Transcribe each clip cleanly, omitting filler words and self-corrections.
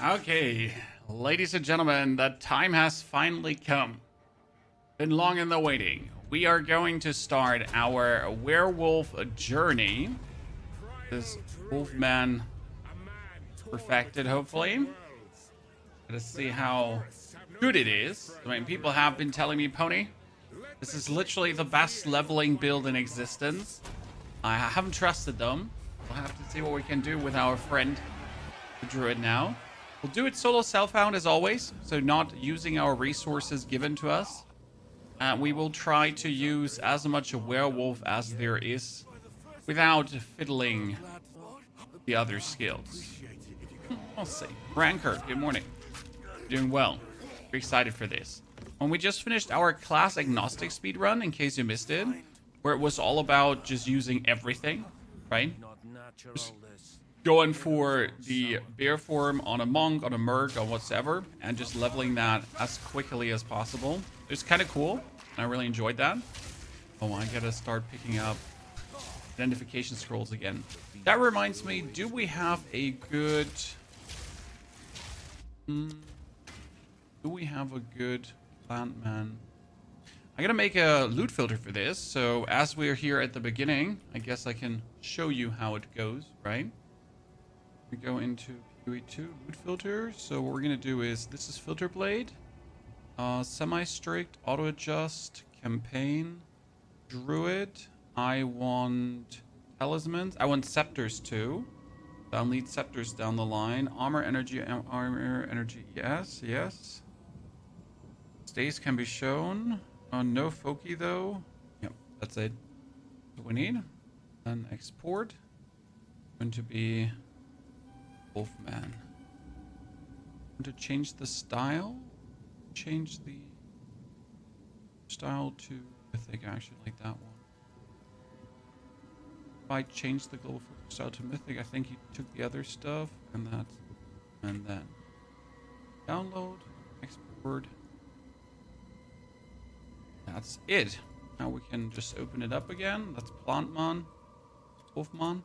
Okay, ladies and gentlemen, the time has finally come. Been long in the waiting. We are going to start our werewolf journey. This wolfman perfected, hopefully. Let's see how good it is. I mean, people have been telling me, Pony, this is literally the best leveling build in existence. I haven't trusted them. We'll have to see what we can do with our friend, the druid now. We'll do it solo self-found as always, so not using our resources given to us. We will try to use as much a werewolf as there is without fiddling the other skills. We'll see. Rancor, good morning. Doing well. Very excited for this. When we just finished our class agnostic speedrun, in case you missed it, where it was all about just using everything, right? Just going for the bear form on a monk, on a merc, on whatever, and just leveling that as quickly as possible. It's kind of cool. I really enjoyed that. Oh, I gotta start picking up identification scrolls again. That reminds me, do we have a good... do we have a good plant man? I gotta make a loot filter for this. So as we're here at the beginning, I guess I can show you how it goes, right? We go into POE2 loot filter. So what we're gonna do is, this is filter blade, semi-strict, auto adjust, campaign, druid. I want talismans. I want scepters too. I'll need scepters down the line. Armor energy, yes. Stays can be shown. No Foki though. Yep, that's it. What we need. Then export. Going to be Wolfman. Want to change the style? Change the style to Mythic, actually, like that one. If I change the global focus style to Mythic, I think he took the other stuff, and that's, and then download, export. That's it. Now we can just open it up again. That's Plantman, Wolfman.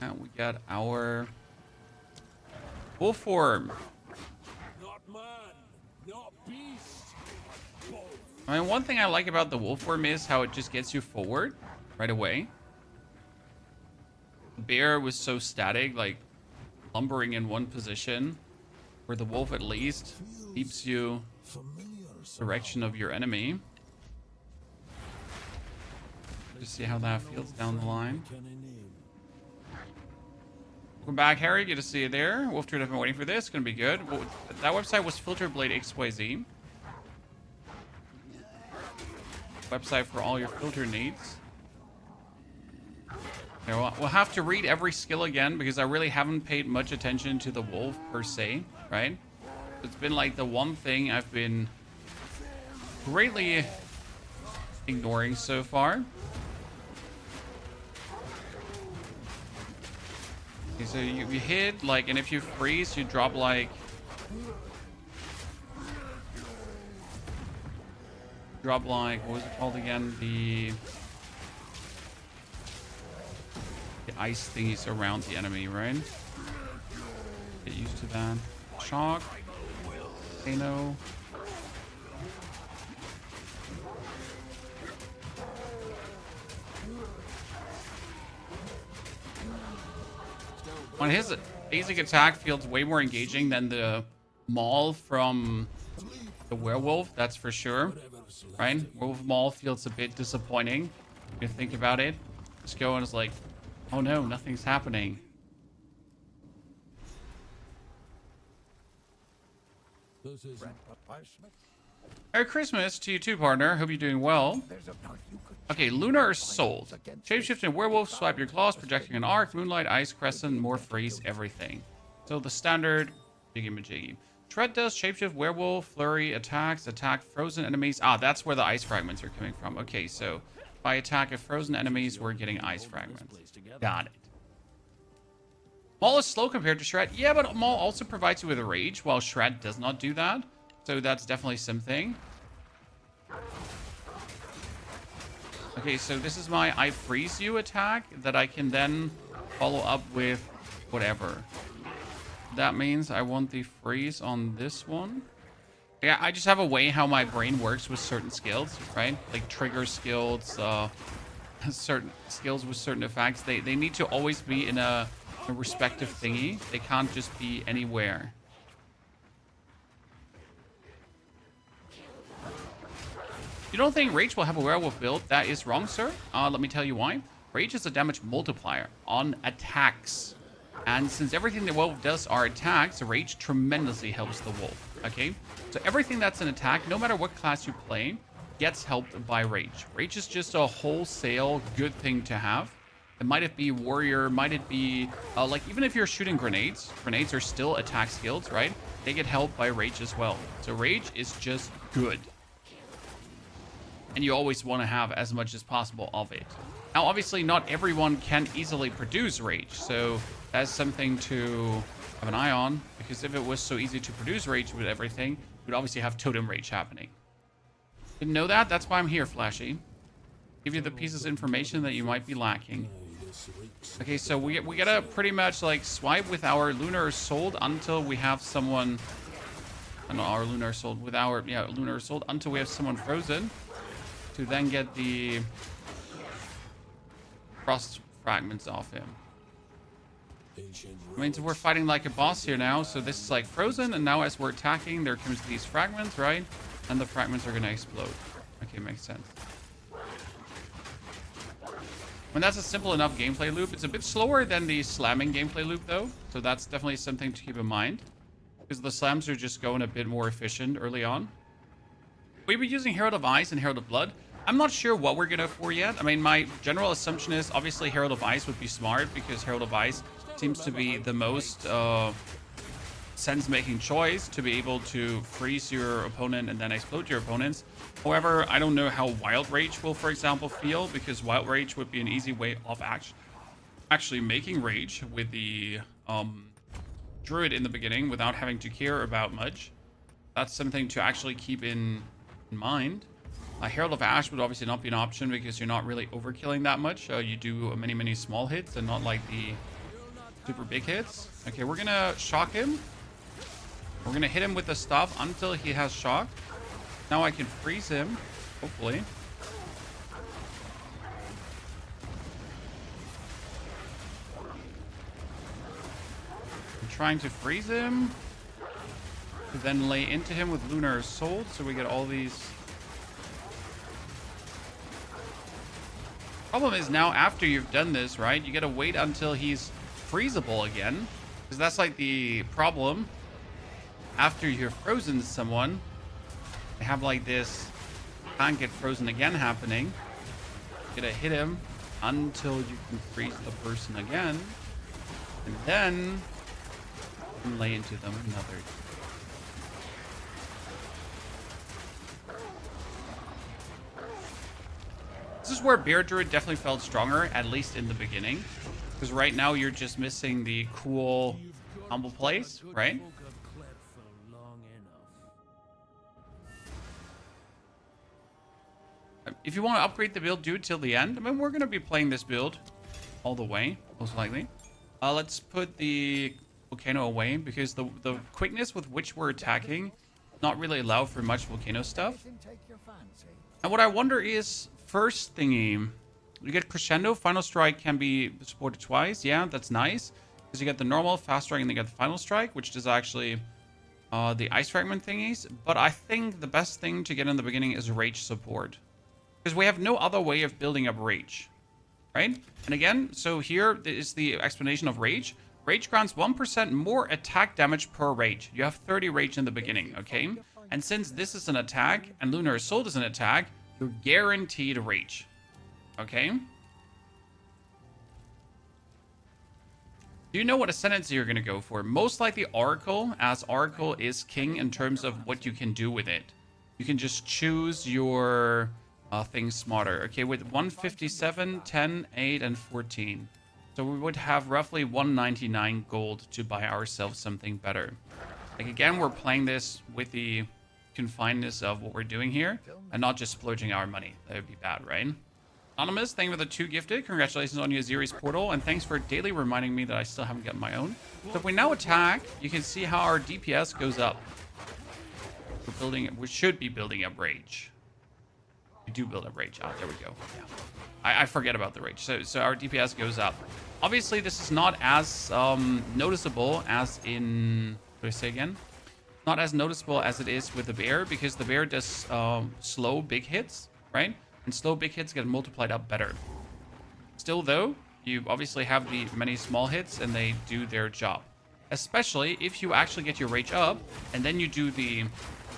Now we got our wolf form. Not man, not beast. I mean, one thing I like about the wolf form is how it just gets you forward right away. The bear was so static, like lumbering in one position, where the wolf at least keeps you direction of your enemy. Just see how that feels down the line. Welcome back, Harry. Good to see you there. Wolf Druid, I've been waiting for this. Gonna be good. Well, that website was Filter Blade XYZ. Website for all your filter needs. Okay, we'll have to read every skill again because I really haven't paid much attention to the wolf per se, right? It's been like the one thing I've been greatly ignoring so far. Okay, so you hit, like, and if you freeze, you drop, like... Drop, like, what was it called again? The ice thingies around the enemy, right? Get used to that. Shock. Volcano. On his basic attack feels way more engaging than the maul from the werewolf, that's for sure. Right? Werewolf maul feels a bit disappointing if you think about it. Just go and it's like, oh no, nothing's happening. Merry Christmas to you too, partner. Hope you're doing well. Okay, Lunar Soul. Shapeshifting werewolf, swipe your claws, projecting an arc, moonlight, ice, crescent, more freeze, everything. So the standard jiggy majiggy. Shred does shapeshift werewolf, flurry, attacks, attack frozen enemies. Ah, that's where the ice fragments are coming from. Okay, so by attack of frozen enemies, we're getting ice fragments. Got it. Maul is slow compared to Shred. Yeah, but Maul also provides you with a rage, while Shred does not do that. So that's definitely something. Okay, so this is my I freeze you attack that I can then follow up with whatever. That means I want the freeze on this one. Yeah, I just have a way how my brain works with certain skills, right? Like trigger skills, certain skills with certain effects. They need to always be in a respective thingy. They can't just be anywhere. You don't think Rage will have a werewolf build? That is wrong, sir. Let me tell you why. Rage is a damage multiplier on attacks. And since everything the wolf does are attacks, Rage tremendously helps the wolf. Okay? So everything that's an attack, no matter what class you play, gets helped by Rage. Rage is just a wholesale good thing to have. It might it be warrior, might it be like even if you're shooting grenades are still attack skills, right? They get helped by Rage as well. So Rage is just good. And you always want to have as much as possible of it. Now, obviously, not everyone can easily produce Rage, so that's something to have an eye on, because if it was so easy to produce Rage with everything, we'd obviously have Totem Rage happening. Didn't know that? That's why I'm here, Flashy. Give you the pieces of information that you might be lacking. Okay, so we gotta pretty much, like, swipe with our Lunar Assault until we have someone... not our Lunar Assault, with our, yeah, Lunar Assault until we have someone frozen. To then get the frost fragments off him. I mean, so we're fighting like a boss here now. So this is like frozen, and now as we're attacking, there comes these fragments, right? And the fragments are gonna explode. Okay, makes sense. When that's a simple enough gameplay loop, it's a bit slower than the slamming gameplay loop, though. So that's definitely something to keep in mind, because the slams are just going a bit more efficient early on. We've been using Herald of Ice and Herald of Blood. I'm not sure what we're gonna for yet. I mean, my general assumption is obviously Herald of Ice would be smart, because Herald of Ice seems to be the most sense-making choice to be able to freeze your opponent and then explode your opponents. However, I don't know how Wild Rage will, for example, feel, because Wild Rage would be an easy way of actually making Rage with the Druid in the beginning without having to care about much. That's something to actually keep in mind. Herald of Ash would obviously not be an option, because you're not really overkilling that much. You do many small hits and not like the super big hits. Okay, we're gonna shock him. We're gonna hit him with the stuff until he has shock. Now I can freeze him, hopefully. I'm trying to freeze him. Then lay into him with Lunar Assault, so we get all these. Problem is now, after you've done this, right, you gotta wait until he's freezable again, because that's like the problem. After you've frozen someone, they have like this can't get frozen again happening. You gotta hit him until you can freeze the person again, and then you can lay into them another. This is where Bear Druid definitely felt stronger, at least in the beginning. Because right now you're just missing the cool humble plays, right? If you want to upgrade the build, do it till the end. I mean, we're going to be playing this build all the way, most likely. Let's put the Volcano away, because the quickness with which we're attacking not really allow for much Volcano stuff. And what I wonder is, first thingy, you get Crescendo. Final Strike can be supported twice. Yeah, that's nice, because you get the normal, Fast Strike, and then you get the Final Strike, which is actually the Ice Fragment thingies. But I think the best thing to get in the beginning is Rage support, because we have no other way of building up Rage, right? And again, so here is the explanation of Rage. Rage grants 1% more attack damage per Rage. You have 30 Rage in the beginning, okay? And since this is an attack and Lunar Assault is an attack, you're guaranteed Rage, okay? Do you know what Ascendancy you're going to go for? Most likely Oracle, as Oracle is king in terms of what you can do with it. You can just choose your things smarter. Okay, with 157, 10, 8, and 14. So we would have roughly 199 gold to buy ourselves something better. Like, again, we're playing this with the confinedness of what we're doing here and not just splurging our money. That would be bad, right? Anonymous, thank you for the 2 gifted. Congratulations on your Aziri's portal, and thanks for daily reminding me that I still haven't gotten my own. So if we now attack, you can see how our DPS goes up. We're building, we should be building up rage. We do build up rage. Ah, there we go. Yeah. I forget about the rage. So our DPS goes up. Obviously, this is not as noticeable as in, what do I say again? Not as noticeable as it is with the bear, because the bear does slow big hits, right? And slow big hits get multiplied up better. Still though, you obviously have the many small hits and they do their job. Especially if you actually get your rage up and then you do the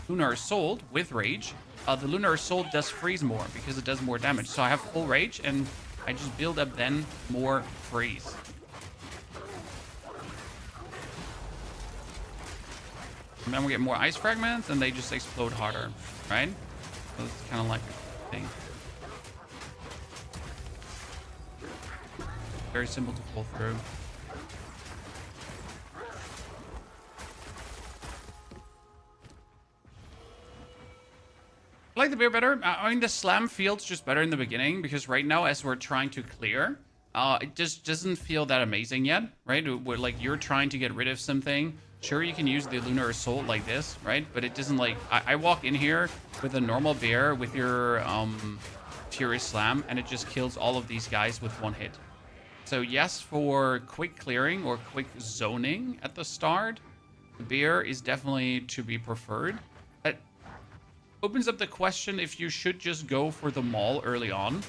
Lunar Assault with rage. The Lunar Assault does freeze more because it does more damage. So I have full rage and I just build up then more freeze. And then we get more ice fragments and they just explode harder, right? So it's kind of like a thing. Very simple to pull through. I like the bear better. I mean, the slam feels just better in the beginning because right now, as we're trying to clear, it just doesn't feel that amazing yet, right? We're, like, you're trying to get rid of something. Sure, you can use the Lunar Assault like this, right? But it doesn't, like... I walk in here with a normal bear with your Furious Slam, and it just kills all of these guys with 1 hit. So yes, for quick clearing or quick zoning at the start, the bear is definitely to be preferred. That opens up the question if you should just go for the maul early on,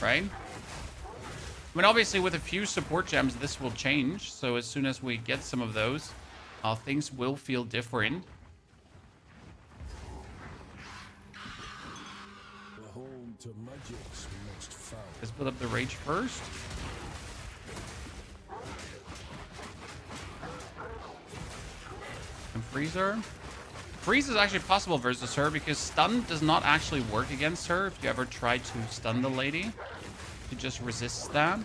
right? I mean, obviously with a few support gems, this will change. So as soon as we get some of those, things will feel different. The home to magic's most foul. Let's build up the rage first. And Freezer. Freeze is actually possible versus her because stun does not actually work against her. If you ever try to stun the lady, she just resists that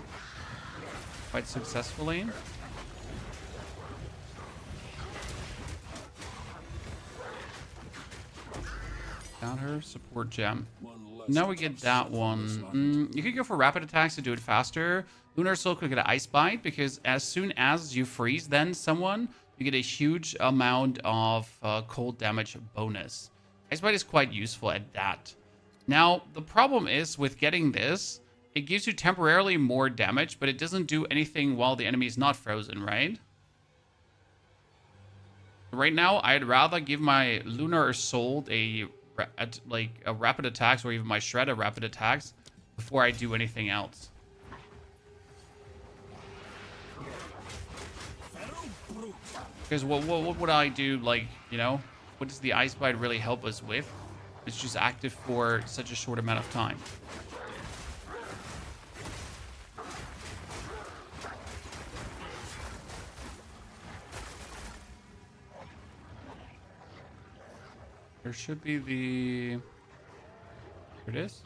quite successfully. Got her support gem. Now we get that one. You could go for rapid attacks to do it faster. Lunar Soul could get an Ice Bite because as soon as you freeze then someone, you get a huge amount of cold damage bonus. Ice Bite is quite useful at that. Now, the problem is with getting this, it gives you temporarily more damage, but it doesn't do anything while the enemy is not frozen, right? Right now, I'd rather give my Lunar Assault a rapid attacks or even my Shred a rapid attacks before I do anything else. Because what would I do, like, you know? What does the Ice Bite really help us with? It's just active for such a short amount of time. There should be the... Here it is.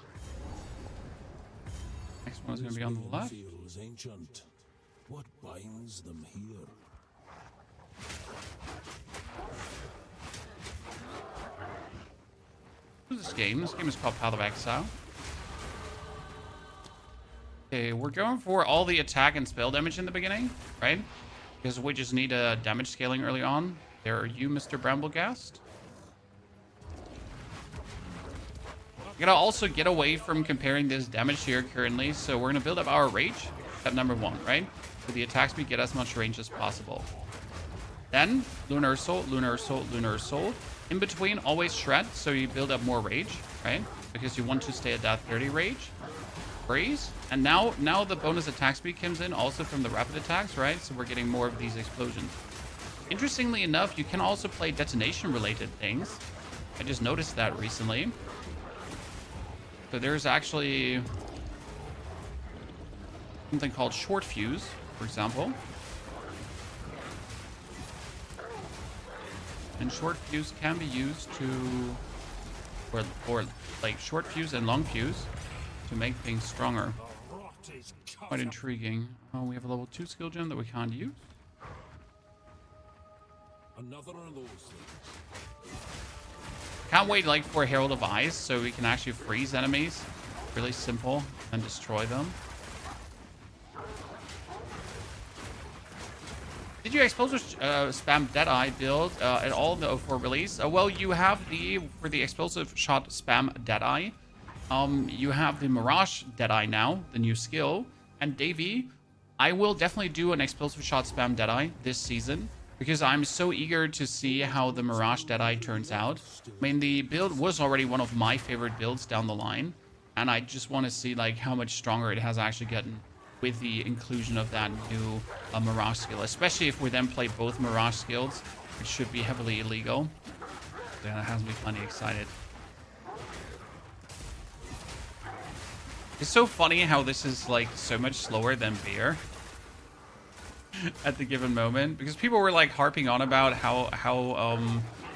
Next one is going to be on the left. Feels ancient. What binds them here? Who's this game? This game is called Path of Exile. Okay, we're going for all the attack and spell damage in the beginning, right? Because we just need a damage scaling early on. There are you, Mr. Bramblegast. We're gonna also get away from comparing this damage here currently, so we're gonna build up our rage. Step number 1, right? For the attack speed, get as much range as possible. Then, Lunar Assault, Lunar Assault, Lunar Assault. In between, always Shred, so you build up more rage, right? Because you want to stay at that 30 rage. Freeze. And now the bonus attack speed comes in also from the rapid attacks, right? So we're getting more of these explosions. Interestingly enough, you can also play detonation-related things. I just noticed that recently. So there's actually something called Short Fuse, for example. And Short Fuse can be used to, or like Short Fuse and Long Fuse to make things stronger. Quite intriguing. Oh, we have a level 2 skill gem that we can't use. Another of those things. Can't wait like for Herald of Ice so we can actually freeze enemies Really simple. And destroy them. Did you explosive spam Deadeye build at all for release? Well, you have for the explosive shot spam Deadeye. You have the Mirage Deadeye now, the new skill. And Davey, I will definitely do an explosive shot spam Deadeye this season because I'm so eager to see how the Mirage Deadeye turns out. I mean, the build was already one of my favorite builds down the line, and I just want to see like how much stronger it has actually gotten with the inclusion of that new Mirage skill, especially if we then play both Mirage skills, which should be heavily illegal. Yeah, that has me plenty excited. It's so funny how this is like so much slower than Bear at the given moment, because people were like harping on about how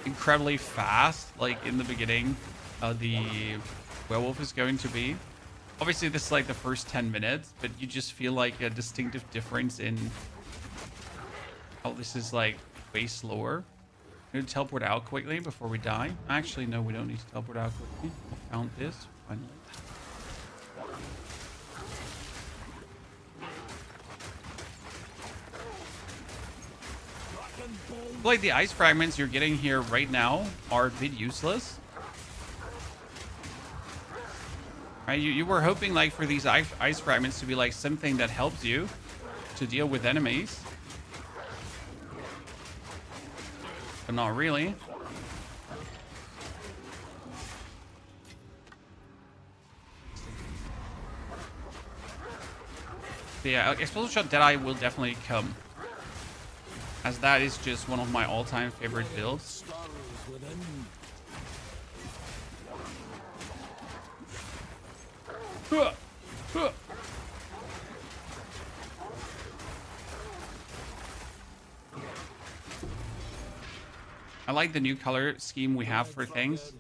incredibly fast, like in the beginning, the Werewolf is going to be. Obviously, this is like the first 10 minutes, but you just feel like a distinctive difference in how this is like way slower. I'm gonna teleport out quickly before we die. Actually, no, we don't need to teleport out quickly. I found this finally. Like the ice fragments you're getting here right now are a bit useless. Right, you were hoping like for these ice fragments to be like something that helps you to deal with enemies, but not really. But yeah, explosive shot Deadeye will definitely come, as that is just one of my all-time favorite builds. I like the new color scheme we have for things.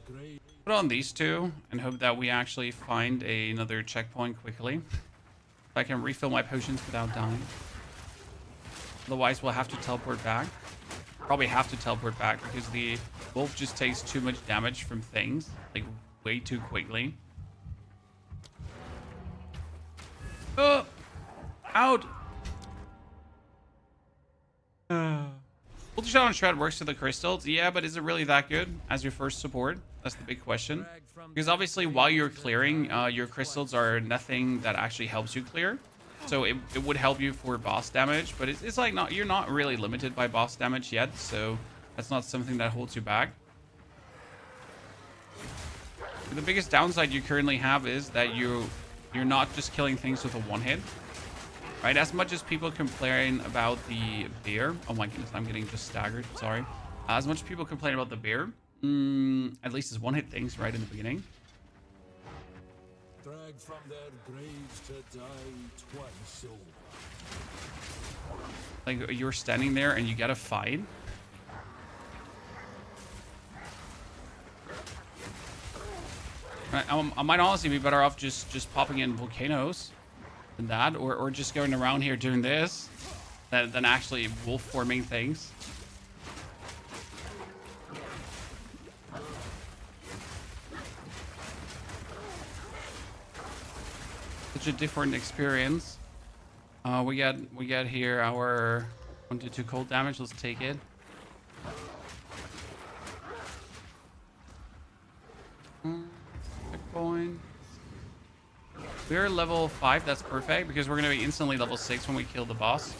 Put on these two and hope that we actually find another checkpoint quickly. I can refill my potions without dying. Otherwise, we'll have to teleport back. Probably have to teleport back because the wolf just takes too much damage from things, like way too quickly. Oh! Out! Multi-shot on Shred works to the crystals. Yeah, but is it really that good as your first support? That's the big question. Because obviously, while you're clearing, your crystals are nothing that actually helps you clear. So it would help you for boss damage, but it's like you're not really limited by boss damage yet, so that's not something that holds you back. The biggest downside you currently have is that you're not just killing things with a one-hit. Right, as much as people complain about the bear, oh my goodness, I'm getting just staggered, sorry. As much as people complain about the bear, at least it's one-hit things right in the beginning. Drag from their graves to die twice over. Like, you're standing there and you get a fight. I might honestly be better off just popping in volcanoes than that, or just going around here doing this than actually wolf forming things. Such a different experience. We get here our 1-2 cold damage. Let's take it. Checkpoint. We're level 5. That's perfect because we're gonna be instantly level 6 when we kill the boss.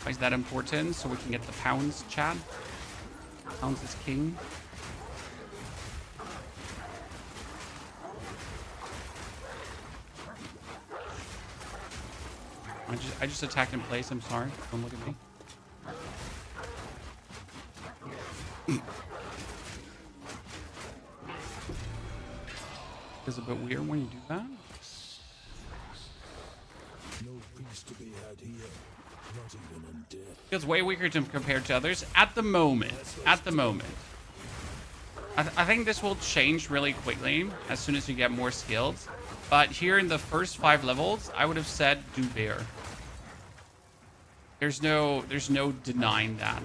Why is that important? So we can get the pounds, Chad. Pounds is king. I just attacked in place. I'm sorry. Don't look at me. It's a bit weird when you do that. No peace to be had here, not even in death. Feels way weaker compared to others at the moment. At the moment. I think this will change really quickly as soon as you get more skills. But here in the first 5 levels, I would have said do bear. There's no denying that.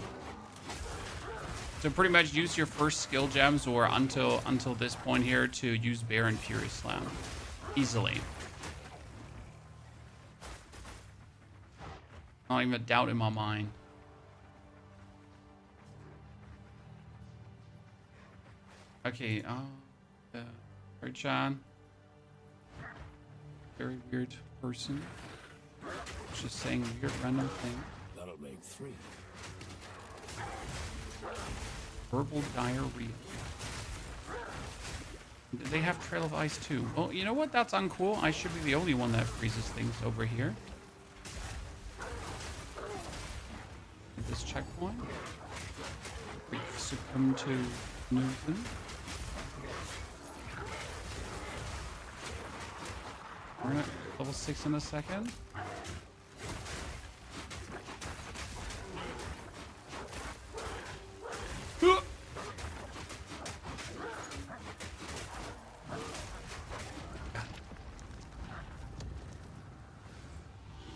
So pretty much use your first skill gems or until this point here to use bear and Fury Slam. Easily. Not even a doubt in my mind. Okay, John. Very weird person. Just saying weird random thing. That'll make 3. Verbal diarrhea. They have Trail of Ice too. Well, you know what? That's uncool. I should be the only one that freezes things over here. At this checkpoint. We succumb to Newton. We're gonna level 6 in a second.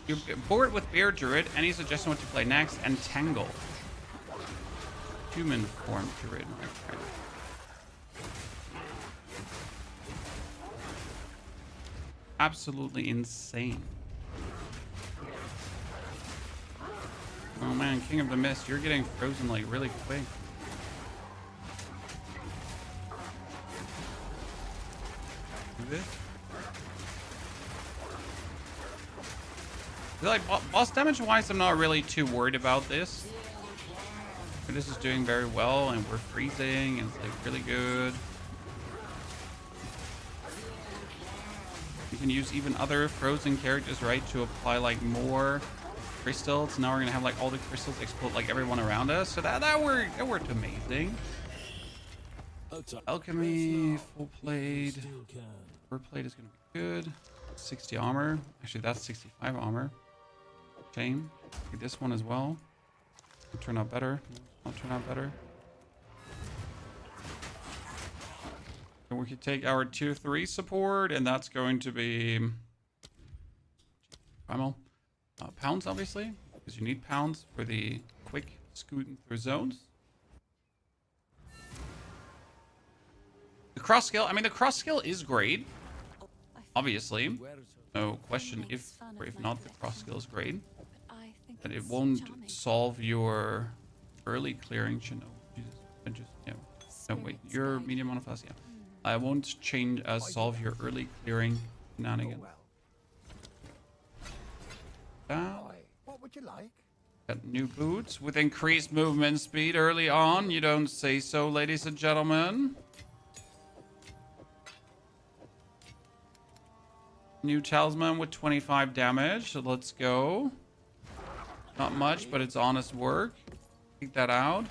You're bored with Bear Druid. Any suggestion what to play next? And Tangle. Human form Druid. Okay. Absolutely insane. Oh man, King of the Mist, you're getting frozen like really quick. Do this. Like boss damage wise, I'm not really too worried about this. But this is doing very well, and we're freezing, and it's like really good. You can use even other frozen characters, right, to apply like more crystals. Now we're gonna have like all the crystals explode like everyone around us. So that worked amazing. Alchemy, full plate. Full plate is gonna be good. 60 armor. Actually, that's 65 armor. Shame. Take this one as well. It'll turn out better. I'll turn out better. And we could take our tier 3 support, and that's going to be primal pounds, obviously, because you need pounds for the quick scooting through zones. The cross skill, I mean, the cross skill is great, obviously. No question if or if not, the cross skill is great. But it won't solve your early clearing. No, wait, your medium manifest, yeah. I won't solve your early clearing shenanigans. What would you like? Got new boots with increased movement speed early on. You don't say so, ladies and gentlemen. New talisman with 25 damage. So let's go. Not much, but it's honest work. Take that out.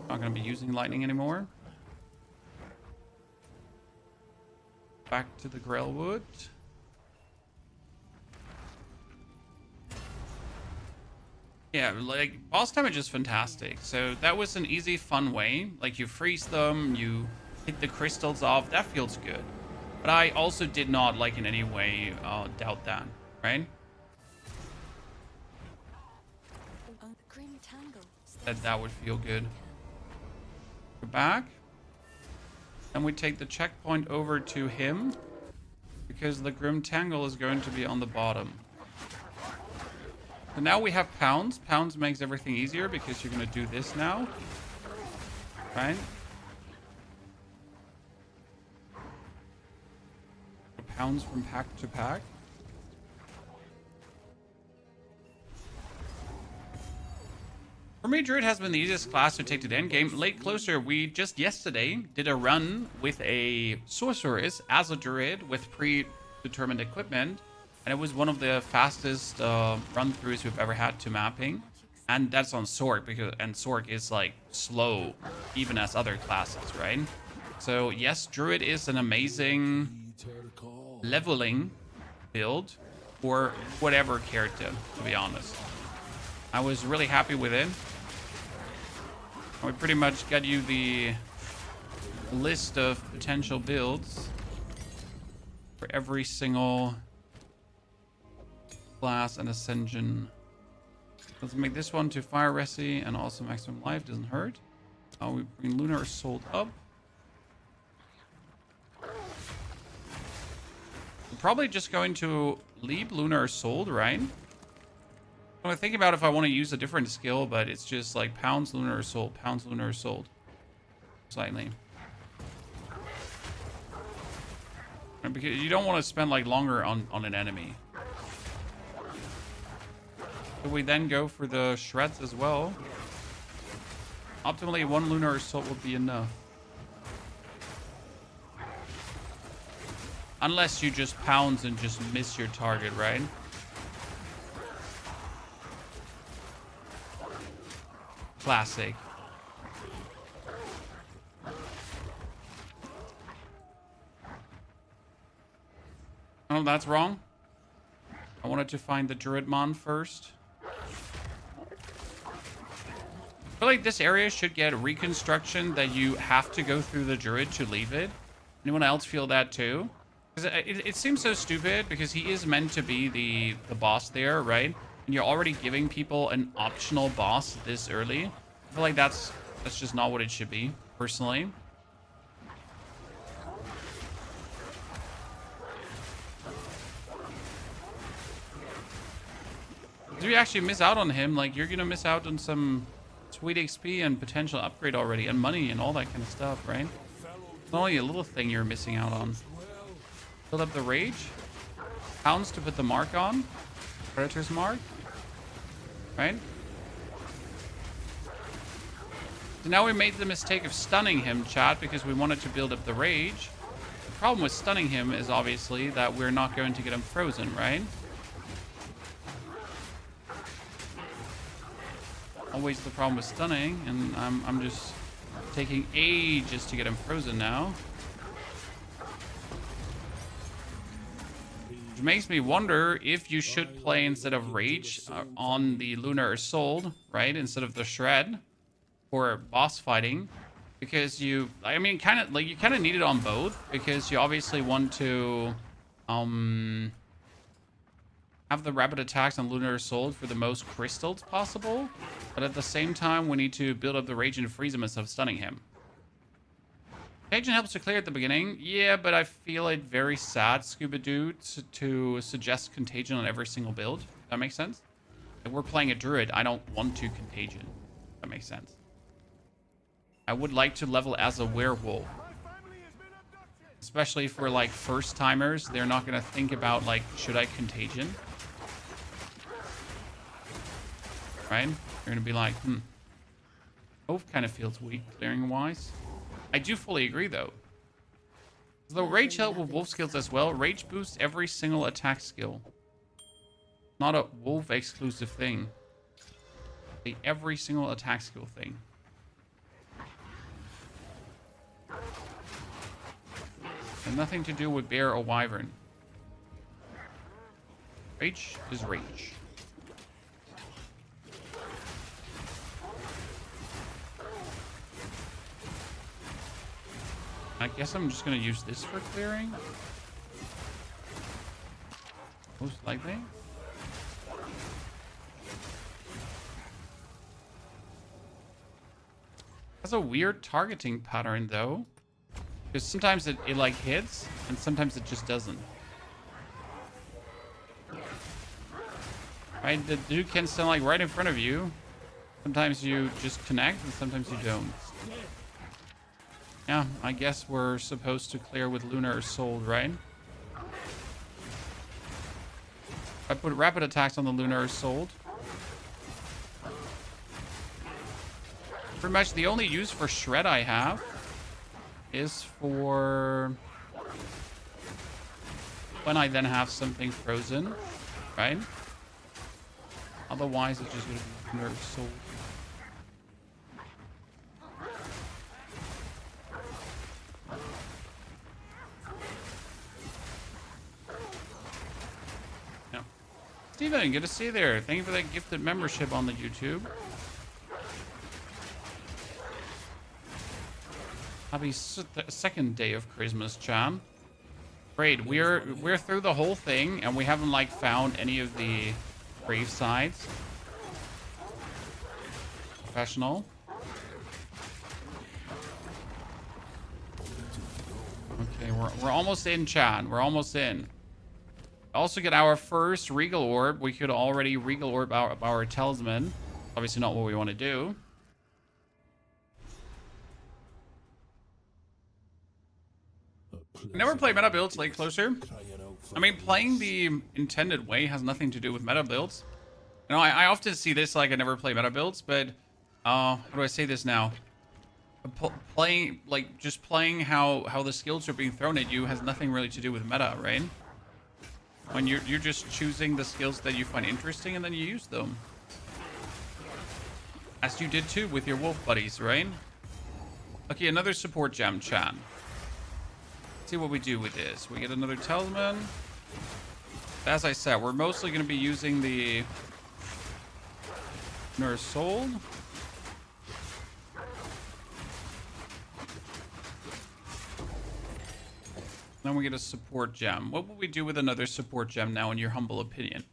Not going to be using lightning anymore. Back to the Grailwood. Yeah, like, boss damage is fantastic. So that was an easy, fun way. Like, you freeze them, you hit the crystals off. That feels good. But I also did not, like, in any way doubt that, right? That would feel good. Go back. And we take the checkpoint over to him. Because the Grim Tangle is going to be on the bottom. So now we have pounds. Pounds makes everything easier because you're going to do this now. Right? Pounds from pack to pack. For me, Druid has been the easiest class to take to the endgame. Late closer, we just yesterday did a run with a sorceress as a Druid with predetermined equipment. And it was one of the fastest run-throughs we've ever had to mapping. And that's on Sork, and Sork is like slow, even as other classes, right? So yes, Druid is an amazing leveling build for whatever character, to be honest. I was really happy with it. We pretty much got you the list of potential builds for every single class and ascension. Let's make this one to Fire Resi and also maximum life, doesn't hurt. We bring Lunar Assault up. probably just going to leave Lunar Assault, right? I'm thinking about if I want to use a different skill, but it's just like pounds Lunar Assault, slightly. And because you don't want to spend like longer on an enemy. So we then go for the shreds as well. Optimally, 1 Lunar Assault would be enough. Unless you just pounce and just miss your target, right? Classic. Oh, that's wrong. I wanted to find the Druidmon first. I feel like this area should get reconstruction that you have to go through the Druid to leave it. Anyone else feel that too? Because it seems so stupid because he is meant to be the boss there, right? And you're already giving people an optional boss this early. I feel like that's just not what it should be, personally. If you actually miss out on him, like, you're gonna miss out on some sweet XP and potential upgrade already, and money and all that kind of stuff, right? It's not only a little thing you're missing out on. Build up the rage. Pounds to put the mark on. Predator's mark. Right? So now we made the mistake of stunning him, chat, because we wanted to build up the rage. The problem with stunning him is obviously that we're not going to get him frozen, right? Always the problem with stunning, and I'm just taking ages to get him frozen now. Which makes me wonder if you should play instead of Rage on the Lunar Assault, right? Instead of the Shred for boss fighting. Because you kind of need it on both, because you obviously want to have the rapid attacks on Lunar Assault for the most crystals possible. But at the same time, we need to build up the Rage and freeze him instead of stunning him. Contagion helps to clear at the beginning. Yeah, but I feel it very sad, Scuba Dude, to suggest Contagion on every single build. That makes sense? If we're playing a Druid, I don't want to Contagion. That makes sense. I would like to level as a Werewolf. Especially for, like, first-timers. They're not going to think about, like, should I Contagion? Right? They're going to be like, Both kind of feels weak, clearing-wise. I do fully agree, though. Though Rage helps with Wolf skills as well, Rage boosts every single attack skill. Not a Wolf exclusive thing. Every single attack skill thing. And nothing to do with Bear or Wyvern. Rage is Rage. I guess I'm just going to use this for clearing. Most likely. That's a weird targeting pattern, though. Because sometimes it like hits, and sometimes it just doesn't. Right? The dude can stand like right in front of you. Sometimes you just connect, and sometimes you don't. Yeah, I guess we're supposed to clear with Lunar Assault, right? I put rapid attacks on the Lunar Assault. Pretty much the only use for Shred I have is for when I then have something frozen, right? Otherwise, it's just going to be Lunar Assault. Steven, good to see you there. Thank you for that gifted membership on the YouTube. Happy second day of Christmas, Chan. Great, we're through the whole thing, and we haven't like found any of the grave sites. Professional. Okay, we're almost in, Chan. We're almost in. Also get our first Regal Orb. We could already Regal Orb our Talisman. Obviously not what we want to do. Never play meta builds like Closer. I mean, playing the intended way has nothing to do with meta builds. You know, I often see this like I never play meta builds, but how do I say this now? Playing, like, just playing how the skills are being thrown at you has nothing really to do with meta, right? When you're just choosing the skills that you find interesting and then you use them. As you did too with your wolf buddies, right? Okay, another support gem, chat. See what we do with this. We get another talisman. As I said, we're mostly going to be using the Nurse Soul. Then we get a support gem. What will we do with another support gem now, in your humble opinion?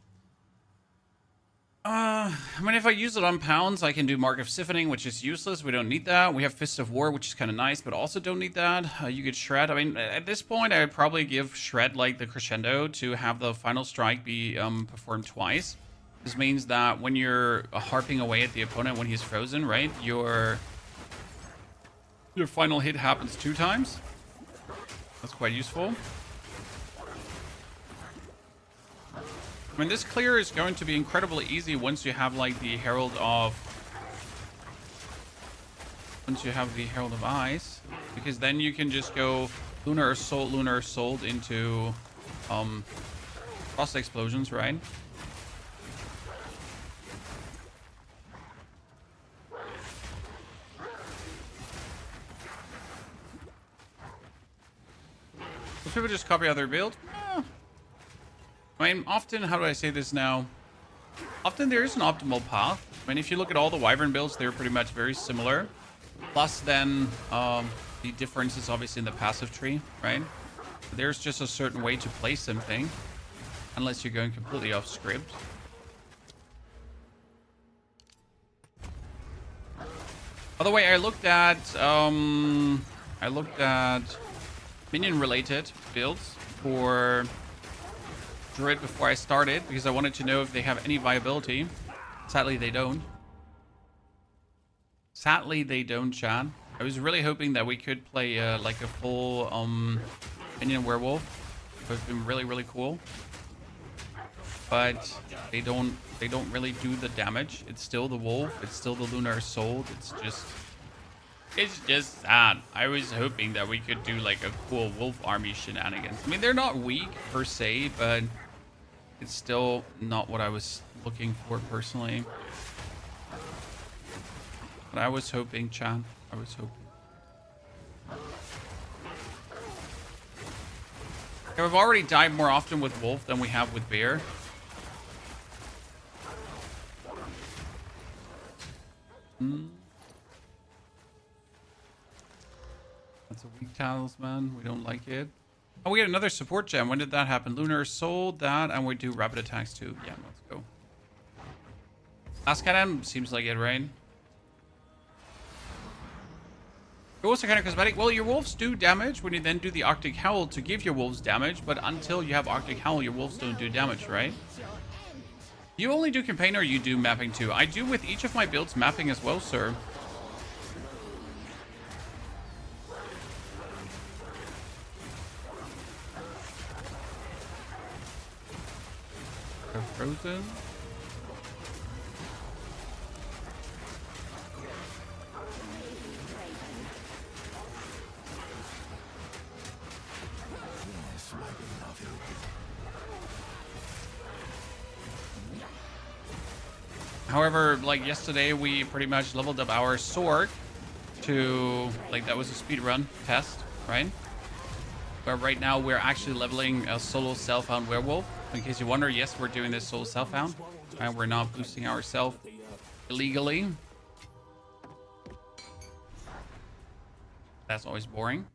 I mean, if I use it on pounds, I can do Mark of Siphoning, which is useless. We don't need that. We have Fist of War, which is kind of nice, but also don't need that. You get Shred. I mean, at this point, I would probably give Shred, like, the crescendo to have the final strike be performed twice. This means that when you're harping away at the opponent when he's frozen, right, your final hit happens 2 times. That's quite useful. I mean, this clear is going to be incredibly easy once you have, like, the Herald of... Once you have the Herald of Ice. Because then you can just go Lunar Assault into Frost Explosions, right? Most people just copy other build. I mean, often, how do I say this now? Often there is an optimal path. I mean, if you look at all the Wyvern builds, they're pretty much very similar. Plus, then, the difference is obviously in the passive tree, right? There's just a certain way to play something. Unless you're going completely off script. By the way, I looked at minion-related builds for Druid before I started, because I wanted to know if they have any viability. Sadly, they don't. Sadly, they don't, Chan. I was really hoping that we could play like a full minion werewolf. It would have been really, really cool. But they don't really do the damage. It's still the wolf. It's still the Lunar Soul. It's just sad. I was hoping that we could do like a cool wolf army shenanigans. I mean, they're not weak per se, but it's still not what I was looking for personally. But I was hoping, Chan. I was hoping. Okay, we've already died more often with wolf than we have with bear. That's a weak talisman. We don't like it. Oh, we had another support gem. When did that happen? Lunar Soul, that, and we do rapid attacks too. Yeah, let's go. Last cannon seems like it, right? It was a kind of cosmetic. Well, your wolves do damage when you then do the Arctic Howl to give your wolves damage, but until you have Arctic Howl, your wolves don't do damage, right? You only do campaign or you do mapping too? I do with each of my builds mapping as well, sir. Frozen. However, like yesterday, we pretty much leveled up our sword to, like, that was a speedrun test, right? But right now we're actually leveling a solo self-found werewolf. In case you wonder, yes, we're doing this solo self-found, and we're not boosting ourselves illegally. That's always boring.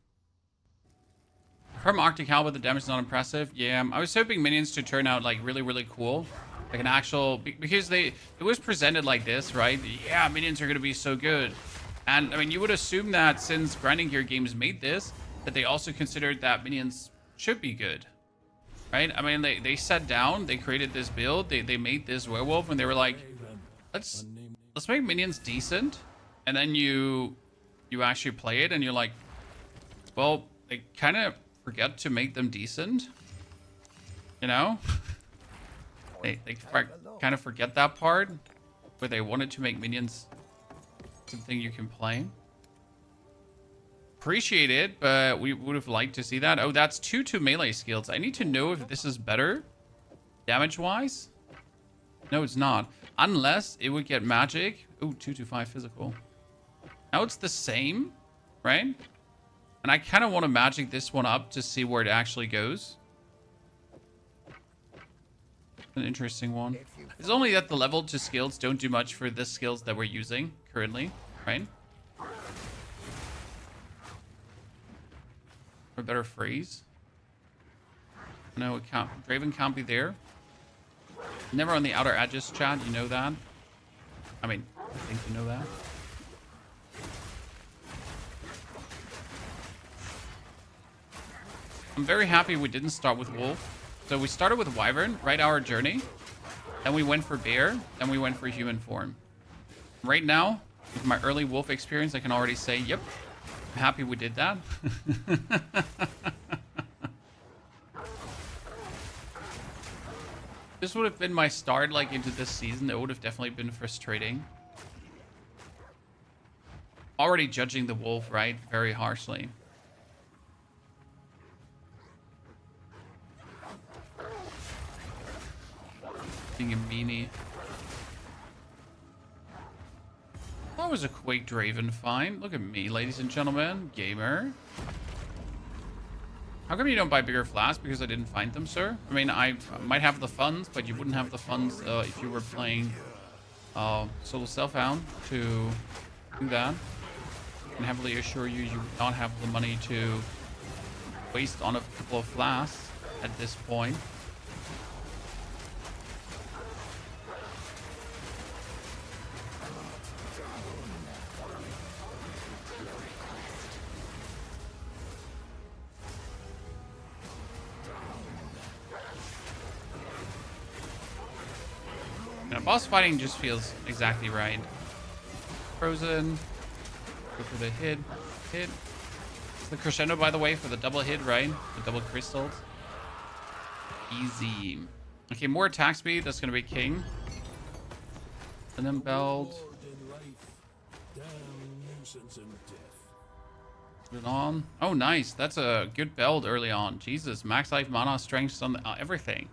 From Arctic Howl, but the damage is not impressive. Yeah, I was hoping minions to turn out like really, really cool. Like an actual, because it was presented like this, right? Yeah, minions are going to be so good. And I mean, you would assume that since Grinding Gear Games made this, that they also considered that minions should be good. right? I mean, they sat down, they created this build, they made this werewolf, and they were like, let's make minions decent, and then you actually play it, and you're like, well, they kind of forget to make them decent, you know? they kind of forget that part where they wanted to make minions something you can play. Appreciate it, but we would have liked to see that. Oh, that's 2 melee skills. I need to know if this is better damage-wise. No, it's not. Unless it would get magic. Oh, 2-5 physical. Now it's the same, right? And I kind of want to magic this one up to see where it actually goes. An interesting one. It's only that the level 2 skills don't do much for the skills that we're using currently, right? Or better phrase. No, it can't. Draven can't be there. Never on the outer edges, chat. You know that. I mean, I think you know that. I'm very happy we didn't start with Wolf. So we started with Wyvern, right our journey. Then we went for Bear. Then we went for Human form. Right now, with my early Wolf experience, I can already say, yep, I'm happy we did that. This would have been my start like into this season. It would have definitely been frustrating. Already judging the Wolf, right? Very harshly. Being a meanie. That was a Quake Draven find. Look at me, ladies and gentlemen. Gamer. How come you don't buy bigger flasks? Because I didn't find them, sir? I mean, I might have the funds, but you wouldn't have the funds if you were playing solo self-found to do that. I can heavily assure you, you would not have the money to waste on a couple of flasks at this point. Boss fighting just feels exactly right. Frozen. Go for the hit. Hit. It's the crescendo, by the way, for the double hit, right? The double crystals. Easy. Okay, more attack speed. That's going to be king. And then belt. Put it on. Oh, nice. That's a good build early on. Jesus. Max life, mana, strength, everything.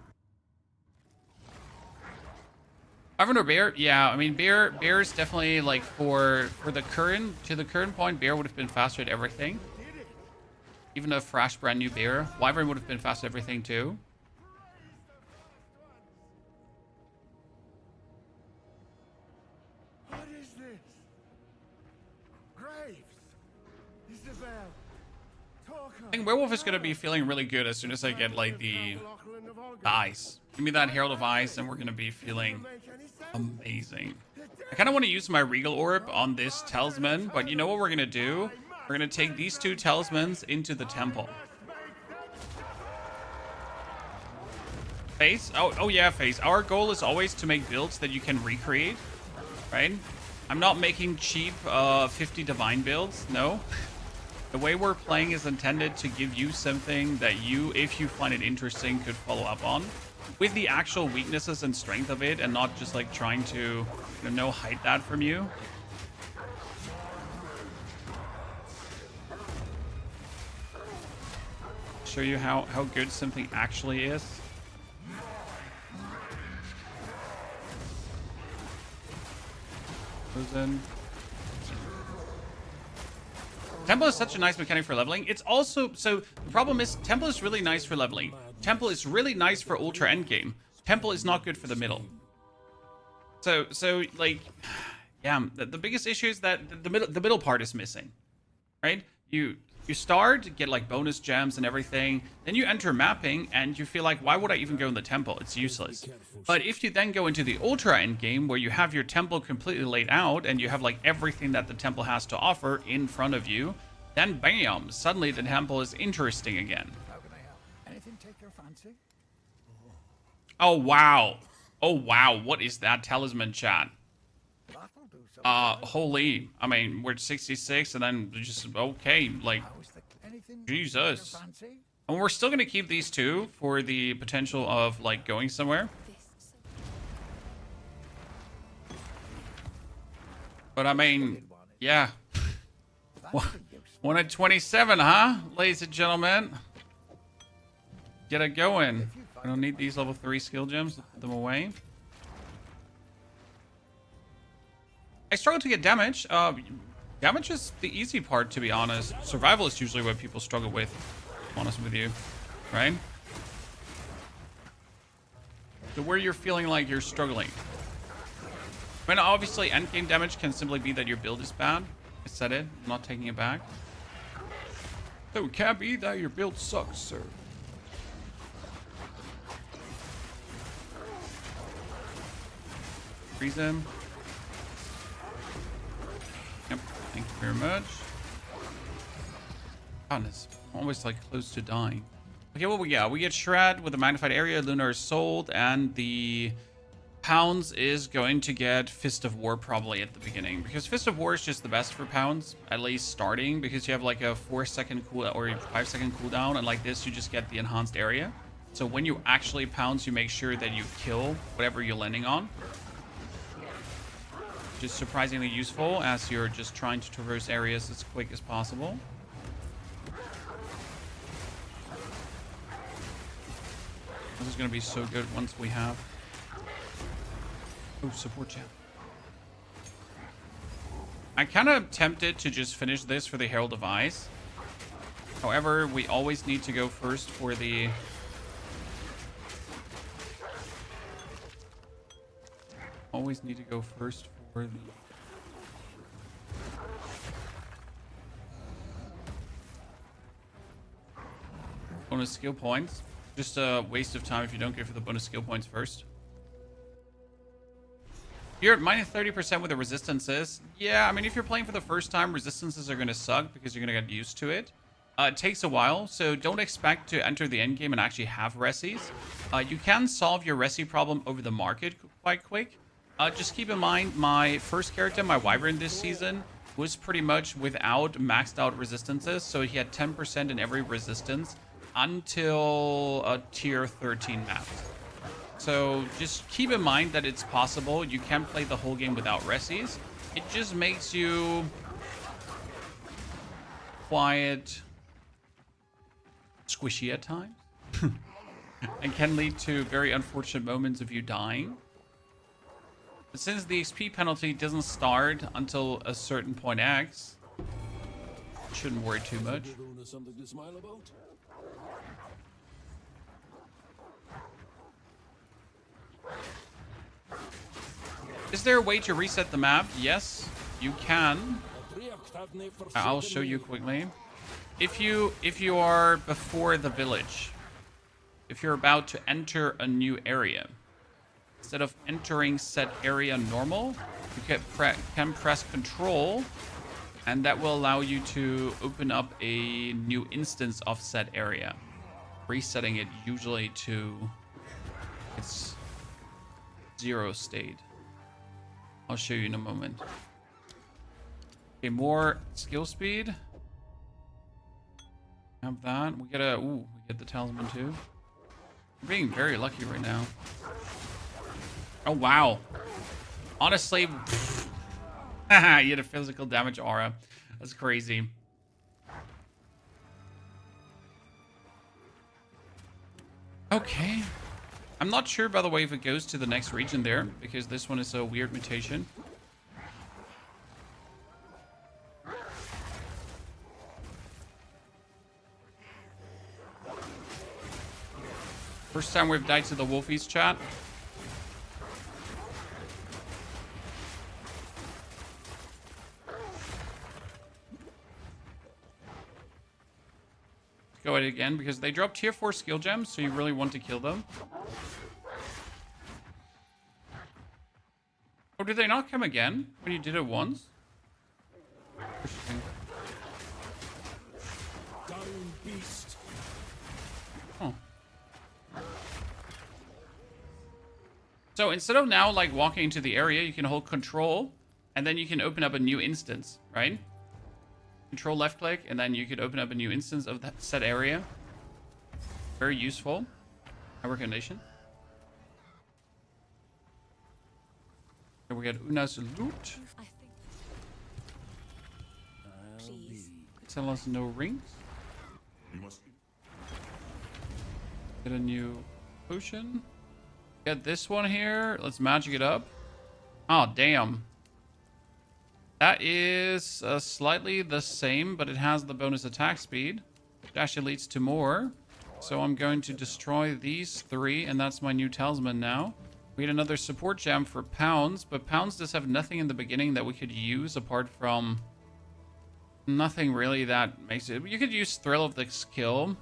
Wyvern or Bear? Yeah, I mean, Bear is definitely like for the current point, Bear would have been faster at everything. Even a fresh brand new Bear. Wyvern would have been faster at everything too. What is this? Graves. Isabel. I think Werewolf is gonna be feeling really good as soon as I get like the ice. Give me that Herald of Ice and we're gonna be feeling amazing. I kind of want to use my Regal Orb on this Talisman, but you know what we're going to do? We're going to take these 2 Talismans into the temple. Face? Oh yeah, Face. Our goal is always to make builds that you can recreate, right? I'm not making cheap 50 Divine builds, no. The way we're playing is intended to give you something that you, if you find it interesting, could follow up on. With the actual weaknesses and strength of it, and not just like trying to, hide that from you. Show you how good something actually is. Frozen. Temple is such a nice mechanic for leveling. It's also, so the problem is Temple is really nice for leveling. Temple is really nice for ultra endgame. Temple is not good for the middle. So like, yeah, the biggest issue is that the middle part is missing, right? You start, get like bonus gems and everything, then you enter mapping and you feel like, why would I even go in the temple? It's useless. But if you then go into the ultra endgame where you have your temple completely laid out and you have like everything that the temple has to offer in front of you, then bam, suddenly the temple is interesting again. How can I help? Anything take your fancy? Oh, wow. Oh, wow. What is that talisman, chat? That'll do some Holy. I mean, we're at 66 and then just, okay, like, anything Jesus. your fancy? And we're still going to keep these two for the potential of, like, going somewhere. But I mean, yeah. That'll be useful. 1 at 27, huh? Ladies and gentlemen. Get it going. I don't need these level 3 skill gems. Put them away. I struggle to get damage. Damage is the easy part, to be honest. Survival is usually what people struggle with, to be honest with you. Right? So where you're feeling like you're struggling. I mean, obviously, endgame damage can simply be that your build is bad. I said it. I'm not taking it back. So it can't be that your build sucks, sir. Freeze him. Yep. Thank you very much. God, it's always like close to dying. Okay, what we got? We get Shred with the magnified area, Lunar Sold, and the Pounds is going to get Fist of War probably at the beginning, because Fist of War is just the best for Pounds, at least starting, because you have like a 4-second cooldown or a 5-second cooldown, and like this you just get the enhanced area. So when you actually Pounds, you make sure that you kill whatever you're landing on. Just surprisingly useful as you're just trying to traverse areas as quick as possible. This is going to be so good once we have... Oh, support chat. I kind of tempted to just finish this for the Herald of Ice. However, we always need to go first for the... Always need to go first for the... Bonus skill points. Just a waste of time if you don't go for the bonus skill points first. You're at minus 30% with the resistances. Yeah, I mean, if you're playing for the first time, resistances are going to suck because you're going to get used to it. It takes a while, so don't expect to enter the endgame and actually have resis. You can solve your resi problem over the market quite quick. Just keep in mind, my first character, my Wyvern this season, was pretty much without maxed out resistances, so he had 10% in every resistance until a tier 13 map. So just keep in mind that it's possible. You can play the whole game without resis. It just makes you quiet, squishy at times, and can lead to very unfortunate moments of you dying. But since the XP penalty doesn't start until a certain point X, shouldn't worry too much. Something to smile about? Is there a way to reset the map? Yes, you can. I'll show you quickly. If you are before the village, if you're about to enter a new area, instead of entering set area normal, you can press Control, and that will allow you to open up a new instance of set area, resetting it usually to its 0 state. I'll show you in a moment. Okay, more skill speed. Have that. We get a we get the talisman too. We're being very lucky right now. Oh wow. Honestly, you had a physical damage aura. That's crazy. Okay. I'm not sure, by the way, if it goes to the next region there, because this one is a weird mutation. First time we've died to the Wolfies, chat. Go at it again, because they drop tier 4 skill gems, so you really want to kill them. Oh, did they not come again when you did it once? Interesting. Dying beast. Oh. So instead of now like walking into the area, you can hold control and then you can open up a new instance, right? Control left click and then you could open up a new instance of that set area. Very useful. My recommendation. Here we get Una's loot. I think. Please. Tell us no rings. Get a new potion. Get this one here. Let's magic it up. Oh, damn. That is slightly the same, but it has the bonus attack speed. It actually leads to more. So I'm going to destroy these 3, and that's my new talisman now. We get another support gem for Pounds, but Pounds does have nothing in the beginning that we could use apart from nothing really that makes it. You could use Thrill of the Skill,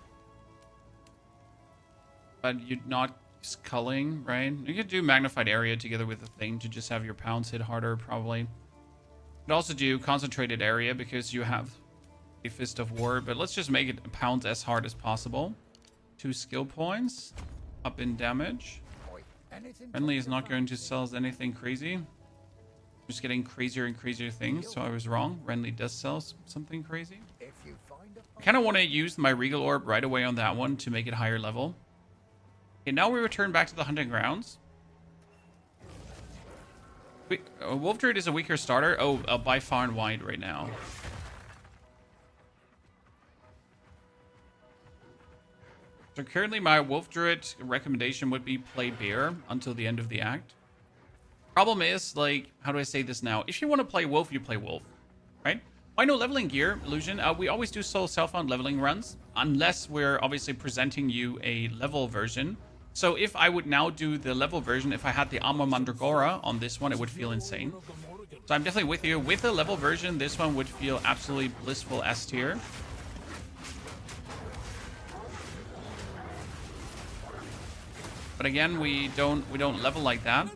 but you'd not use Culling, right? You could do Magnified Area together with the thing to just have your Pounds hit harder, probably. You could also do Concentrated Area because you have a Fist of War, but let's just make it Pounds as hard as possible. 2 skill points, up in damage. Renly is not going to sell us anything crazy. Just getting crazier and crazier things, so I was wrong. Renly does sell something crazy. I kind of want to use my Regal Orb right away on that one to make it higher level. Okay, now we return back to the hunting grounds. Wolf Druid is a weaker starter. Oh, by far and wide right now. So currently my Wolf Druid recommendation would be play Bear until the end of the act. Problem is, like, how do I say this now? If you want to play Wolf, you play Wolf, right? Why no leveling gear, Illusion? We always do solo self-found leveling runs, unless we're obviously presenting you a level version. So if I would now do the level version, if I had the Armor Mandragora on this one, it would feel insane. So I'm definitely with you. With the level version, this one would feel absolutely blissful S tier. But again, we don't level like that.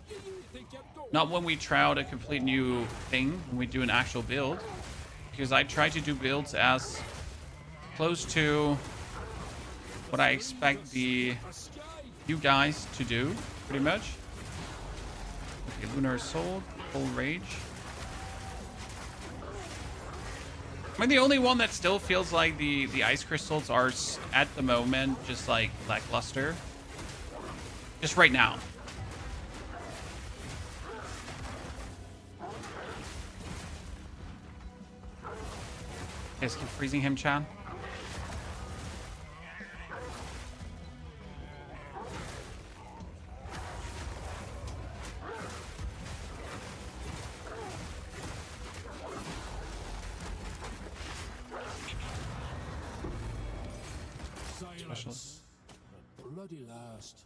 Not when we try out a complete new thing, when we do an actual build. Because I try to do builds as close to what I expect the you guys to do, pretty much. Okay, Lunar is sold, full rage. I mean, the only one that still feels like the ice crystals are at the moment just like lackluster. Just right now. Guys, keep freezing him, Chan. Silence. Bloody last.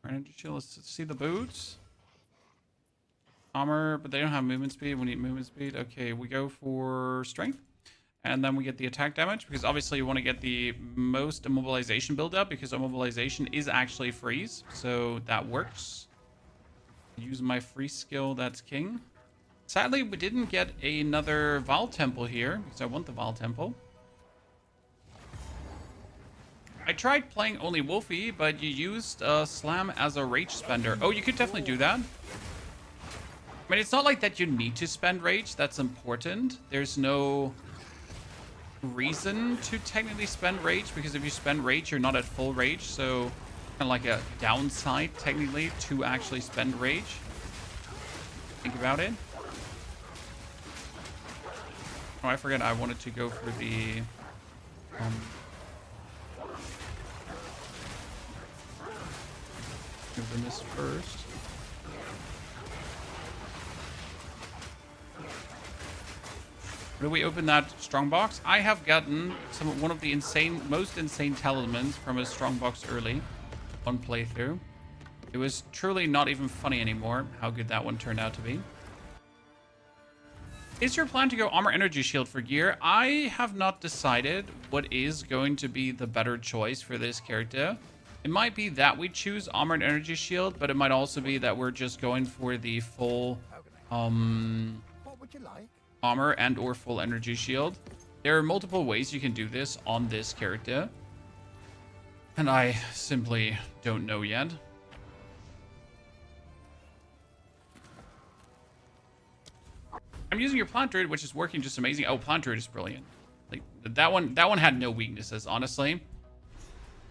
Energy shield. Let's see the boots. Armor, but they don't have movement speed. We need movement speed. Okay, we go for strength. And then we get the attack damage, because obviously you want to get the most immobilization build up, because immobilization is actually freeze. So that works. Use my freeze skill, that's king. Sadly, we didn't get another Val Temple here, because I want the Val Temple. I tried playing only Wolfie, but you used Slam as a rage spender. Oh, you could definitely do that. I mean, it's not like that you need to spend rage. That's important. There's no reason to technically spend rage, because if you spend rage, you're not at full rage. So kind of like a downside, technically, to actually spend rage. Think about it. Oh, I forget I wanted to go for the... Open this first. Where do we open that strong box? I have gotten one of the most insane talismans from a strong box early on playthrough. It was truly not even funny anymore how good that one turned out to be. Is your plan to go Armor Energy Shield for gear? I have not decided what is going to be the better choice for this character. It might be that we choose Armored Energy Shield, but it might also be that we're just going for the full What would you like? armor and or full energy shield. There are multiple ways you can do this on this character. And I simply don't know yet. I'm using your plant druid, which is working just amazing. Oh, plant druid is brilliant. Like that one had no weaknesses, honestly.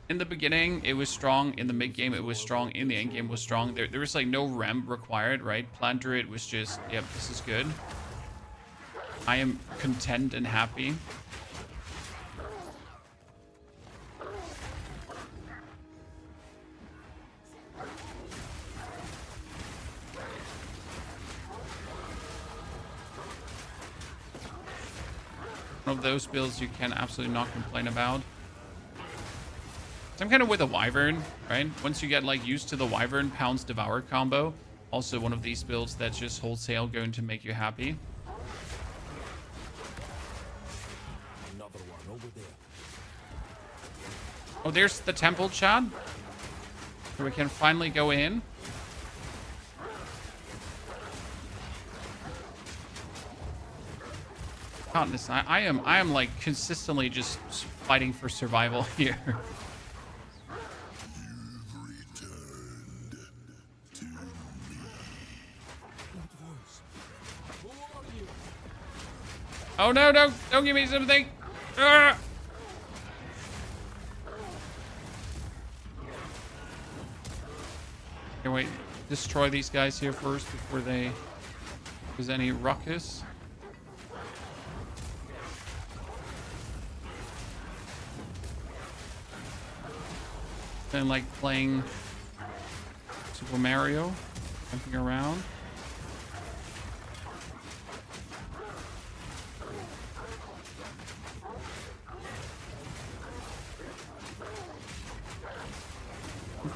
In the beginning, it was strong. In the mid game, it was strong. In the end game, was strong. There was like no rem required, right? Plant druid was just, yep, this is good. I am content and happy. One of those builds you can absolutely not complain about. So I'm kind of with a Wyvern, right? Once you get like used to the Wyvern Pounds Devour combo, also one of these builds that's just wholesale going to make you happy. Another one over there. Oh, there's the temple, Chad. So we can finally go in. Goodness, I am like consistently just fighting for survival here. Oh no, no, don't give me something. Ah! Can we destroy these guys here first before there's any ruckus? Kind of like playing Super Mario, jumping around.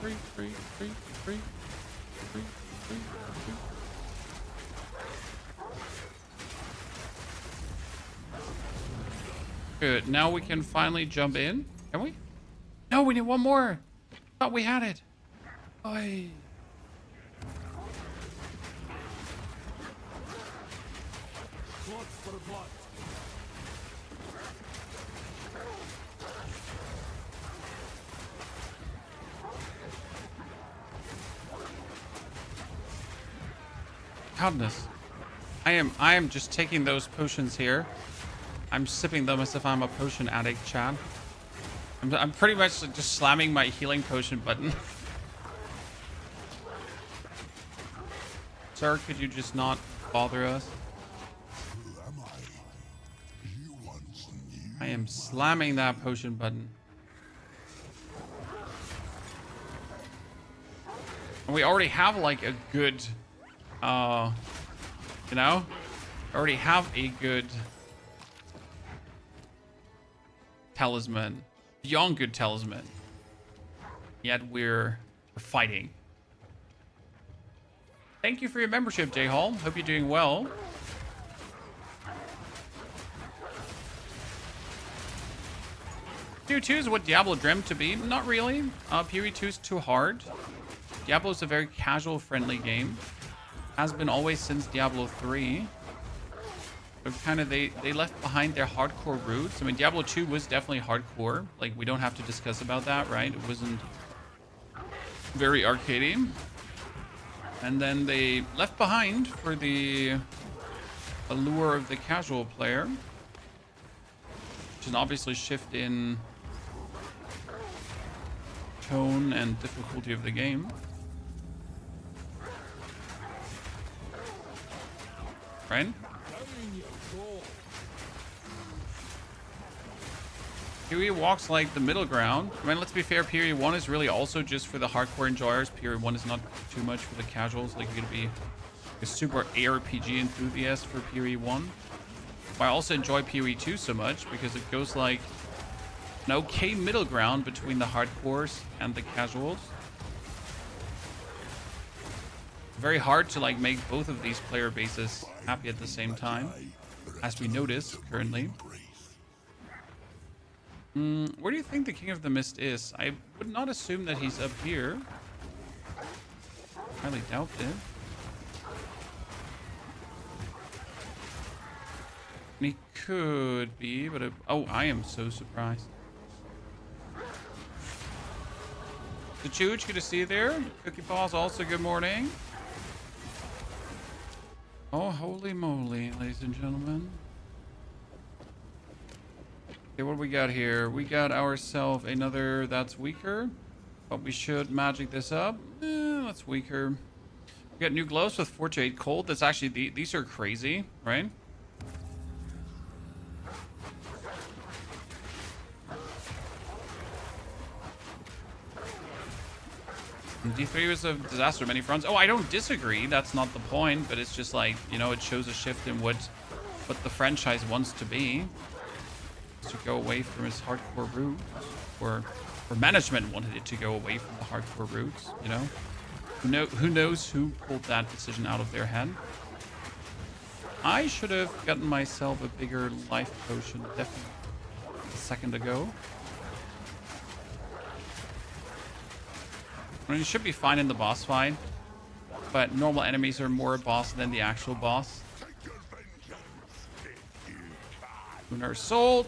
Free, free, free, free, free, free, free. Good. Now we can finally jump in. Can we? No, we need one more. Thought we had it. Oi. Blood for blood. Goodness. I am just taking those potions here. I'm sipping them as if I'm a potion addict, Chad. I'm pretty much just slamming my healing potion button. Sir, could you just not bother us? I am slamming that potion button. And we already have like a good, you know? Already have a good talisman. Beyond good talisman. Yet we're fighting. Thank you for your membership, J Hall. Hope you're doing well. PoE 2 is what Diablo dreamt to be. Not really. PoE 2 is too hard. Diablo is a very casual, friendly game. Has been always since Diablo 3. But kind of they left behind their hardcore roots. I mean, Diablo 2 was definitely hardcore. Like, we don't have to discuss about that, right? It wasn't very arcadey. And then they left behind for the allure of the casual player, which is obviously shift in tone and difficulty of the game. Right? PoE walks like the middle ground. I mean, let's be fair, PoE 1 is really also just for the hardcore enjoyers. PoE 1 is not too much for the casuals. Like, you're gonna be a super ARPG enthusiast for PoE 1. But I also enjoy PoE 2 so much because it goes like an okay middle ground between the hardcores and the casuals. Very hard to like make both of these player bases happy at the same time, as we notice currently. Where do you think the King of the Mist is? I would not assume that he's up here. Highly doubt it. And he could be, but oh, I am so surprised. The Chooch, good to see you there. Cookie Paws, also good morning. Oh, holy moly, ladies and gentlemen. Okay, what do we got here? We got ourselves another that's weaker. But we should magic this up. That's weaker. We got new gloves with 4 to 8 cold. That's actually, these are crazy, right? D3 was a disaster on many fronts. Oh, I don't disagree. That's not the point, but it's just like, you know, it shows a shift in what the franchise wants to be. To go away from its hardcore roots, or management wanted it to go away from the hardcore roots, you know? Who knows who pulled that decision out of their head? I should have gotten myself a bigger life potion definitely a second ago. I mean, you should be fine in the boss fight, but normal enemies are more a boss than the actual boss. Lunar Soul.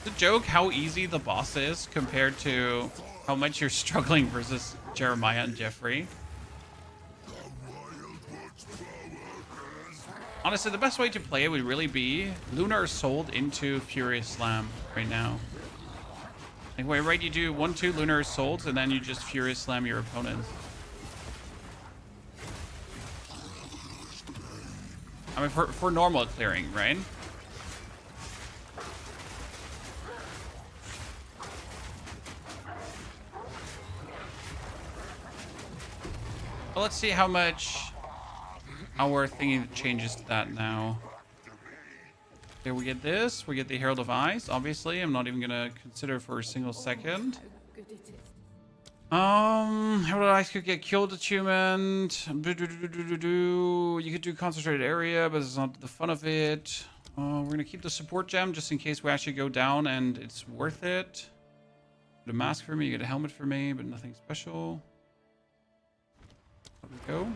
It's a joke how easy the boss is compared to how much you're struggling versus Jeremiah and Jeffrey. Honestly, the best way to play it would really be Lunar Soul into Furious Slam right now. Like, wait, right? You do 1-2 Lunar Souls and then you just Furious Slam your opponents. I mean, for normal clearing, right? Well, let's see how much our thingy changes to that now. Okay, we get this. We get the Herald of Ice. Obviously, I'm not even gonna consider for a single second. Herald of Ice could get killed achievement. You could do concentrated area, but it's not the fun of it. We're gonna keep the support gem just in case we actually go down and it's worth it. Get a mask for me. You get a helmet for me, but nothing special. There we go.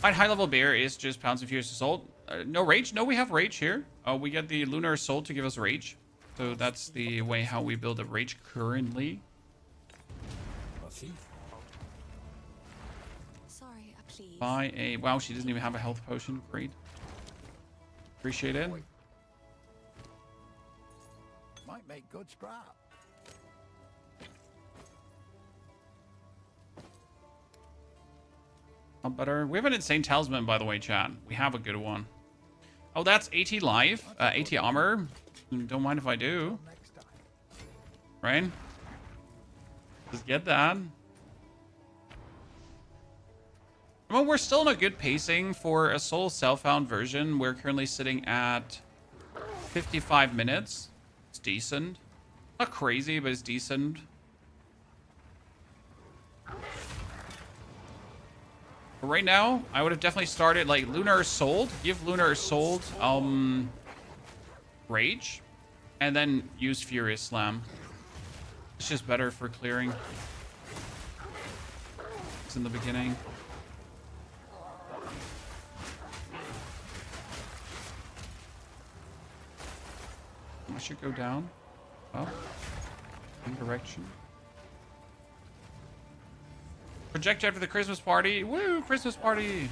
High level bear is just Pounds of Furious Assault. No rage? No, we have rage here. We get the Lunar Assault to give us rage. So that's the way how we build a rage currently. Sorry, please. Buy a... Wow, she doesn't even have a health potion. Great. Appreciate it. Might make good scrap. Better. We have an insane talisman, by the way, chat. We have a good one. Oh, that's 80 life, 80 armor. Don't mind if I do. Right? Just get that. Well, we're still in a good pacing for a solo self-found version. We're currently sitting at 55 minutes. It's decent. Not crazy, but it's decent. But right now, I would have definitely started like Lunar Soul. Give Lunar Soul Rage. And then use Furious Slam. It's just better for clearing. It's in the beginning. I should go down. Up. In direction. Projectile for the Christmas party. Woo! Christmas party!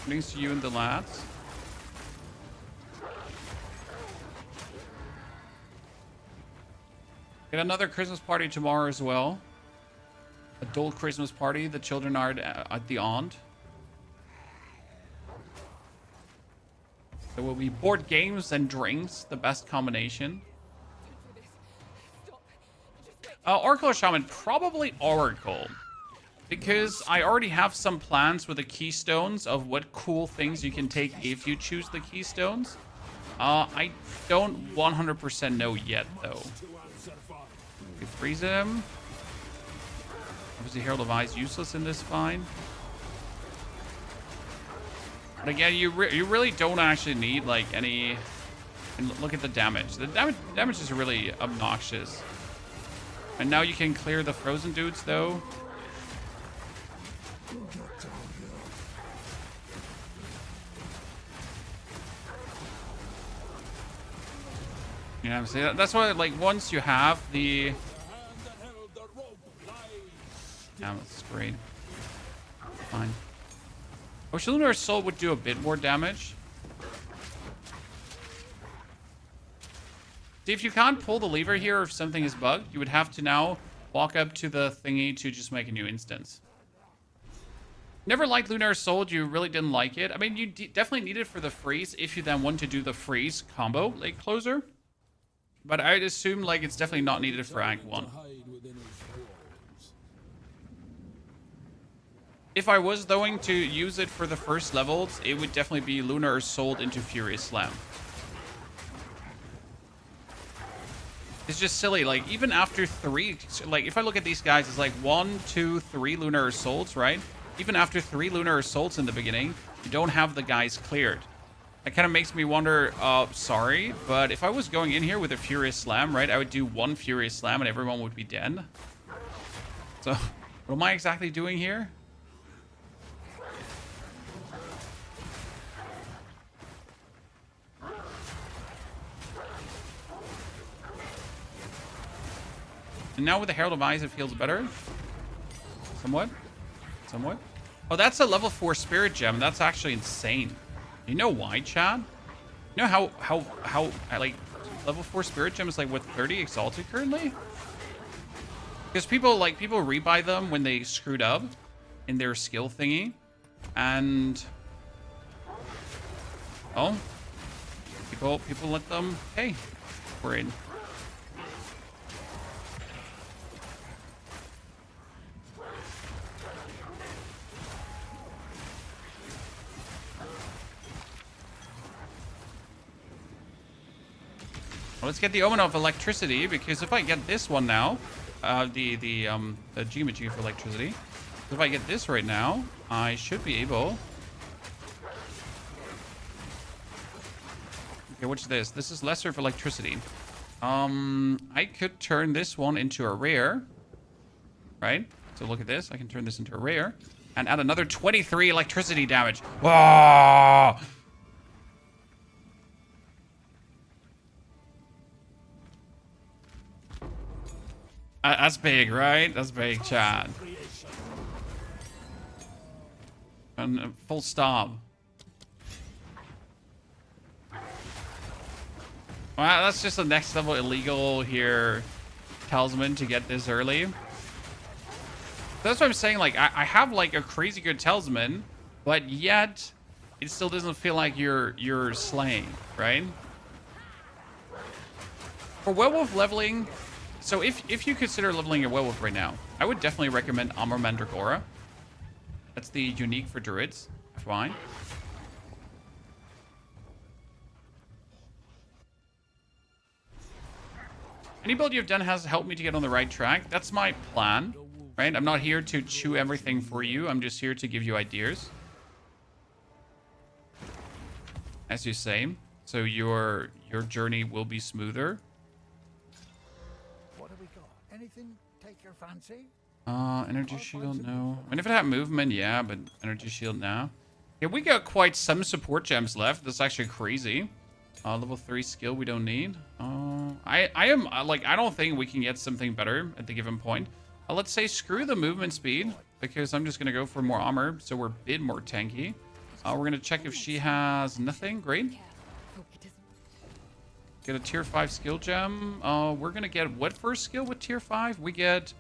Thanks to you and the lads. Get another Christmas party tomorrow as well. Adult Christmas party. The children are at the aunt. There will be board games and drinks. The best combination. Oracle or Shaman? Probably Oracle. Because I already have some plans with the keystones of what cool things you can take if you choose the keystones. I don't 100% know yet, though. We freeze him. Obviously, Herald of Ice useless in this fight. But again, you really don't actually need, like, any... And look at the damage. The damage is really obnoxious. And now you can clear the frozen dudes, though. You know what I'm saying? That's why, like, once you have the... Yeah, that's great. Fine. I wish Lunar Assault would do a bit more damage. See, if you can't pull the lever here, if something is bugged, you would have to now walk up to the thingy to just make a new instance. Never liked Lunar Assault. You really didn't like it. I mean, you definitely need it for the freeze if you then want to do the freeze combo, like, closer. But I'd assume, like, it's definitely not needed for Act 1. If I was going to use it for the first levels, it would definitely be Lunar Assault into Furious Slam. It's just silly, like, even after 3, like, if I look at these guys, it's like 1, 2, 3 Lunar Assaults, right? Even after 3 Lunar Assaults in the beginning, you don't have the guys cleared. That kind of makes me wonder, sorry, but if I was going in here with a Furious Slam, right, I would do 1 Furious Slam and everyone would be dead. So, what am I exactly doing here? And now with the Herald of Eyes, it feels better. Somewhat. Somewhat. Oh, that's a level 4 Spirit Gem. That's actually insane. You know why, Chad? You know how like, level 4 Spirit Gem is like, what, 30 Exalted currently? Because people rebuy them when they screwed up in their skill thingy. And... oh. People let them pay for it. Let's get the Omen of Electricity, because if I get this one now, the Gmagy for Electricity, if I get this right now, I should be able... Okay, what's this? This is lesser of Electricity. I could turn this one into a rare, right? So look at this. I can turn this into a rare and add another 23 electricity damage. Whoa! That's big, right? That's big, Chad. And full stop. Wow, that's just the next level illegal here. Talisman to get this early. That's what I'm saying. Like, I have like a crazy good talisman, but yet it still doesn't feel like you're slaying, right? For werewolf leveling. So if you consider leveling a werewolf right now, I would definitely recommend Armor Mandragora. That's the unique for druids. Fine. Any build you've done has helped me to get on the right track. That's my plan, right? I'm not here to chew everything for you. I'm just here to give you ideas. As you say. So your journey will be smoother. Anything take your fancy? Energy shield, no. I mean, if it had movement, yeah, but energy shield now. Yeah, we got quite some support gems left. That's actually crazy. Level 3 skill we don't need. I don't think we can get something better at the given point. Let's say screw the movement speed, because I'm just gonna go for more armor, so we're a bit more tanky. We're gonna check if she has nothing. Great. Get a tier 5 skill gem. We're gonna get what first skill with tier 5? We get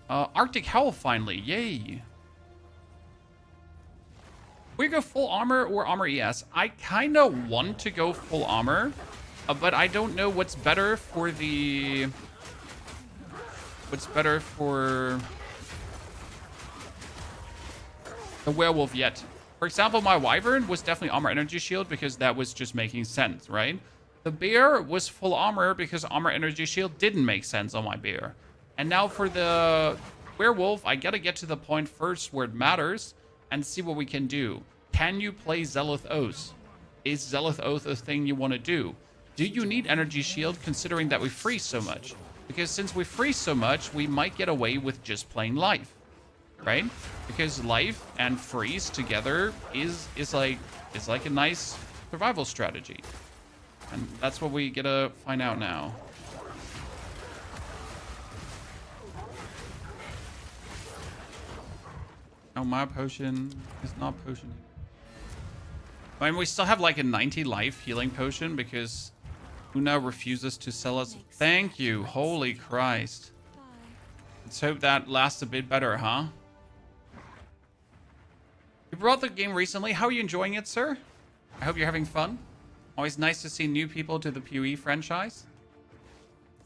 Arctic Howl finally. Yay. We go full armor or armor ES. I kind of want to go full armor, but I don't know what's better for the... What's better for the werewolf yet. For example, my wyvern was definitely armor energy shield because that was just making sense, right? The bear was full armor because armor energy shield didn't make sense on my bear. And now for the werewolf, I gotta get to the point first where it matters and see what we can do. Can you play Zealous Oath? Is Zealous Oath a thing you want to do? Do you need energy shield considering that we freeze so much? Because since we freeze so much, we might get away with just playing life, right? Because life and freeze together is like a nice survival strategy. And that's what we gotta find out now. Oh, my potion is not potion. I mean, we still have like a 90 life healing potion because Una refuses to sell us. Thank you. Holy Christ. Let's hope that lasts a bit better, huh? You brought the game recently. How are you enjoying it, sir? I hope you're having fun. Always nice to see new people to the POE franchise.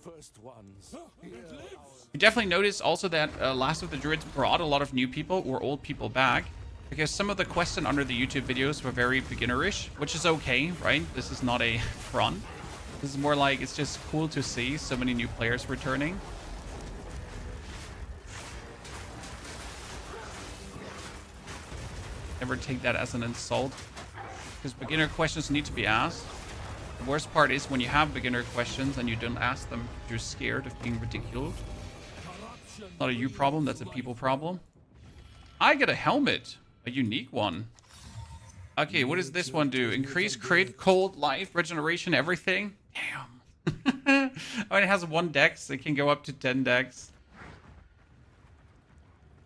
First ones. You definitely noticed also that Last of the Druids brought a lot of new people or old people back because some of the questions under the YouTube videos were very beginnerish, which is okay, right? This is not a front. This is more like it's just cool to see so many new players returning. Never take that as an insult because beginner questions need to be asked. The worst part is when you have beginner questions and you don't ask them, you're scared of being ridiculed. Not a you problem, that's a people problem. I get a helmet, a unique one. Okay, what does this one do? Increase crit, cold, life, regeneration, everything? Damn. I mean, it has 1 dex, it can go up to 10 dex.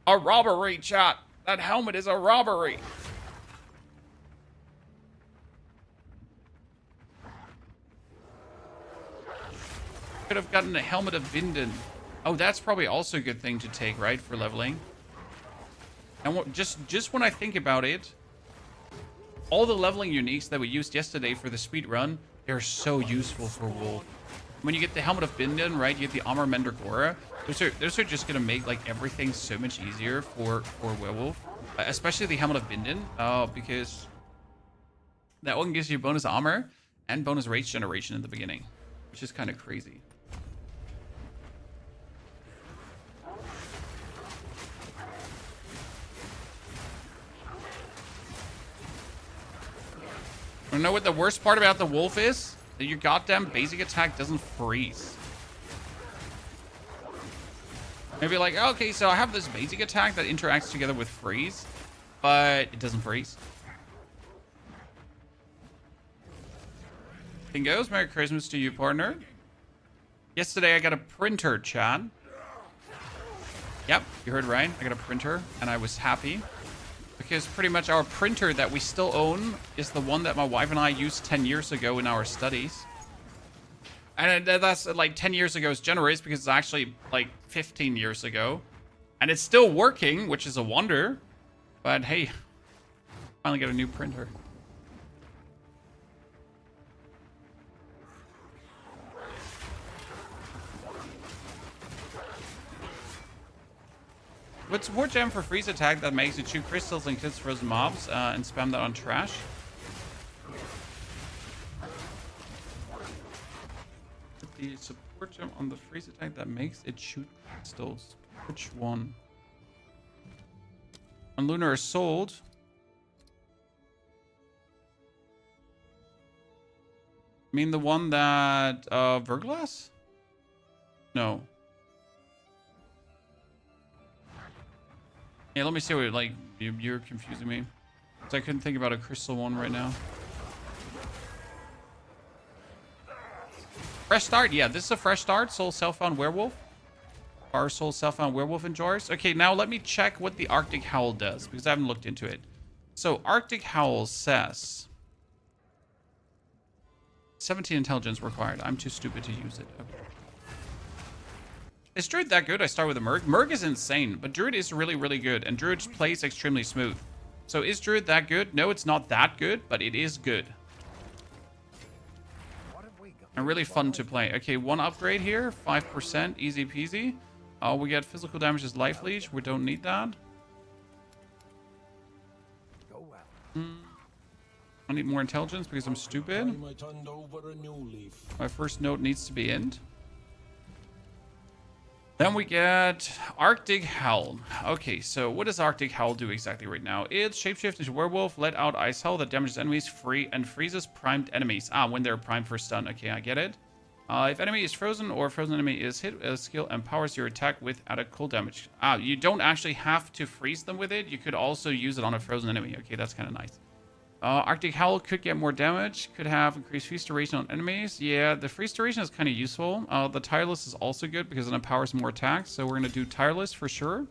A robbery, chat. That helmet is a robbery. Could have gotten a helmet of Vinden. Oh, that's probably also a good thing to take, right, for leveling. And just when I think about it, all the leveling uniques that we used yesterday for the speed run, they're so useful for Wolf. When you get the helmet of Vinden, right, you get the armor Mandragora. Those are just gonna make like everything so much easier for Werewolf, especially the helmet of Vinden, because that one gives you bonus armor and bonus rage generation in the beginning, which is kind of crazy. You know what the worst part about the wolf is? That your goddamn basic attack doesn't freeze. Maybe like, okay, so I have this basic attack that interacts together with freeze, but it doesn't freeze. Thing goes, Merry Christmas to you, partner. Yesterday I got a printer, Chad. Yep, you heard right. I got a printer, and I was happy. Because pretty much our printer that we still own is the one that my wife and I used 10 years ago in our studies. And that's like 10 years ago is generous because it's actually like 15 years ago. And it's still working, which is a wonder. But hey, finally got a new printer. With support gem for freeze attack that makes you chew crystals and kills frozen mobs and spam that on trash. With the support gem on the freeze attack that makes it shoot crystals. Which one? On Lunar Assault. I mean the one that Verglass? No. Yeah, let me see what, like, you're confusing me. Because I couldn't think about a crystal one right now. Fresh start? Yeah, this is a fresh start. Soul Self-Found Werewolf. Our Soul Self-Found Werewolf enjoys. Okay, now let me check what the Arctic Howl does, because I haven't looked into it. So, Arctic Howl says 17 intelligence required. I'm too stupid to use it. Okay. Is Druid that good? I start with a Merg. Merg is insane, but Druid is really, really good, and Druid plays extremely smooth. So is Druid that good? No, it's not that good, but it is good. And really fun to play. Okay, 1 upgrade here, 5%, easy peasy. We get physical damage as Life Leech. We don't need that. I need more intelligence because I'm stupid. My first note needs to be End. Then we get Arctic Howl. Okay, so what does Arctic Howl do exactly right now? It's shapeshift into werewolf, let out ice howl that damages enemies free and freezes primed enemies. When they're primed for stun. Okay, I get it. If enemy is frozen or frozen enemy is hit, a skill empowers your attack with added cold damage. You don't actually have to freeze them with it. You could also use it on a frozen enemy. Okay, that's kind of nice. Arctic Howl could get more damage. Could have increased feast duration on enemies. Yeah, the feast duration is kind of useful. The Tireless is also good because it empowers more attacks. So we're going to do Tireless for sure.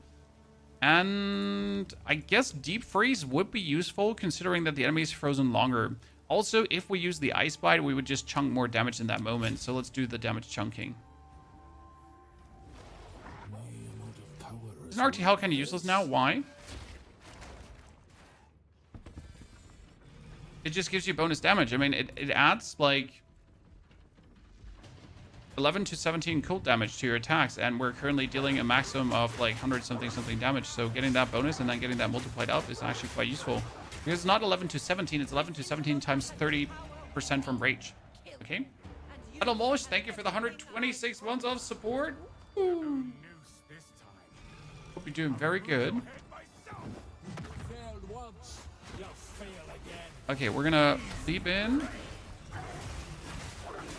And I guess Deep Freeze would be useful considering that the enemy is frozen longer. Also, if we use the Ice Bite, we would just chunk more damage in that moment. So let's do the damage chunking. Isn't Arctic Howl kind of useless now? Why? It just gives you bonus damage. I mean, it adds like 11 to 17 cold damage to your attacks, and we're currently dealing a maximum of like 100 something damage. So getting that bonus and then getting that multiplied up is actually quite useful. Because it's not 11 to 17, it's 11 to 17 times 30% from rage. Okay? Battle Mosh, thank you for the 126 months of support. Ooh. Hope you're doing very good. Okay, we're gonna leap in.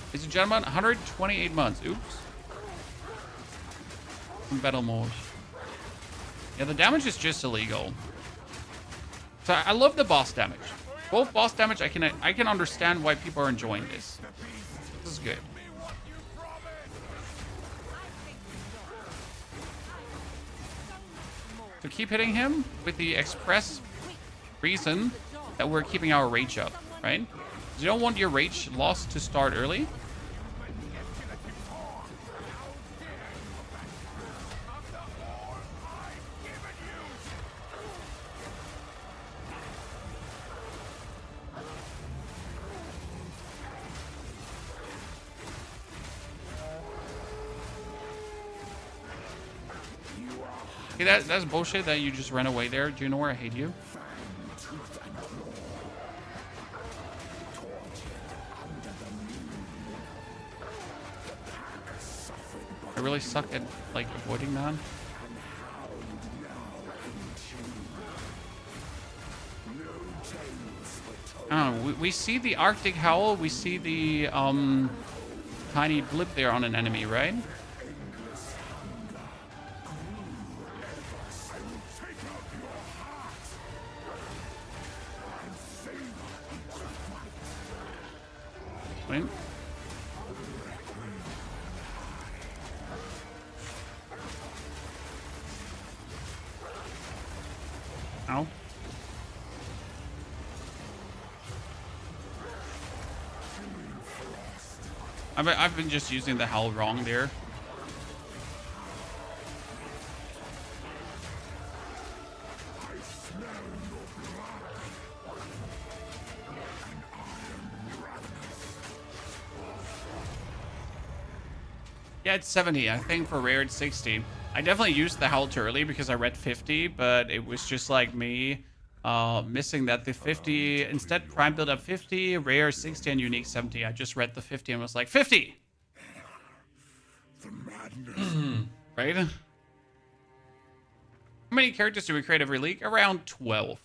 Ladies and gentlemen, 128 months. Oops. Battle mode. Yeah, the damage is just illegal. So I love the boss damage. Both boss damage, I can understand why people are enjoying this. This is good. So keep hitting him with the express reason that we're keeping our rage up, right? You don't want your rage loss to start early. Okay, that's bullshit that you just ran away there. Do you know where I hate you? I really suck at like avoiding that. I don't know, we see the Arctic Howl, we see the tiny blip there on an enemy, right? Wait. Ow. I've been just using the howl wrong there. Yeah, it's 70. I think for rare it's 60. I definitely used the howl too early because I read 50, but it was just like me missing that the 50, instead prime build up 50, rare 60, and unique 70. I just read the 50 and was like, 50! Right? How many characters do we create every league? Around 12.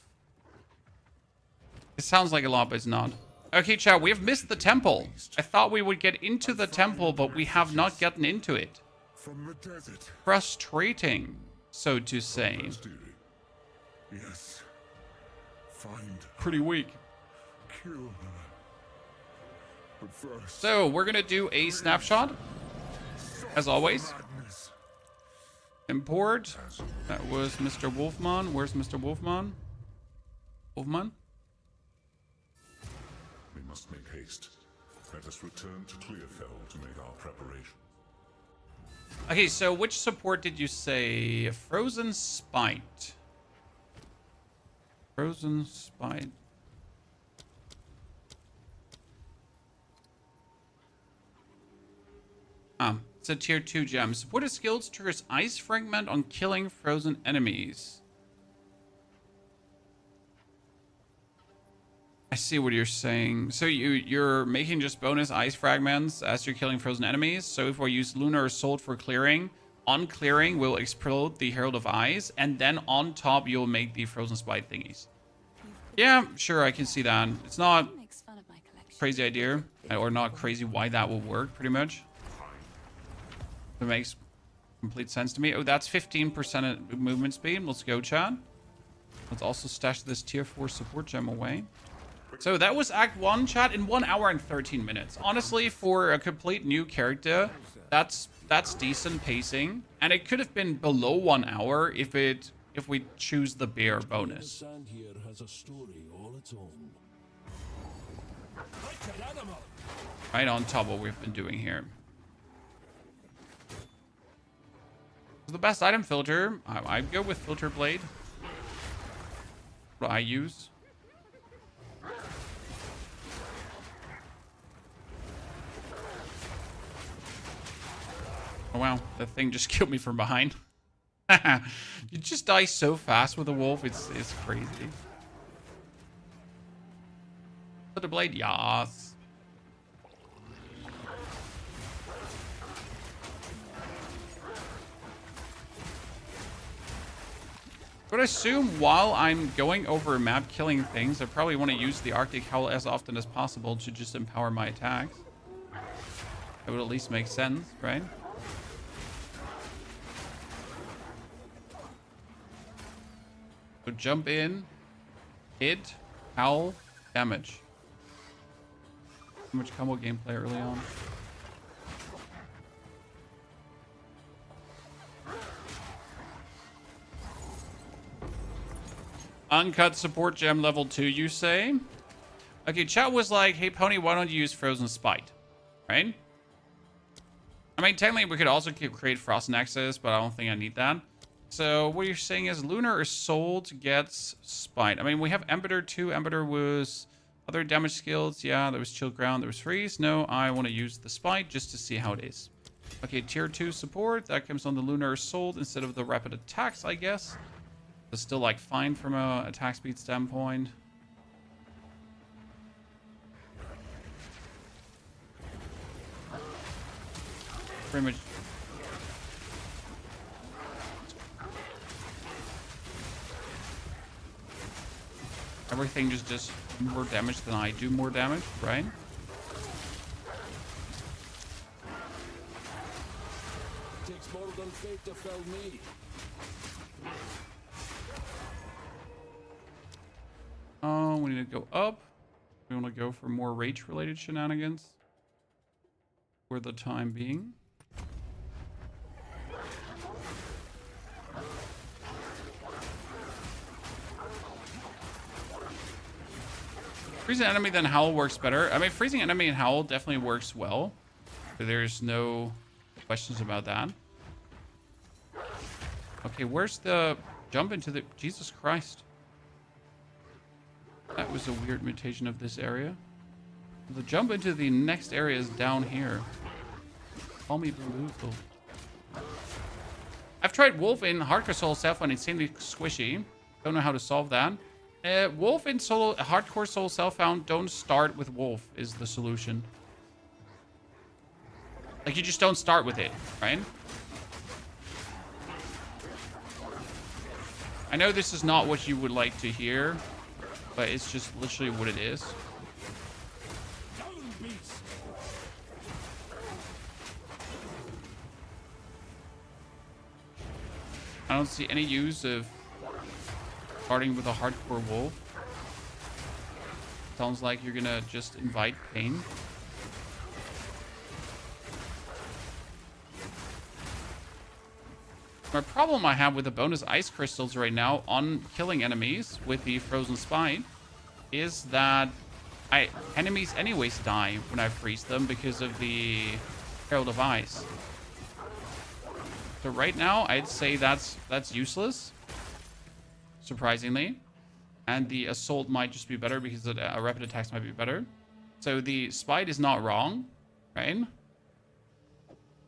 It sounds like a lot, but it's not. Okay, chat, we have missed the temple. I thought we would get into the temple, but we have not gotten into it. From the desert. Frustrating, so to say. Yes. Find. Pretty weak. Kill her. But first. So, we're gonna do a snapshot. As always. Import. That was Mr. Wolfman. Where's Mr. Wolfman? Wolfman? We must make haste. Let us return to Clearfell to make our preparations. Okay, so which support did you say? Frozen Spite. Frozen Spite. It's a tier 2 gem. Supported skills triggers Ice Fragment on killing frozen enemies. I see what you're saying. So you're making just bonus ice fragments as you're killing frozen enemies. So if we use Lunar Assault for clearing, on clearing we'll explode the Herald of Ice, and then on top you'll make the frozen spite thingies. Yeah, sure, I can see that. It's not crazy idea, or not crazy why that will work, pretty much. It makes complete sense to me. Oh, that's 15% movement speed. Let's go, chat. Let's also stash this tier 4 support gem away. So that was Act 1, chat, in 1 hour and 13 minutes. Honestly, for a complete new character, that's decent pacing. And it could have been below 1 hour if we choose the bear bonus. Sand here has a story all its own. Like an animal. Right on top of what we've been doing here. The best item filter, I'd go with Filter Blade. What I use. Oh wow, that thing just killed me from behind. You just die so fast with a wolf, it's crazy. Filter Blade, yas. But I assume while I'm going over map killing things, I probably want to use the Arctic Howl as often as possible to just empower my attacks. That would at least make sense, right? So jump in, hit, howl, damage. Too much combo gameplay early on. Uncut support gem level 2, you say? Okay, chat was like, hey, Pony, why don't you use Frozen Spite? Right? I mean, technically, we could also create Frost Nexus, but I don't think I need that. So what you're saying is Lunar Assault gets Spite. I mean, we have Embiter 2. Embiter was other damage skills. Yeah, there was Chill Ground. There was Freeze. No, I want to use the Spite just to see how it is. Okay, Tier 2 support. That comes on the Lunar Assault instead of the Rapid Attacks, I guess. It's still like fine from a attack speed standpoint. Pretty much. Everything just does more damage than I do more damage, right? Takes more than fate to fell me. Oh, we need to go up. We want to go for more rage-related shenanigans for the time being. Freezing enemy then Howl works better. I mean, freezing enemy and Howl definitely works well. There's no questions about that. Okay, where's the jump into the... Jesus Christ. That was a weird mutation of this area. The jump into the next area is down here. Call me Blue. I've tried Wolf in Hardcore Soul Self and insanely squishy. Don't know how to solve that. Wolf in Hardcore Soul Self-Found, don't start with Wolf is the solution. Like, you just don't start with it, right? I know this is not what you would like to hear, but it's just literally what it is. I don't see any use of starting with a hardcore wolf. Sounds like you're gonna just invite pain. My problem I have with the bonus ice crystals right now on killing enemies with the Frozen Spine is that enemies anyways die when I freeze them because of the Herald of Ice. So right now, I'd say that's useless, surprisingly. And the Assault might just be better because Rapid Attacks might be better. So the Spite is not wrong, right?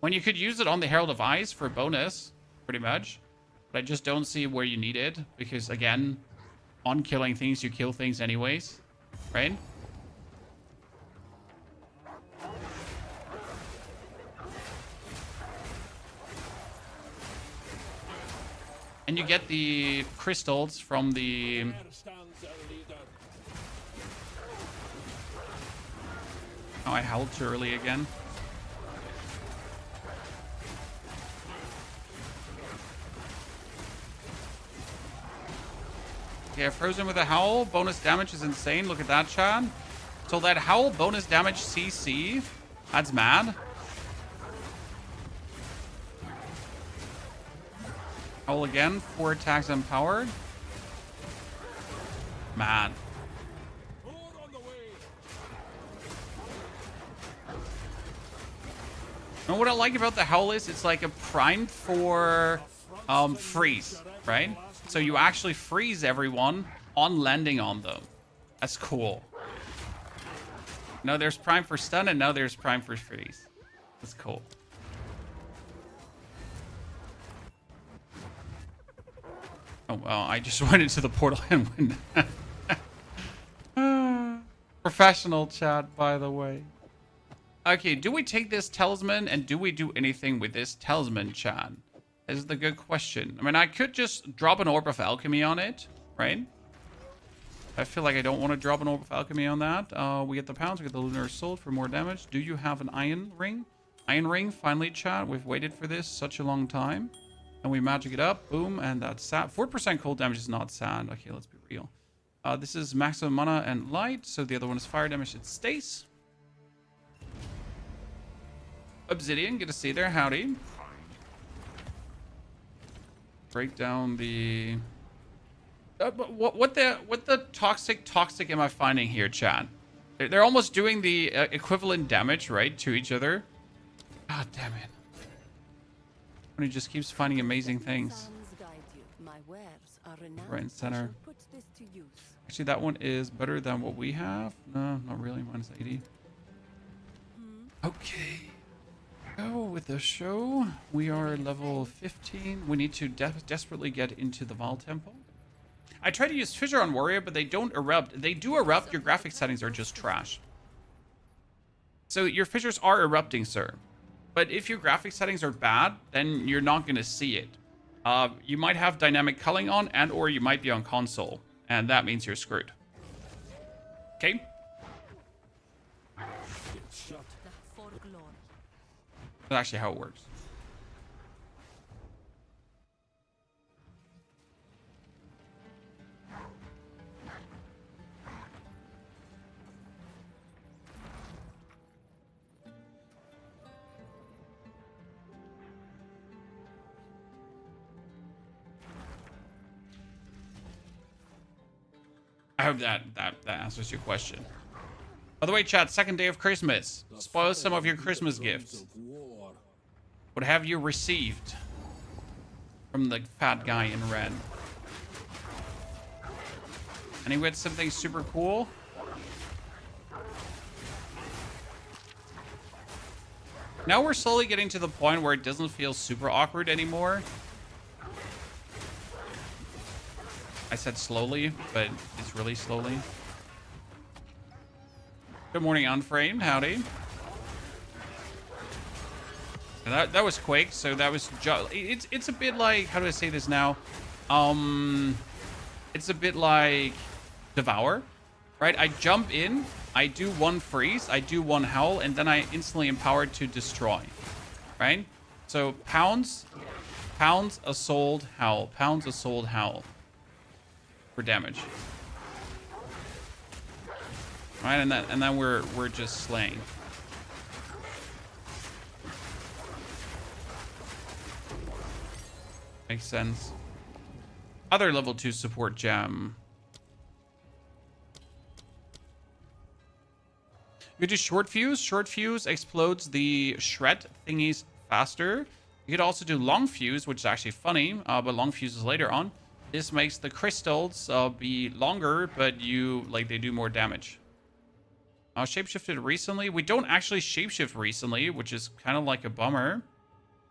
When you could use it on the Herald of Ice for bonus, pretty much. But I just don't see where you need it. Because, again, on killing things, you kill things anyways, right? And you get the crystals from the... Oh, I howled too early again. Yeah, frozen with a howl. Bonus damage is insane. Look at that, Chad. So that howl bonus damage CC, that's mad. Howl again, 4 attacks empowered. Mad. And what I like about the howl is it's like a prime for freeze, right? So you actually freeze everyone on landing on them. That's cool. Now there's prime for stun and now there's prime for freeze. That's cool. Oh, well, I just went into the portal and went. Professional chat, by the way. Okay, do we take this talisman and do we do anything with this talisman, chat? Is the good question. I mean, I could just drop an Orb of Alchemy on it, right? I feel like I don't want to drop an Orb of Alchemy on that. We get the pounds, we get the Lunar Assault for more damage. Do you have an Iron Ring? Iron Ring, finally, chat. We've waited for this such a long time. And we magic it up. Boom, and that's sad. 4% cold damage is not sad. Okay, let's be real. This is maximum mana and light. So the other one is fire damage. It stays. Obsidian, good to see you there. Howdy. Break down the... what the toxic am I finding here, chat? They're almost doing the equivalent damage, right, to each other. God damn it. And he just keeps finding amazing things. Right in center. Actually, that one is better than what we have. No, not really. Minus 80. Okay. Go with the show. We are level 15. We need to desperately get into the Vaal Temple. I try to use Fissure on Warrior, but they don't erupt. They do erupt. Your graphic settings are just trash. So your fissures are erupting, sir. But if your graphic settings are bad, then you're not going to see it. You might have dynamic culling on, and or you might be on console. And that means you're screwed. Okay? That's actually how it works. I hope that answers your question. By the way, chat, second day of Christmas. Spoil some of your Christmas gifts. What have you received from the fat guy in red? Anyway, it's something super cool. Now we're slowly getting to the point where it doesn't feel super awkward anymore. I said slowly, but it's really slowly. Good morning, Unframed. Howdy. And that was quick, so that was it's a bit like, how do I say this now? It's a bit like Devour, right? I jump in, I do one freeze, I do one howl, and then I instantly empowered to destroy, right? So pounds, assault, howl, pounds, assault, howl for damage. Right, and then we're just slaying. Makes sense. Other level 2 support gem. You could do short fuse. Short fuse explodes the shred thingies faster. You could also do long fuse, which is actually funny, but long fuse is later on. This makes the crystals be longer, but they do more damage. Shapeshifted recently. We don't actually shapeshift recently, which is kind of like a bummer.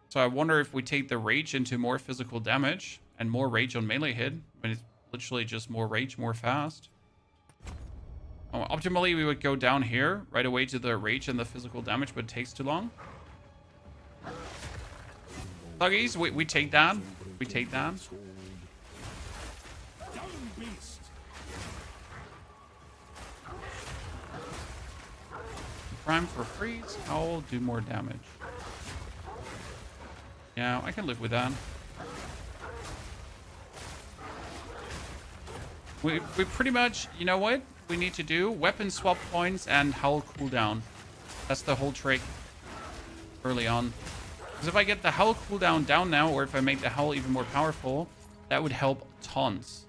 So I wonder if we take the rage into more physical damage and more rage on melee hit. I mean, it's literally just more rage, more fast. Optimally, we would go down here right away to the rage and the physical damage, but it takes too long. Thuggies, we take that. We take that. Prime for freeze. I'll do more damage. Yeah, I can live with that. We pretty much, you know what we need to do? Weapon swap points and hull cooldown. That's the whole trick early on. Because if I get the hull cooldown down now, or if I make the hull even more powerful, that would help tons.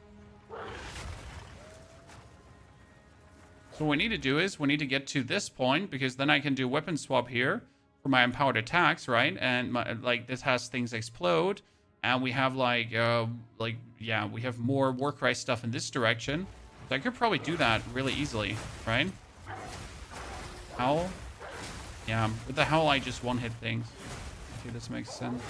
So what we need to do is we need to get to this point, because then I can do weapon swap here for my empowered attacks, right? And like this has things explode, and we have we have more Warcry stuff in this direction. So I could probably do that really easily, right? Howl? Yeah, with the Howl I just one-hit things. Okay, this makes sense.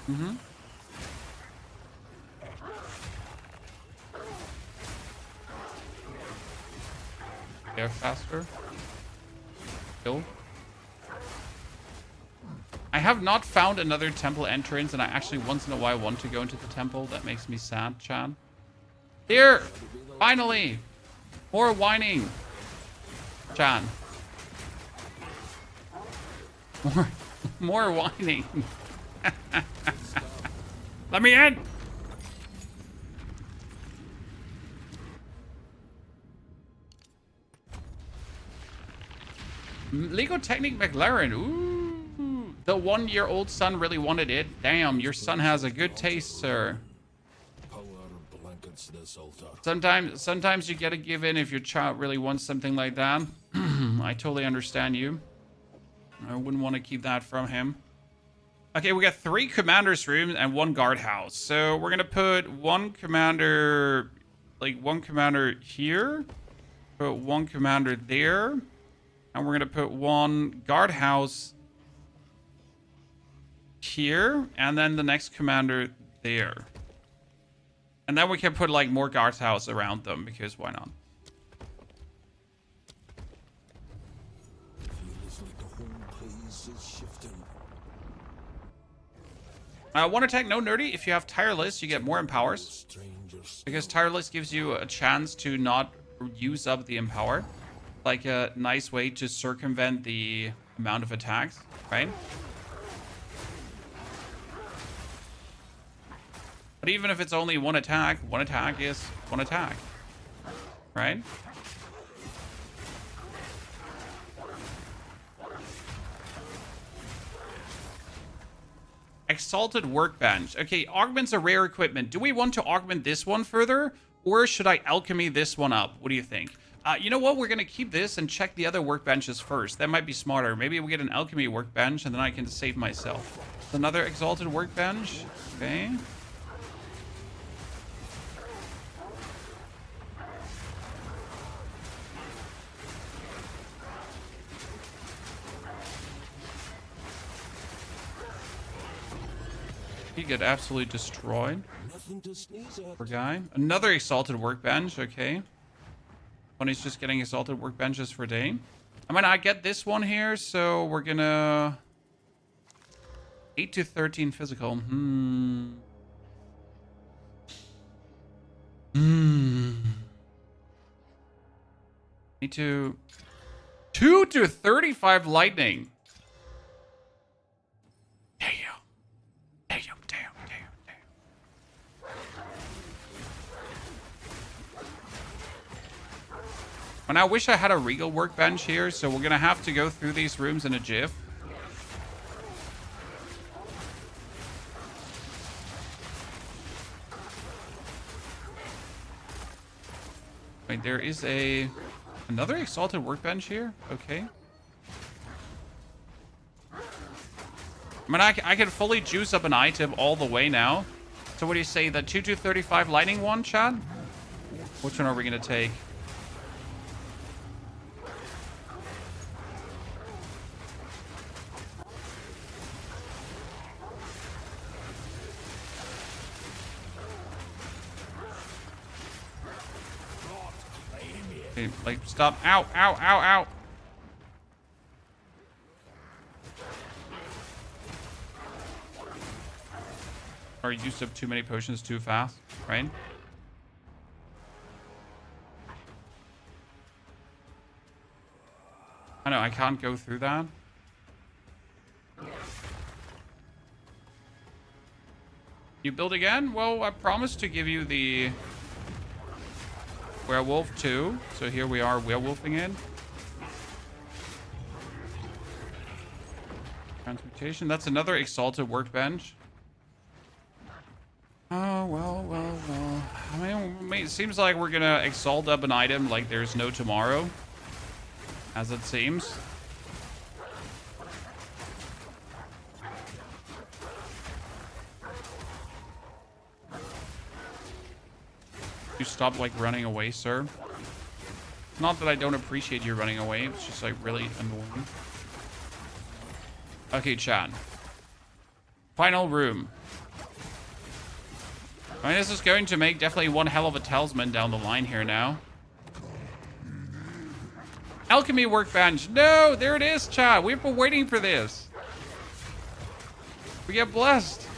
Mm-hmm. They're faster. Kill. I have not found another temple entrance, and I actually once in a while want to go into the temple. That makes me sad, Chan. Here! Finally! More whining! Chan. More whining. Let me in! Lego Technic McLaren. Ooh. The 1-year-old son really wanted it. Damn, your son has a good taste, sir. Sometimes you gotta give in if your child really wants something like that. I totally understand you. I wouldn't want to keep that from him. Okay, we got 3 commander's rooms and 1 guardhouse. So we're gonna put 1 commander, like 1 commander here, put 1 commander there, and we're gonna put 1 guardhouse here, and then the next commander there. And then we can put like more guardhouse around them, because why not? One attack, no nerdy. If you have tireless, you get more empowers. Because tireless gives you a chance to not use up the empower. Like a nice way to circumvent the amount of attacks, right? But even if it's only 1 attack is 1 attack, right? Exalted Workbench. Okay, augments a rare equipment. Do we want to augment this one further? Or should I alchemy this one up? What do you think? You know what? We're going to keep this and check the other workbenches first. That might be smarter. Maybe we get an alchemy workbench and then I can save myself. Another exalted workbench. Okay. He get absolutely destroyed. Poor guy. Another exalted workbench. Okay. When he's just getting exalted workbenches for a day. I mean, I get this one here, so we're gonna 8 to 13 physical. Need to 2 to 35 lightning. And I wish I had a regal workbench here, so we're gonna have to go through these rooms in a jiff. Wait, there is another exalted workbench here? Okay. I mean, I can fully juice up an item all the way now. So what do you say, the 2 to 35 lightning one, Chad? Which one are we gonna take? Okay, like, stop. Ow, ow, ow, ow. Or used up too many potions too fast, right? I know, I can't go through that. You build again? Well, I promised to give you the werewolf too. So here we are werewolfing in. Transmutation. That's another exalted workbench. Oh, well. I mean, it seems like we're gonna exalt up an item like there's no tomorrow. As it seems. You stop, like, running away, sir. Not that I don't appreciate you running away. It's just, like, really annoying. Okay, chat. Final room. I mean, this is going to make definitely one hell of a talisman down the line here now. Alchemy workbench. No, there it is, chat. We've been waiting for this. We get blessed.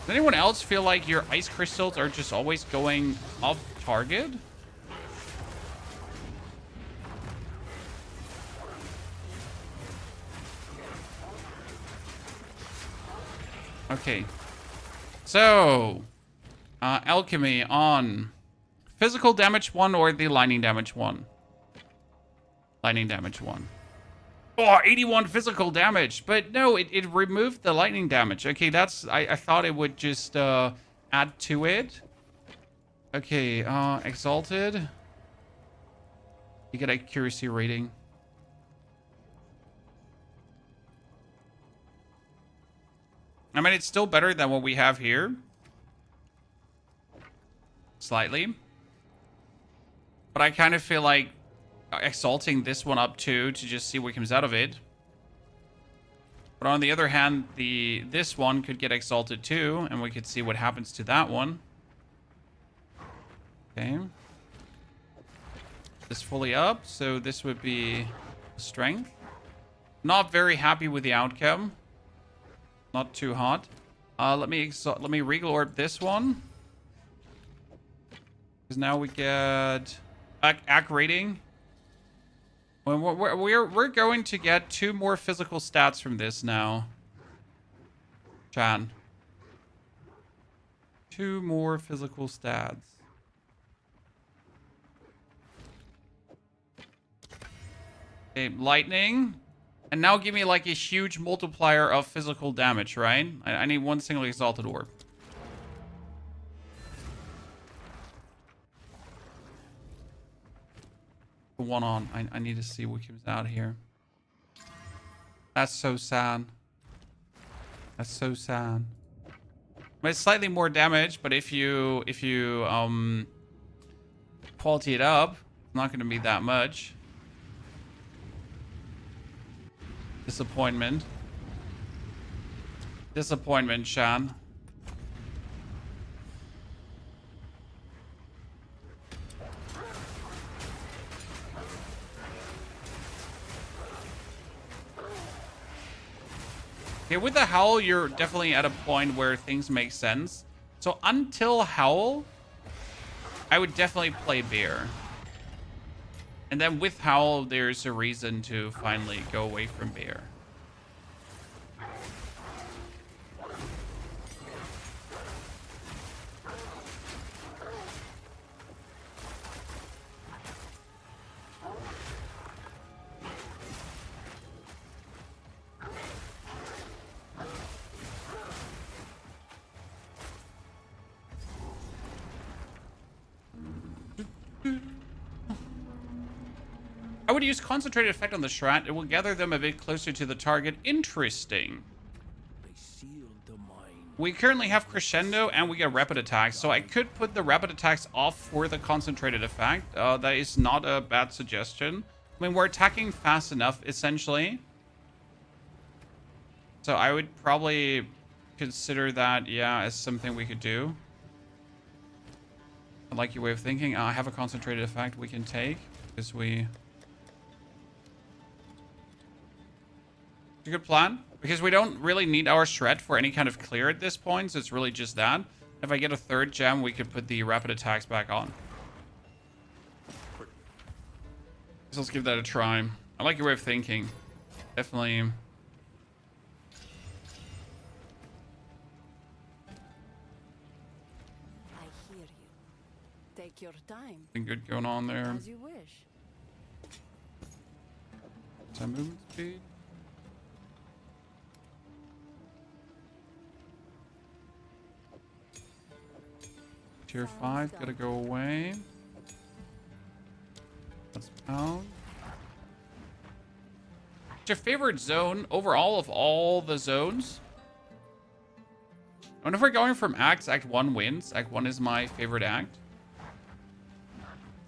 Does anyone else feel like your ice crystals are just always going off target? Okay. So, alchemy on physical damage 1 or the lightning damage 1? Lightning damage 1. Oh, 81 physical damage. But no, it removed the lightning damage. Okay, that's... I thought it would just add to it. Okay, exalted. You get accuracy rating. I mean, it's still better than what we have here. Slightly. But I kind of feel like exalting this one up too to just see what comes out of it. But on the other hand, this one could get exalted too, and we could see what happens to that one. Okay. This fully up, so this would be strength. Not very happy with the outcome. Not too hot. Let me regal orb this one. Because now we get AC rating. Well, we're going to get 2 more physical stats from this now. Chan. 2 more physical stats. Okay, lightning. And now give me like a huge multiplier of physical damage, right? I need 1 single exalted orb. One on. I need to see what comes out here. That's so sad. That's so sad. But it's slightly more damage, but if you quality it up, it's not going to be that much. Disappointment. Disappointment, Shan. Okay, with the Howl, you're definitely at a point where things make sense. So until Howl, I would definitely play Bear. And then with Howl, there's a reason to finally go away from Bear. I would use concentrated effect on the Shrat. It will gather them a bit closer to the target. Interesting. We currently have Crescendo and we get Rapid Attacks, so I could put the Rapid Attacks off for the concentrated effect. That is not a bad suggestion. I mean, we're attacking fast enough, essentially. So I would probably consider that, yeah, as something we could do. I like your way of thinking. I have a concentrated effect we can take, because we... It's a good plan. Because we don't really need our shred for any kind of clear at this point, so it's really just that. If I get a third gem, we could put the rapid attacks back on. So let's give that a try. I like your way of thinking. Definitely. I hear you. Take your time. Something good going on there. As you wish. Time movement speed. Tier 5, gotta go away. Let's pound. What's your favorite zone overall of all the zones? I wonder if we're going from acts, Act 1 wins. Act 1 is my favorite act.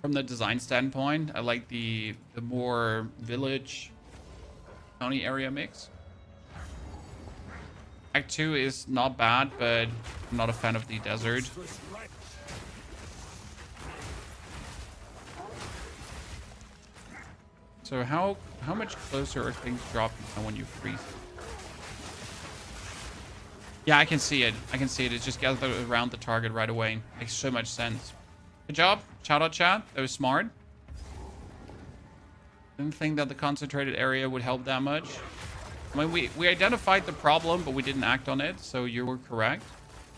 From the design standpoint, I like the more village county area mix. Act 2 is not bad, but I'm not a fan of the desert. So how much closer are things dropping now when you freeze? Yeah, I can see it. I can see it. It's just gathered around the target right away. Makes so much sense. Good job. Shout out, chat. That was smart. Didn't think that the concentrated area would help that much. I mean, we identified the problem, but we didn't act on it, so you were correct.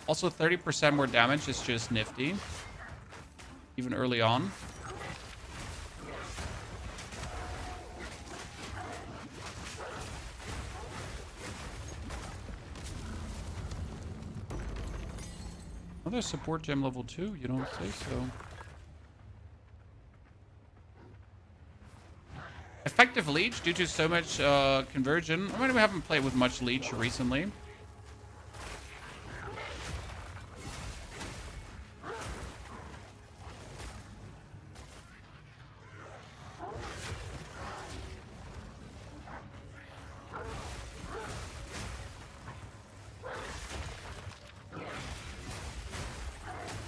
Also, 30% more damage is just nifty. Even early on. Another support gem level 2, you don't say so. Effective leech due to so much conversion. I mean, we haven't played with much leech recently.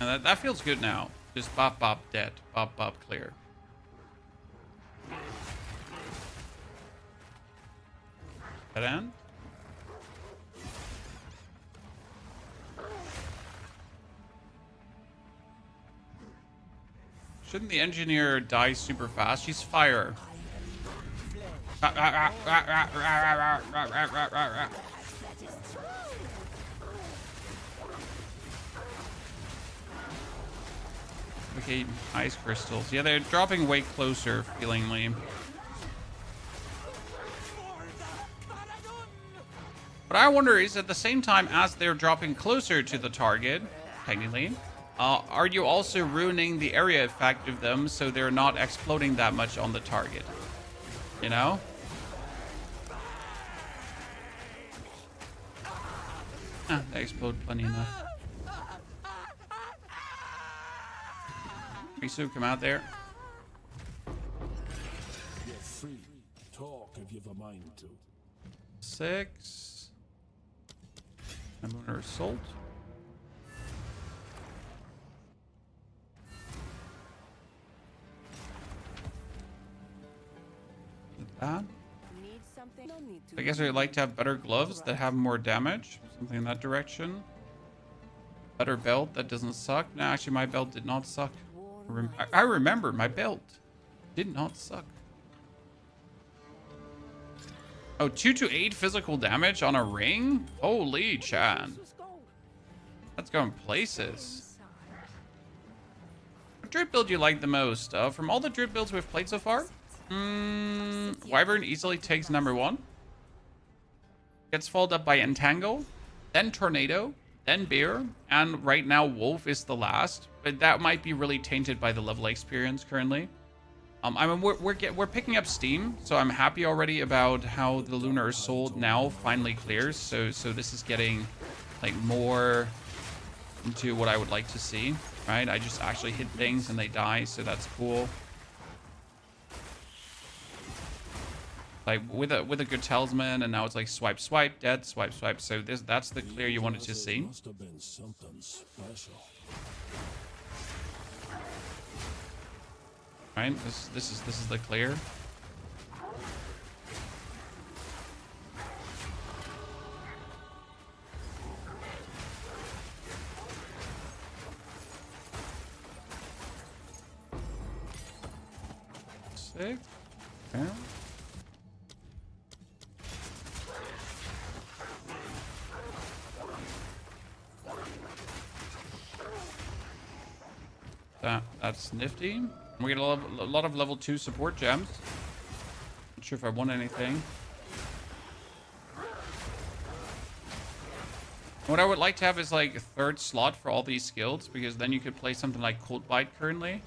And that feels good now. Just bop bop dead, bop bop clear. Dead end. Shouldn't the engineer die super fast? She's fire. Okay, ice crystals. Yeah, they're dropping way closer, feelingly. What I wonder is, at the same time as they're dropping closer to the target, technically, are you also ruining the area effect of them so they're not exploding that much on the target? You know? They explode plenty enough. Risu, come out there. You're free. Talk if you've a mind to. 6. I'm gonna assault. That. Need something? No need to. I guess I'd like to have better gloves that have more damage. Something in that direction. Better belt that doesn't suck. No, actually, my belt did not suck. I remember my belt did not suck. Oh, 2 to 8 physical damage on a ring? Holy Chan. That's going places. What drip build do you like the most? From all the drip builds we've played so far? Wyvern easily takes number 1. Gets followed up by Entangle, then Tornado, then Bear, and right now Wolf is the last. But that might be really tainted by the level experience currently. I mean, we're picking up steam, so I'm happy already about how the Lunar Assault now finally clears. So this is getting like more into what I would like to see, right? I just actually hit things and they die, so that's cool. Like with a good talisman, and now it's like swipe swipe dead, swipe swipe. So that's the clear you wanted to see. Must have been something special. Right, this is the clear. Perfect. Okay. That's nifty. We get a lot of level 2 support gems. Not sure if I want anything. What I would like to have is like a third slot for all these skills, because then you could play something like Cold Bite currently.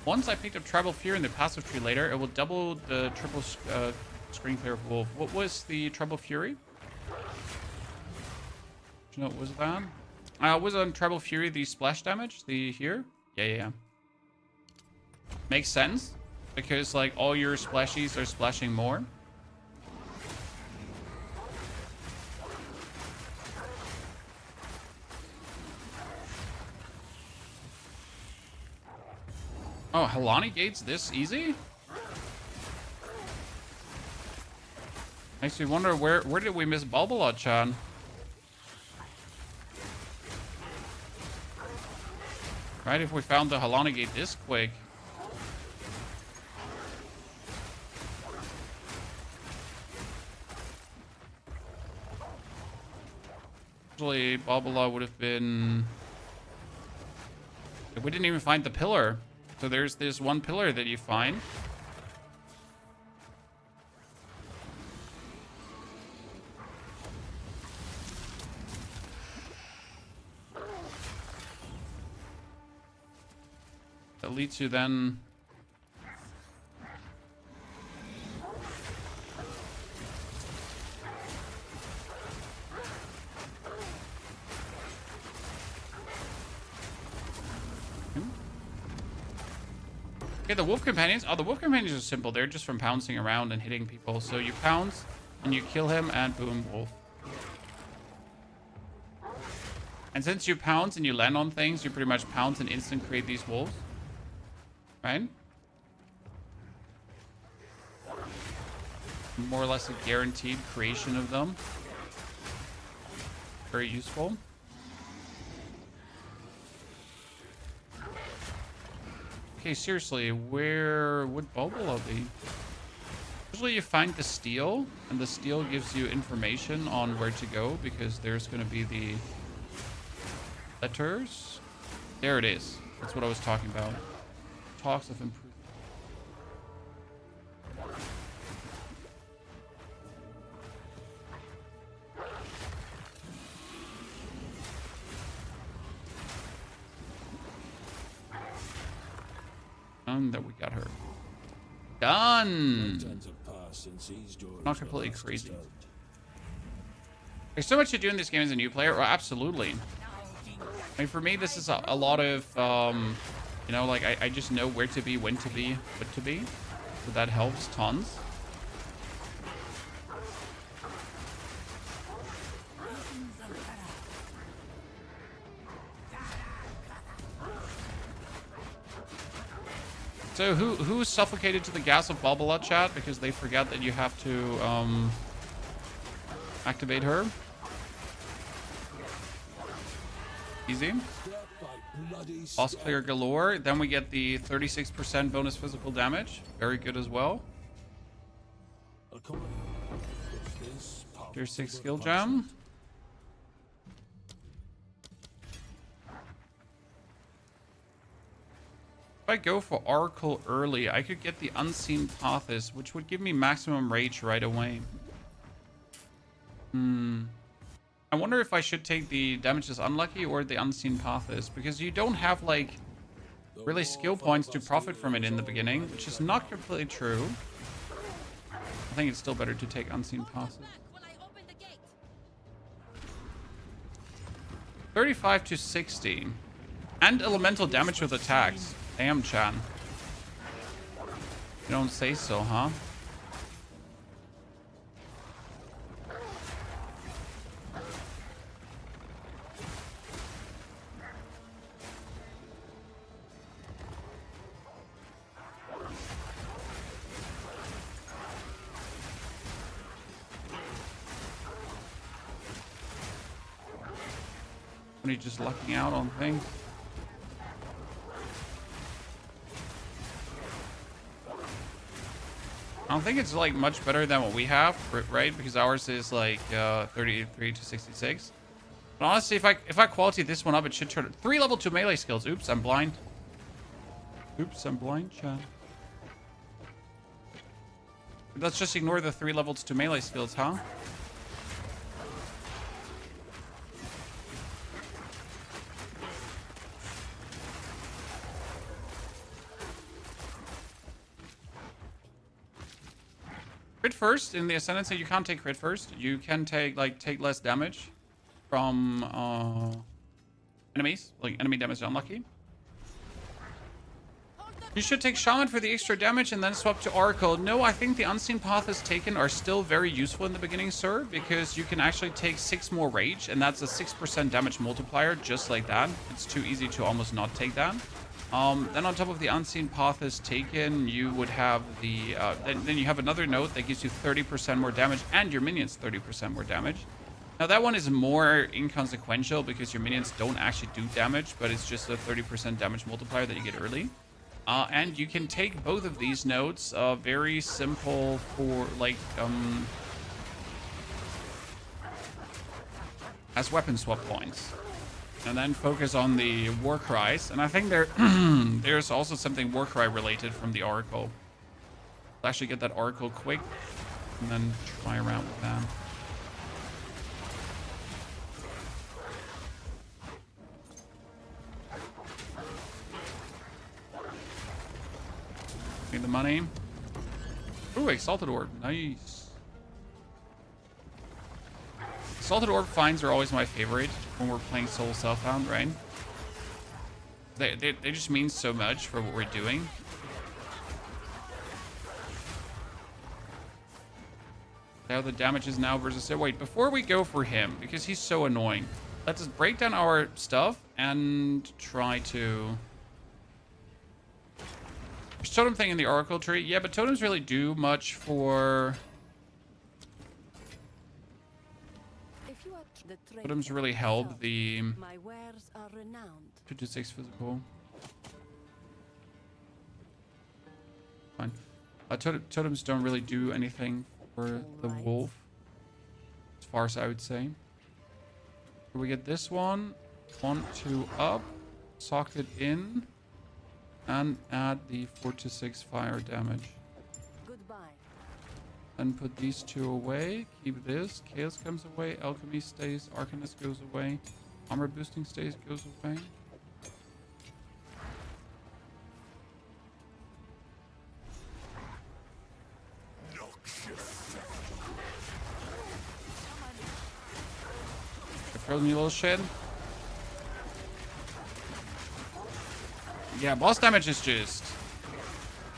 Once I picked up Tribal Fury in the passive tree later, it will double the triple screen clear of Wolf. What was the Tribal Fury? Do you know what was that? Was on Tribal Fury the splash damage? The here? Yeah. Makes sense, because like all your splashies are splashing more. Oh, Helani gates this easy? Makes me wonder where did we miss Bulbalot-chan? Right, if we found the Helani gate this quick. Usually Bulbalot would have been... We didn't even find the pillar. So there's this one pillar that you find. That leads you then... Okay, the wolf companions. Oh, the wolf companions are simple. They're just from pouncing around and hitting people. So you pounce and you kill him and boom, wolf. And since you pounce and you land on things, you pretty much pounce and instant create these wolves. Right? More or less a guaranteed creation of them. Very useful. Okay, seriously, where would Bulbalot be? Usually you find the steel, and the steel gives you information on where to go, because there's going to be the letters. There it is. That's what I was talking about. Talks of improvement. That we got her. Done! Not completely crazy. There's so much to do in this game as a new player. Oh, absolutely. I mean, for me, this is a lot of, you know, like, I just know where to be, when to be, what to be. So that helps tons. So who suffocated to the gas of Bulbalot, chat, because they forgot that you have to activate her? Easy. Boss clear galore. Then we get the 36% bonus physical damage. Very good as well. Tier 6 skill gem. If I go for Oracle early, I could get the Unseen Pathos, which would give me maximum rage right away. I wonder if I should take the Damage is Unlucky or the Unseen Pathos, because you don't have, like, really skill points to profit from it in the beginning, which is not completely true. I think it's still better to take Unseen Pathos. 35 to 60. And elemental damage with attacks. Damn, Chan. You don't say so, huh? Somebody just lucking out on things. I don't think it's like much better than what we have, right? Because ours is like 33 to 66. But honestly, if I quality this one up, it should turn 3 level 2 melee skills. Oops, I'm blind. Oops, I'm blind, chat. Let's just ignore the 3 levels to melee skills, huh? Crit first in the Ascendancy, you can't take crit first. You can take less damage from enemies, like enemy damage unlucky. You should take Shaman for the extra damage and then swap to Oracle. No, I think the Unseen Path is taken are still very useful in the beginning, sir, because you can actually take 6 more Rage, and that's a 6% damage multiplier, just like that. It's too easy to almost not take that. Then on top of the Unseen Path is taken, you would have the... then you have another note that gives you 30% more damage, and your minions 30% more damage. Now, that one is more inconsequential, because your minions don't actually do damage, but it's just a 30% damage multiplier that you get early. And you can take both of these notes, very simple for, like, as weapon swap points. And then focus on the Warcries. And I think there's also something Warcry related from the Oracle. Let's actually get that Oracle quick, and then try around with that. Need the money. Ooh, Exalted Orb. Nice. Exalted Orb finds are always my favorite when we're playing Soul Selfhound, right? They just mean so much for what we're doing. How the damage is now versus... Wait, before we go for him, because he's so annoying, let's just break down our stuff and try to... There's totem thing in the Oracle tree. Yeah, but totems really do much for... Totems really help the... My wares are renowned. 2-6 physical. Fine. Totems don't really do anything for the wolf, as far as I would say. So we get this one. 1, 2 up. Sock it in. And add the 4-6 fire damage. Goodbye. Then put these 2 away. Keep this. Chaos comes away. Alchemy stays. Arcanist goes away. Armor boosting stays, goes away. Throw me a little shit. Yeah, boss damage is just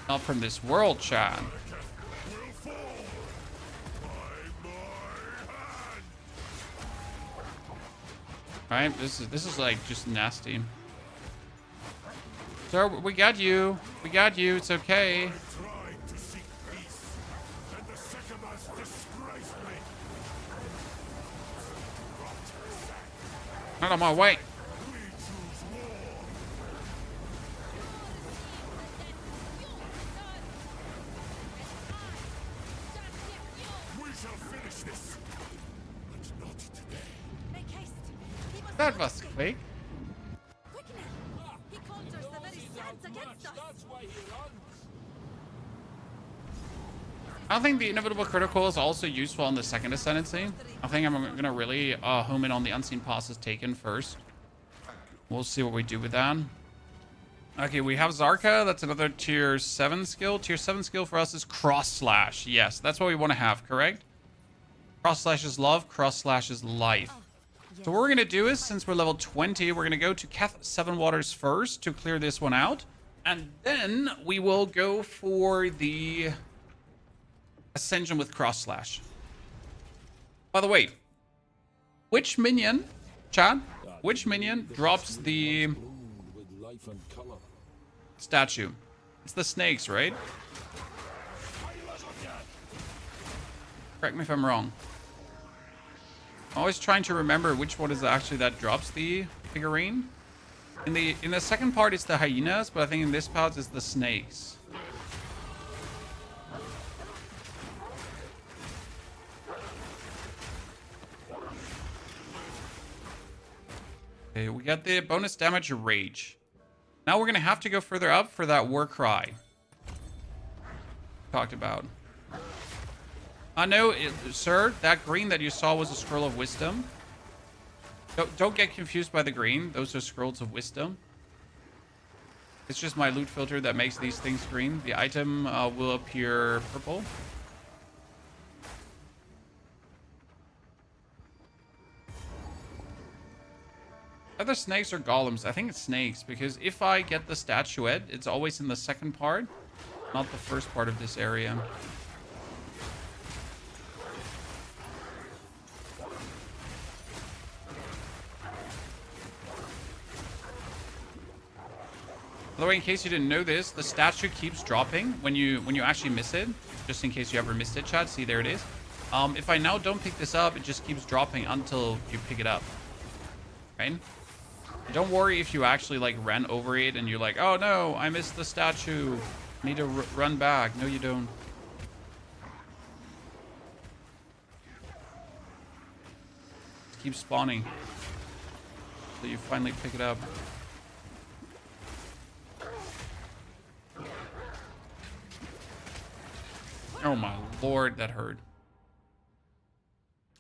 not from this world, chat. Right, this is like just nasty. Sir, we got you. We got you. It's okay. Not on my way. That was quick. He conjures the very sense against us. I think the inevitable critical is also useful on the second Ascendancy. I think I'm gonna really home in on the Unseen Passes taken first. We'll see what we do with that. Okay, we have Zarka. That's another tier 7 skill. Tier 7 skill for us is Cross Slash. Yes, that's what we want to have, correct? Cross Slash is love. Cross Slash is life. So what we're going to do is, since we're level 20, we're going to go to Cath 7 Waters first to clear this one out. And then we will go for the Ascension with Cross Slash. By the way, which minion, Chad, which minion drops the statue? It's the snakes, right? Correct me if I'm wrong. I'm always trying to remember which one is actually that drops the figurine. In the second part, it's the hyenas, but I think in this part, it's the snakes. Okay, we got the bonus damage rage. Now we're going to have to go further up for that war cry. Talked about. No, sir, that green that you saw was a scroll of wisdom. Don't get confused by the green. Those are scrolls of wisdom. It's just my loot filter that makes these things green. The item will appear purple. Either snakes or golems. I think it's snakes, because if I get the statuette, it's always in the second part, not the first part of this area. By the way, in case you didn't know this, the statue keeps dropping when you actually miss it. Just in case you ever missed it, chat. See, there it is. If I now don't pick this up, it just keeps dropping until you pick it up. Right? Don't worry if you actually like ran over it and you're like, oh no, I missed the statue. I need to run back. No, you don't. It keeps spawning until you finally pick it up. Oh my lord, that hurt.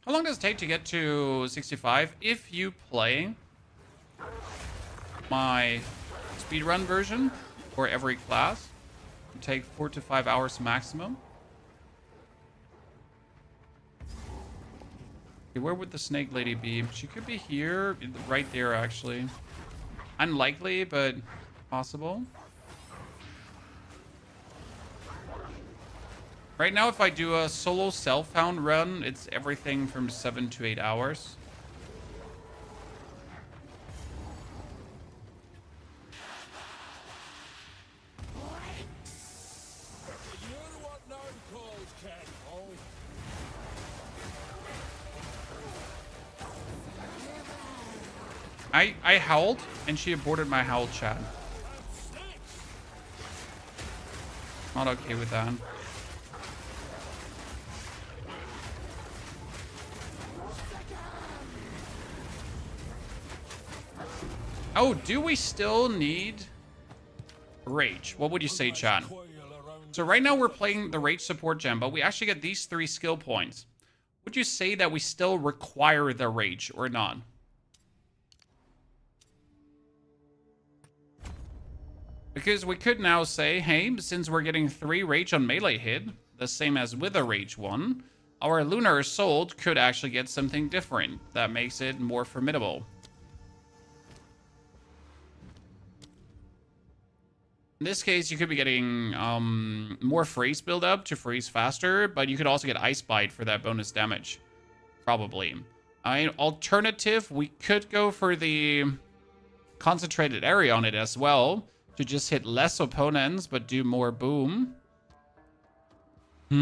How long does it take to get to 65? If you play my speedrun version for every class, it take 4 to 5 hours maximum. Okay, where would the snake lady be? She could be here, right there actually. Unlikely, but possible. Right now, if I do a solo self-found run, it's everything from 7 to 8 hours. I howled, and she aborted my howl, chat. Not okay with that. Oh, do we still need rage? What would you say, chat? So right now we're playing the rage support gem, but we actually get these 3 skill points. Would you say that we still require the rage or not? Because we could now say, hey, since we're getting 3 rage on melee hit, the same as with a rage 1, our Lunar Assault could actually get something different that makes it more formidable. In this case, you could be getting more freeze build-up to freeze faster, but you could also get Ice Bite for that bonus damage. Probably. Alternative, we could go for the concentrated area on it as well, to just hit less opponents, but do more boom. I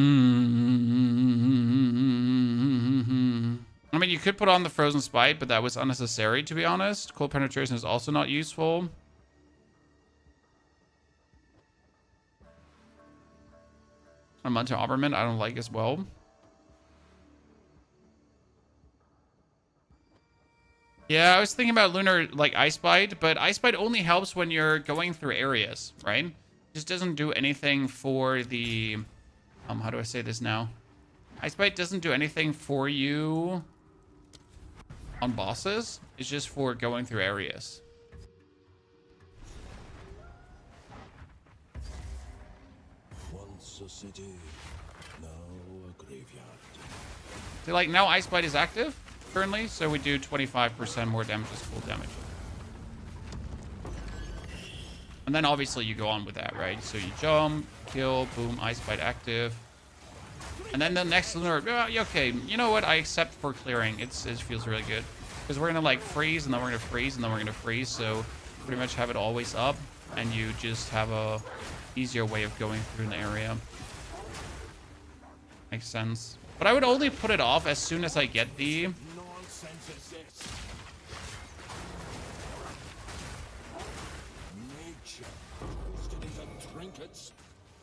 mean, you could put on the Frozen Spite, but that was unnecessary, to be honest. Cold Penetration is also not useful. Unmounted Armament, I don't like as well. Yeah, I was thinking about Lunar, like, Ice Bite, but Ice Bite only helps when you're going through areas, right? It just doesn't do anything for the... how do I say this now? Ice Bite doesn't do anything for you on bosses. It's just for going through areas. Once a city, now a graveyard. So, like, now Ice Bite is active currently, so we do 25% more damage as full damage. And then obviously you go on with that, right? So you jump, kill, boom, Ice Bite active. And then the next Lunar, okay, you know what? I accept for clearing. It feels really good. Because we're gonna like freeze, and then we're gonna freeze, and then we're gonna freeze, so pretty much have it always up, and you just have a easier way of going through an area. Makes sense. But I would only put it off as soon as I get the Let's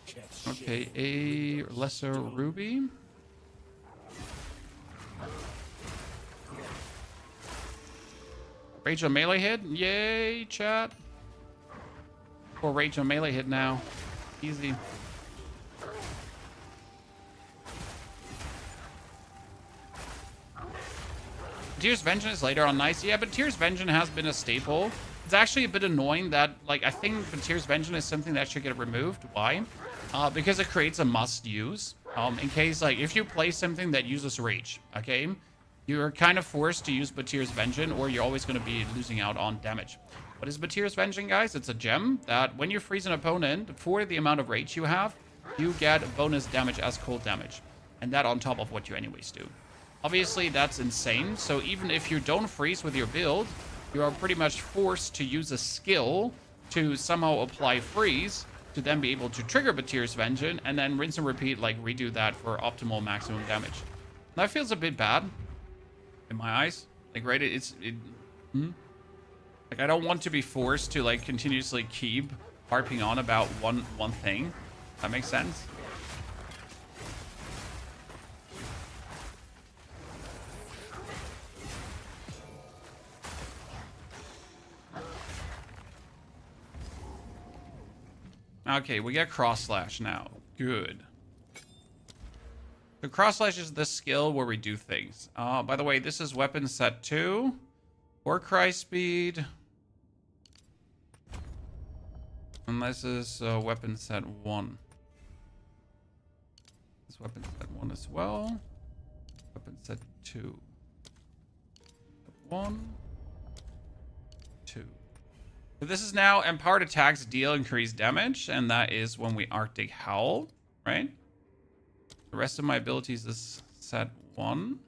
get Okay, a lesser ruby. Rage on melee hit. Yay, chat. Or rage on melee hit now. Easy. Tears Vengeance later on, nice. Yeah, but Tears Vengeance has been a staple. It's actually a bit annoying that, like, I think Tears Vengeance is something that should get removed. Why? Because it creates a must use. In case, like, if you play something that uses Rage, okay? You're kind of forced to use Batir's Vengeance, or you're always going to be losing out on damage. What is Batir's Vengeance, guys? It's a gem that when you freeze an opponent, for the amount of Rage you have, you get bonus damage as cold damage. And that on top of what you anyways do. Obviously, that's insane. So even if you don't freeze with your build, you are pretty much forced to use a skill to somehow apply freeze to then be able to trigger Batir's Vengeance and then rinse and repeat, like redo that for optimal maximum damage. That feels a bit bad in my eyes. Like, right? Like, I don't want to be forced to like continuously keep harping on about one thing. That makes sense. Okay, we get cross slash now. Good. The cross slash is the skill where we do things. By the way, this is weapon set 2. Warcry speed. And this is weapon set 1. This weapon set 1 as well. Weapon set 2. 1. 2. So this is now empowered attacks deal increased damage, and that is when we Arctic Howl, right? The rest of my abilities is set 1.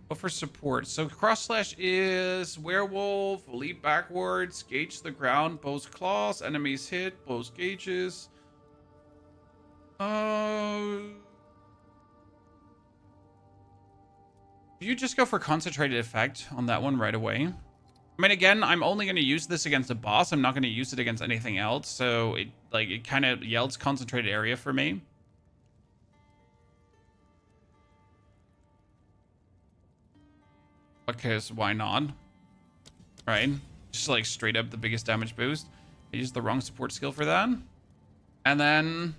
What for support? So cross slash is werewolf, leap backwards, gauge the ground, bows claws, enemies hit, bows gauges. You just go for concentrated effect on that one right away. I mean, again, I'm only going to use this against a boss. I'm not going to use it against anything else. So it kind of yields concentrated area for me. Because why not? Right? Just like straight up the biggest damage boost. I used the wrong support skill for that. And then...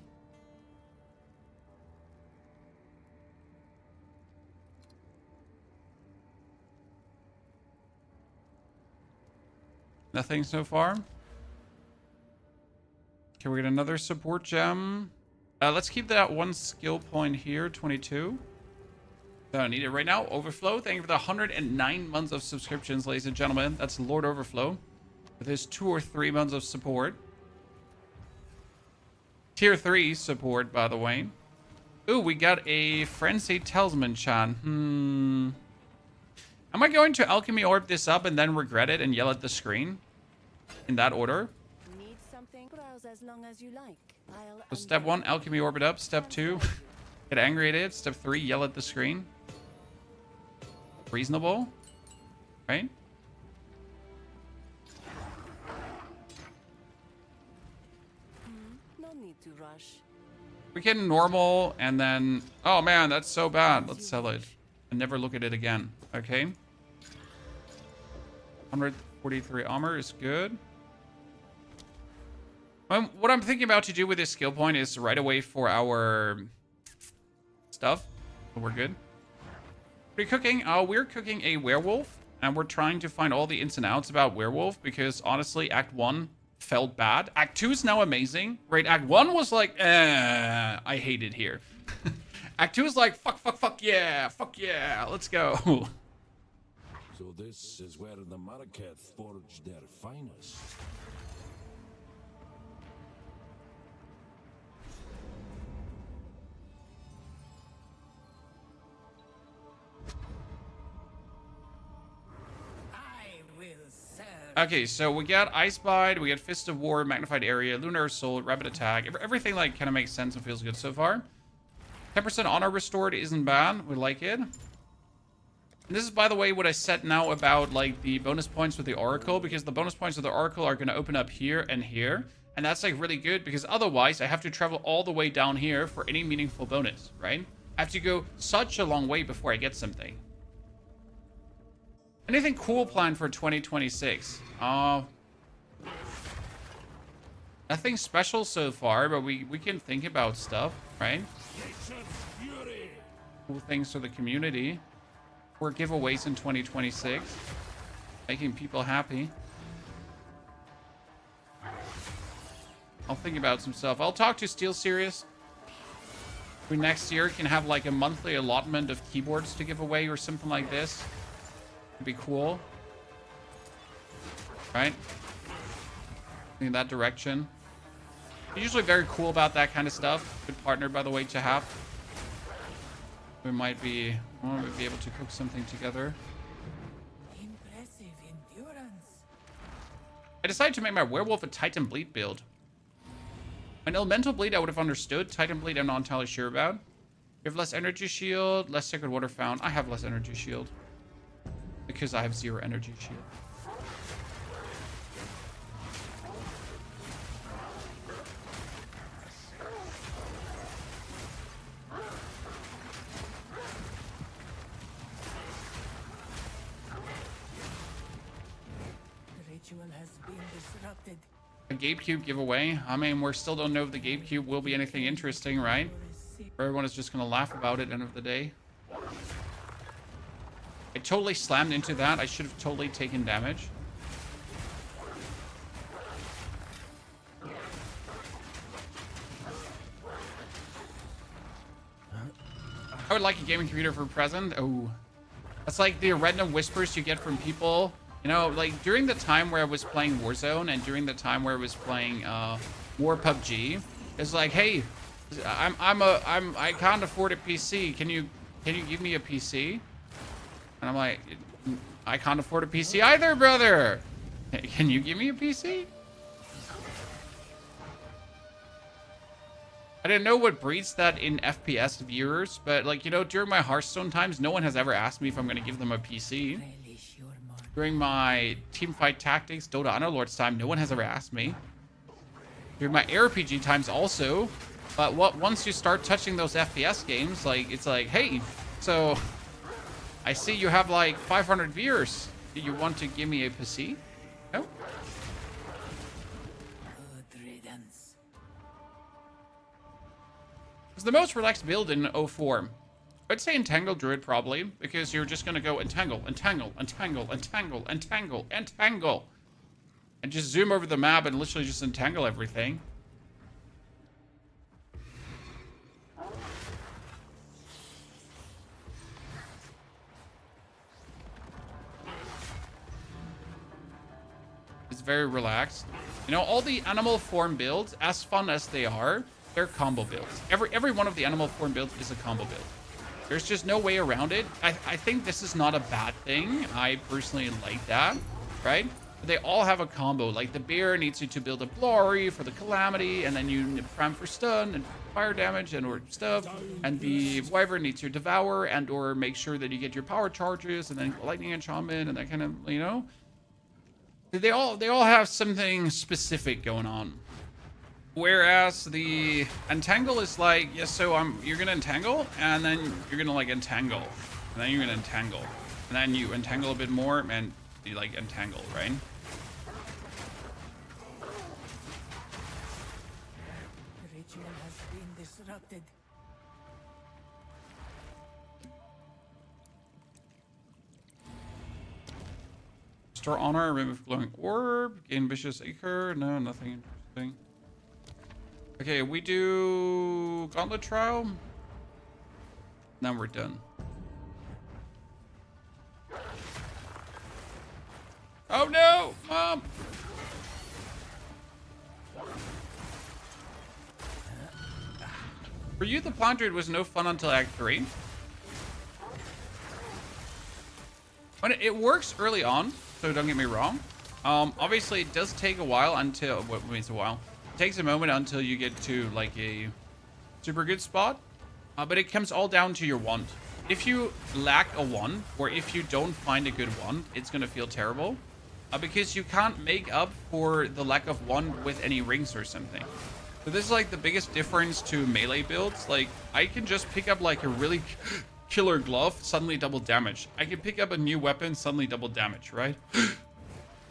nothing so far. Can we get another support gem? Let's keep that one skill point here, 22. Don't need it right now. Overflow, thank you for the 109 months of subscriptions, ladies and gentlemen. That's Lord Overflow with his 2 or 3 months of support. Tier 3 support, by the way. Ooh, we got a Frenzy Talisman chan. Am I going to Alchemy Orb this up and then regret it and yell at the screen? In that order? Need something? Browse as long as you like. So step 1, Alchemy Orb it up. Step 2, get angry at it. Step 3, yell at the screen. Reasonable, right? No need to rush. We get normal and then... oh man, that's so bad. Let's sell it and never look at it again. Okay. 143 armor is good. What I'm thinking about to do with this skill point is right away for our stuff. We're good. We're cooking. We're cooking a werewolf, and we're trying to find all the ins and outs about werewolf because honestly, Act 1 felt bad. Act 2 is now amazing. Right? Act 1 was like, I hate it here. Act 2 is like, fuck yeah, let's go. So this is where the Marquette forged their finest. I will serve Okay, so we got Ice Bite, we got Fist of War, Magnified Area, Lunar Assault, Rapid Attack. Everything like kind of makes sense and feels good so far. 10% Honor Restored isn't bad. We like it. And this is, by the way, what I said now about like the bonus points with the Oracle, because the bonus points of the Oracle are going to open up here and here. And that's like really good because otherwise I have to travel all the way down here for any meaningful bonus, right? I have to go such a long way before I get something. Anything cool planned for 2026? Nothing special so far, but we can think about stuff, right? Cool things for the community. 4 giveaways in 2026. Making people happy. I'll think about some stuff. I'll talk to Steel Serious. We next year can have like a monthly allotment of keyboards to give away or something like this. It'd be cool. Right? In that direction. They're usually very cool about that kind of stuff. Good partner, by the way, to have. We might be able to cook something together. Impressive endurance. I decided to make my Werewolf a Titan Bleed build. An Elemental Bleed I would have understood. Titan Bleed I'm not entirely sure about. You have less energy shield, less Sacred Water Found. I have less energy shield. Because I have 0 energy shield. The ritual has been disrupted. A GameCube giveaway. I mean, we still don't know if the GameCube will be anything interesting, right? Or everyone is just going to laugh about it at the end of the day. I totally slammed into that. I should have totally taken damage. I would like a gaming computer for a present. Oh, that's like the random whispers you get from people. You know, like during the time where I was playing Warzone and during the time where I was playing War PUBG, it's like, hey, I can't afford a PC. Can you give me a PC? And I'm like, I can't afford a PC either, brother. Can you give me a PC? I didn't know what breeds that in FPS viewers, but like, you know, during my Hearthstone times, no one has ever asked me if I'm going to give them a PC. During my Teamfight Tactics, Dota Underlords time, no one has ever asked me. During my RPG times also. But once you start touching those FPS games, like, it's like, hey, so I see you have like 500 viewers. Do you want to give me a PC? No? It's the most relaxed build in 04. I'd say Entangle Druid probably, because you're just going to go entangle, entangle, entangle, entangle, entangle, entangle. And just zoom over the map and literally just entangle everything. It's very relaxed. You know, all the animal form builds, as fun as they are, they're combo builds. Every one of the animal form builds is a combo build. There's just no way around it. I think this is not a bad thing. I personally like that, right? But they all have a combo. Like the bear needs you to build a Glory for the Calamity, and then you prime for stun and fire damage and or stuff. And the wyvern needs your Devour and or make sure that you get your power charges and then lightning enchantment and that kind of, you know. They all have something specific going on. Whereas the entangle is like, yes, so you're gonna entangle, and then you're gonna like entangle, and then you're gonna entangle, and then you entangle a bit more, and you like entangle, right? The ritual has been disrupted. Restore honor, remove glowing orb, gain vicious acre. No, nothing interesting. Okay, we do Gauntlet Trial. Then we're done. Oh no, Mom! For you, the Plant Druid was no fun until Act 3. When it works early on, so don't get me wrong. Obviously, it does take a while until... What means a while? It takes a moment until you get to, like, a super good spot. But it comes all down to your wand. If you lack a wand, or if you don't find a good wand, it's going to feel terrible. Because you can't make up for the lack of wand with any rings or something. So this is, like, the biggest difference to melee builds. Like, I can just pick up, like, a really killer glove, suddenly double damage. I can pick up a new weapon, suddenly double damage, right?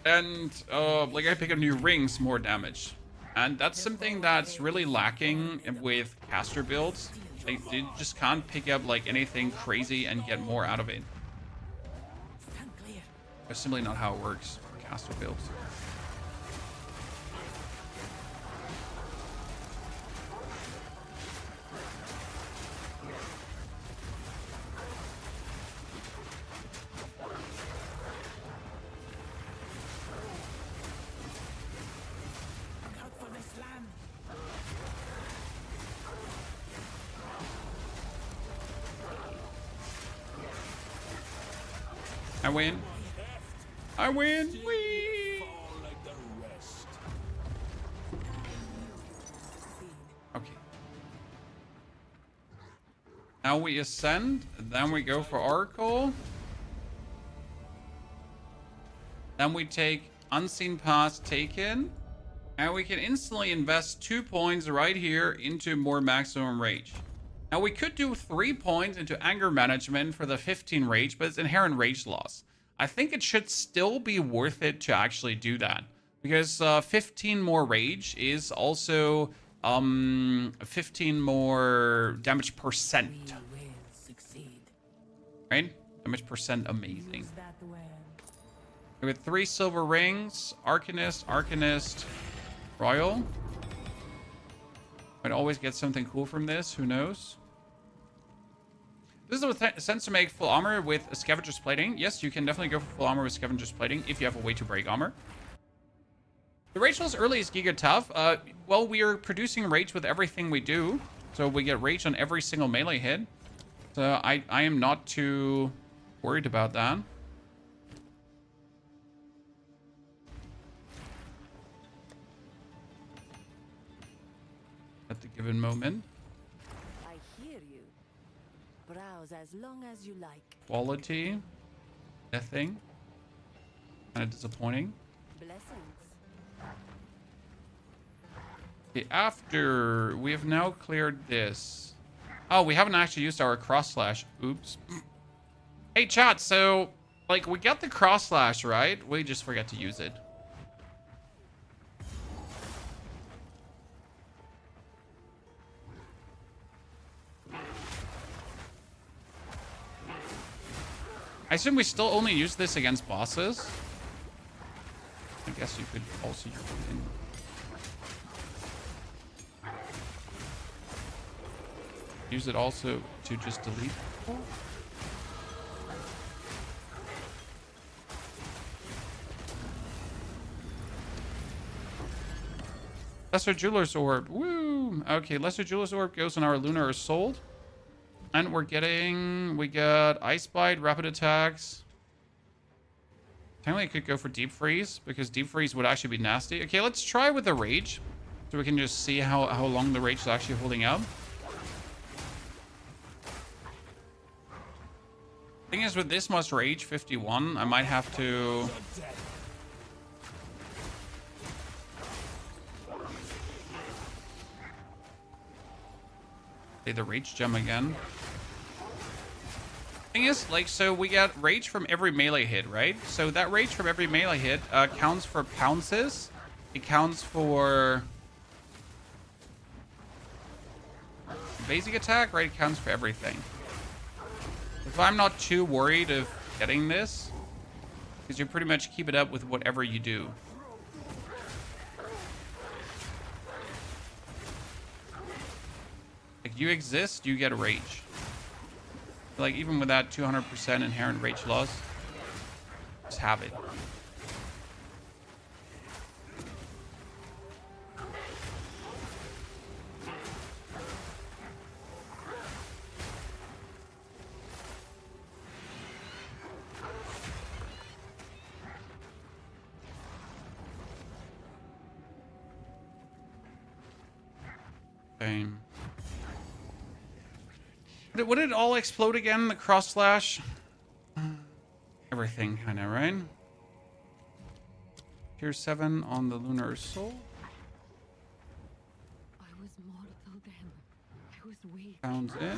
And, like, I pick up new rings, more damage. And that's something that's really lacking with caster builds. Like, you just can't pick up, like, anything crazy and get more out of it. Stand clear. That's simply not how it works for caster builds. Look out for this land. I win. I win. Whee! Fall like the rest. Okay. Now we ascend, then we go for Oracle. Then we take Unseen Pass taken. And we can instantly invest 2 points right here into more maximum rage. Now we could do 3 points into anger management for the 15 rage, but it's inherent rage loss. I think it should still be worth it to actually do that. Because 15 more rage is also 15 more damage percent. We will succeed. Right? Damage percent amazing. Use that well. With 3 silver rings, Arcanist, Arcanist, Royal. Might always get something cool from this, who knows? This is what sense to make full armor with a Scavenger's Plating. Yes, you can definitely go for full armor with Scavenger's Plating if you have a way to break armor. The rage loss early is giga tough. Well, we are producing rage with everything we do. So we get rage on every single melee hit. So I am not too worried about that. At the given moment. I hear you. Browse as long as you like. Quality. Deathing. Kind of disappointing. Blessings. Okay, after we have now cleared this. Oh, we haven't actually used our cross slash. Oops. Hey, chat. So, like, we got the cross slash, right? We just forgot to use it. I assume we still only use this against bosses. I guess you could also use it in. Use it also to just delete people. Lesser Jeweler's Orb. Woo! Okay, Lesser Jeweler's Orb goes on our Lunar Assault. And we got Ice Bite, Rapid Attacks. Technically, I could go for Deep Freeze, because Deep Freeze would actually be nasty. Okay, let's try with the Rage. So we can just see how long the Rage is actually holding up. Thing is, with this much Rage, 51, I might have to... play the Rage Gem again. Thing is, like, so we get rage from every melee hit, right? So that rage from every melee hit counts for pounces. It counts for basic attack, right? It counts for everything. So I'm not too worried of getting this, because you pretty much keep it up with whatever you do. Like, you exist, you get a rage. Like, even with that 200% inherent rage loss, just have it. Okay. Would it all explode again? The cross slash? Everything, kind of, right? Tier 7 on the Lunar Soul. I was mortal then. I was weak. Sounds in.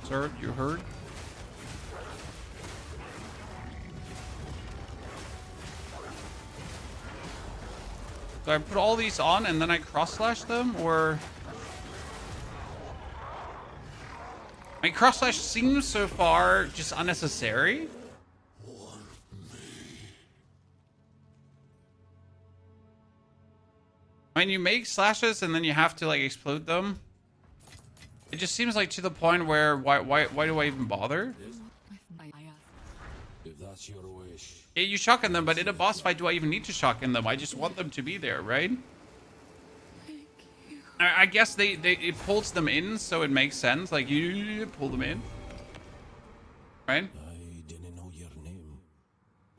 Sir, you heard? Do I put all these on and then I cross slash them, or? My cross slash seems so far just unnecessary. I mean, you make slashes and then you have to like explode them. It just seems like to the point where why do I even bother? If that's your wish. Yeah, you shotgun them, but in a boss fight, do I even need to shotgun them? I just want them to be there, right? I guess it pulls them in, so it makes sense. Like, you pull them in. Right? I didn't know your name,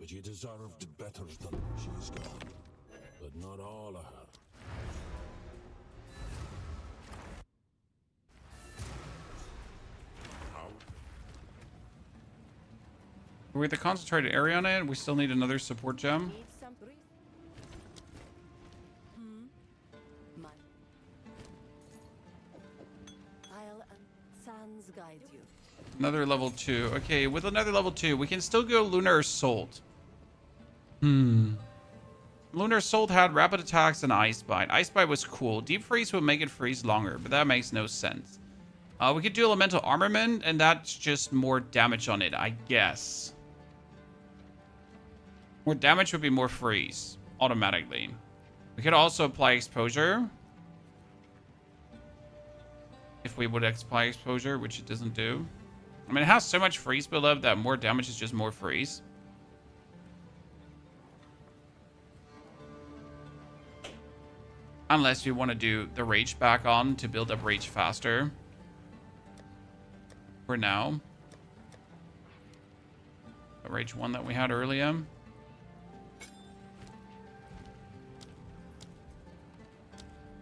but you deserved better than she's gone. But not all of her. With the concentrated area on it, we still need another support gem. Need some breeze? My. I'll Sans guide you. Another level 2. Okay, with another level 2, we can still go Lunar Assault. Lunar Assault had rapid attacks and Ice Bite. Ice Bite was cool. Deep Freeze would make it freeze longer, but that makes no sense. We could do Elemental Armament, and that's just more damage on it, I guess. More damage would be more freeze, automatically. We could also apply Exposure. If we would apply Exposure, which it doesn't do. I mean, it has so much freeze build up that more damage is just more freeze. Unless you want to do the Rage back on to build up Rage faster. For now. The Rage 1 that we had earlier.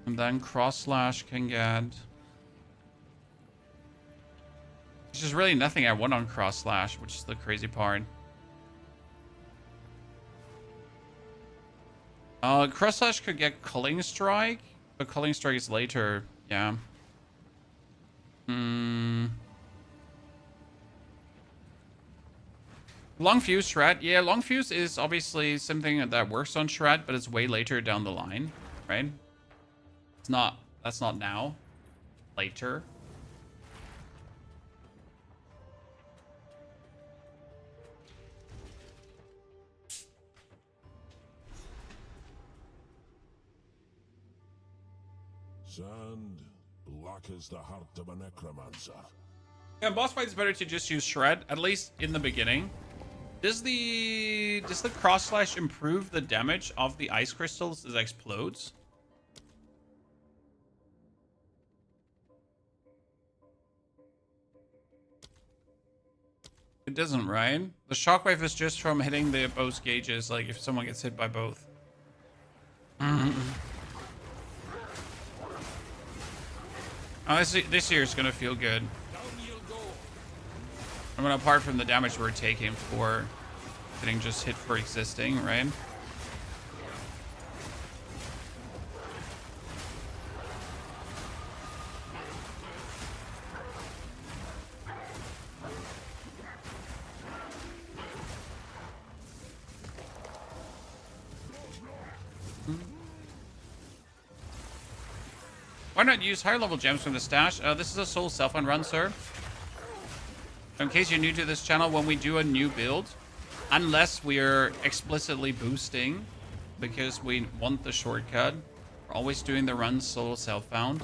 And then Cross Slash can get... There's just really nothing I want on Cross Slash, which is the crazy part. Cross Slash could get Culling Strike, but Culling Strike is later. Yeah. Long Fuse Shred. Yeah, Long Fuse is obviously something that works on Shred, but it's way later down the line, right? It's not, that's not now. Later. Sand, black as the heart of a necromancer. Yeah, in boss fight it's better to just use Shred, at least in the beginning. Does the Cross Slash improve the damage of the ice crystals as it explodes? It doesn't, right? The shockwave is just from hitting the both gauges, like if someone gets hit by both. Oh, this year is gonna feel good. I mean, apart from the damage we're taking for getting just hit for existing, right? Why not use higher level gems from the stash? This is a soul self-on run, sir. In case you're new to this channel, when we do a new build, unless we're explicitly boosting because we want the shortcut, we're always doing the run solo self-found.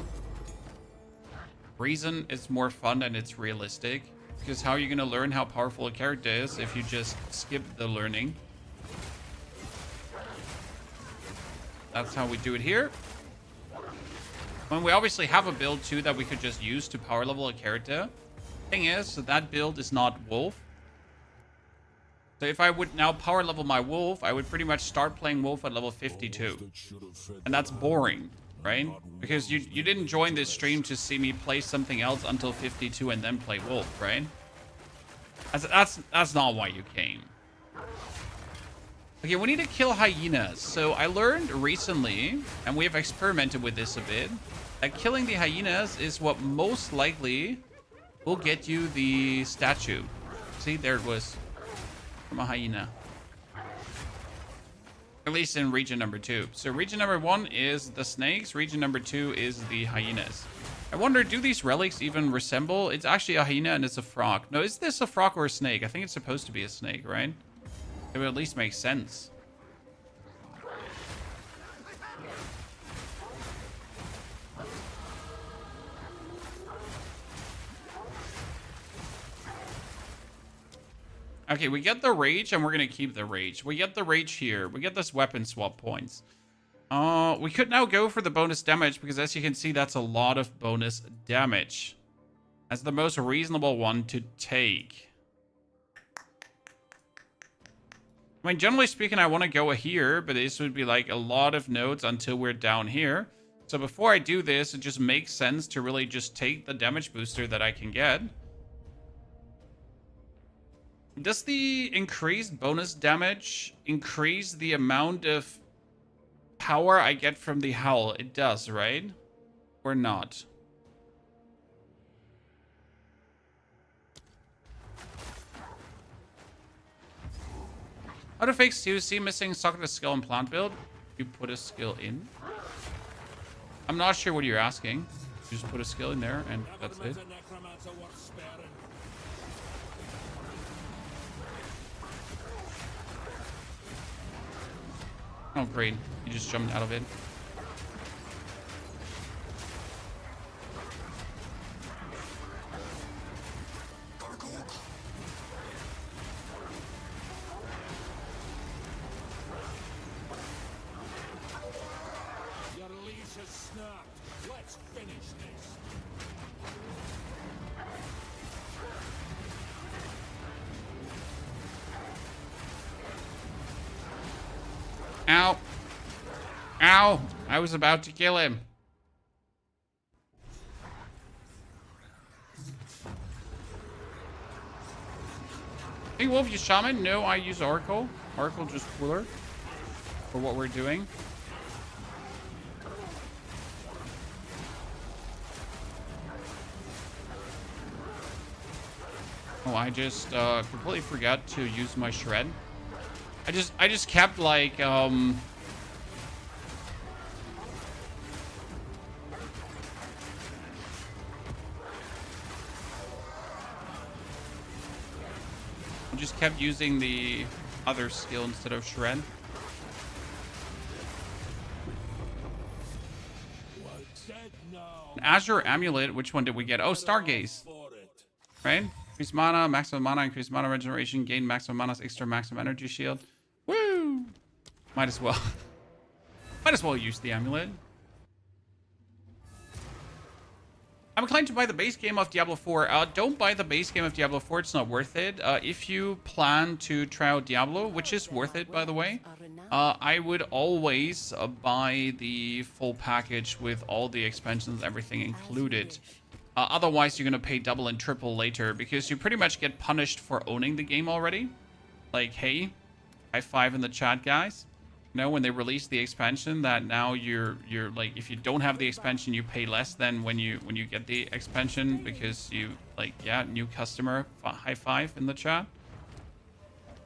Reason it's more fun and it's realistic, because how are you going to learn how powerful a character is if you just skip the learning? That's how we do it here. When we obviously have a build too that we could just use to power level a character. Thing is, that build is not Wolf. So if I would now power level my Wolf, I would pretty much start playing Wolf at level 52. And that's boring, right? Because you didn't join this stream to see me play something else until 52 and then play Wolf, right? That's not why you came. Okay, we need to kill hyenas. So I learned recently, and we have experimented with this a bit, that killing the hyenas is what most likely will get you the statue. See, there it was. From a hyena. At least in region number 2. So region number 1 is the snakes. Region number 2 is the hyenas. I wonder, do these relics even resemble? It's actually a hyena and it's a frog. No, is this a frog or a snake? I think it's supposed to be a snake, right? It would at least make sense. Okay, we get the rage and we're going to keep the rage. We get the rage here. We get this weapon swap points. We could now go for the bonus damage because as you can see, that's a lot of bonus damage. That's the most reasonable one to take. I mean, generally speaking, I want to go here, but this would be like a lot of nodes until we're down here. So before I do this, it just makes sense to really just take the damage booster that I can get. Does the increased bonus damage increase the amount of power I get from the howl? It does, right? Or not? How to fix CUC missing socket skill and plant build? You put a skill in? I'm not sure what you're asking. You just put a skill in there and that's it. Oh, great. You just jumped out of it. Your leash has snapped. Let's finish this. Ow. Ow. I was about to kill him. Hey, Wolf, you shaman? No, I use Oracle. Oracle just cooler for what we're doing. Oh, I just completely forgot to use my shred. I just kept like I just kept using the other skill instead of shred. An Azure Amulet, which one did we get? Oh, Stargaze. Right? Increase mana, maximum mana, increase mana regeneration, gain maximum mana, extra maximum energy shield. Woo! Might as well. Might as well use the amulet. I'm inclined to buy the base game of Diablo 4. Don't buy the base game of Diablo 4. It's not worth it. If you plan to try out Diablo, which is worth it, by the way, I would always buy the full package with all the expansions, everything included. Otherwise, you're going to pay double and triple later because you pretty much get punished for owning the game already. Like, hey, high five in the chat, guys. You know, when they release the expansion, that now you're like, if you don't have the expansion, you pay less than when you get the expansion because you like, yeah, new customer, high five in the chat.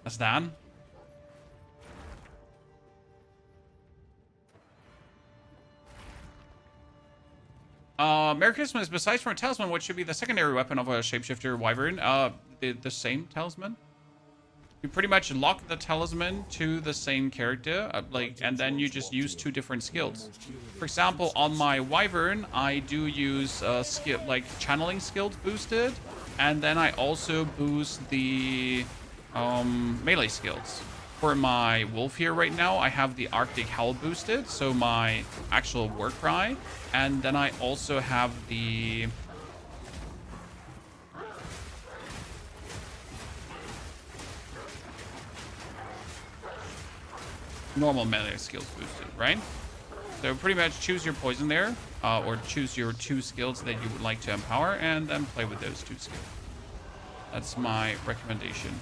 That's that. Merry Christmas. Besides from a talisman, what should be the secondary weapon of a shapeshifter wyvern? The same talisman. You pretty much lock the talisman to the same character, and then you just use two different skills. For example, on my wyvern, I do use skill like channeling skills boosted, and then I also boost the melee skills. For my wolf here right now, I have the Arctic Howl boosted, so my actual war cry. And then I also have the... normal melee skills boosted, right? So pretty much choose your poison there, or choose your 2 skills that you would like to empower, and then play with those 2 skills. That's my recommendation.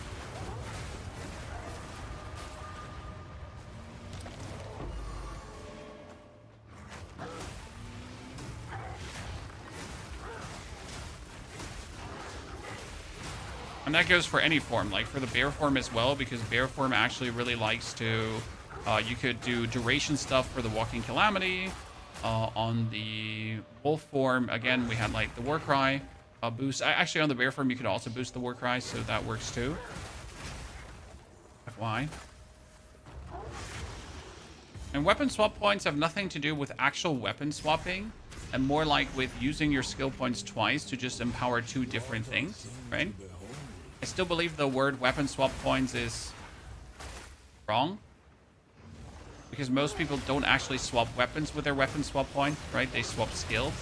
And that goes for any form, like for the bear form as well, because bear form actually really likes to, you could do duration stuff for the Walking Calamity. On the wolf form, again, we had like the war cry boost. Actually, on the bear form, you could also boost the war cry, so that works too. FY. And weapon swap points have nothing to do with actual weapon swapping, and more like with using your skill points twice to just empower 2 different things, right? I still believe the word weapon swap points is wrong, because most people don't actually swap weapons with their weapon swap point, right? They swap skills.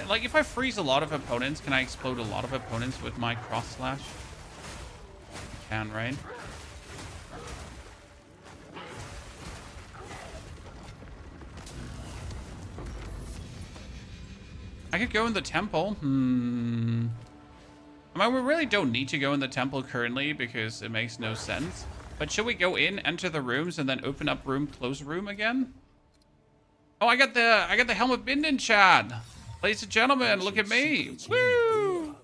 Like, if I freeze a lot of opponents, can I explode a lot of opponents with my cross slash? I can, right? I could go in the temple. I mean, we really don't need to go in the temple currently because it makes no sense. But should we go in, enter the rooms, and then open up room, close room again? Oh, I got the Helm of Bindon, Chad. Ladies and gentlemen, look at me. Woo!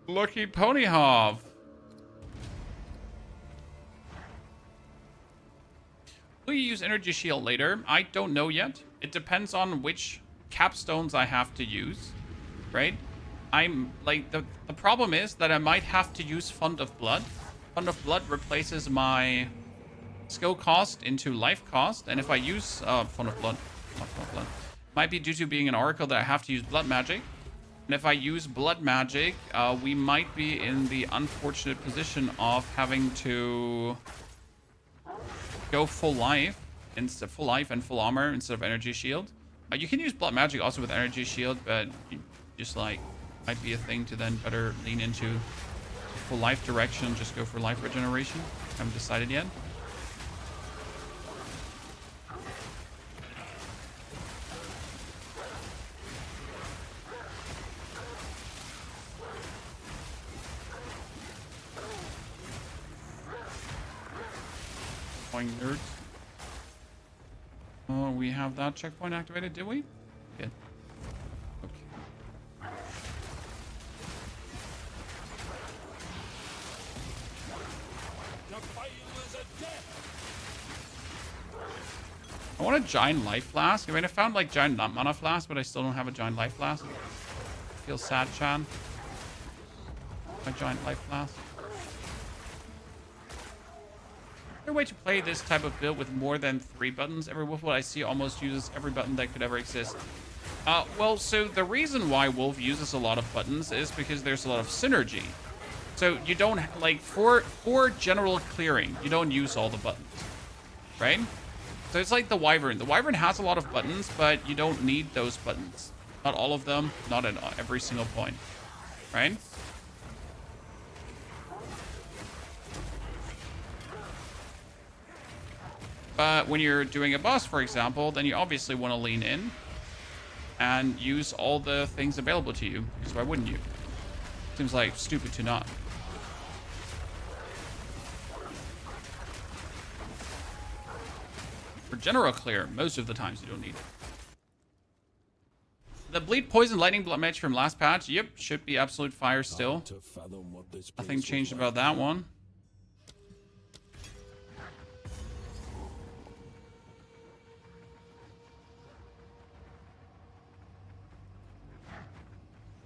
Lucky Ponyhoff. Will you use Energy Shield later? I don't know yet. It depends on which capstones I have to use, right? I'm like, the problem is that I might have to use Fund of Blood. Fund of Blood replaces my skill cost into life cost, and if I use Fund of Blood, not Fund of Blood, might be due to being an oracle that I have to use blood magic. And if I use blood magic, we might be in the unfortunate position of having to go full life and full armor instead of energy shield. You can use blood magic also with energy shield, but just like might be a thing to then better lean into full life direction. Just go for life regeneration. Haven't decided yet. Nerds. Oh, we have that checkpoint activated, did we? Good. Okay. I want a giant life flask. I mean, I found like giant mana flask, but I still don't have a giant life flask. I feel sad, Chan. My giant life flask. Is there a way to play this type of build with more than 3 buttons? Every wolf I see almost uses every button that could ever exist. Well, so the reason why wolf uses a lot of buttons is because there's a lot of synergy. So you don't, like, for general clearing, you don't use all the buttons, right? So it's like the wyvern. The wyvern has a lot of buttons, but you don't need those buttons. Not all of them, not at every single point, right? But when you're doing a boss, for example, then you obviously want to lean in and use all the things available to you. Because why wouldn't you? Seems like stupid to not. For general clear, most of the times you don't need it. The bleed, poison, lightning, blood match from last patch. Yep, should be absolute fire still. Nothing changed about that one.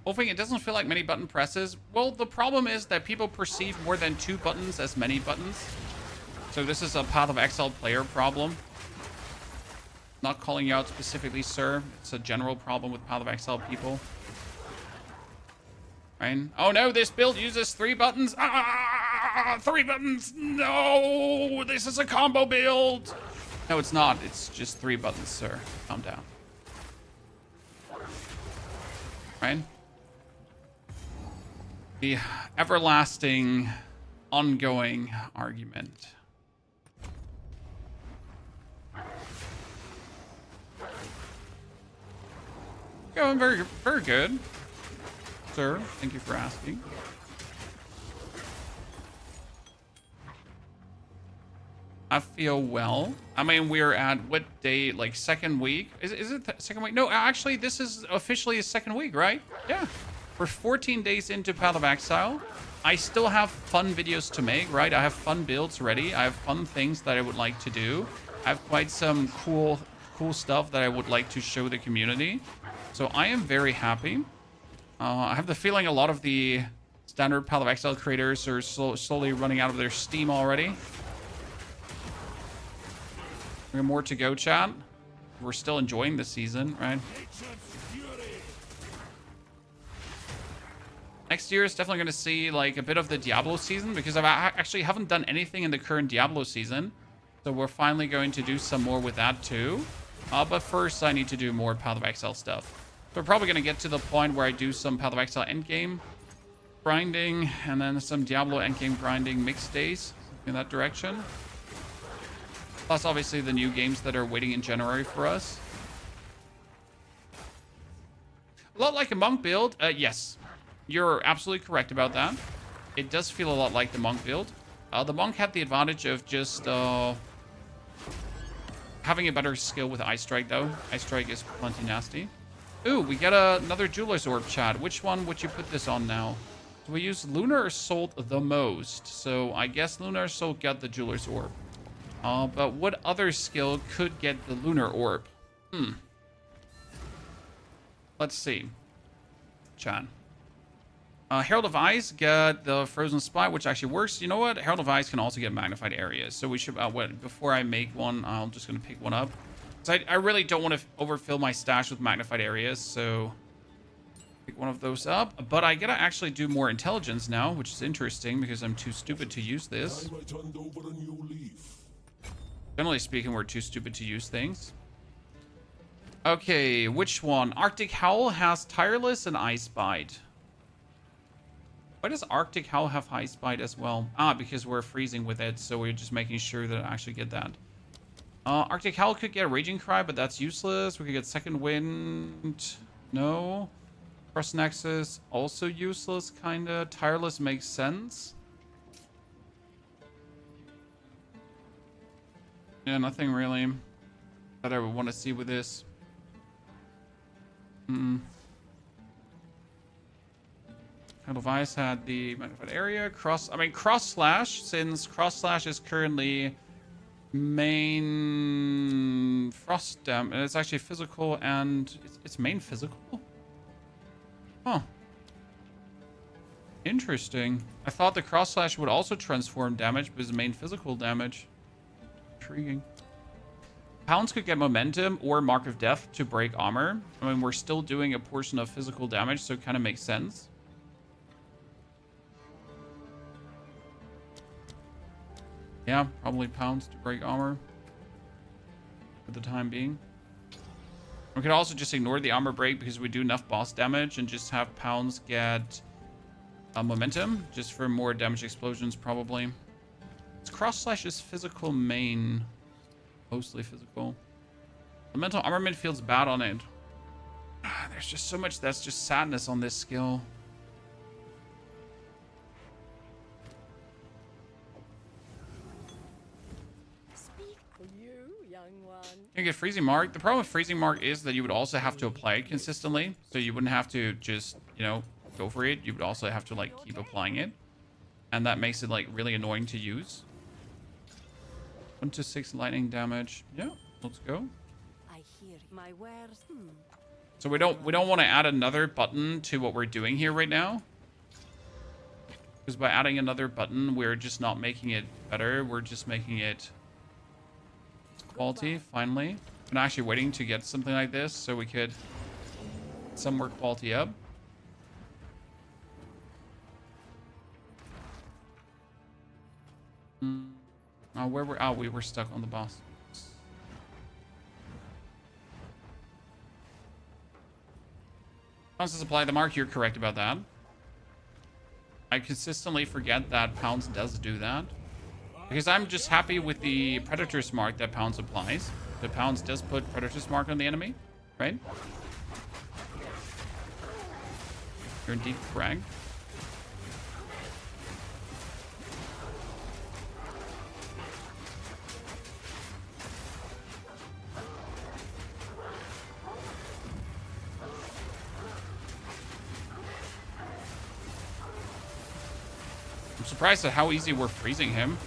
Wolfing, it doesn't feel like many button presses. Well, the problem is that people perceive more than 2 buttons as many buttons. So this is a Path of Exile player problem. Not calling you out specifically, sir. It's a general problem with Path of Exile people. Right? Oh no, this build uses 3 buttons. 3 buttons. No, this is a combo build. No, it's not. It's just 3 buttons, sir. Calm down. Right? The everlasting, ongoing argument. Going very, very good, sir. Thank you for asking. I feel well. I mean, we're at what day? Like second week? Is it the second week? No, actually, this is officially a second week, right? Yeah. We're 14 days into Path of Exile. I still have fun videos to make, right? I have fun builds ready. I have fun things that I would like to do. I have quite some cool stuff that I would like to show the community. So I am very happy. I have the feeling a lot of the standard Path of Exile creators are slowly running out of their steam already. We have more to go, chat. We're still enjoying the season, right? Next year is definitely going to see like a bit of the Diablo season because I actually haven't done anything in the current Diablo season. So we're finally going to do some more with that too. But first I need to do more Path of Exile stuff. So we're probably going to get to the point where I do some Path of Exile endgame grinding and then some Diablo endgame grinding mixed days in that direction. Plus obviously the new games that are waiting in January for us. A lot like a monk build. Yes, you're absolutely correct about that. It does feel a lot like the monk build. The monk had the advantage of just having a better skill with Ice Strike though. Ice Strike is plenty nasty. Ooh, we get another Jeweler's Orb, chat. Which one would you put this on now? So we use Lunar Assault the most. So I guess Lunar Assault got the Jeweler's Orb. But what other skill could get the Lunar Orb? Let's see. Chat. Herald of Ice got the Frozen Spy, which actually works. You know what? Herald of Ice can also get Magnified Areas. So we should, before I make one, I'm just going to pick one up. So I really don't want to overfill my stash with Magnified Areas, so pick one of those up. But I gotta actually do more intelligence now, which is interesting because I'm too stupid to use this. Generally speaking, we're too stupid to use things. Okay, which one? Arctic Howl has Tireless and Ice Bite. Why does Arctic Howl have Ice Bite as well? Because we're freezing with it, so we're just making sure that I actually get that. Arctic Howl could get Raging Cry, but that's useless. We could get Second Wind. No. Cross Nexus, also useless, kinda. Tireless makes sense. Yeah, nothing really that I would want to see with this. Device had the Magnified Area. Cross Slash, since Cross Slash is currently main frost damage, and it's actually physical, and it's main physical? Huh. Interesting. I thought the Cross Slash would also transform damage, but it's main physical damage. Intriguing. Pounds could get Momentum or Mark of Death to break armor. I mean, we're still doing a portion of physical damage, so it kind of makes sense. Yeah, probably Pounds to break armor for the time being. We could also just ignore the armor break because we do enough boss damage and just have Pounds get Momentum just for more damage explosions probably. It's Cross Slash's physical main. Mostly physical. The mental armament feels bad on it. There's just so much that's just sadness on this skill. Speak for you, young one. You get Freezing Mark. The problem with Freezing Mark is that you would also have to apply it consistently. So you wouldn't have to just, you know, go for it. You would also have to, like, keep applying it. And that makes it, like, really annoying to use. 1 to 6 lightning damage. Yeah, let's go. I hear my wares. So we don't want to add another button to what we're doing here right now. Because by adding another button, we're just not making it better. We're just making it quality, finally. I'm actually waiting to get something like this so we could get some more quality up. Oh, we were stuck on the boss. Pounds does apply the mark. You're correct about that. I consistently forget that Pounds does do that. Because I'm just happy with the Predator's mark that Pounds applies. The Pounds does put Predator's mark on the enemy, right? You're indeed correct. I'm surprised at how easy we're freezing him.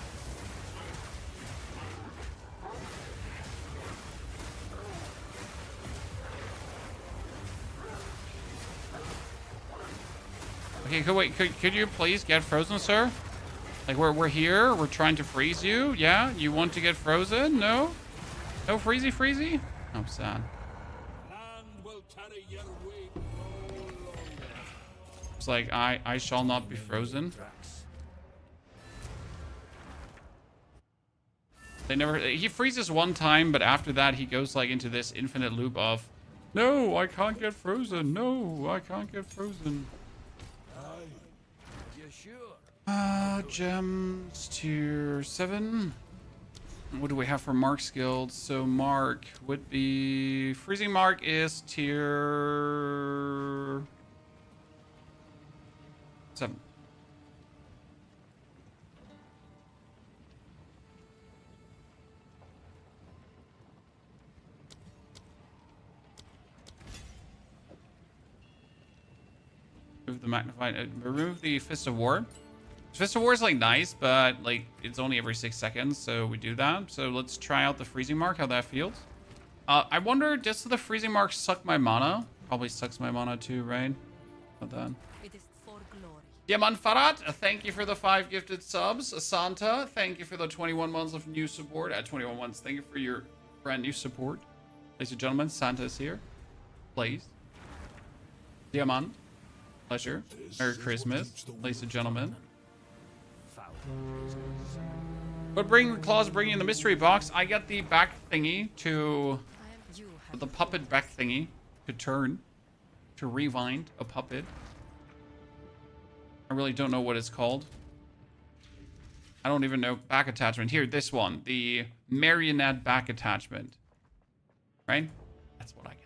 Okay, could you please get frozen, sir? Like, we're here, we're trying to freeze you. Yeah, you want to get frozen? No? No freezy? I'm sad. It's like, I shall not be frozen. He freezes one time, but after that he goes like into this infinite loop of, no, I can't get frozen. No, I can't get frozen. Gems tier 7. What do we have for Mark's guild? So Mark would be, freezing Mark is tier 7. Remove the magnified, remove the Fist of War. Fist of War is like nice, but like it's only every 6 seconds, so we do that. So let's try out the freezing mark, how that feels. I wonder, does the freezing mark suck my mana? Probably sucks my mana too, right? Not that. It is for glory. Yaman Farad, thank you for the 5 gifted subs. Asanta, thank you for the 21 months of new support. At 21 months, thank you for your brand new support. Ladies and gentlemen, Santa is here. Please. Yaman, pleasure. Merry Christmas, ladies and gentlemen. But Claws bringing in the mystery box. I got the back thingy to, the puppet back thingy to turn, to rewind a puppet. I really don't know what it's called. I don't even know. Back attachment. Here, this one. The marionette back attachment. Right? That's what I got.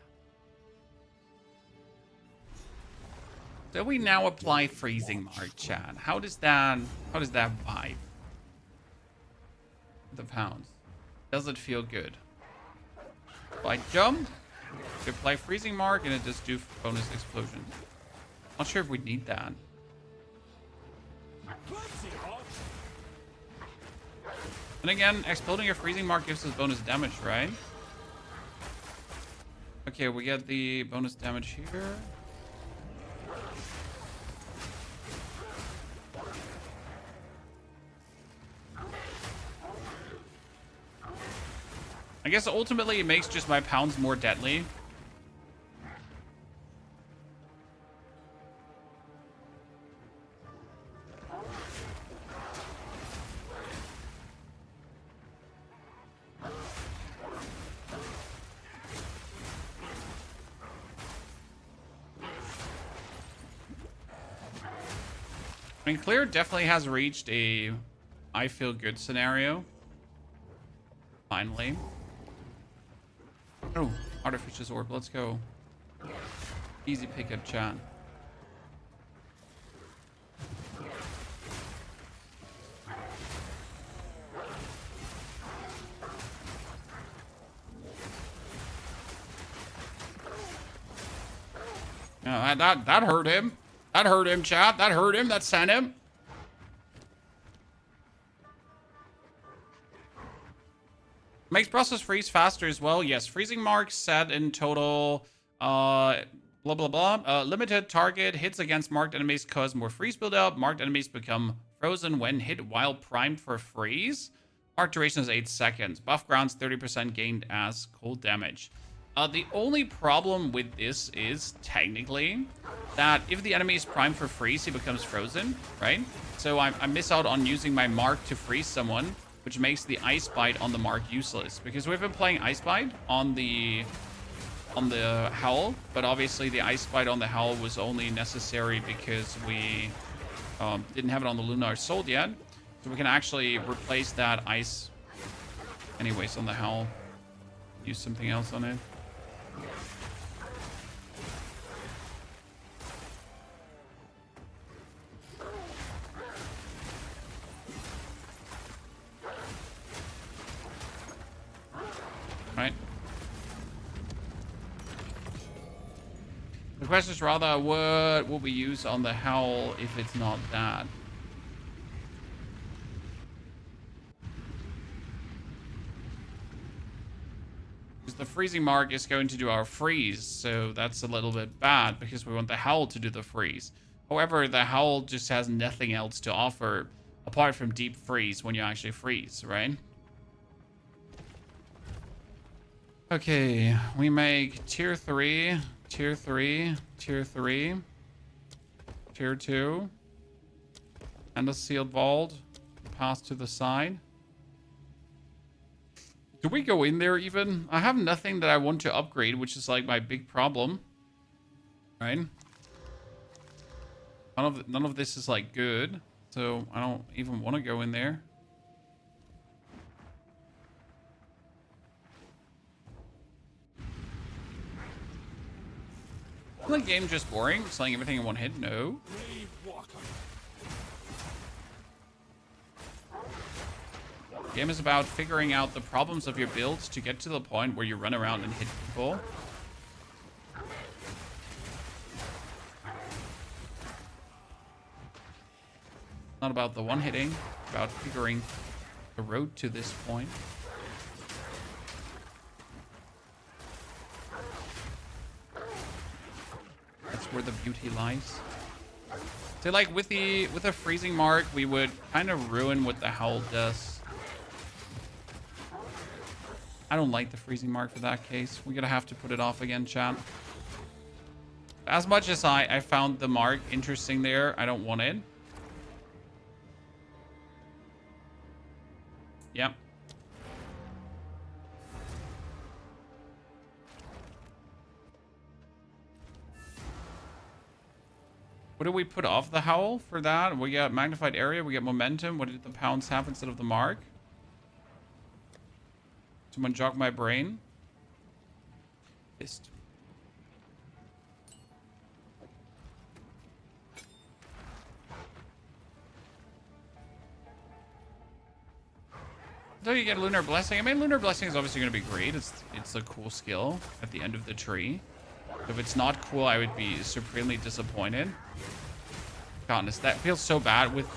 So we now apply freezing mark, chat. How does that vibe? The Pounds. Does it feel good? If I jump, we apply freezing mark and it just do bonus explosions. Not sure if we need that. And again, exploding a freezing mark gives us bonus damage, right? Okay, we get the bonus damage here. I guess ultimately it makes just my Pounds more deadly. I mean, Clear definitely has reached a I feel good scenario. Finally. Oh, Artificious Orb. Let's go. Easy pickup, chat. Yeah, that hurt him. That hurt him, chat. That hurt him. That sent him. Makes process freeze faster as well. Yes, freezing marks set in total Blah, blah, blah. Limited target hits against marked enemies cause more freeze buildup. Marked enemies become frozen when hit while primed for freeze. Mark duration is 8 seconds. Buff grounds 30% gained as cold damage. The only problem with this is technically that if the enemy is primed for freeze, he becomes frozen, right? So I miss out on using my mark to freeze someone, which makes the ice bite on the mark useless. Because we've been playing ice bite on the Howl, but obviously the ice bite on the Howl was only necessary because we didn't have it on the Lunar Soul yet. So we can actually replace that ice anyways on the Howl. Use something else on it. Right. The question is rather, what will we use on the Howl if it's not that? Because the freezing mark is going to do our freeze, so that's a little bit bad because we want the Howl to do the freeze. However, the Howl just has nothing else to offer apart from deep freeze when you actually freeze, right? Okay, we make tier 3, tier 3, tier 3, tier 2, and a sealed vault. Pass to the side. Do we go in there even? I have nothing that I want to upgrade, which is like my big problem. Right? None of this is like good, so I don't even want to go in there. Isn't the game just boring? Selling everything in one hit? No. The game is about figuring out the problems of your builds to get to the point where you run around and hit people. Not about the one hitting, about figuring the road to this point. That's where the beauty lies. So like with a freezing mark, we would kind of ruin what the Howl does. I don't like the freezing mark for that case. We're gonna have to put it off again, chat. As much as I found the mark interesting there, I don't want it. Yep. What do we put off the Howl for that? We got magnified area, we get momentum. What did the pounds have instead of the mark? Someone jog my brain. Fist. So you get Lunar Blessing. I mean, Lunar Blessing is obviously going to be great. It's a cool skill at the end of the tree. If it's not cool, I would be supremely disappointed. Goodness, that feels so bad with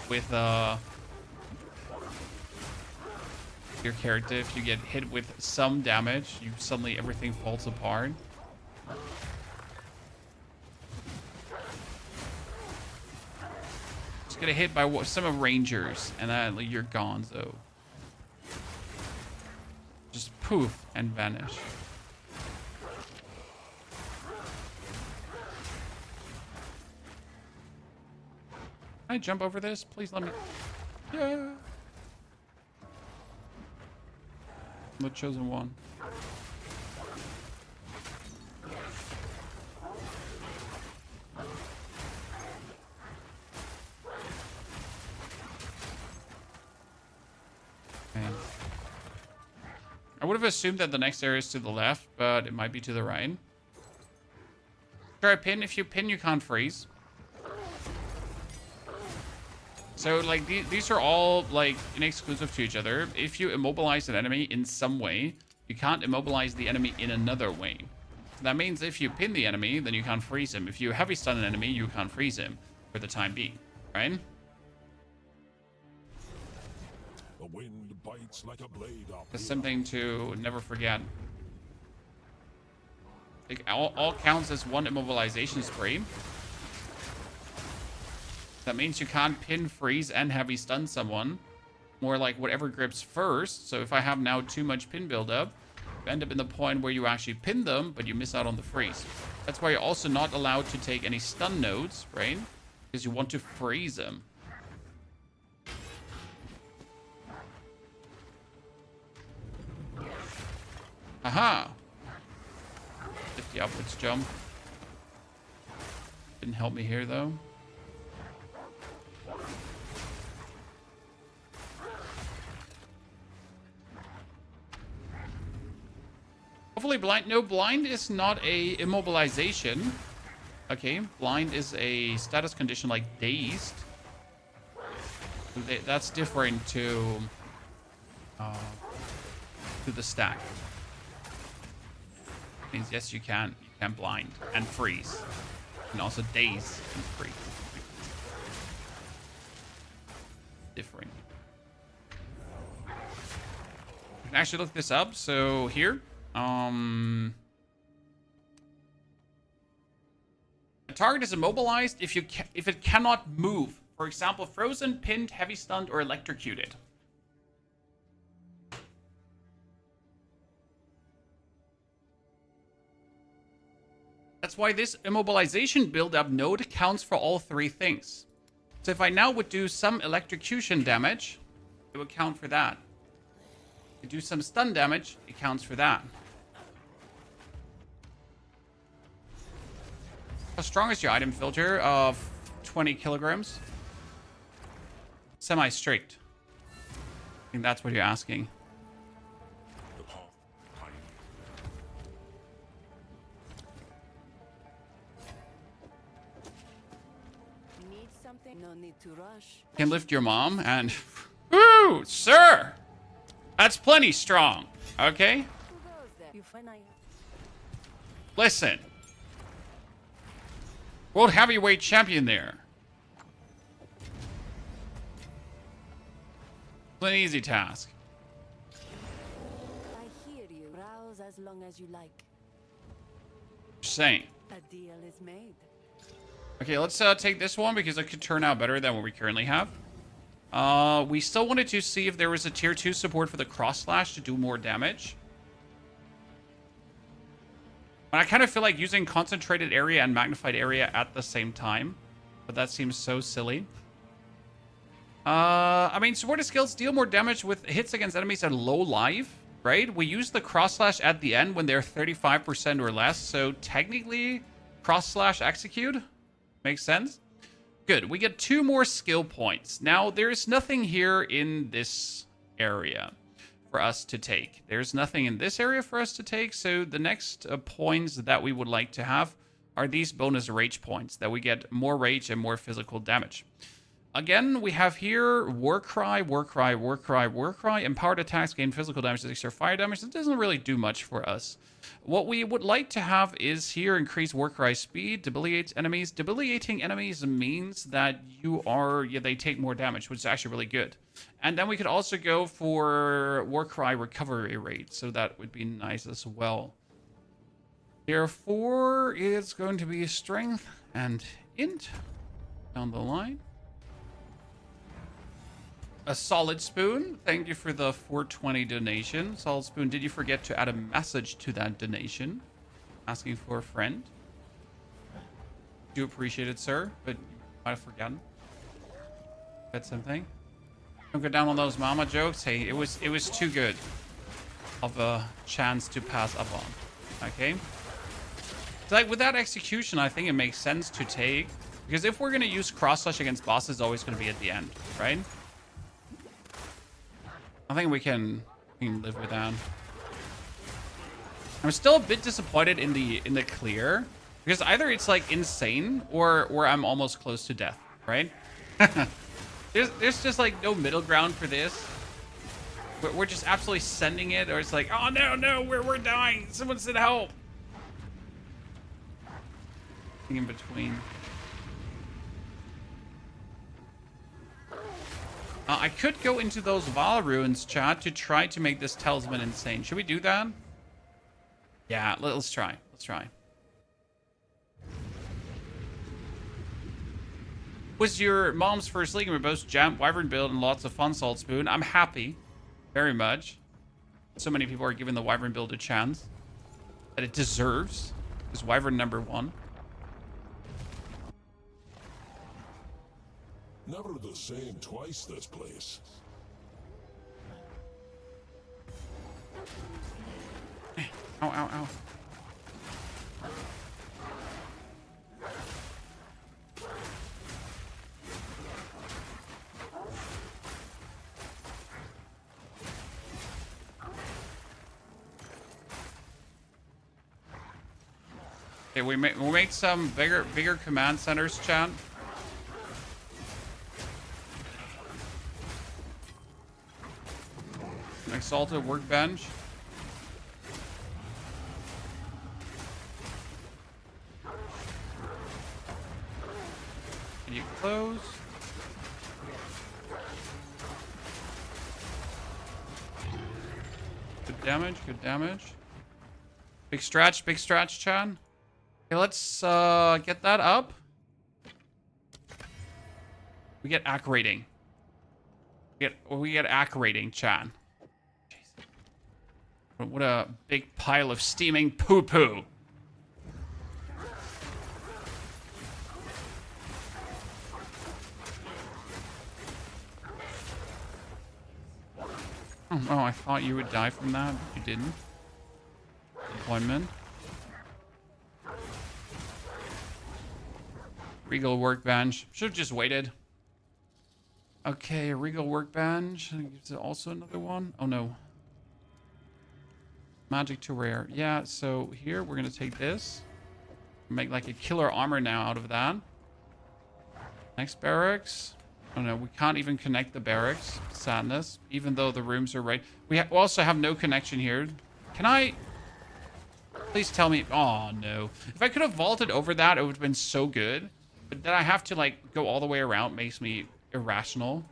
your character. If you get hit with some damage, suddenly everything falls apart. Just get hit by some of Rangers, and then you're gone. So just poof and vanish. Can I jump over this? Please let me. Yeah. I'm the chosen one. Okay. I would have assumed that the next area is to the left, but it might be to the right. Sure, I pin. If you pin, you can't freeze. So, like, these are all, like, inexclusive to each other. If you immobilize an enemy in some way, you can't immobilize the enemy in another way. So that means if you pin the enemy, then you can't freeze him. If you heavy stun an enemy, you can't freeze him for the time being, right? The wind bites like a blade up. That's something to never forget. Like, all counts as one immobilization spree. That means you can't pin, freeze, and heavy stun someone. More like whatever grips first. So if I have now too much pin buildup, you end up in the point where you actually pin them, but you miss out on the freeze. That's why you're also not allowed to take any stun nodes, right? Because you want to freeze them. Aha! 50 upwards jump. Didn't help me here, though. Hopefully blind. No, blind is not a immobilization. Okay, blind is a status condition like dazed. That's different to the stack. Means yes, you can blind and freeze, and also daze and freeze. Different. You can actually look this up. So here. A target is immobilized if it cannot move. For example, frozen, pinned, heavy stunned, or electrocuted. That's why this immobilization build-up node counts for all three things. So if I now would do some electrocution damage, it would count for that. If I do some stun damage, it counts for that. How strong is your item filter? Of 20 kilograms. Semi-strict. I think that's what you're asking. Need something? No need to rush. Can lift your mom and... Woo! Sir! That's plenty strong. Okay? Who goes there? You find I... Listen. World Heavyweight Champion there. It's an easy task. I hear you. Browse as long as you like. Just saying. A deal is made. Okay, let's take this one because it could turn out better than what we currently have. We still wanted to see if there was a tier 2 support for the cross slash to do more damage. But I kind of feel like using concentrated area and magnified area at the same time. But that seems so silly. I mean, supported skills deal more damage with hits against enemies at low life, right? We use the cross slash at the end when they're 35% or less. So technically, cross slash execute makes sense. Good. We get 2 more skill points. Now, there's nothing here in this area for us to take. There's nothing in this area for us to take. So the next points that we would like to have are these bonus rage points that we get more rage and more physical damage. Again, we have here Warcry, Warcry, Warcry, Warcry. Empowered attacks gain physical damage, extra fire damage. It doesn't really do much for us. What we would like to have is here increase Warcry speed, debilitates enemies. Debilitating enemies means that they take more damage, which is actually really good. And then we could also go for Warcry recovery rate, so that would be nice as well. Therefore, it's going to be strength and int down the line. A Solid Spoon, thank you for the 420 donation. Solid Spoon, did you forget to add a message to that donation? Asking for a friend. Do appreciate it, sir, but you might have forgotten. Said something. Don't go down on those mama jokes. Hey, it was too good of a chance to pass up on. Okay? So like with that execution, I think it makes sense to take. Because if we're gonna use cross slash against bosses, it's always gonna be at the end, right? I think we can live with that. I'm still a bit disappointed in the clear because either it's like insane or I'm almost close to death, right? there's just like no middle ground for this. We're just absolutely sending it, or it's like, oh no, we're dying. Someone send help. In between. I could go into those Val ruins, chat, to try to make this talisman insane. Should we do that? Yeah, let's try. Let's try. Was your mom's first league with both Jam, Wyvern build, and lots of fun, Salt Spoon? I'm happy. Very much. So many people are giving the Wyvern build a chance. That it deserves. Is Wyvern #1. Never the same twice, this place. Ow, ow, ow. Okay, we'll make some bigger command centers, chat. Exalted workbench. Can you close? Good damage, good damage. Big stretch, Chad. Okay, let's get that up. We get ACK rating. We get ACK rating, Chad. Jeez. What a big pile of steaming poo-poo. Oh, I thought you would die from that, but you didn't. Disappointment. Regal workbench. Should have just waited. Okay, Regal workbench. Is there also another one? Oh no. Magic to rare. Yeah, so here we're gonna take this. Make like a killer armor now out of that. Next barracks. Oh no, we can't even connect the barracks. Sadness. Even though the rooms are right. We also have no connection here. Can I... Please tell me... Oh no. If I could have vaulted over that, it would have been so good. But then I have to like go all the way around. Makes me irrational.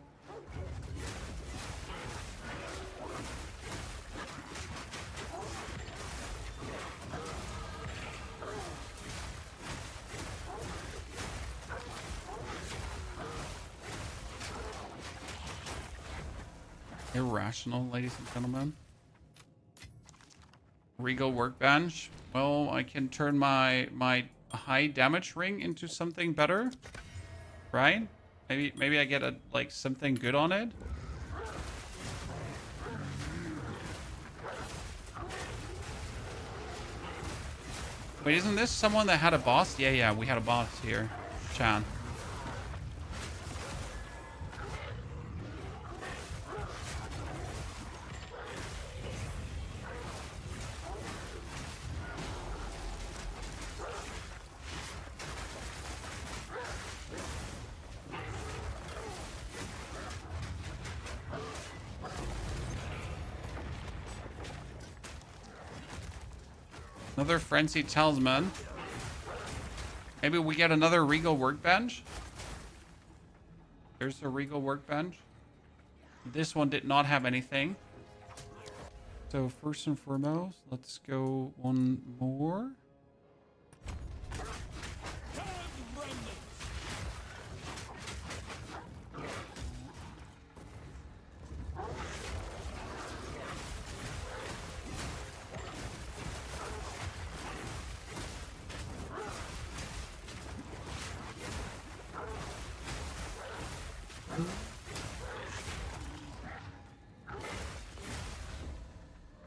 Irrational, ladies and gentlemen. Regal workbench. Well, I can turn my high damage ring into something better, right? Maybe I get a like something good on it. Wait, isn't this someone that had a boss? Yeah, we had a boss here, Chan. Another frenzied talisman. Maybe we get another regal workbench. There's a regal workbench. This one did not have anything. So first and foremost, let's go one more.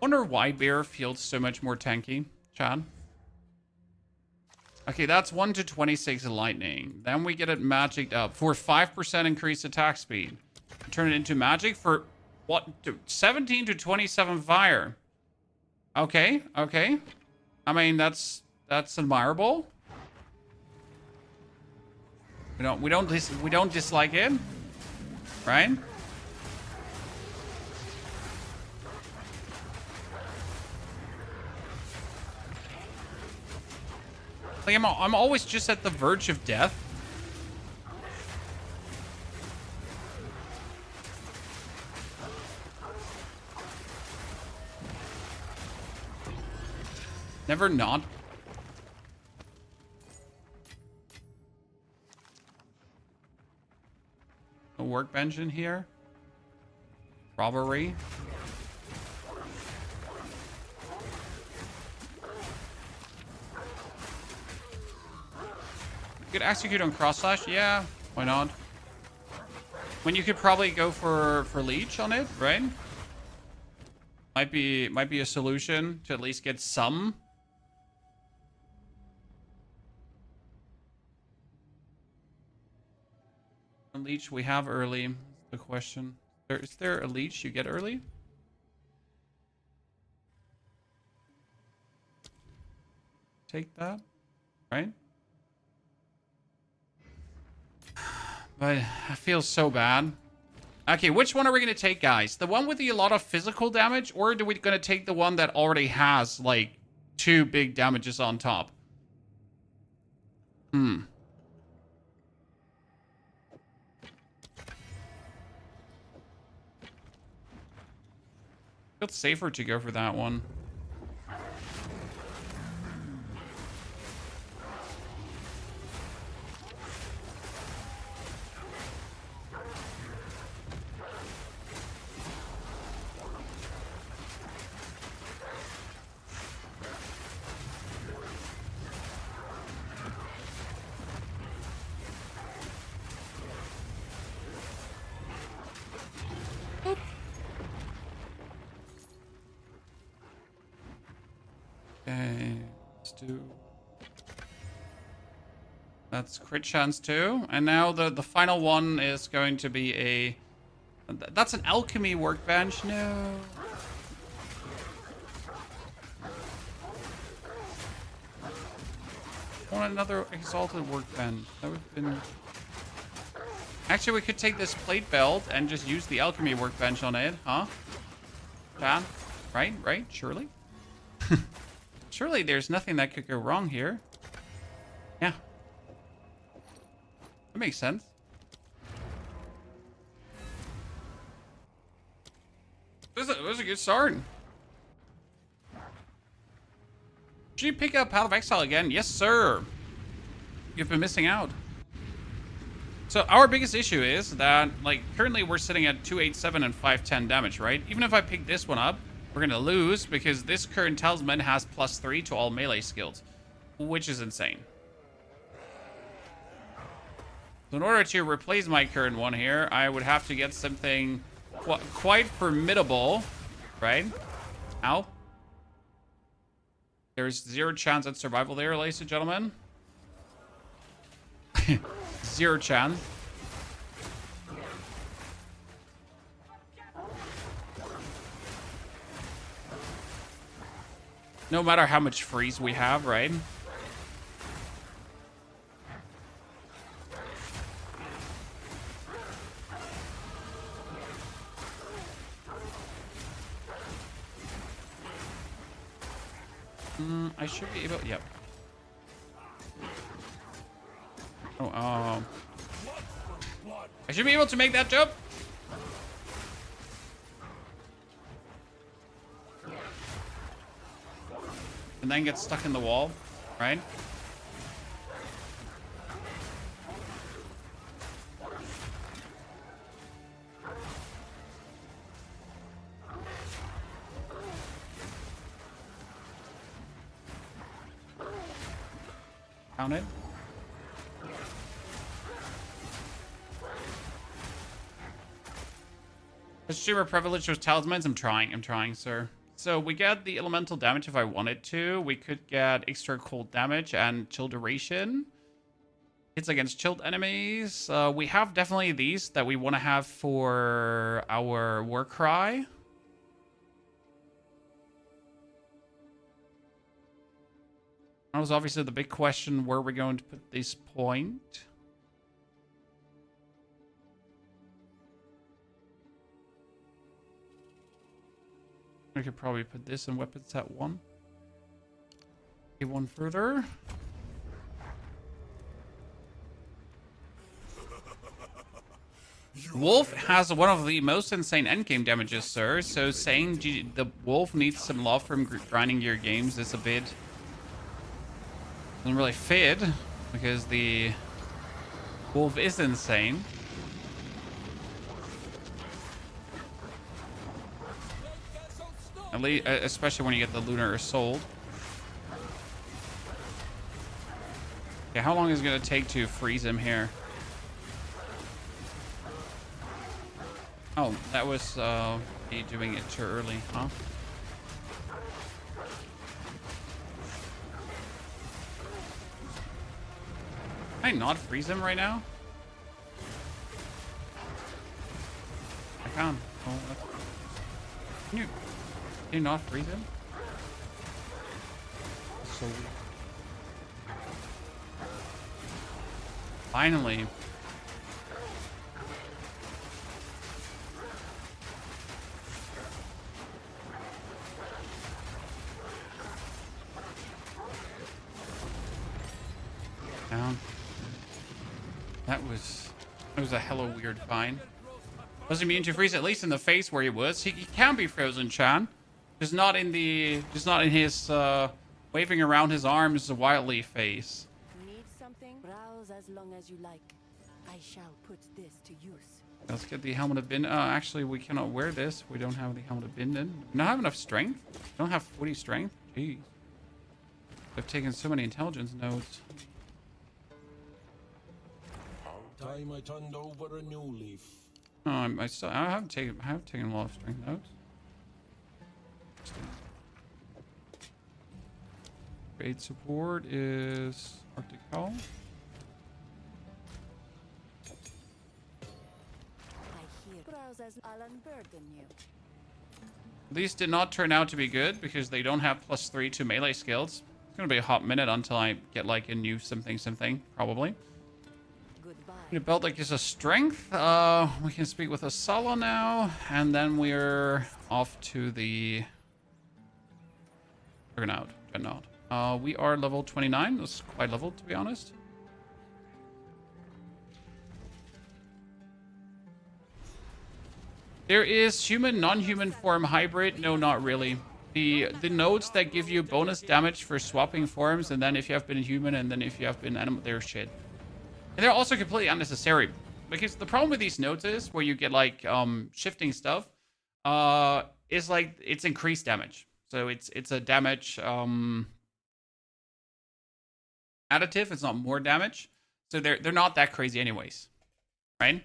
Wonder why Bear feels so much more tanky, Chad. Okay, that's 1 to 26 lightning. Then we get it magicked up for 5% increased attack speed. Turn it into magic for what? 17 to 27 fire. Okay. I mean, that's admirable. We don't dislike it, right? Like I'm always just at the verge of death. Never not. workbench in here. Robbery. You could execute on cross slash, yeah, why not? When you could probably go for leech on it, right? Might be a solution to at least get some. A leech we have early. Is the question. Is there a leech you get early? Take that, right? But I feel so bad. Okay, which one are we going to take, guys? The one with a lot of physical damage, or are we going to take the one that already has, like, 2 big damages on top? Feels safer to go for that one. Okay, let's do... That's crit chance too. And now the final one is going to be a... That's an alchemy workbench. No. I want another exalted workbench. That would have been... Actually, we could take this plate belt and just use the alchemy workbench on it, huh? Chan? Right? Surely? Surely there's nothing that could go wrong here. Yeah. That makes sense. This was a good start. Did you pick up Path of Exile again? Yes, sir. You've been missing out. So our biggest issue is that, like, currently we're sitting at 287 and 510 damage, right? Even if I pick this one up, we're going to lose because this current talisman has +3 to all melee skills, which is insane. So in order to replace my current one here, I would have to get something quite formidable, right? Ow. There's 0 chance at survival there, ladies and gentlemen. 0 chance. No matter how much freeze we have, right? I should be able... Yep. Oh, I should be able to make that jump. And then get stuck in the wall, right? Count it. The streamer privilege was talismans. I'm trying, sir. So we get the elemental damage if I wanted to. We could get extra cold damage and chill duration. Hits against chilled enemies. We have definitely these that we want to have for our war cry. That was obviously the big question, where we're going to put this point. We could probably put this in weapon set 1. Okay, one further. Wolf has one of the most insane endgame damages, sir. So saying the wolf needs some love from grinding your games is a bit... doesn't really fit, because the wolf is insane. At least, especially when you get the Lunar Assault. Okay, how long is it gonna take to freeze him here? Oh, that was me doing it too early, huh? Can I not freeze him right now? I can. Oh, that's... Can you not freeze him? That's so weird. Finally. Down. That was a hella weird find. Was immune to freeze, at least in the face where he was. He can be frozen, Chan. Just not in his waving around his arms wildly face. Need something? Browse as long as you like. I shall put this to use. Let's get the helmet of Bin. Actually, we cannot wear this. We don't have the helmet of Bin. We don't have enough strength. We don't have 40 strength. Jeez. I've taken so many intelligence notes. Time I turned over a new leaf. Oh, I have taken a lot of strength notes. Raid support is Arctic Call. I hear. Browse as I'll unburden you. These did not turn out to be good because they don't have +3 to melee skills. It's gonna be a hot minute until I get like a new something probably. Goodbye. A belt that gives us strength. We can speak with Asala now, and then we're off to the Juggernaut. We are level 29. That's quite level, to be honest. There is human, non-human form hybrid. No, not really. The nodes that give you bonus damage for swapping forms, and then if you have been human, and then if you have been animal, they're shit. And they're also completely unnecessary. Because the problem with these nodes is, where you get like shifting stuff, is like it's increased damage. So it's a damage additive. It's not more damage. So they're not that crazy anyways. Right?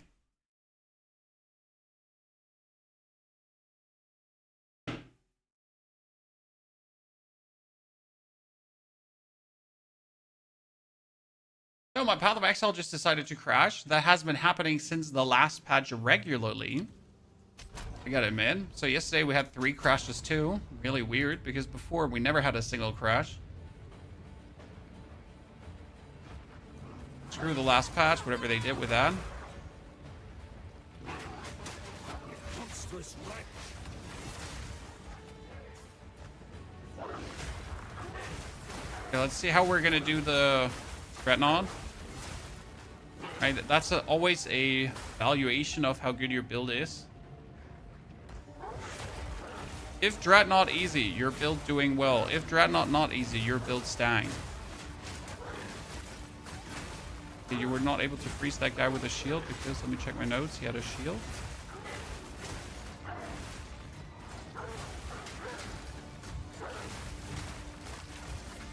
No, my Path of Exile just decided to crash. That has been happening since the last patch regularly. I gotta admit. So yesterday we had 3 crashes too. Really weird, because before we never had a single crash. Screw the last patch, whatever they did with that. Okay, let's see how we're gonna do the Dreadnought. Right, that's always a valuation of how good your build is. If Dreadnought easy, your build doing well. If Dreadnought not easy, your build stang. Okay, you were not able to freeze that guy with a shield because, let me check my notes, he had a shield.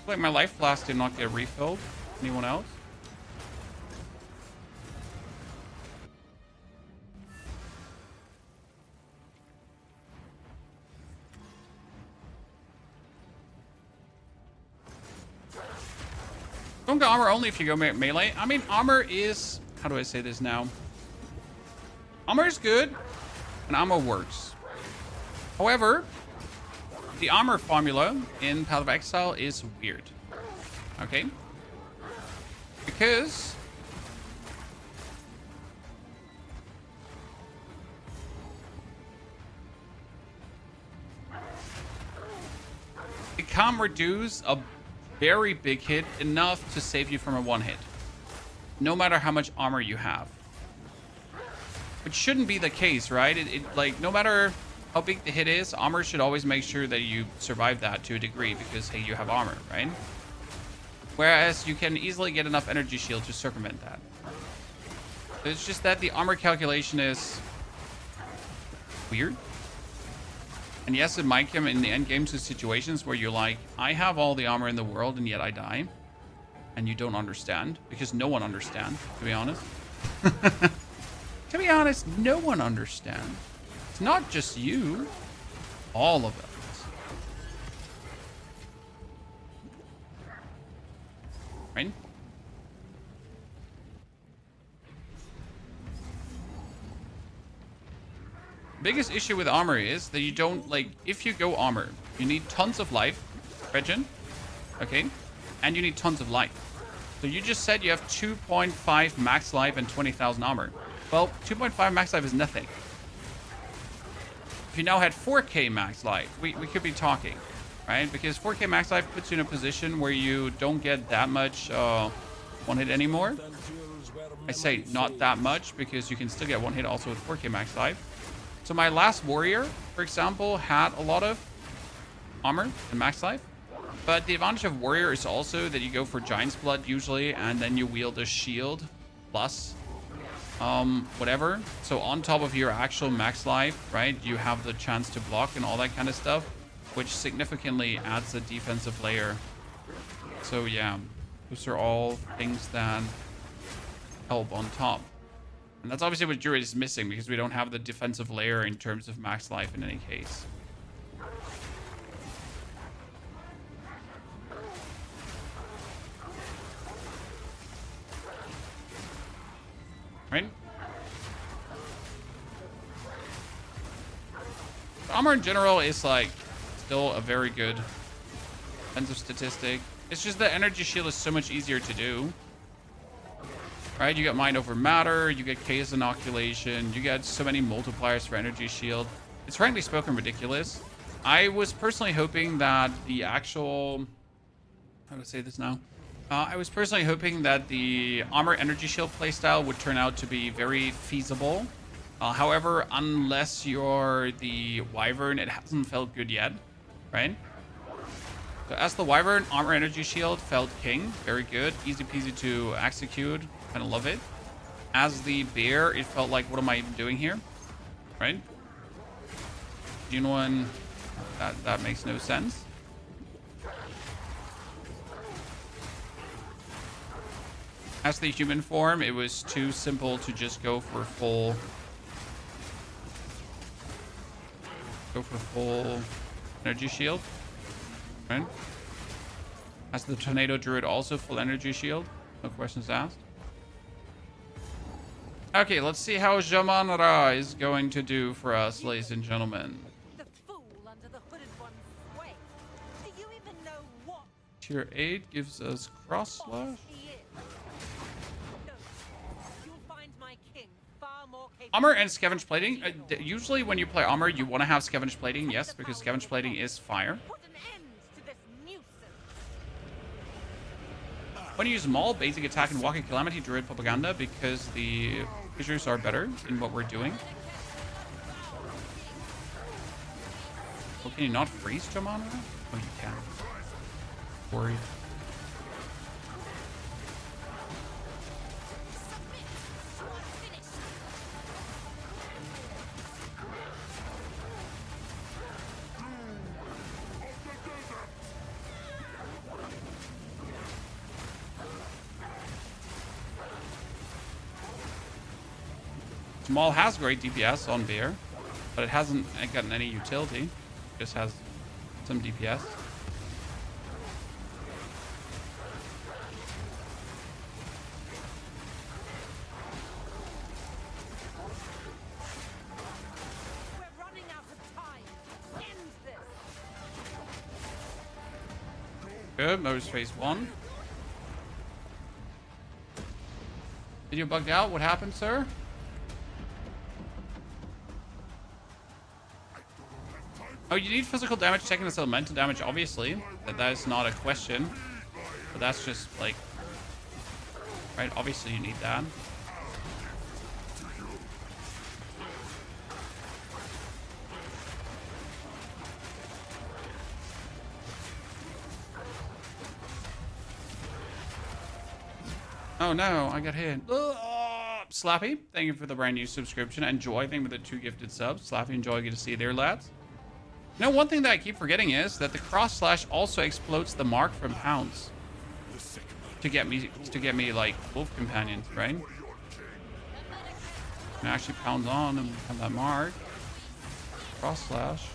Like my life flask did not get refilled. Anyone else? Don't go armor only if you go melee. I mean, armor is... How do I say this now? Armor is good, and armor works. However, the armor formula in Path of Exile is weird. Okay? Because... it can reduce a very big hit enough to save you from a 1 hit. No matter how much armor you have. Which shouldn't be the case, right? Like, no matter how big the hit is, armor should always make sure that you survive that to a degree because, hey, you have armor, right? Whereas you can easily get enough energy shield to circumvent that. It's just that the armor calculation is weird. And yes, it might come in the end game to situations where you're like, I have all the armor in the world and yet I die. And you don't understand. Because no one understands, to be honest. To be honest, no one understands. It's not just you. All of us. Right? Biggest issue with armor is that you don't, like, if you go armor, you need tons of life, regen, okay? And you need tons of life. So you just said you have 2.5 max life and 20,000 armor. Well, 2.5 max life is nothing. If you now had 4k max life, we could be talking, right? Because 4k max life puts you in a position where you don't get that much one hit anymore. I say not that much because you can still get one hit also with 4k max life. So my last warrior, for example, had a lot of armor and max life. But the advantage of warrior is also that you go for giant's blood usually, and then you wield a shield plus whatever. So on top of your actual max life, right, you have the chance to block and all that kind of stuff, which significantly adds a defensive layer. So yeah, those are all things that help on top. And that's obviously what Druid is missing, because we don't have the defensive layer in terms of max life in any case. Right? Armor in general is like still a very good defensive statistic. It's just that energy shield is so much easier to do. Right? You get mind over matter, you get chaos inoculation, you get so many multipliers for energy shield. It's frankly spoken ridiculous. I was personally hoping that the actual, how do I say this now? I was personally hoping that the armor energy shield playstyle would turn out to be very feasible. However, unless you're the Wyvern, it hasn't felt good yet, right? So as the Wyvern, armor energy shield felt king, very good, easy peasy to execute, kind of love it. As the bear, it felt like, what am I even doing here, right? June 1, that makes no sense. As the human form, it was too simple to just go for full energy shield, right? As the tornado druid, also full energy shield, no questions asked. Okay, let's see how Jamanra is going to do for us, ladies and gentlemen. The fool under the hooded one's way. Do you even know what Tier 8 gives us cross slash. he is? No, you'll find my king far more capable. Armor and scavenge plating. Usually when you play armor, you want to have scavenge plating, yes, because scavenge plating is fire. Put an end to this nuisance. When you use Maul, basic attack, and walking calamity druid propaganda, because the fissures are better in what we're doing. Oh, can you not freeze Jamanra? Oh, you can. Worried. Maul has great DPS on Bear, but it hasn't gotten any utility. It just has some DPS. We're running out of time. End this. Good, that was phase 1. Video bugged out? What happened, sir? Oh, you need physical damage, taking this elemental damage, obviously. That is not a question. But that's just, like... Right, obviously you need that. Oh no, I got hit. Ugh. Slappy, thank you for the brand new subscription. And Joy, thank you for the 2 gifted subs. Slappy and Joy, good to see you there, lads. You know, one thing that I keep forgetting is that the cross slash also explodes the mark from hounds to get me like wolf companions, right? And actually pounds on and have that mark. Cross slash.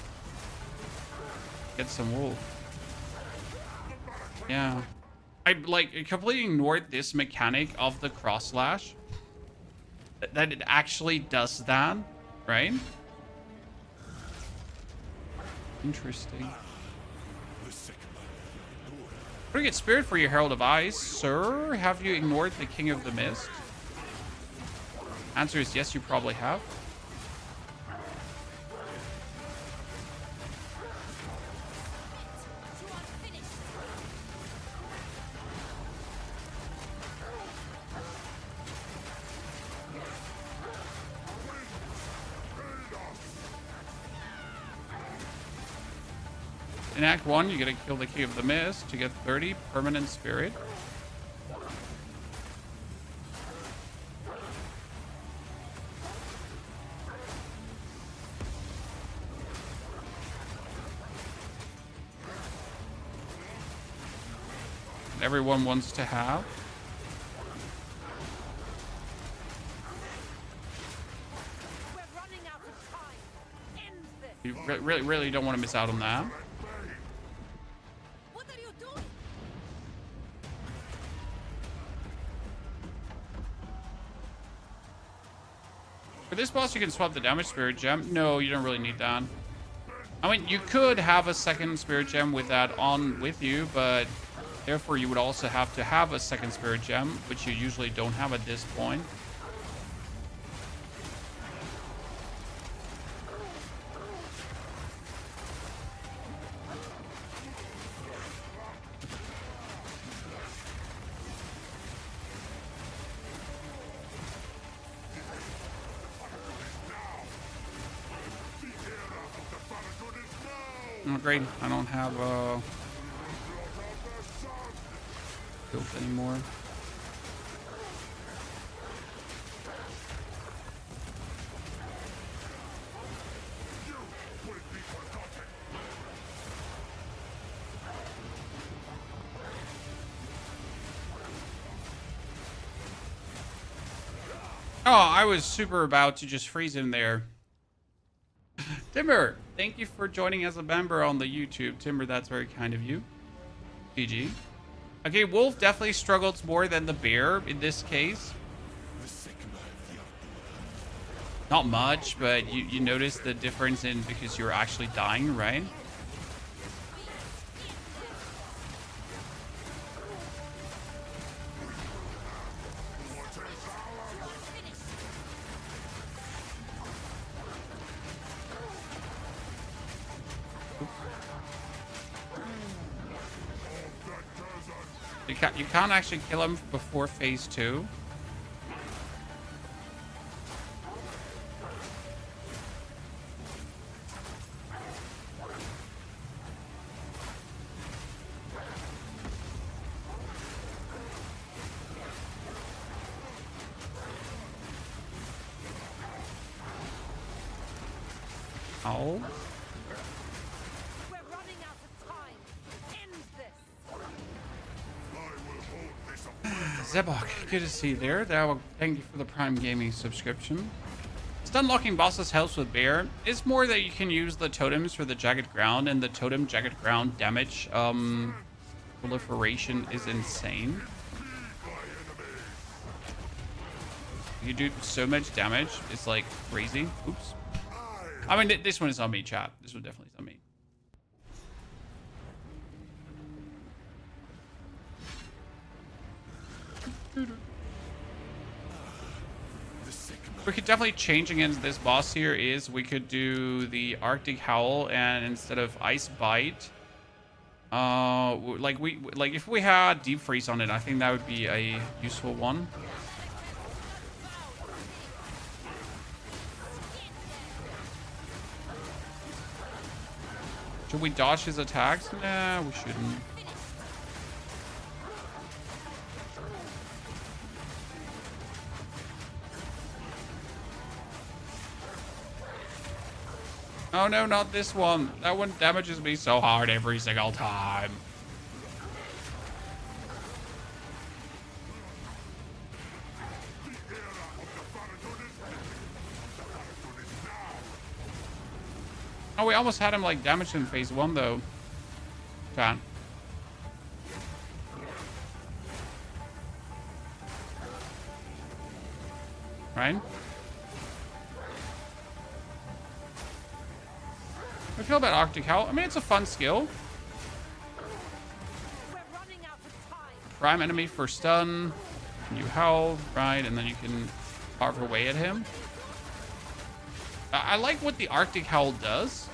Get some wolf. Yeah. I like completely ignored this mechanic of the cross slash. That it actually does that, right? Interesting. Pretty good spirit for your Herald of Ice, sir. Have you ignored the King of the Mist? Answer is yes, you probably have. In Act 1, you gotta kill the King of the Mist to get 30 permanent spirit. And everyone wants to have. We're running out of time. End this. You really don't want to miss out on that. What are you doing? For this boss, you can swap the damage spirit gem. No, you don't really need that. I mean, you could have a second spirit gem with that on with you, but therefore you would also have to have a second spirit gem, which you usually don't have at this point. Oh, great. I don't have filth anymore. Oh, I was super about to just freeze him there. Timber, thank you for joining as a member on the YouTube. Timber, that's very kind of you. GG. Okay, Wolf definitely struggles more than the bear in this case. Not much, but you notice the difference in because you're actually dying, right? You can't actually kill him before phase 2. Oh. We're running out of time. End this. Zebok, good to see you there. Thank you for the Prime Gaming subscription. Stun locking bosses helps with bear. It's more that you can use the totems for the jagged ground, and the totem jagged ground damage proliferation is insane. You do so much damage, it's like crazy. Oops. I mean, this one is on me, chat. This one definitely is on me. We could definitely change against this boss here is we could do the Arctic Howl, and instead of Ice Bite, like if we had Deep Freeze on it, I think that would be a useful one. Should we dodge his attacks? Nah, we shouldn't. Oh no, not this one. That one damages me so hard every single time. Oh, we almost had him like damaged in phase 1 though. Can. Right? I feel about Arctic Howl. I mean, it's a fun skill. We're running out of time. Prime enemy for stun. You howl, right? And then you can carve away at him. I like what the Arctic Howl does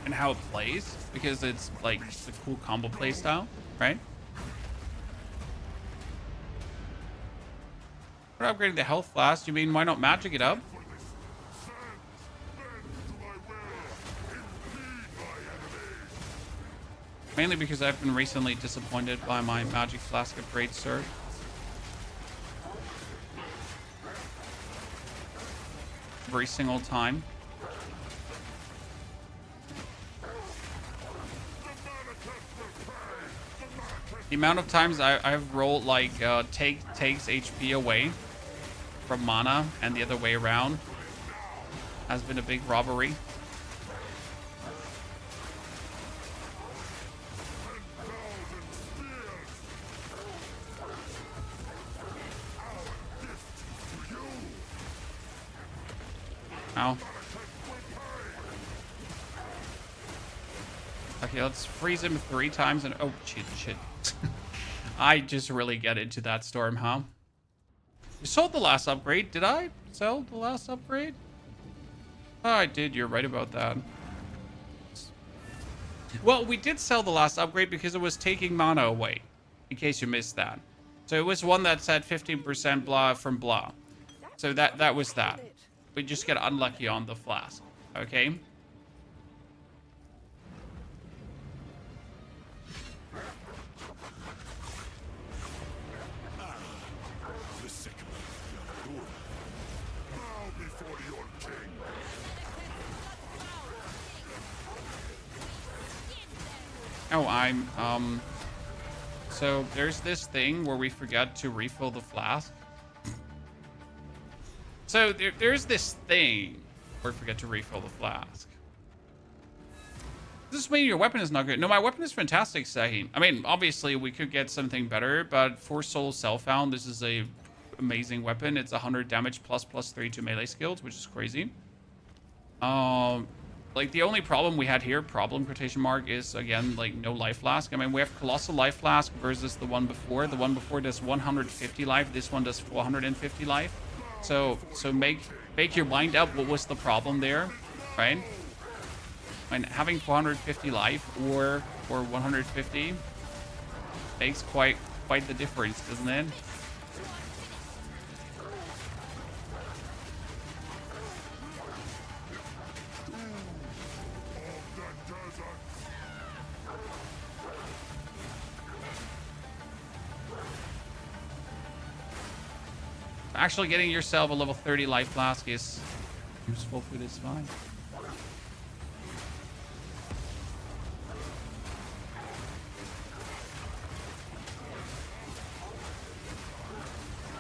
and how it plays because it's like a cool combo play style, right? We're upgrading the health flask. You mean why not magic it up? Mainly because I've been recently disappointed by my magic flask upgrade, sir. Every single time. The amount of times I've rolled like takes HP away from mana and the other way around has been a big robbery. Ow. Okay, let's freeze him 3 times and... Oh, shit. I just really get into that storm, huh? You sold the last upgrade. Did I sell the last upgrade? Oh, I did. You're right about that. Well, we did sell the last upgrade because it was taking mana away. In case you missed that. So it was one that said 15% blah from blah. So that was that. We just get unlucky on the flask. Okay? Oh, so there's this thing where we forget to refill the flask. So there's this thing where we forget to refill the flask. Does this mean your weapon is not good? No, my weapon is fantastic, Sahin. I mean, obviously we could get something better, but for Soul Self-Found, this is a amazing weapon. It's 100 damage plus +3 to melee skills, which is crazy. Like the only problem we had here, problem quotation mark, is again like no life flask. I mean, we have colossal life flask versus the one before. The one before does 150 life. This one does 450 life. So make your mind up. What was the problem there, right? I mean, having 450 life or 150 makes quite the difference, doesn't it? Actually getting yourself a level 30 life flask is useful for this fight.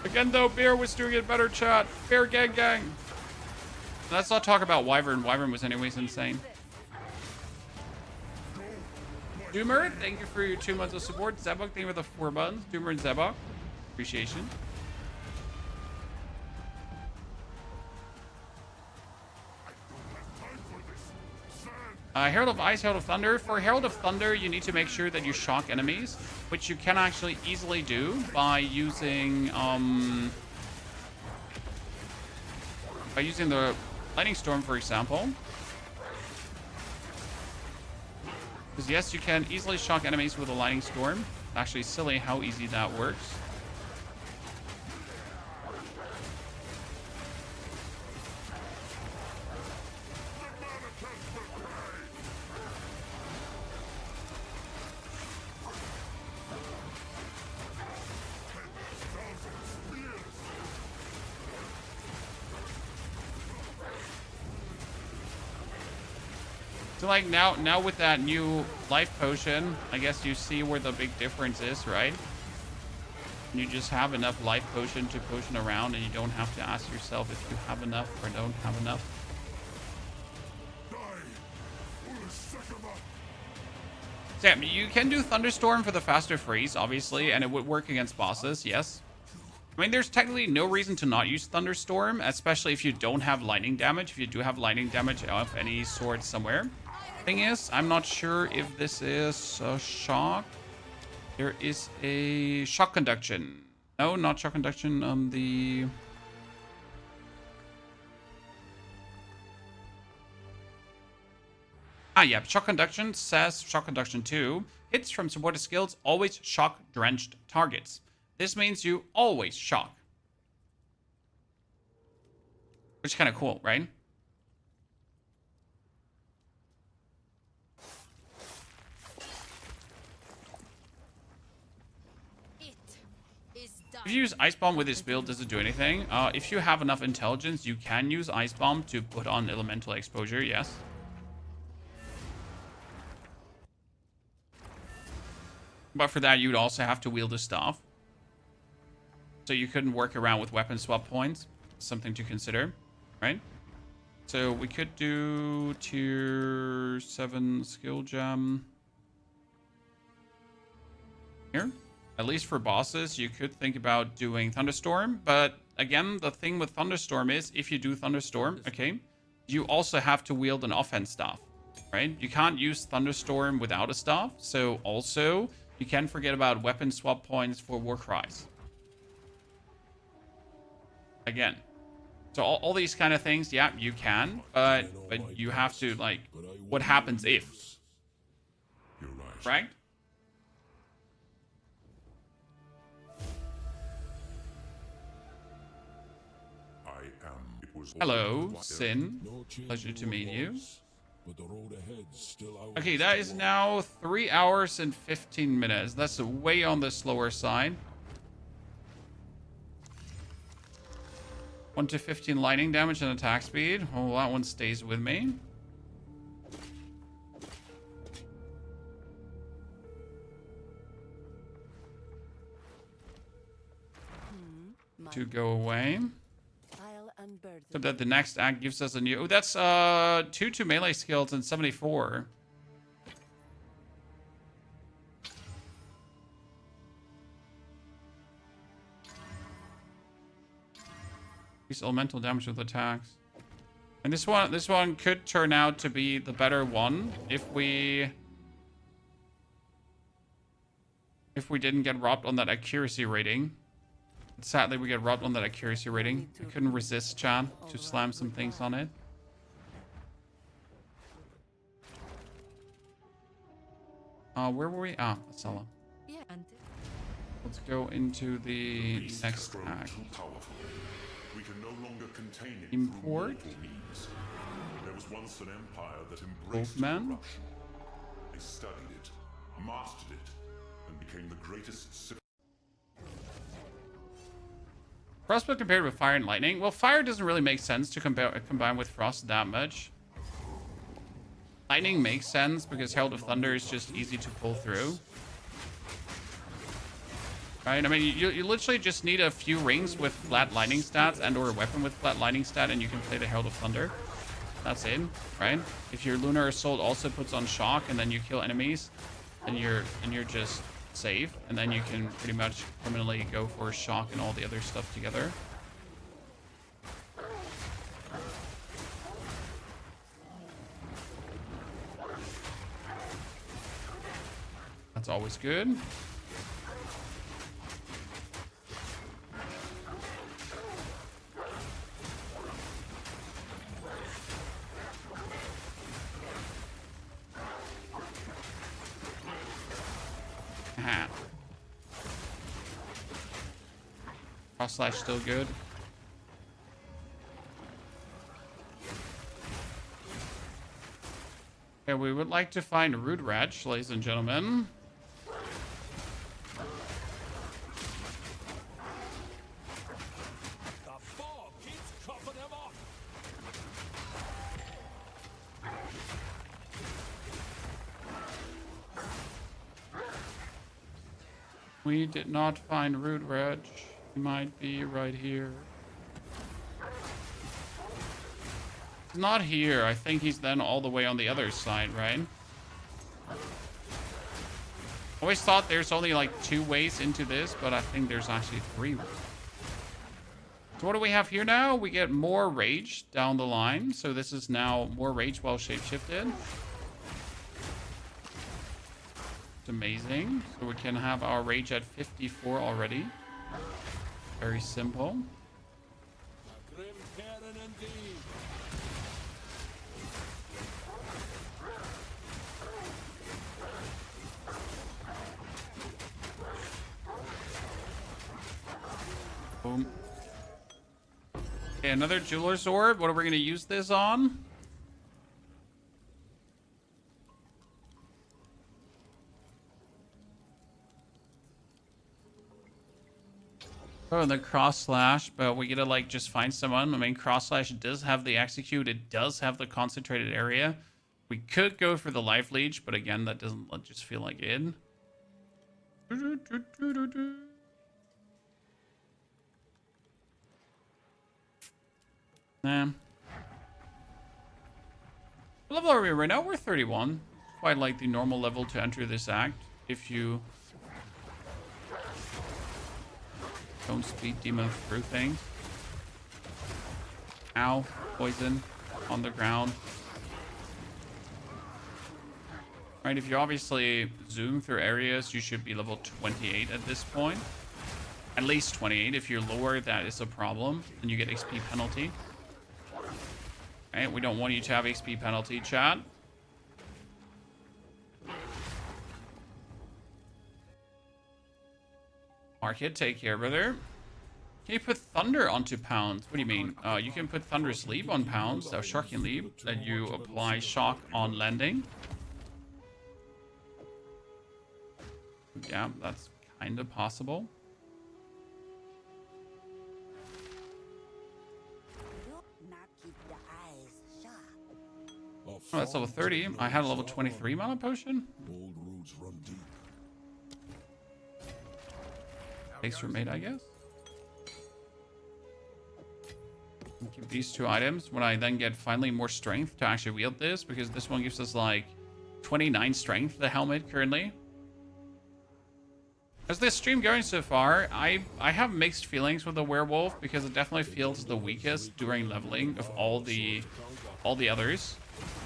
Again, though, Bear was doing it better, chat. Bear gang. Let's not talk about Wyvern. Wyvern was anyways insane. Doomer, thank you for your 2 months of support. Zebok, thank you for the 4 buttons. Doomer and Zebok, appreciation. Herald of Ice, Herald of Thunder. For Herald of Thunder, you need to make sure that you shock enemies, which you can actually easily do by using the Lightning Storm, for example. Because yes, you can easily shock enemies with a Lightning Storm. Actually, silly how easy that works. So like now with that new life potion, I guess you see where the big difference is, right? You just have enough life potion to potion around, and you don't have to ask yourself if you have enough or don't have enough. So yeah, you can do Thunderstorm for the faster freeze, obviously, and it would work against bosses, yes. I mean, there's technically no reason to not use Thunderstorm, especially if you don't have lightning damage. If you do have lightning damage of any sort somewhere. Thing is, I'm not sure if this is a shock. There is a shock conduction. No, not shock conduction on the... Ah, yeah, shock conduction says shock conduction 2. Hits from supported skills always shock drenched targets. This means you always shock. Which is kind of cool, right? If you use Ice Bomb with this build, does it do anything? If you have enough intelligence, you can use Ice Bomb to put on elemental exposure, yes. But for that, you'd also have to wield a staff. So you couldn't work around with weapon swap points. Something to consider, right? So we could do tier 7 skill gem. Here. At least for bosses, you could think about doing Thunderstorm. But again, the thing with Thunderstorm is if you do Thunderstorm, okay, you also have to wield an offense staff, right? You can't use Thunderstorm without a staff. So also, you can't forget about weapon swap points for War Cries. Again. So all these kind of things, yeah, you can. But you have to, like, what happens if? You're right. Right? Hello, Sin. Pleasure to meet you. Okay, that is now 3 hours and 15 minutes. That's way on the slower side. 1 to 15 lightning damage and attack speed. Oh, that one stays with me. To go away. So that the next act gives us a new... Oh, that's 2 melee skills and 74. Increase elemental damage with attacks. And this one could turn out to be the better one if we didn't get robbed on that accuracy rating. Sadly, we get robbed on that accuracy rating. I couldn't resist, Chan, to slam some things on it. Where were we? Ah, Asala. Let's go into the next act. We can no longer contain it. Import. There was once an empire that embraced Wolfman. corruption. They studied it, mastered it, and became the greatest civilization. Frostbolt compared with Fire and Lightning. Well, Fire doesn't really make sense to combine with Frost that much. Lightning makes sense because Herald of Thunder is just easy to pull through. Right? I mean, you literally just need a few rings with flat lightning stats and or a weapon with flat lightning stat and you can play the Herald of Thunder. That's it, right? If your Lunar Assault also puts on shock and then you kill enemies, then you're just safe, and then you can pretty much permanently go for shock and all the other stuff together. That's always good. Cross slash still good. Okay, we would like to find Root Ratch, ladies and gentlemen. We did not find Root Reg. He might be right here. He's not here. I think he's then all the way on the other side, right? Always thought there's only like 2 ways into this, but I think there's actually 3 ways. So what do we have here now? We get more rage down the line. So this is now more rage while shapeshifted. It's amazing. So we can have our rage at 54 already. Very simple. A grim Karen indeed. Boom. Okay, another jeweler's orb. What are we going to use this on? Oh, the cross slash, but we gotta like just find someone. I mean, cross slash does have the execute. It does have the concentrated area. We could go for the life leech, but again, that doesn't just feel like it. Nah. What level are we right now? We're 31. Quite like the normal level to enter this act. If you don't speed demon through things. Ow. Poison on the ground. Right, if you obviously zoom through areas, you should be level 28 at this point. At least 28. If you're lower, that is a problem. And you get XP penalty. Right, we don't want you to have XP penalty, chat. Market, take care, brother. Can you put Thunder onto pounds? What do you mean? You can put Thunderous Leap on pounds, so Shocking Leap, and you apply Shock on landing. Yeah, that's kind of possible. Oh, that's level 30. I had a level 23 mana potion. Old roots run deep. Takes for mate, I guess. I'll keep these 2 items when I then get finally more strength to actually wield this, because this one gives us like 29 strength, the helmet currently. How's this stream going so far? I have mixed feelings with the werewolf, because it definitely feels the weakest during leveling of all the others.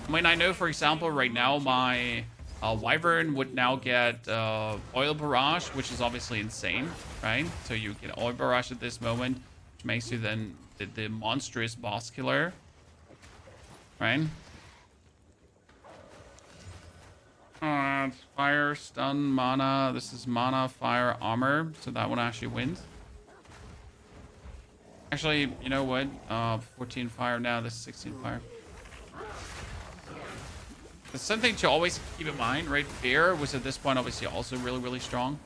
I mean, I know, for example, right now my wyvern would now get oil barrage, which is obviously insane, right? So you get oil barrage at this moment, which makes you then the monstrous boss killer, right? It's fire, stun, mana. This is mana, fire, armor. So that one actually wins. Actually, you know what? 14 fire now. This is 16 fire. It's something to always keep in mind, right? Bear was at this point obviously also really, really strong.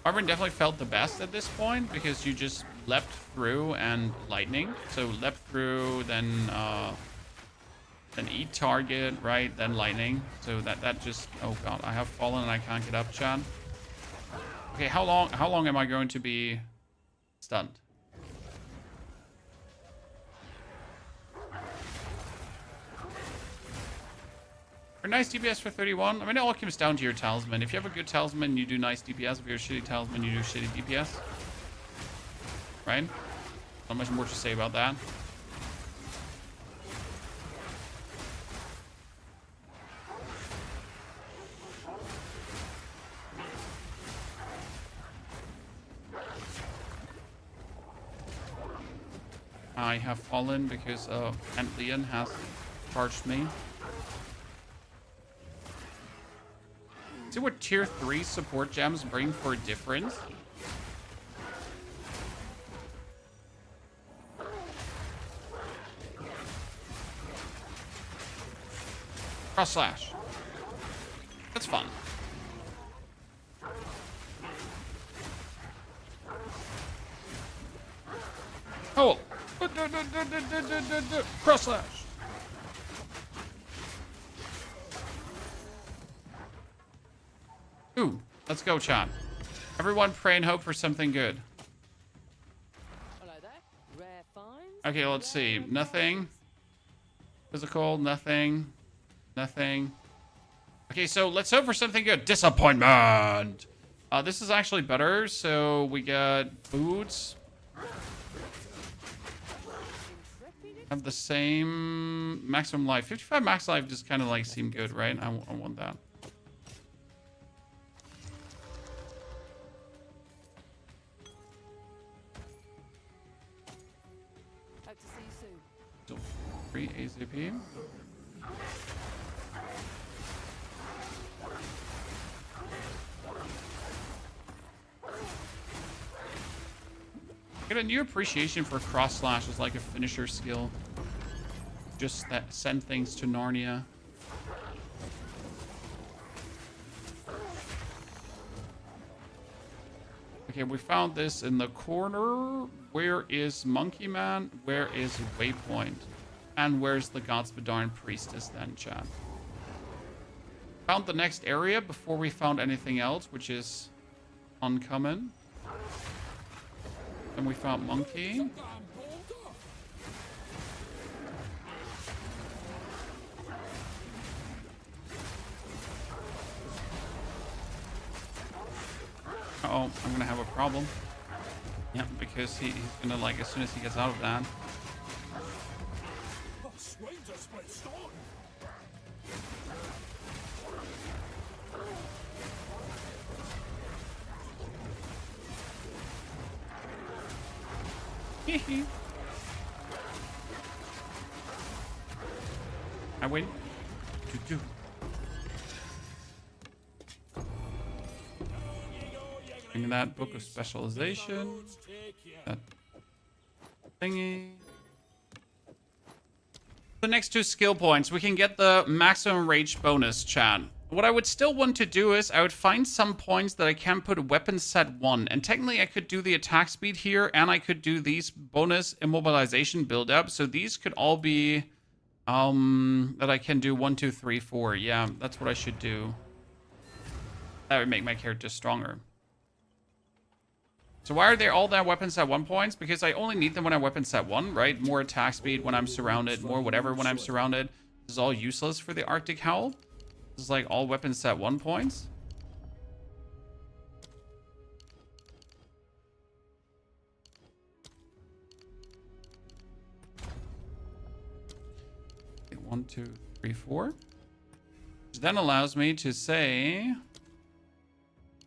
Arvin definitely felt the best at this point, because you just leapt through and lightning. So leapt through, then eat target, right? Then lightning. So that just, oh god, I have fallen and I can't get up, chat. Okay, how long am I going to be stunned? For nice DPS for 31. I mean, it all comes down to your talisman. If you have a good talisman, you do nice DPS. If you're a shitty talisman, you do shitty DPS. Right? Not much more to say about that. I have fallen because Aunt Leon has charged me. See what tier 3 support gems bring for a difference? Cross slash. That's fun. Oh! Cross slash! Ooh, let's go, chat. Everyone pray and hope for something good. Hello there. Rare finds. Okay, let's see. Nothing. Physical, nothing. Nothing. Okay, so let's hope for something good. Disappointment! This is actually better. So we got boots. Have the same maximum life. 55 max life just kind of like seem good, right? I want that. Hope to see you soon. So, free AZP. Get a new appreciation for cross slash as like a finisher skill. Just that send things to Narnia. Okay, we found this in the corner. Where is Monkey Man? Where is Waypoint? And where's the God's Bedarn Priestess then, chat? Found the next area before we found anything else, which is uncommon. And we found Monkey. Uh-oh, I'm gonna have a problem. Yeah, because he's gonna, like, as soon as he gets out of that. I win. Doo-doo. Bring that book of specialization. That thingy. The next 2 skill points, we can get the maximum rage bonus, chat. What I would still want to do is I would find some points that I can put weapon set 1. And technically I could do the attack speed here and I could do these bonus immobilization build up. So these could all be that I can do 1, 2, 3, 4. Yeah, that's what I should do. That would make my character stronger. So why are they all that weapon set 1 points? Because I only need them when I weapon set 1, right? More attack speed when I'm surrounded, more whatever when I'm surrounded. This is all useless for the Arctic Howl. This is like all weapons set 1 points. Okay, 1, 2, 3, 4. Which then allows me to say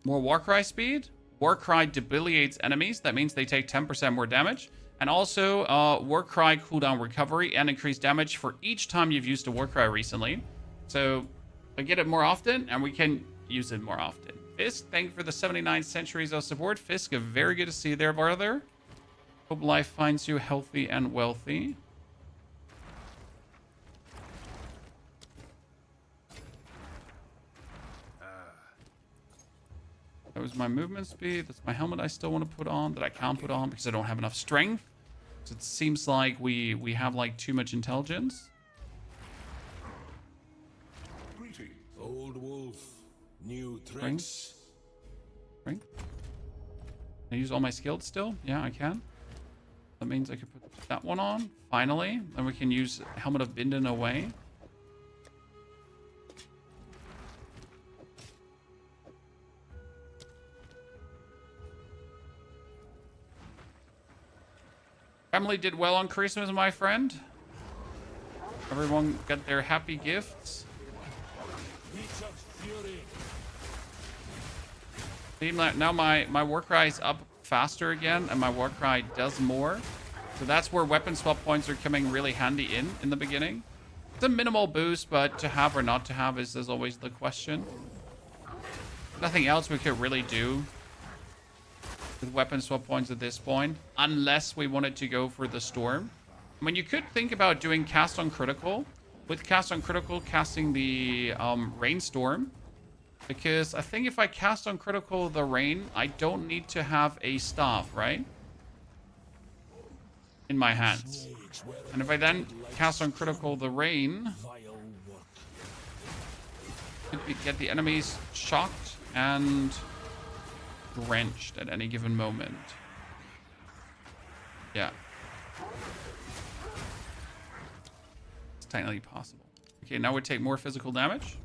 more Warcry speed. Warcry debilitates enemies. That means they take 10% more damage. And also Warcry cooldown recovery and increased damage for each time you've used a Warcry recently. So I get it more often, and we can use it more often. Fisk, thank you for the 79 centuries of support. Fisk, very good to see you there, brother. Hope life finds you healthy and wealthy. That was my movement speed. That's my helmet I still want to put on that I can't put on because I don't have enough strength. So it seems like we have like too much intelligence. Old wolf, new tricks. Right? Can I use all my skills still? Yeah, I can. That means I could put that one on. Finally. Then we can use Helmet of Bindon away. Family did well on Christmas, my friend. Everyone got their happy gifts. See, now my Warcry is up faster again, and my Warcry does more. So that's where weapon swap points are coming really handy in the beginning. It's a minimal boost, but to have or not to have is always the question. Nothing else we could really do with weapon swap points at this point, unless we wanted to go for the Storm. I mean, you could think about doing Cast on Critical. With Cast on Critical, casting the Rainstorm. Because I think if I cast on Critical the Rain, I don't need to have a staff, right? in my hands. And if I then cast on critical the rain, could get the enemies shocked and drenched at any given moment. Yeah. It's technically possible. Okay, now we take more physical damage.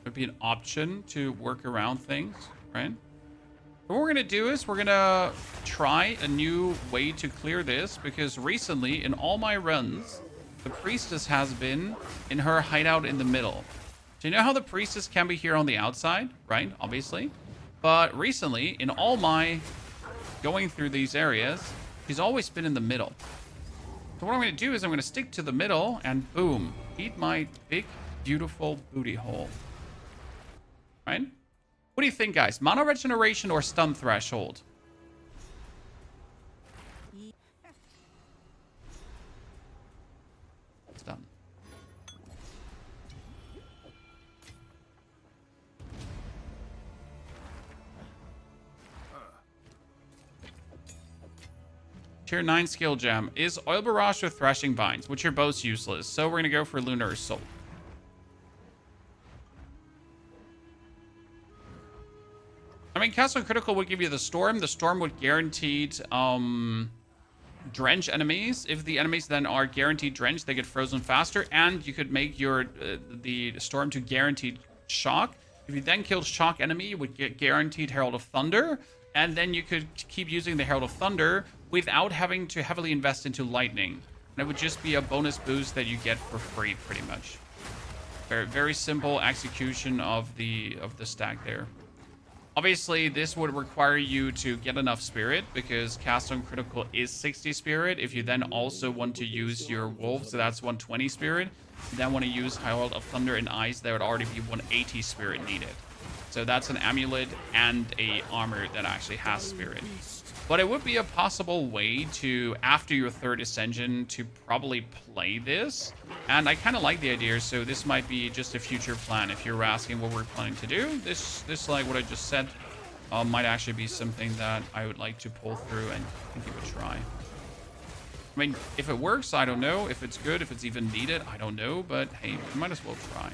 Would be an option to work around things, right? What we're gonna do is we're gonna try a new way to clear this, because recently in all my runs, the priestess has been in her hideout in the middle. So you know how the priestess can be here on the outside, right? Obviously. But recently, in all my going through these areas, she's always been in the middle. So what I'm gonna do is I'm gonna stick to the middle and boom, eat my big, beautiful booty hole. Right? What do you think, guys? Mana regeneration or stun threshold? Stun. Tier 9 skill gem is Oil Barrage or Thrashing Vines, which are both useless. So we're going to go for Lunar Assault. I mean, Castle Critical would give you the Storm. The Storm would guaranteed drench enemies. If the enemies then are guaranteed drenched, they get frozen faster. And you could make your the Storm to guaranteed Shock. If you then killed Shock enemy, you would get guaranteed Herald of Thunder. And then you could keep using the Herald of Thunder without having to heavily invest into Lightning. And it would just be a bonus boost that you get for free, pretty much. Very, very simple execution of the stack there. Obviously, this would require you to get enough spirit, because cast on critical is 60 spirit. If you then also want to use your wolf, so that's 120 spirit. If you then want to use Herald of Thunder and Ice, there would already be 180 spirit needed. So that's an amulet and a armor that actually has spirit. But it would be a possible way to, after your third ascension, to probably play this. And I kind of like the idea, so this might be just a future plan. If you're asking what we're planning to do, this like what I just said, might actually be something that I would like to pull through and give it a try. I mean, if it works, I don't know. If it's good, if it's even needed, I don't know. But hey, we might as well try.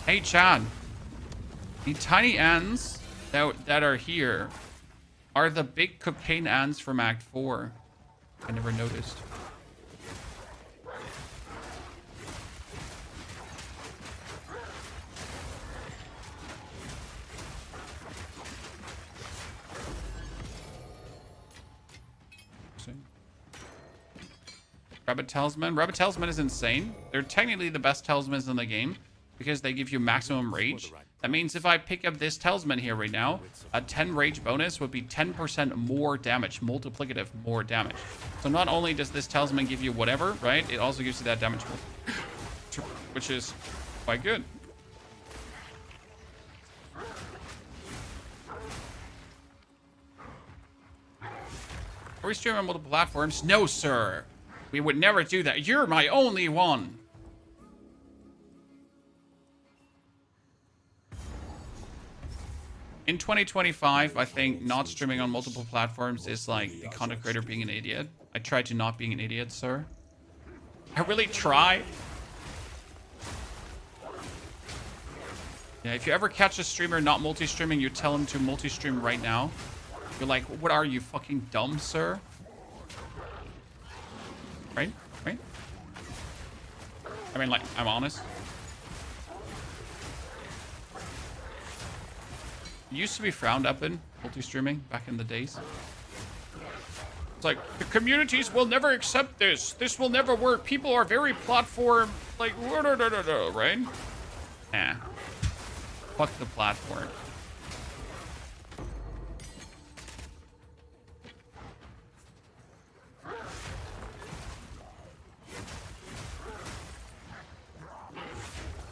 Hey, Chad. The tiny ants that are here are the big cocaine ants from Act 4. I never noticed. Rabbit Talisman. Rabbit Talisman is insane. They're technically the best talismans in the game because they give you maximum rage. That means if I pick up this talisman here right now, a 10 rage bonus would be 10% more damage, multiplicative more damage. So not only does this talisman give you whatever, right? It also gives you that damage, which is quite good. Are we streaming on multiple platforms? No, sir. We would never do that. You're my only one. In 2025, I think not streaming on multiple platforms is like the content creator being an idiot. I try to not being an idiot, sir. I really try. Yeah, if you ever catch a streamer not multi-streaming, you tell him to multi-stream right now. You're like, what are you, fucking dumb, sir? Right? Right? I mean, like, I'm honest. It used to be frowned up in multi-streaming back in the days. It's like, the communities will never accept this. This will never work. People are very platform, like, right? Eh. Fuck the platform.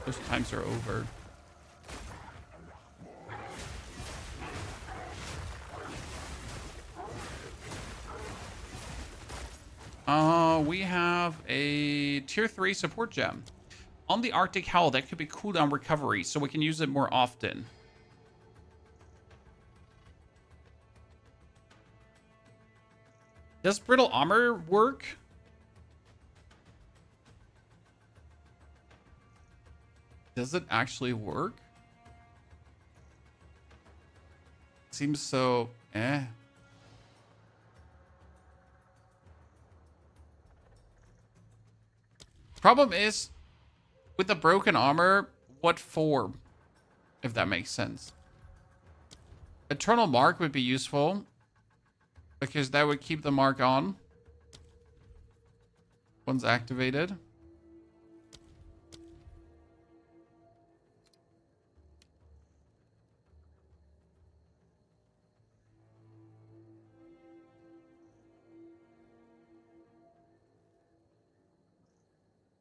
Those times are over. We have a tier 3 support gem. On the Arctic Howl, that could be cooldown recovery, so we can use it more often. Does brittle armor work? Does it actually work? Seems so eh. Problem is, with the broken armor, what for? If that makes sense. Eternal Mark would be useful, because that would keep the mark on once activated.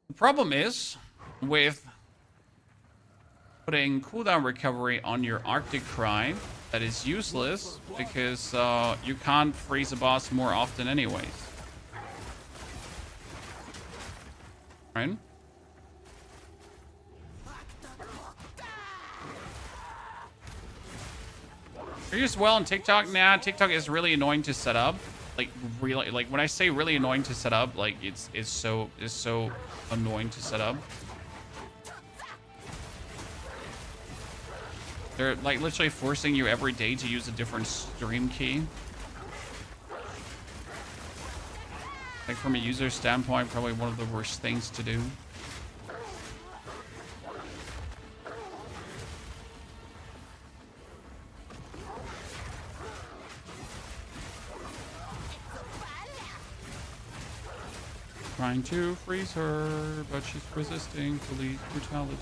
The problem is with putting cooldown recovery on your Arctic Cry, that is useless because you can't freeze a boss more often anyways. Right? Are you just well on TikTok? Nah, TikTok is really annoying to set up. Like really, like when I say really annoying to set up, like it's so annoying to set up. They're like literally forcing you every day to use a different stream key. Like from a user standpoint, probably one of the worst things to do. Trying to freeze her, but she's resisting police brutality.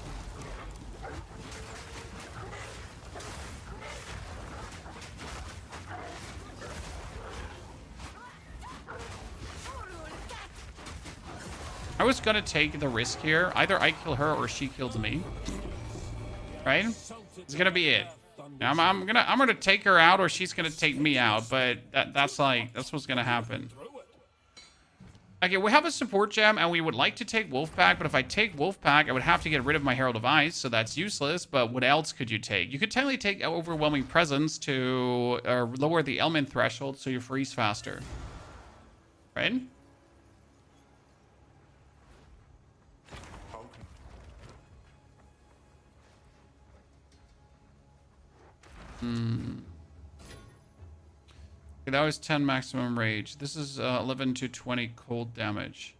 I was gonna take the risk here. Either I kill her or she kills me. Right? It's gonna be it. I'm gonna take her out or she's gonna take me out, but that's what's gonna happen. Okay, we have a support gem and we would like to take Wolfpack, but if I take Wolfpack, I would have to get rid of my Herald of Ice, so that's useless. But what else could you take? You could technically take Overwhelming Presence to lower the element threshold so you freeze faster. Right? Okay, that was 10 maximum rage. This is 11 to 20 cold damage.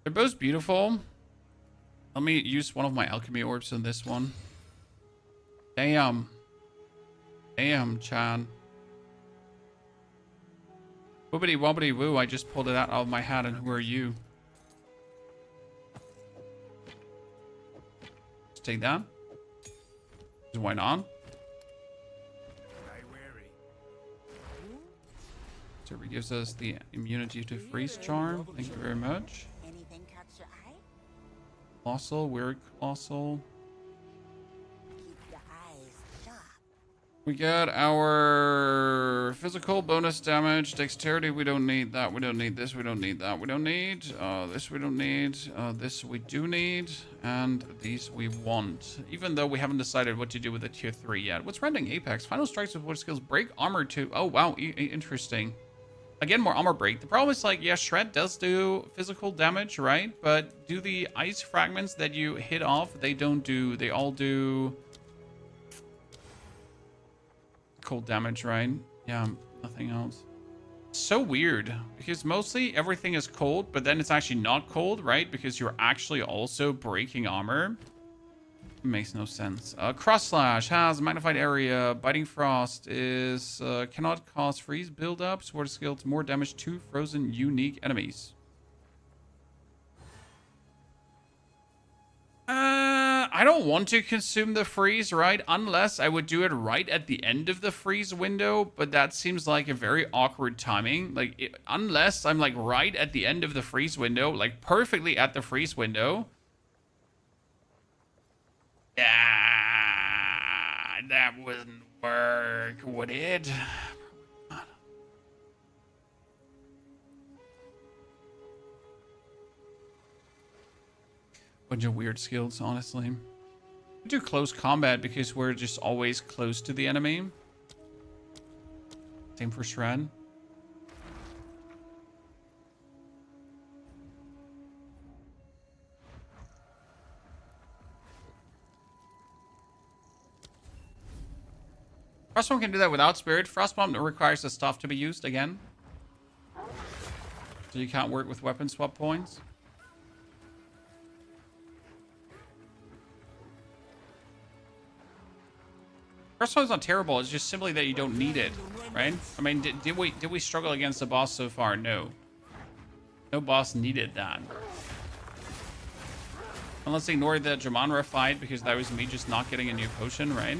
They're both beautiful. Let me use one of my alchemy orbs in this one. Damn. Damn, Chan. Woobity wobbity woo, I just pulled it out of my hat, and who are you? Let's take that. Why not? So it gives us the immunity to freeze charm. Thank you very much. Anything catch your eye? Colossal, weird colossal. Keep your eyes sharp. We got our physical bonus damage, dexterity. We don't need that. We don't need this. We don't need that. We don't need this. We don't need this. We do need, and these we want. Even though we haven't decided what to do with the tier 3 yet. What's rending Apex? Final strikes with what skills? Break armor 2. Oh wow, interesting. Again, more armor break. The problem is, like, yeah, Shred does do physical damage, right? But do the ice fragments that you hit off, they don't do, they all do cold damage, right? Yeah, nothing else. So weird, because mostly everything is cold, but then it's actually not cold, right? Because you're actually also breaking armor. Makes no sense. Cross Slash has magnified area. Biting Frost is cannot cause freeze buildup. Sword skills more damage to frozen unique enemies. I don't want to consume the freeze, right? Unless I would do it right at the end of the freeze window, but that seems like a very awkward timing. Like, unless I'm like right at the end of the freeze window, like perfectly at the freeze window. Yeah, that wouldn't work, would it? Bunch of weird skills, honestly. We do close combat because we're just always close to the enemy. Same for Shred. Frostbomb can do that without Spirit. Frostbomb requires the stuff to be used again. So you can't work with weapon swap points. Frostbomb's not terrible. It's just simply that you don't need it, right? I mean, did we struggle against the boss so far? No. No boss needed that. And let's ignore the Jamanra fight because that was me just not getting a new potion, right?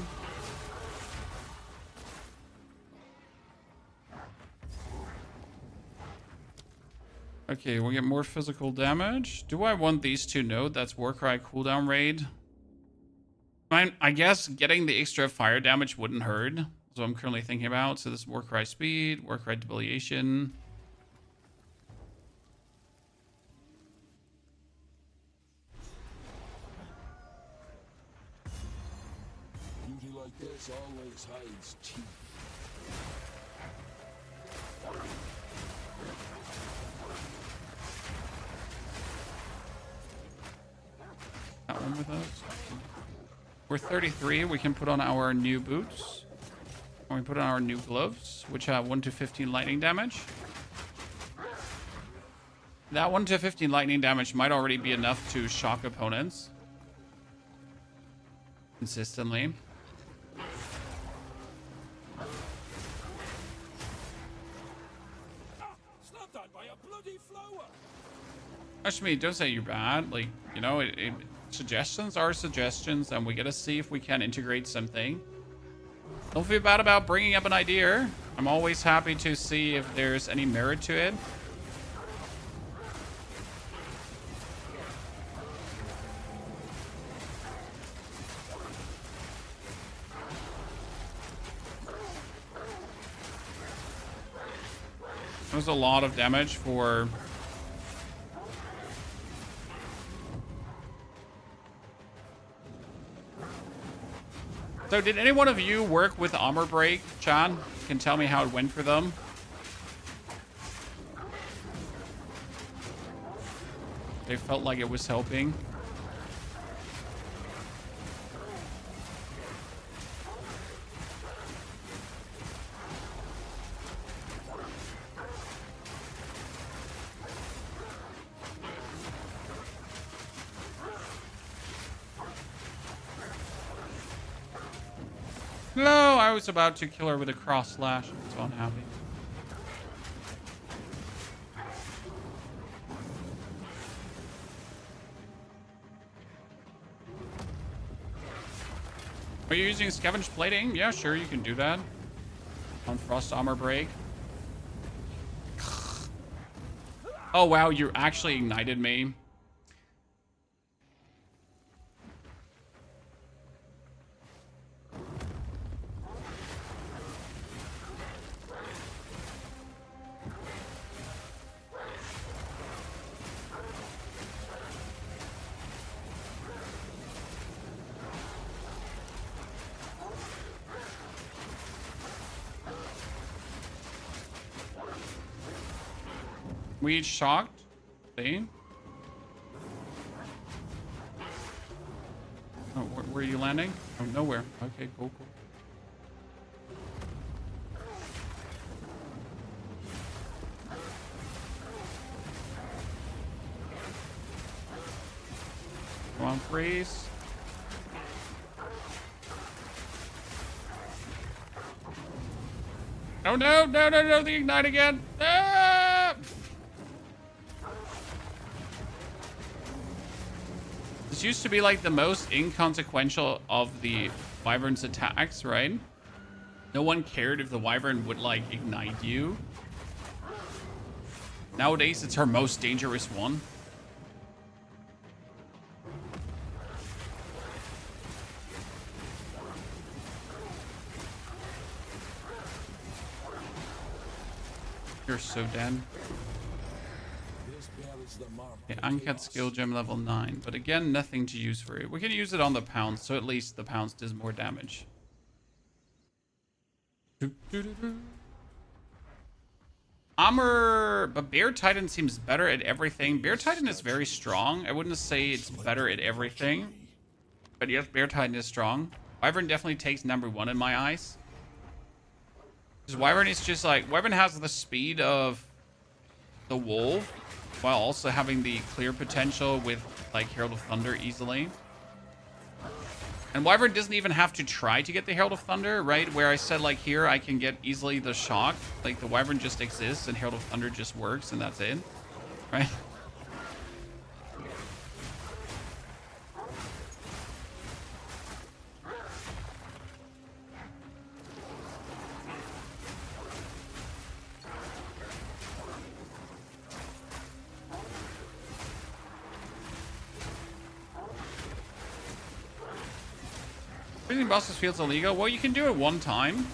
Okay, we get more physical damage. Do I want these two? No, that's Warcry cooldown raid. I guess getting the extra fire damage wouldn't hurt. That's what I'm currently thinking about. So this is Warcry speed, Warcry debilitation. Beauty like this always hides teeth. That one with us. We're 33. We can put on our new boots. And we put on our new gloves, which have 1 to 15 lightning damage. That 1 to 15 lightning damage might already be enough to shock opponents consistently. Snap that by a bloody flower. Actually, don't say you're bad. Like, you know, suggestions are suggestions, and we gotta see if we can integrate something. Don't feel bad about bringing up an idea. I'm always happy to see if there's any merit to it. That was a lot of damage for... So did any one of you work with Armor Break, Chan? Can tell me how it went for them? They felt like it was helping. No, I was about to kill her with a cross slash. I'm so unhappy. Are you using scavenge plating? Yeah, sure, you can do that. On Frost Armor Break. Oh, wow, you actually ignited me. We each shocked. See? Oh, where are you landing? Oh, nowhere. Okay, cool, cool. Come on, freeze. Oh, no, no, no, no, the ignite again. Ah! This used to be like the most inconsequential of the Wyvern's attacks, right? No one cared if the Wyvern would like ignite you. Nowadays, it's her most dangerous one. You're so dead. Okay, uncut skill gem level 9, but again, nothing to use for it. We can use it on the pounce, so at least the pounce does more damage. Armor, but Bear Titan seems better at everything. Bear Titan is very strong. I wouldn't say it's better at everything, but yes, Bear Titan is strong. Wyvern definitely takes number 1 in my eyes. Because Wyvern is just like, Wyvern has the speed of the Wolf while also having the clear potential with like Herald of Thunder easily. And Wyvern doesn't even have to try to get the Herald of Thunder, right? Where I said like here I can get easily the shock. Like the Wyvern just exists and Herald of Thunder just works and that's it, right? Freezing bosses feels illegal. Well, you can do it one time,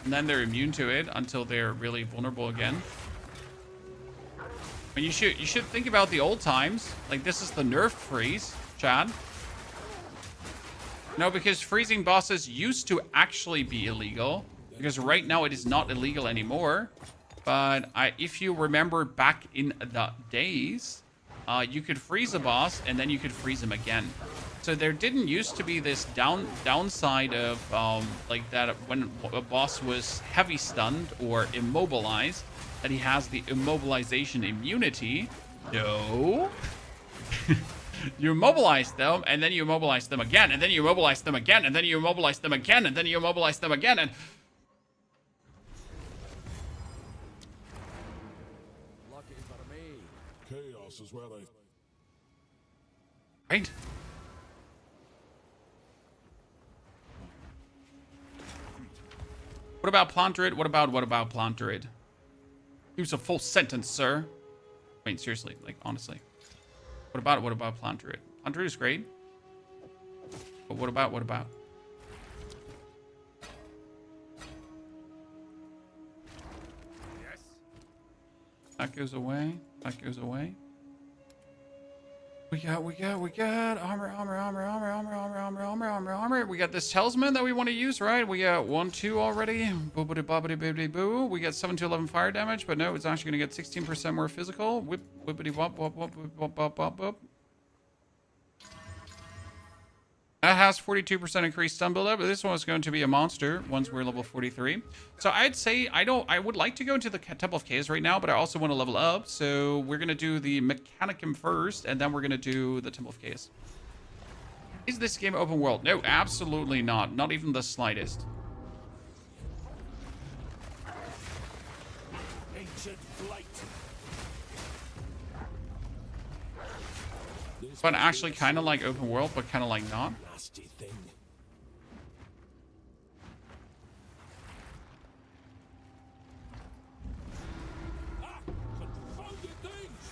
and then they're immune to it until they're really vulnerable again. And you should think about the old times. Like this is the nerf freeze, Chad. No, because freezing bosses used to actually be illegal, because right now it is not illegal anymore. But if you remember back in the days, you could freeze a boss and then you could freeze him again. So there didn't used to be this downside of like that when a boss was heavy stunned or immobilized, that he has the immobilization immunity. No. You immobilize them, and then you immobilize them again, and then you immobilize them again, and then you immobilize them again, and then you immobilize them again, and... Lucky for me. Chaos is where I... Right? What about Plant Druid? What about Plant Druid? Use a full sentence, sir. I mean, seriously, like, honestly. What about Plant Druid? Plant Druid is great. But what about? Yes. That goes away. That goes away. We got armor. We got this talisman that we want to use, right? We got 1-2 already. Boobity bobbity bibbity boo. We got 7 to 11 fire damage, but no, it's actually gonna get 16% more physical. Whippity wop wop wop wop wop wop wop. That has 42% increased stun buildup, but this one is going to be a monster once we're level 43. So I'd say I would like to go into the Temple of Chaos right now, but I also want to level up. So we're going to do the Mechanicum first, and then we're going to do the Temple of Chaos. Is this game open world? No, absolutely not. Not even the slightest. Ancient flight. But actually kind of like open world, but kind of like not. Nasty thing. Ah, confounded things.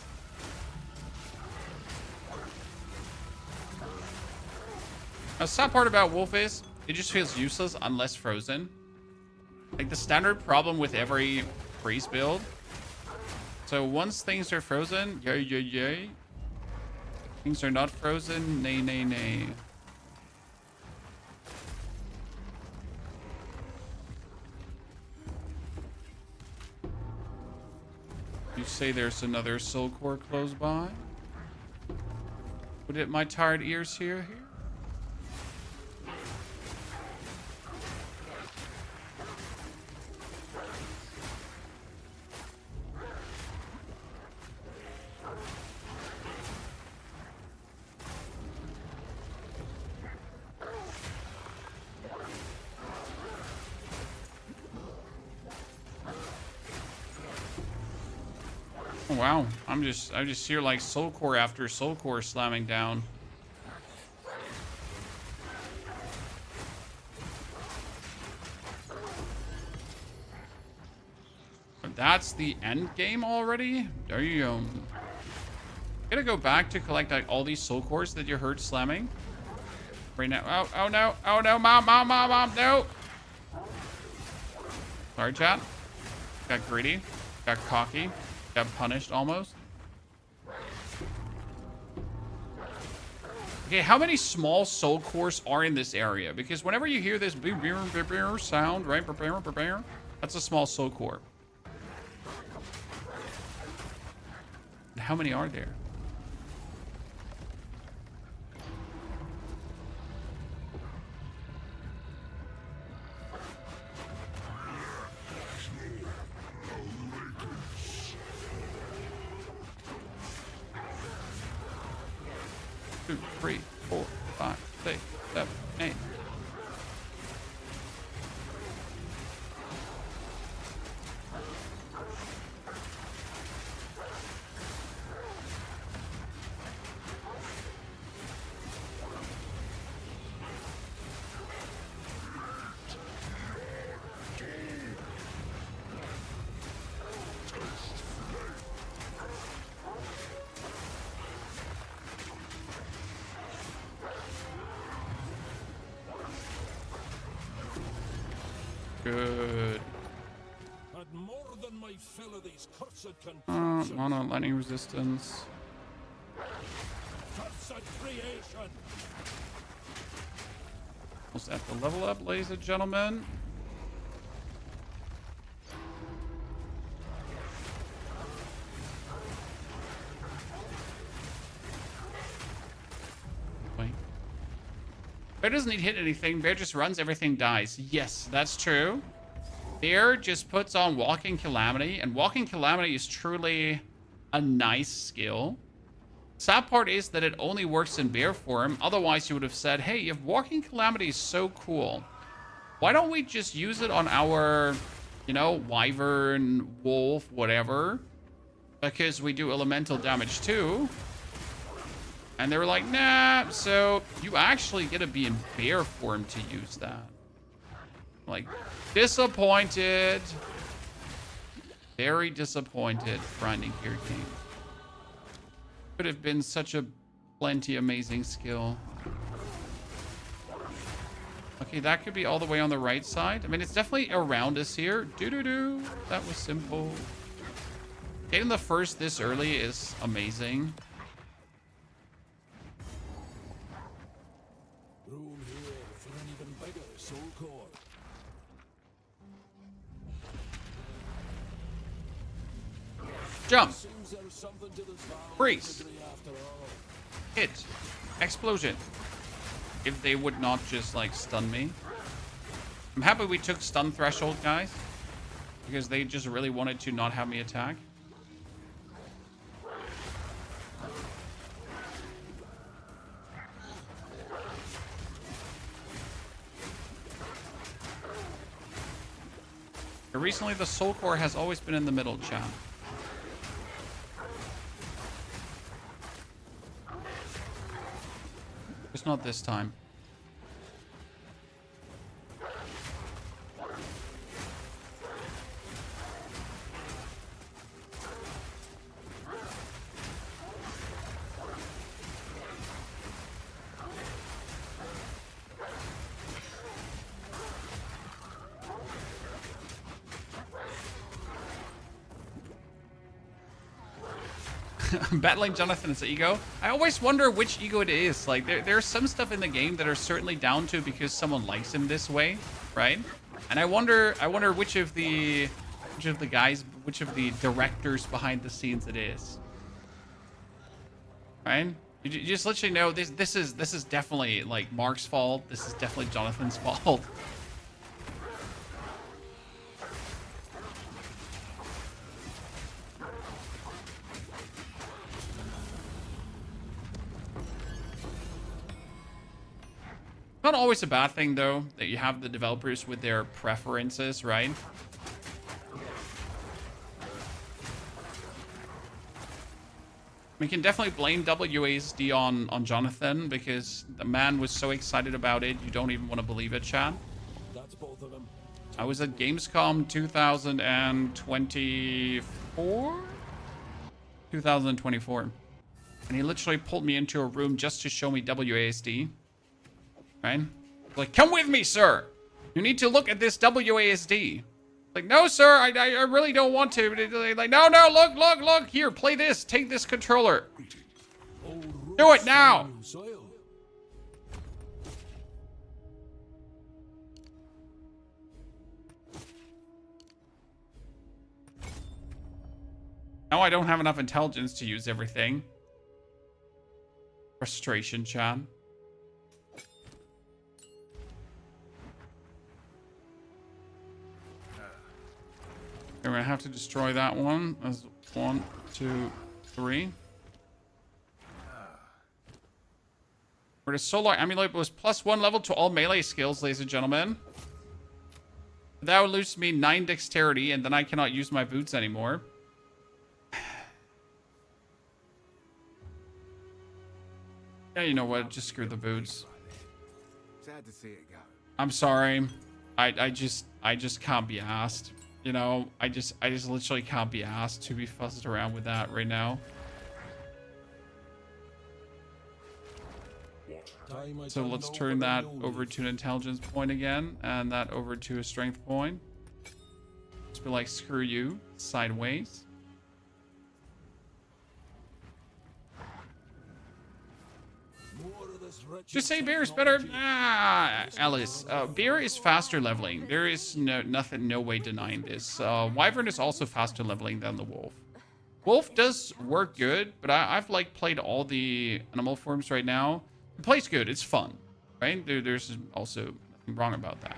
The sad part about Wolf is it just feels useless unless frozen. Like the standard problem with every freeze build. So once things are frozen, yay. Things are not frozen, nay. You say there's another soul core close by? Would it my tired ears hear here? Oh, wow, I just hear like soul core after soul core slamming down. But that's the end game already? There you go. Gotta go back to collect like all these soul cores that you heard slamming right now. Oh no, mom, no. Sorry, chat. Got greedy, got cocky. Got punished almost. Okay, how many small soul cores are in this area? Because whenever you hear this sound, right? That's a small soul core. How many are there? 2, 3, 4, 5, 6, 7, 8. Good. Had more than my fill of these cursed Mono lightning resistance. cursed creation. Almost at the level up, ladies and gentlemen. Wait. Bear doesn't need to hit anything. Bear just runs, everything dies. Yes, that's true. Bear just puts on Walking Calamity, and Walking Calamity is truly a nice skill. Sad part is that it only works in bear form. Otherwise, you would have said, hey, if Walking Calamity is so cool, why don't we just use it on our, you know, wyvern, wolf, whatever? Because we do elemental damage too. And they were like, nah, so you actually get to be in bear form to use that. Like, disappointed. Very disappointed, Grinding Gear King. Could have been such a plenty amazing skill. Okay, that could be all the way on the right side. I mean, it's definitely around us here. Doo-doo-doo. That was simple. Getting the first this early is amazing. Room here for an even bigger soul core. Jump. Seems there's something to this vow Freeze. degree after all. Hit. Explosion. If they would not just, like, stun me. I'm happy we took stun threshold, guys. Because they just really wanted to not have me attack. Recently, the soul core has always been in the middle, chat. Just not this time. Battling Jonathan's ego. I always wonder which ego it is. Like, there's some stuff in the game that are certainly down to because someone likes him this way, right? And I wonder which of the directors behind the scenes it is. Right? You just literally know this is definitely like Mark's fault. This is definitely Jonathan's fault. Not always a bad thing, though, that you have the developers with their preferences, right? We can definitely blame WASD on Jonathan, because the man was so excited about it, you don't even want to believe it, chat. That's both of them. I was at Gamescom 2024? 2024. And he literally pulled me into a room just to show me WASD. Right? Like, come with me, sir. You need to look at this WASD. Like, no, sir, I really don't want to. Like, no, look. Here, play this. Take this controller. Do it now. Soil. Now I don't have enough intelligence to use everything. Frustration, chat. We're gonna have to destroy that one. That's 1, 2, 3. Where the Solar Amulet was +1 level to all melee skills, ladies and gentlemen. That would lose me 9 dexterity, and then I cannot use my boots anymore. Yeah, you know what? Just screw the boots. Sad to see it go. I'm sorry. I just can't be asked. You know, I just literally can't be asked to be fussed around with that right now. So let's turn that over to an intelligence point again, and that over to a strength point. Just be like, screw you, sideways. Just say beer is better. Ah, Alice. Beer is faster leveling. There is no way denying this. Wyvern is also faster leveling than the wolf. Wolf does work good, but I've like played all the animal forms right now. It plays good. It's fun, right? There's also nothing wrong about that.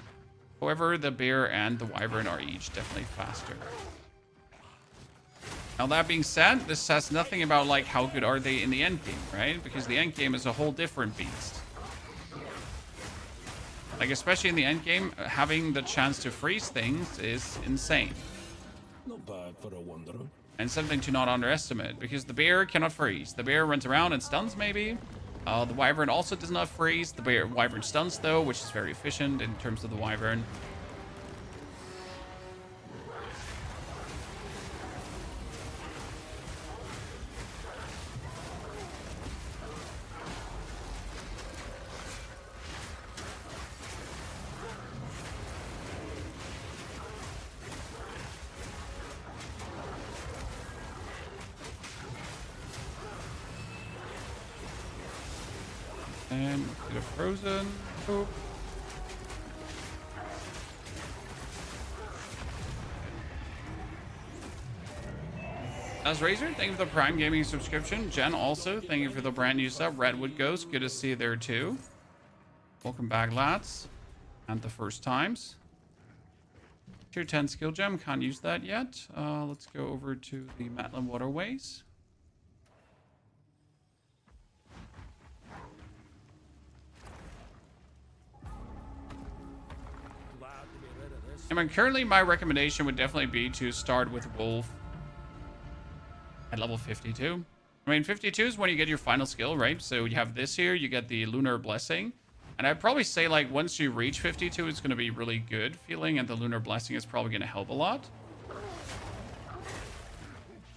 However, the bear and the wyvern are each definitely faster. Now that being said, this says nothing about like how good are they in the end game, right? Because the end game is a whole different beast. Like especially in the end game, having the chance to freeze things is insane. Not bad for a wanderer. And something to not underestimate, because the bear cannot freeze. The bear runs around and stuns maybe. The wyvern also does not freeze. The wyvern stuns though, which is very efficient in terms of the wyvern. And get a frozen. Boop. As Razor, thank you for the Prime Gaming subscription. Jen also, thank you for the brand new sub. Redwood Ghost, good to see you there too. Welcome back, lads. And the first times. Tier 10 skill gem, can't use that yet. Let's go over to the Matland Waterways. I mean, currently my recommendation would definitely be to start with Wolf at level 52. I mean, 52 is when you get your final skill, right? So you have this here, you get the Lunar Blessing. And I'd probably say, like, once you reach 52, it's going to be really good feeling, and the Lunar Blessing is probably going to help a lot.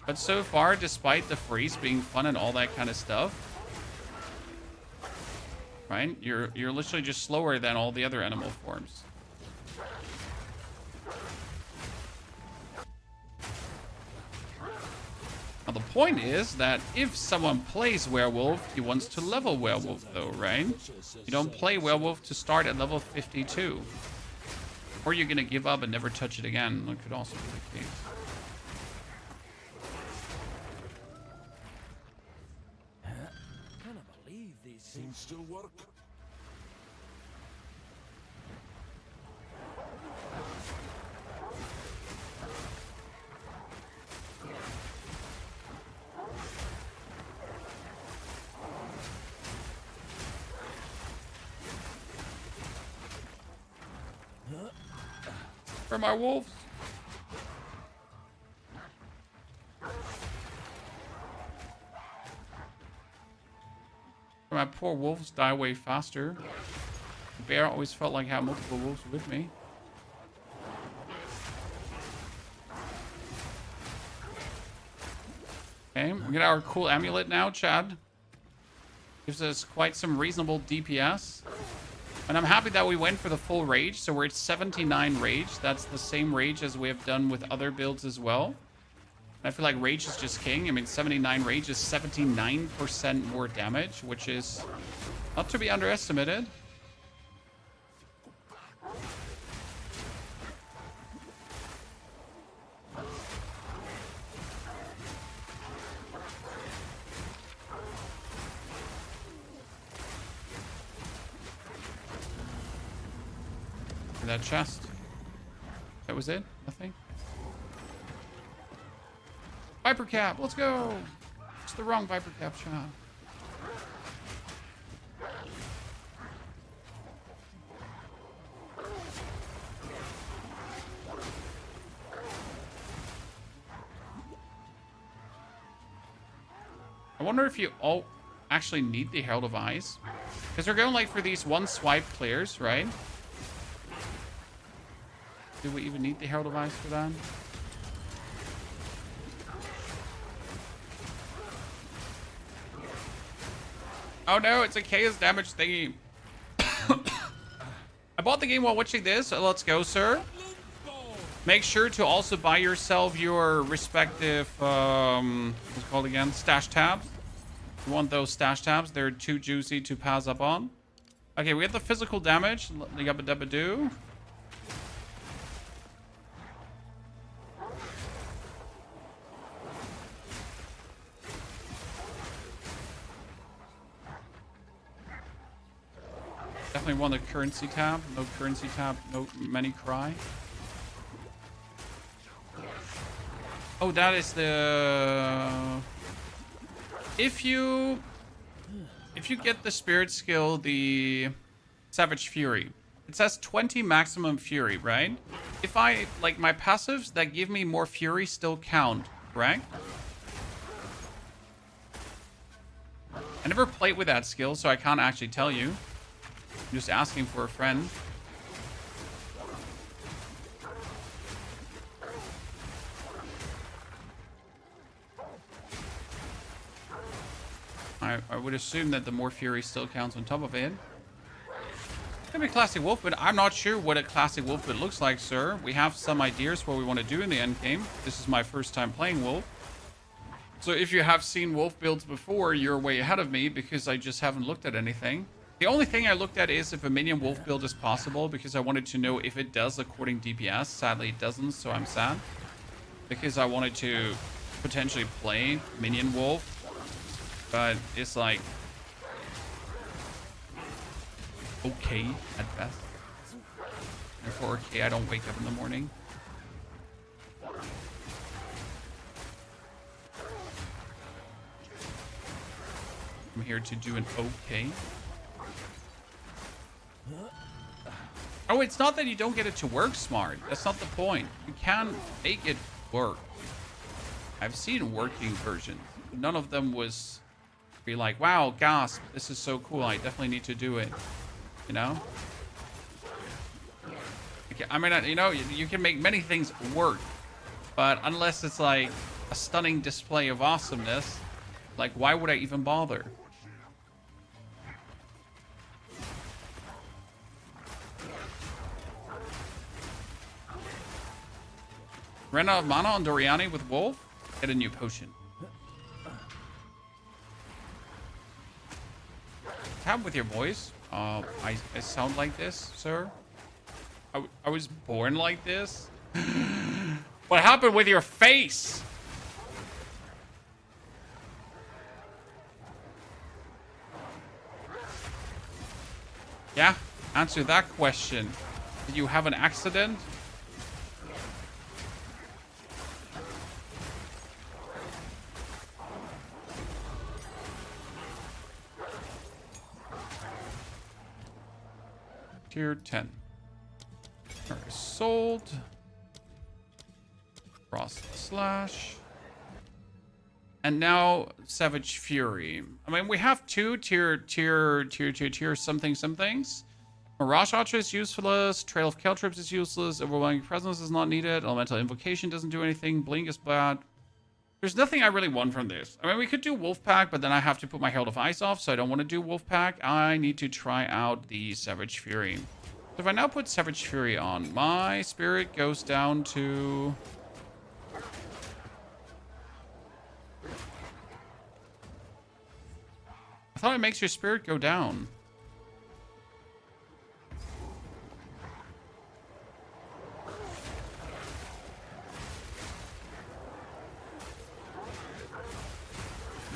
But so far, despite the freeze being fun and all that kind of stuff, right? You're literally just slower than all the other animal forms. Now, the point is that if someone plays Werewolf, he wants to level Werewolf, though, right? You don't play Werewolf to start at level 52. Or you're going to give up and never touch it again. That could also be the case. Cannot believe these things still work. For my wolves. My poor wolves die way faster. The bear always felt like I had multiple wolves with me. Okay, we get our cool amulet now, Chad. Gives us quite some reasonable DPS. And I'm happy that we went for the full rage. So we're at 79 rage. That's the same rage as we have done with other builds as well. And I feel like rage is just king. I mean, 79 rage is 79% more damage, which is not to be underestimated. That chest. That was it? Nothing? Viper cap, let's go! It's the wrong Viper cap shot. I wonder if you all actually need the Herald of Ice. Because we're going like for these one swipe clears, right? Do we even need the Herald of Ice for that? Oh no, it's a chaos damage thingy. I bought the game while watching this. So let's go, sir. Make sure to also buy yourself your respective, what's it called again? Stash tabs. You want those stash tabs. They're too juicy to pass up on. Okay, we have the physical damage. Yabba dabba doo. Definitely want a currency tab. No currency tab. No many cry. Oh, that is the... If you get the spirit skill, the Savage Fury, it says 20 maximum fury, right? If I, like my passives that give me more fury still count, correct? I never played with that skill, so I can't actually tell you. I'm just asking for a friend. I would assume that the more fury still counts on top of it. Maybe a classic wolf, but I'm not sure what a classic wolf bit looks like, sir. We have some ideas what we want to do in the end game. This is my first time playing wolf. So if you have seen wolf builds before, you're way ahead of me because I just haven't looked at anything. The only thing I looked at is if a minion wolf build is possible because I wanted to know if it does according DPS. Sadly, it doesn't, so I'm sad. Because I wanted to potentially play minion wolf. But it's like okay at best. And for okay, I don't wake up in the morning. I'm here to do an okay. Oh, it's not that you don't get it to work smart. That's not the point. You can make it work. I've seen working versions. None of them was be like, wow, gasp, this is so cool. I definitely need to do it. You know? Okay, I mean, you know, you can make many things work. But unless it's like a stunning display of awesomeness, like, why would I even bother? Ran out of mana on Doriani with Wolf? Get a new potion. What's happened with your voice? I sound like this, sir? I was born like this? What happened with your face? Yeah, answer that question. Did you have an accident? Tier 10. Alright, sold. Cross slash. And now Savage Fury. I mean, we have two tier something somethings. Mirage Archer is useless. Trail of Caltrips is useless. Overwhelming Presence is not needed. Elemental Invocation doesn't do anything. Blink is bad. There's nothing I really want from this. I mean, we could do Wolfpack, but then I have to put my Herald of Ice off, so I don't want to do Wolfpack. I need to try out the Savage Fury. So if I now put Savage Fury on, my spirit goes down to... I thought it makes your spirit go down.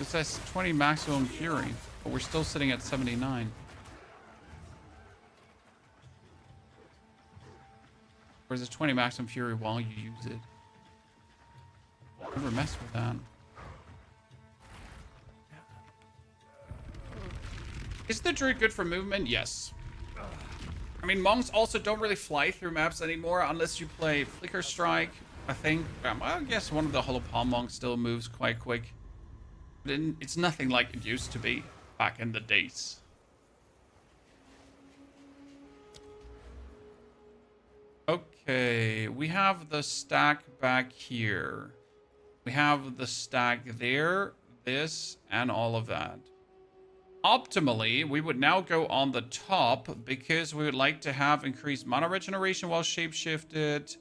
It says 20 maximum fury, but we're still sitting at 79. Or is it 20 maximum fury while you use it? Never mess with that. Is the druid good for movement? Yes. I mean, monks also don't really fly through maps anymore unless you play Flicker Strike, I think. I guess one of the Hollow Palm monks still moves quite quick. It's nothing like it used to be back in the days. Okay, we have the stack back here. We have the stack there, this, and all of that. Optimally, we would now go on the top because we would like to have increased mana regeneration while shapeshifted.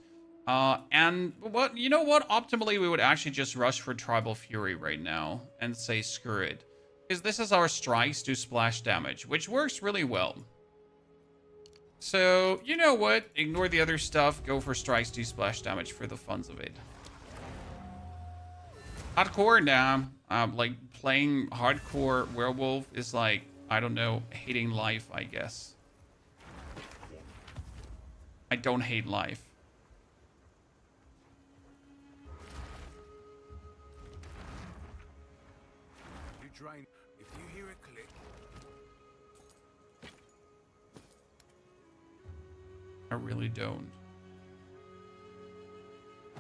And what, you know what? Optimally, we would actually just rush for Tribal Fury right now and say screw it. Because this is our strikes do splash damage, which works really well. So, you know what? Ignore the other stuff. Go for strikes do splash damage for the funs of it. Hardcore, nah. Like, playing hardcore werewolf is like, I don't know, hating life, I guess. I don't hate life. You drain. If you hear a click, I really don't.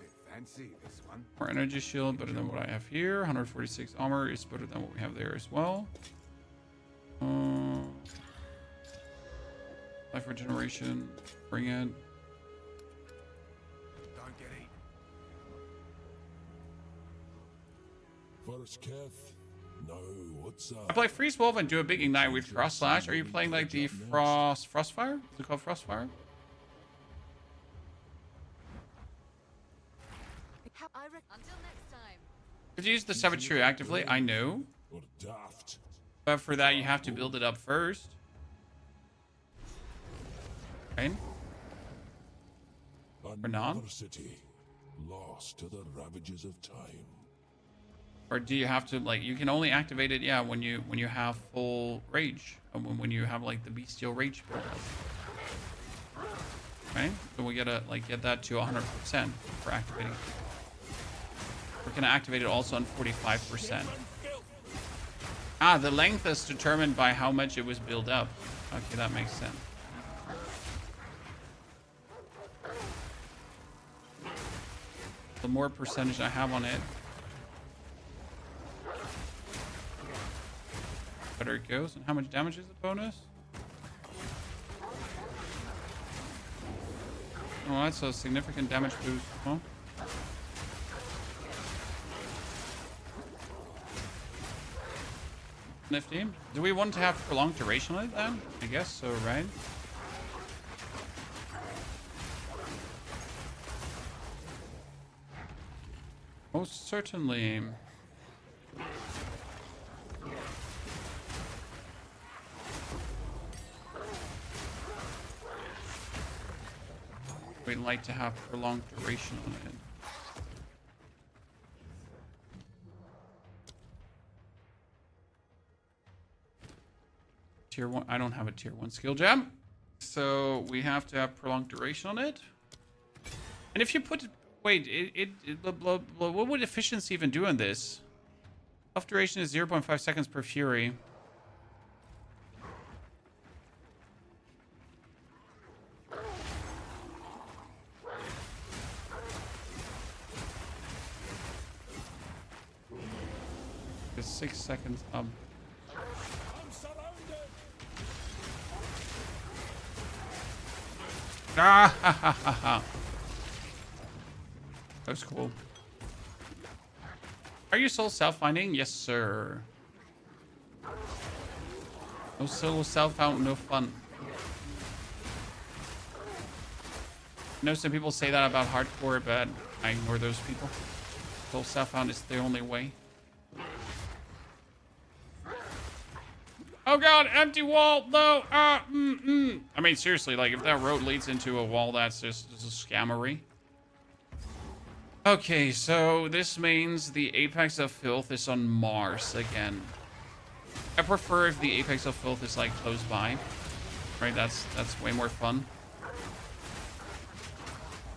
bit fancy this one. More energy shield, better than what I have here. 146 armor is better than what we have there as well. Life regeneration, bring it. Don't get eaten. First Keth. No, what's I up? play Freeze Wolf and do a big ignite with Frost Slash. Are you playing like the Frostfire? Is it called Frostfire? Until next time. Could you use the Savage Tree actively? I know. Or daft? But for that, you have to build it up first. Right? not? Another city, lost to the ravages of time. Or do you have to, like, you can only activate it, yeah, when you have full rage. When you have, like, the bestial rage build up. Okay? So we gotta, like, get that to 100% for activating. We're gonna activate it also on 45%. Ah, the length is determined by how much it was built up. Okay, that makes sense. The more percentage I have on it, better it goes. And how much damage is the bonus? Oh, that's a significant damage boost. Huh? Nifty. Do we want to have prolonged duration on it then? I guess so, right? Most certainly. We'd like to have prolonged duration on it. Tier 1. I don't have a tier 1 skill gem. So we have to have prolonged duration on it. And if you put... Wait, what would efficiency even do on this? Buff duration is 0.5 seconds per fury. It's 6 seconds up. Ah, ha, ha, ha, ha. That's cool. Are you soul self-finding? Yes, sir. No soul self-found, no fun. I know some people say that about hardcore, but I ignore those people. Soul self-found is the only way. Oh god, empty wall! No! I mean, seriously, like, if that road leads into a wall, that's just a scammery. Okay, so this means the Apex of Filth is on Mars again. I prefer if the Apex of Filth is, like, close by. Right, that's way more fun.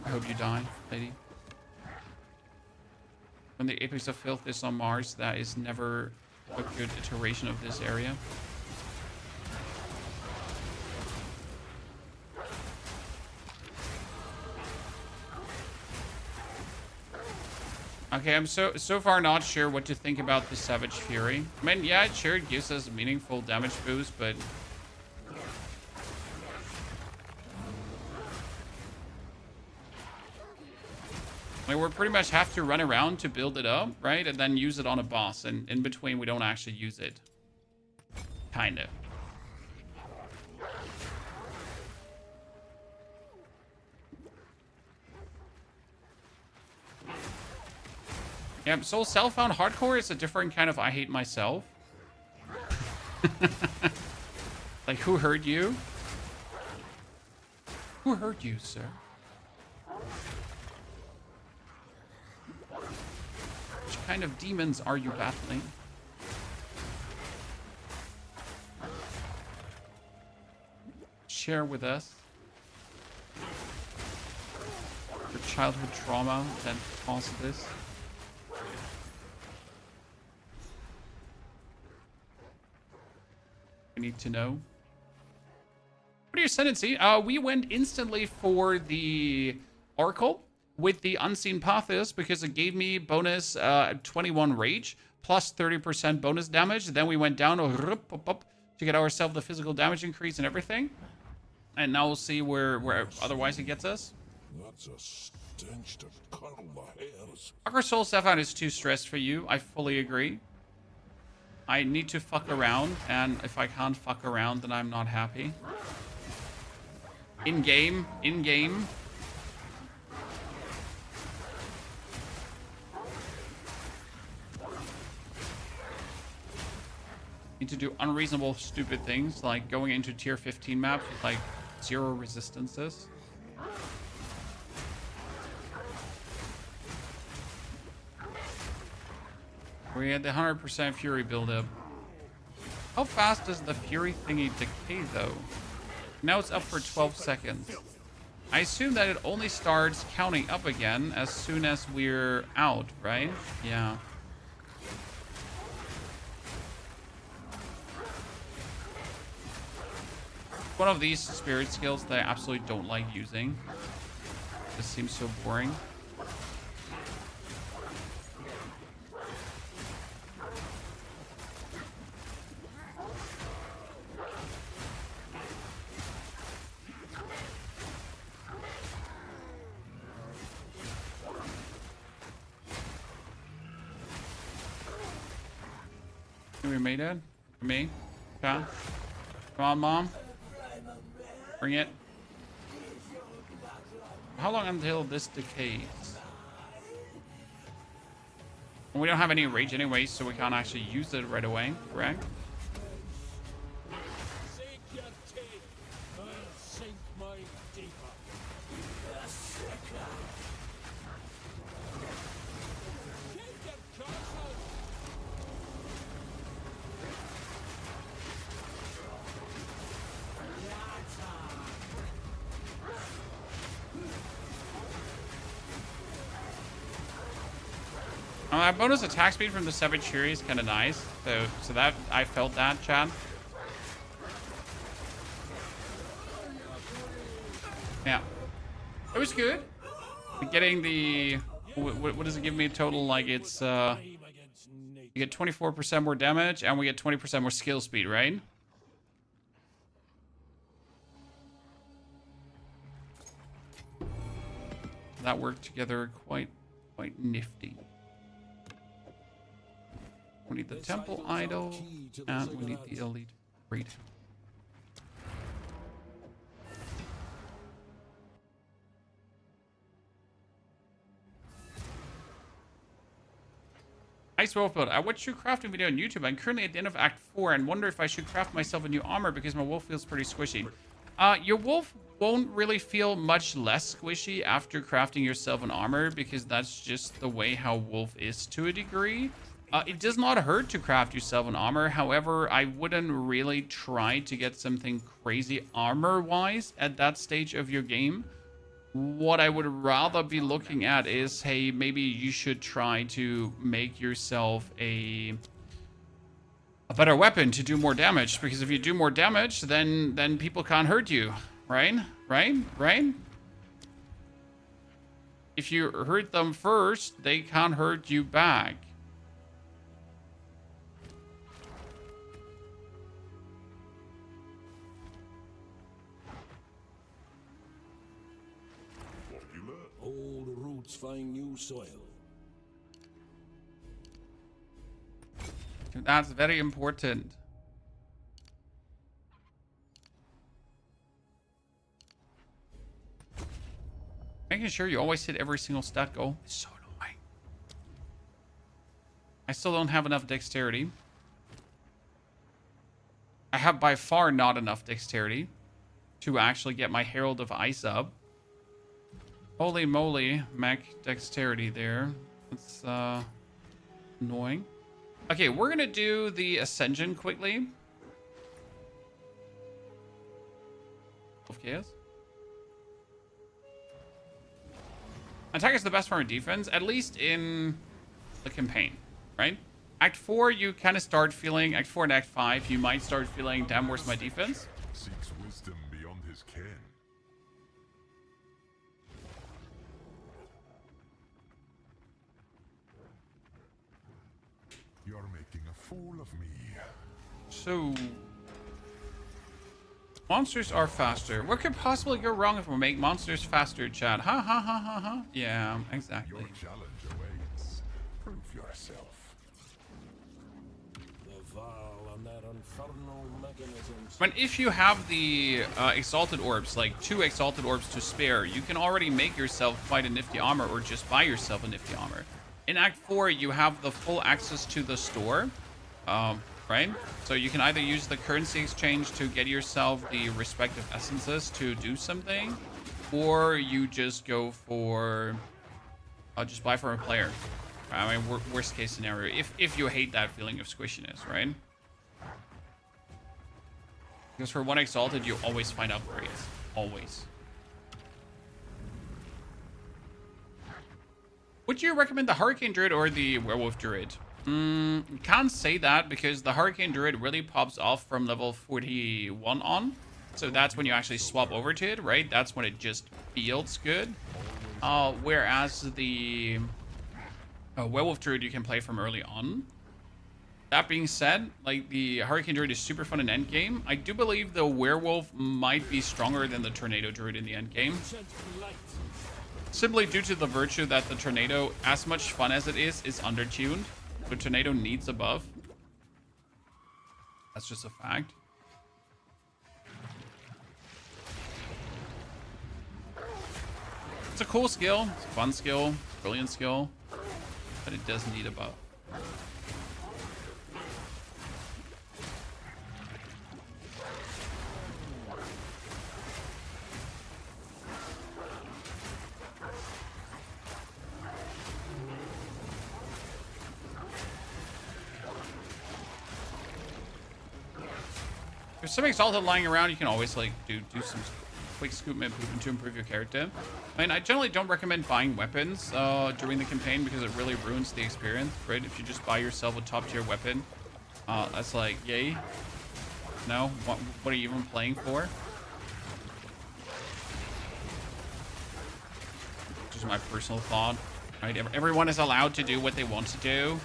I hope you die, lady. When the Apex of Filth is on Mars, that is never a good iteration of this area. Okay, I'm so far not sure what to think about the Savage Fury. I mean, yeah, sure, it gives us a meaningful damage boost, but... like, we pretty much have to run around to build it up, right? And then use it on a boss. And in between, we don't actually use it. Kind of. Yeah, so Self-Found Hardcore is a different kind of I hate myself. Like, who hurt you? Who hurt you, sir? Which kind of demons are you battling? Share with us your childhood trauma that caused this. We need to know. What are your Ascendancy? We went instantly for the Oracle with the Unseen Pathos because it gave me bonus 21 Rage plus 30% bonus damage. Then we went down to get ourselves the physical damage increase and everything. And now we'll see where otherwise it gets us. That's a stench to curl the hairs. Aqua Soul Sapphire is too stressed for you. I fully agree. I need to fuck around, and if I can't fuck around, then I'm not happy. In-game. Need to do unreasonable, stupid things, like going into tier 15 maps with, like, 0 resistances. We had the 100% Fury buildup. How fast does the Fury thingy decay, though? Now it's up for 12 seconds. I assume that it only starts counting up again as soon as we're out, right? Yeah. One of these spirit skills that I absolutely don't like using. This seems so boring. We made it? For me? Okay. Come on, Mom. Bring it. How long until this decays? And we don't have any rage anyway, so we can't actually use it right away, correct? Sink your teeth and sink my deeper. Keep your castle. Bonus attack speed from the Savage Fury is kind of nice. So that I felt that, Chad. Yeah, it was good. Getting the what does it give me total? Like it's you get 24% more damage and we get 20% more skill speed, right? That worked together quite nifty. We need the Temple Idol, and we need the Elite Raid. Ice Wolf Build. I watched your crafting video on YouTube. I'm currently at the end of Act 4 and wonder if I should craft myself a new armor because my wolf feels pretty squishy. Your wolf won't really feel much less squishy after crafting yourself an armor because that's just the way how wolf is to a degree. It does not hurt to craft yourself an armor. However, I wouldn't really try to get something crazy armor-wise at that stage of your game. What I would rather be looking at is, hey, maybe you should try to make yourself a better weapon to do more damage. Because if you do more damage, then people can't hurt you. Right? Right? Right? if you hurt them first, they can't hurt you back. Old roots find new soil. That's very important. Making sure you always hit every single stat goal is so annoying. I still don't have enough dexterity. I have by far not enough dexterity to actually get my Herald of Ice up. Holy moly, mech dexterity there. That's annoying. Okay, we're gonna do the Ascension quickly. Of chaos. Attack is the best form of defense, at least in the campaign, right? Act 4, you kind of start feeling, Act 4 and Act 5, you might start feeling, damn, where's my defense? Seeks wisdom beyond his ken. You're making a fool of me. So, monsters are faster. What could possibly go wrong if we make monsters faster, chat? Ha ha ha ha ha. Yeah, exactly. Your challenge awaits. Prove yourself. The Val and that infernal mechanism. But if you have the Exalted Orbs, like 2 Exalted Orbs to spare, you can already make yourself quite a nifty armor or just buy yourself a nifty armor. In Act 4, you have the full access to the store, right? So you can either use the currency exchange to get yourself the respective essences to do something, or you just go for, just buy from a player. I mean, worst case scenario, if you hate that feeling of squishiness, right? Because for 1 Exalted, you always find upgrades. Always. Would you recommend the Hurricane Druid or the Werewolf Druid? Can't say that because the Hurricane Druid really pops off from level 41 on. So that's when you actually swap over to it, right? That's when it just feels good. Whereas the Werewolf Druid you can play from early on. That being said, like the Hurricane Druid is super fun in endgame. I do believe the Werewolf might be stronger than the Tornado Druid in the endgame. Simply due to the virtue that the Tornado, as much fun as it is undertuned. The Tornado needs a buff. That's just a fact. It's a cool skill. It's a fun skill. Brilliant skill. But it does need a buff. There's some Exalted lying around, you can always like do some quick scoop movement to improve your character. I mean, I generally don't recommend buying weapons during the campaign because it really ruins the experience, right? If you just buy yourself a top tier weapon, that's like, yay. No? What are you even playing for? Just my personal thought, right? Everyone is allowed to do what they want to do.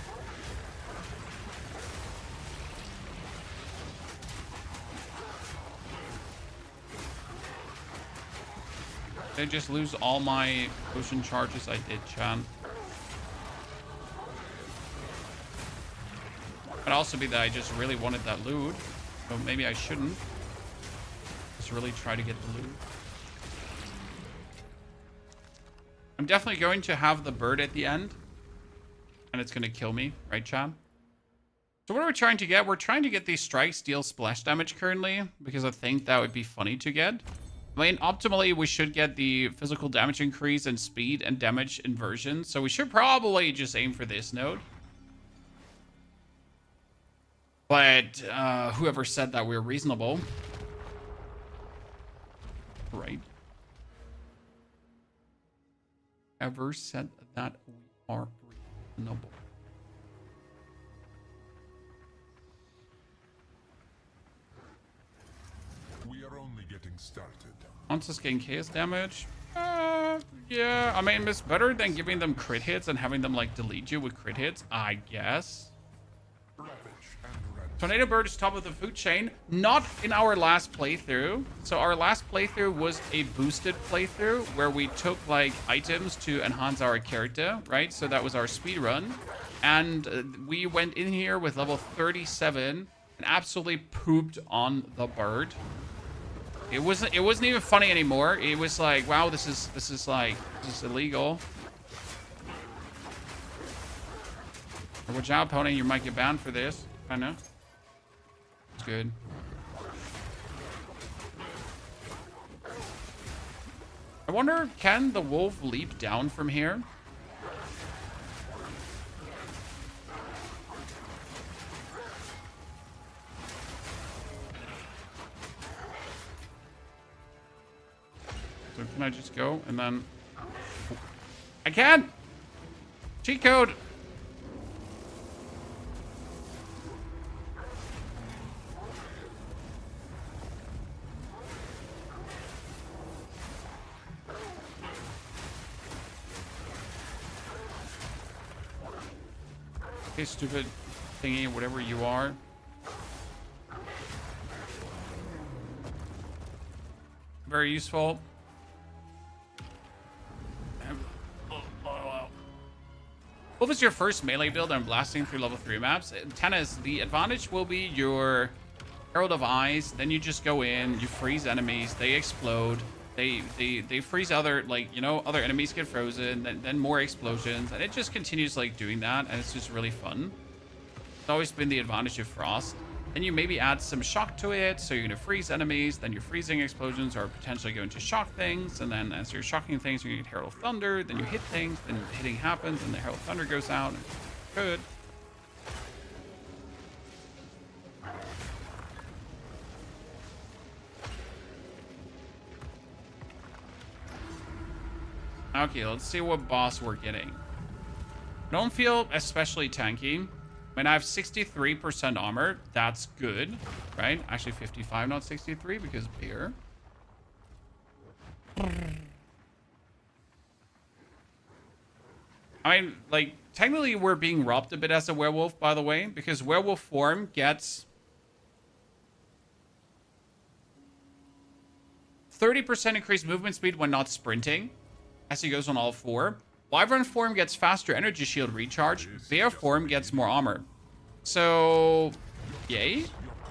Did I just lose all my potion charges? I did, Chan. Could also be that I just really wanted that loot. So maybe I shouldn't. Just really try to get the loot. I'm definitely going to have the bird at the end. And it's going to kill me. Right, Chan? So what are we trying to get? We're trying to get these strikes deal splash damage currently. Because I think that would be funny to get. I mean, optimally, we should get the physical damage increase and speed and damage inversion. So we should probably just aim for this node. But whoever said that we're reasonable. Right. Ever said that we are reasonable. We are only getting started. Monsters gain chaos damage. Yeah, I mean, it's better than giving them crit hits and having them, like, delete you with crit hits, I guess. Tornado Bird is top of the food chain. Not in our last playthrough. So our last playthrough was a boosted playthrough where we took, like, items to enhance our character, right? So that was our speed run. And we went in here with level 37 and absolutely pooped on the bird. It wasn't even funny anymore. It was like, wow, this is illegal. Watch out, pony, you might get banned for this. I know. It's good. I wonder, can the wolf leap down from here? So can I just go and then... I can! Cheat code! Okay, stupid thingy, whatever you are. Very useful. What was your first melee build on blasting through level 3 maps? Tennis, the advantage will be your Herald of Eyes. Then you just go in, you freeze enemies, they explode. They freeze other, like, you know, other enemies get frozen, then more explosions. And it just continues, like, doing that. And it's just really fun. It's always been the advantage of Frost. Then you maybe add some shock to it. So you're going to freeze enemies. Then you're freezing explosions are potentially going to shock things. And then as you're shocking things, you're going to get Herald of Thunder. Then you hit things. Then hitting happens. And the Herald of Thunder goes out. And good. Okay, let's see what boss we're getting. I don't feel especially tanky. I mean, I have 63% armor. That's good, right? Actually, 55, not 63, because beer. I mean, like, technically we're being robbed a bit as a werewolf, by the way, because werewolf form gets 30% increased movement speed when not sprinting, as he goes on all four. Wyvern form gets faster energy shield recharge. Bear form gets more armor. So, yay,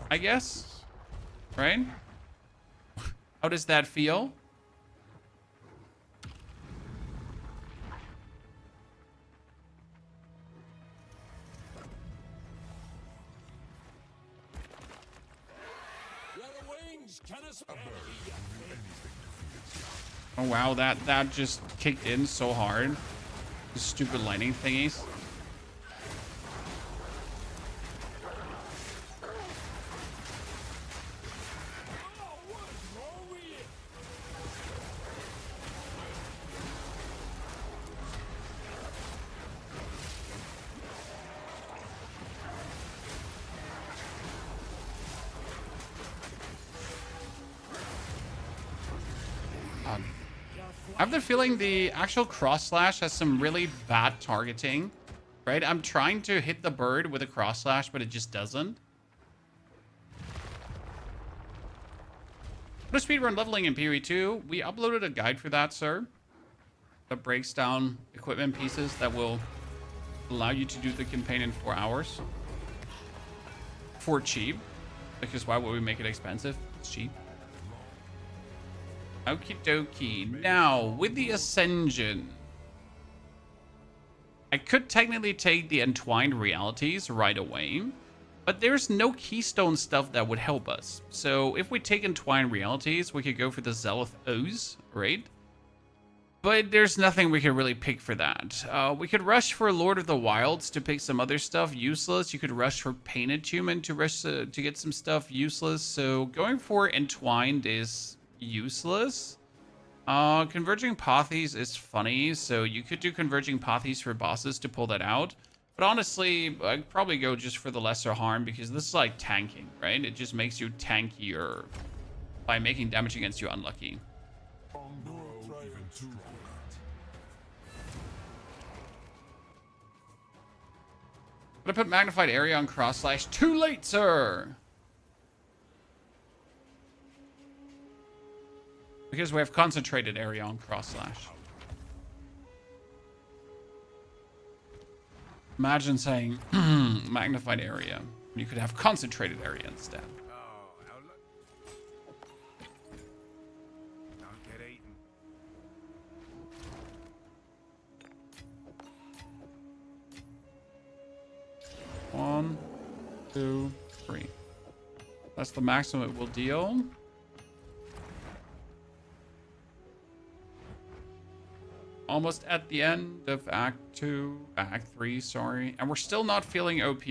I guess, right? How does that feel? Oh wow, that just kicked in so hard. The stupid lightning thingies. I have the feeling the actual cross slash has some really bad targeting, right? I'm trying to hit the bird with a cross slash, but it just doesn't. What a speedrun leveling in POE 2. We uploaded a guide for that, sir. That breaks down equipment pieces that will allow you to do the campaign in 4 hours. For cheap. Because why would we make it expensive? It's cheap. Okie dokie. Now, with the Ascension, I could technically take the Entwined Realities right away, but there's no Keystone stuff that would help us. So if we take Entwined Realities, we could go for the Zealoth O's, right? But there's nothing we could really pick for that. We could rush for Lord of the Wilds to pick some other stuff useless. You could rush for Painted Human to rush to get some stuff useless. So going for Entwined is useless. Converging Pothies is funny, so you could do Converging Pothies for bosses to pull that out. But honestly, I'd probably go just for the lesser harm, because this is like tanking, right? It just makes you tankier by making damage against you unlucky. gonna put magnified area on cross slash. Too late, sir. Because we have concentrated area on cross slash. Imagine saying magnified area. You could have concentrated area instead. Oh, now look. Don't get eaten. 1, 2, 3. That's the maximum it will deal. Almost at the end of Act 2, Act 3, sorry. And we're still not feeling OP.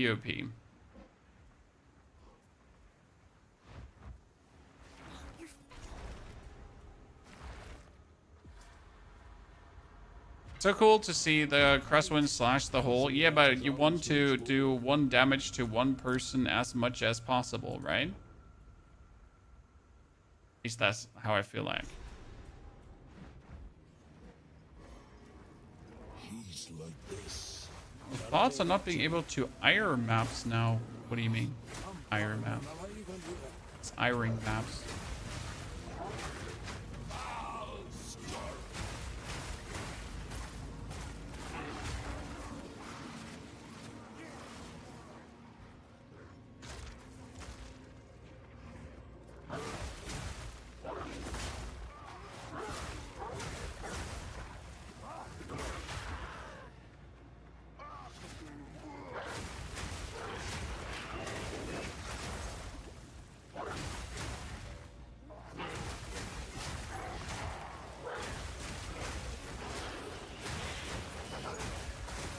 So cool to see the Crestwind slash the hole. Yeah, but you want to do 1 damage to 1 person as much as possible, right? At least that's how I feel like. He's like this. Thoughts on not being able to ire maps now. What do you mean? Ire map. It's iring maps.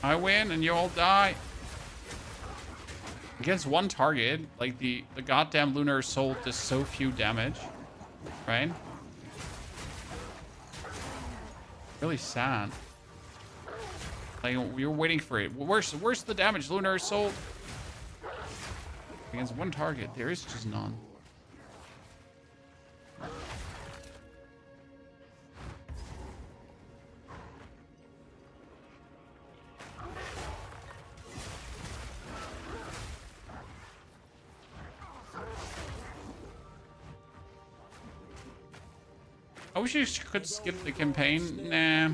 I win and you all die. Against 1 target, like the goddamn Lunar Soul does so few damage, right? Really sad. Like we were waiting for it. Where's the damage, Lunar Soul? Against 1 target, there is just none. I wish you could skip the campaign. Nah.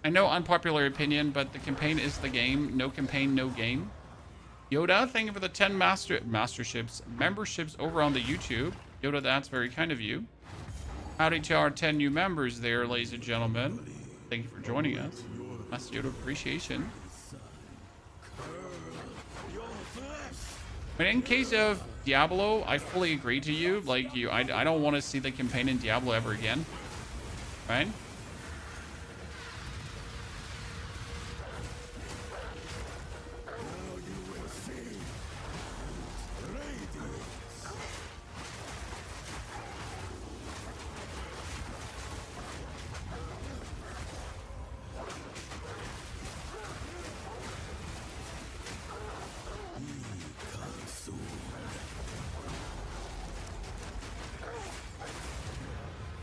I know unpopular opinion, but the campaign is the game. No campaign, no game. Yoda, thank you for the 10 memberships over on the YouTube. Yoda, that's very kind of you. Howdy to our 10 new members there, ladies and gentlemen. Thank you for joining us. That's Yoda appreciation. But in case of Diablo, I fully agree to you. Like I don't want to see the campaign in Diablo ever again. Right?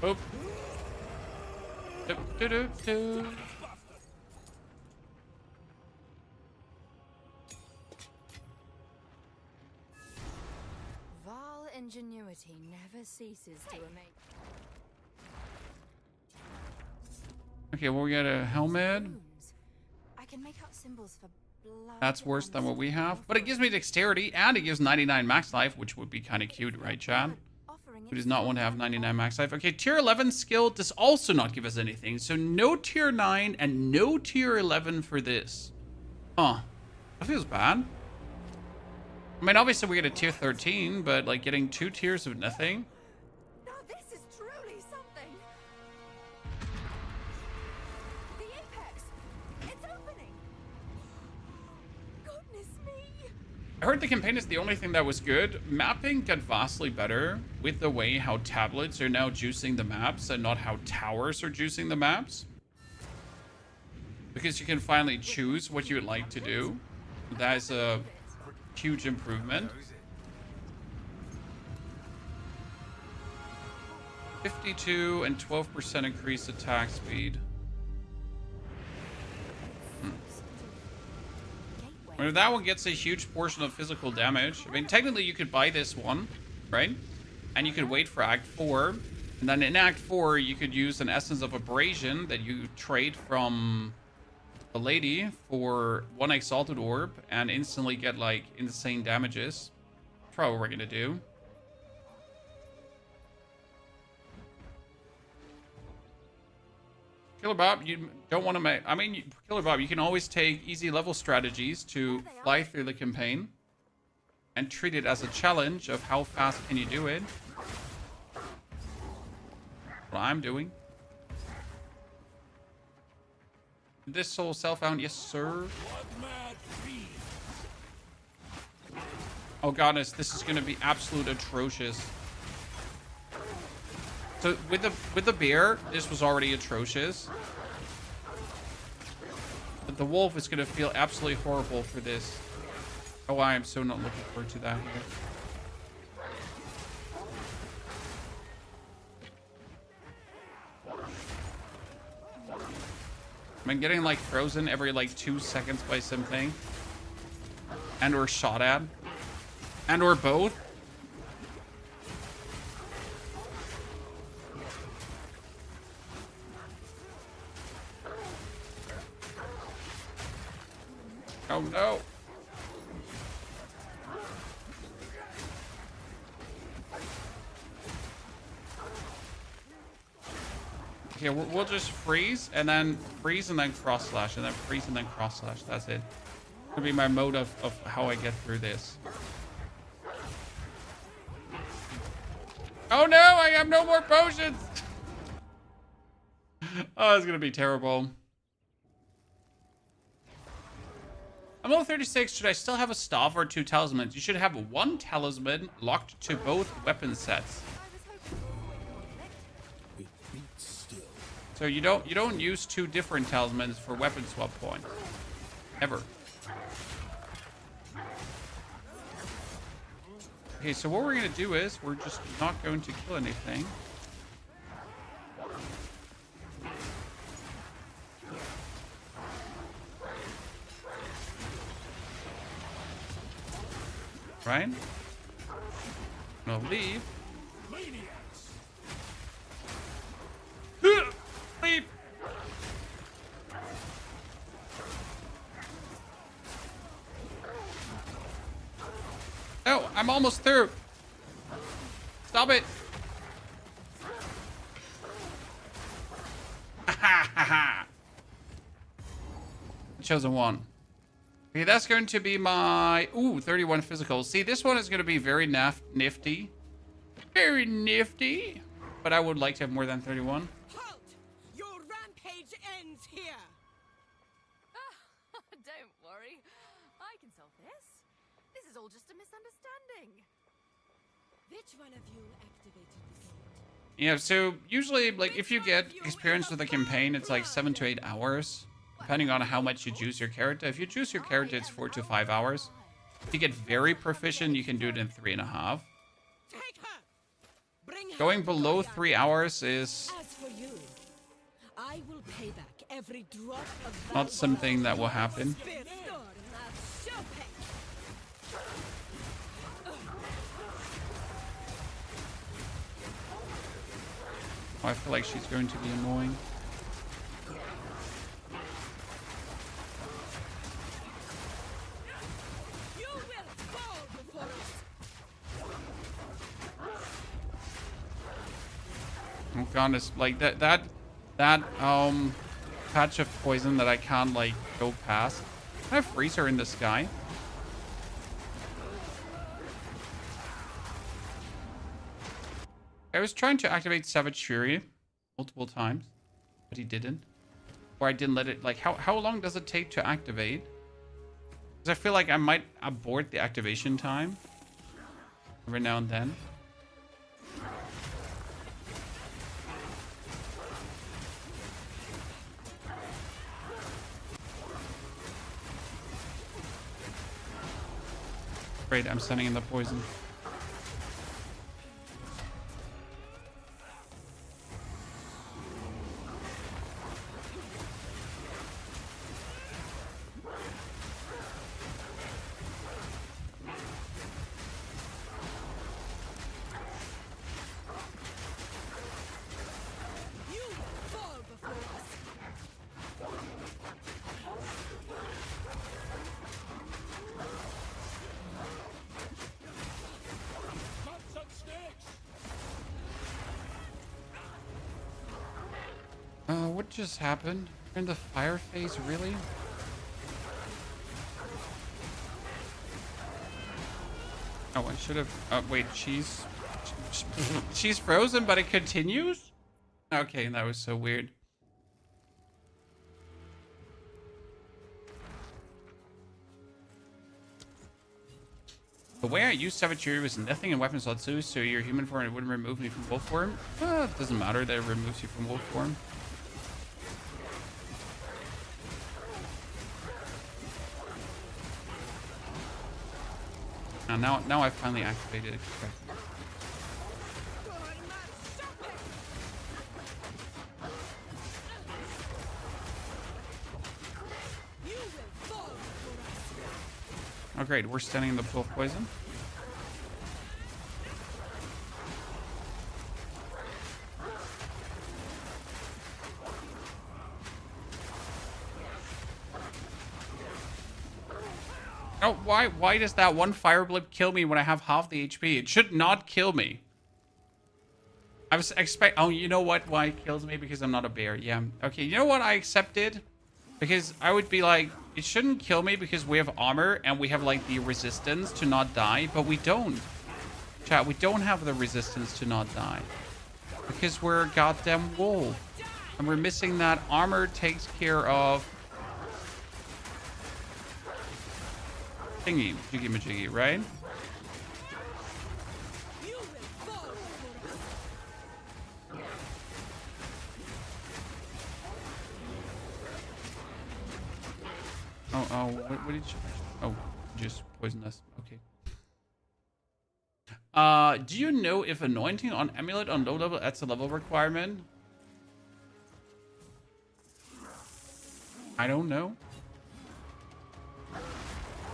Oh. Do. Vile ingenuity never ceases to amaze. Okay, well, we got a helmet. I can make out symbols for blood. That's worse than what we have. But it gives me dexterity, and it gives 99 max life, which would be kind of cute, right, Chad? Who does not want to have 99 max life. Okay, tier 11 skill does also not give us anything. So no tier 9 and no tier 11 for this. Huh. That feels bad. I mean, obviously we get a tier 13, but like getting 2 tiers of nothing. Now this is truly something. The apex. It's opening. Goodness me. I heard the campaign is the only thing that was good. Mapping got vastly better with the way how tablets are now juicing the maps and not how towers are juicing the maps. Because you can finally choose what you would like to do. That is a huge improvement. 52 and 12% increased attack speed. I mean, that one gets a huge portion of physical damage. I mean, technically you could buy this one, right? And you could wait for Act 4. And then in Act 4, you could use an Essence of Abrasion that you trade from the lady for 1 Exalted Orb and instantly get, like, insane damages. That's probably what we're going to do. Killer Bob, you don't want to make... I mean, Killer Bob, you can always take easy level strategies to fly through the campaign and treat it as a challenge of how fast can you do it. What I'm doing. This soul self-found, yes sir. Oh goodness, this is gonna be absolute atrocious. So with the bear, this was already atrocious. But the wolf is gonna feel absolutely horrible for this. Oh, I am so not looking forward to that here. I'm getting like frozen every like 2 seconds by something. And or shot at. And or both. Oh no. Okay, we'll just freeze and then cross slash and then freeze and then cross slash. That's it. That'll be my mode of how I get through this. Oh no, I have no more potions. Oh, it's gonna be terrible. I'm level 36. Should I still have a staff or 2 talismans? You should have 1 talisman locked to both weapon sets. So you don't use 2 different talismans for weapon swap points. Ever. Okay, so what we're gonna do is we're just not going to kill anything. Right? I'm gonna leave. Leave. Oh, I'm almost through. Stop it. Chosen one. Okay, that's going to be my... Ooh, 31 physical. See, this one is going to be very nifty. Very nifty. But I would like to have more than 31. Halt! Your rampage ends here! Don't worry. I can solve this. This is all just a misunderstanding. Which one of you activated the sword? Yeah, so usually, like, if you get experience with the campaign, it's like 7 to 8 hours. Depending on how much you juice your character. If you juice your character, it's 4 to 5 hours. If you get very proficient, you can do it in 3.5. Going below 3 hours is As for you, I will pay back every drop of not something that will happen. Oh, I feel like she's going to be annoying. Oh god, it's like that patch of poison that I can't like go past. Can I freeze her in the sky? I was trying to activate Savage Fury multiple times, but he didn't. Or I didn't let it, like, how long does it take to activate? Because I feel like I might abort the activation time every now and then. Great, I'm sending in the poison. what just happened? We're in the fire phase, really? Oh, I should have... wait, she's frozen, but it continues? Okay, that was so weird. The way I used Savagery was nothing in weapon slot 2, so your human form it wouldn't remove me from wolf form. It doesn't matter that it removes you from wolf form. Now I've finally activated it correctly. Oh great, we're standing in the pool of poison. Oh, why does that one fire blip kill me when I have half the HP? It should not kill me. I was oh, you know what? Why it kills me? Because I'm not a bear. Yeah. Okay, you know what? I accepted. Because I would be like, it shouldn't kill me because we have armor and we have like the resistance to not die, but we don't. Chat, we don't have the resistance to not die. Because we're a goddamn wolf. And we're missing that armor takes care of thingy, jiggy majiggy, right? Oh, what did you... Oh, just poison us. Okay. Do you know if anointing on amulet on low level adds a level requirement? I don't know.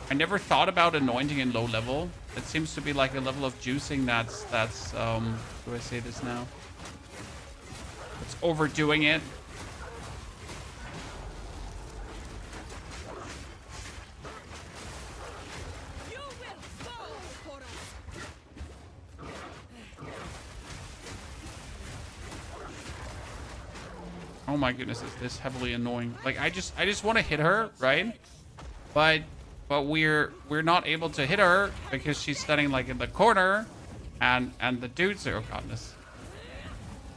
I never thought about anointing in low level. It seems to be like a level of juicing that's how do I say this now? It's overdoing it. Oh my goodness, is this heavily annoying? Like I just want to hit her, right? But we're not able to hit her because she's standing like in the corner and the dudes are, oh godness.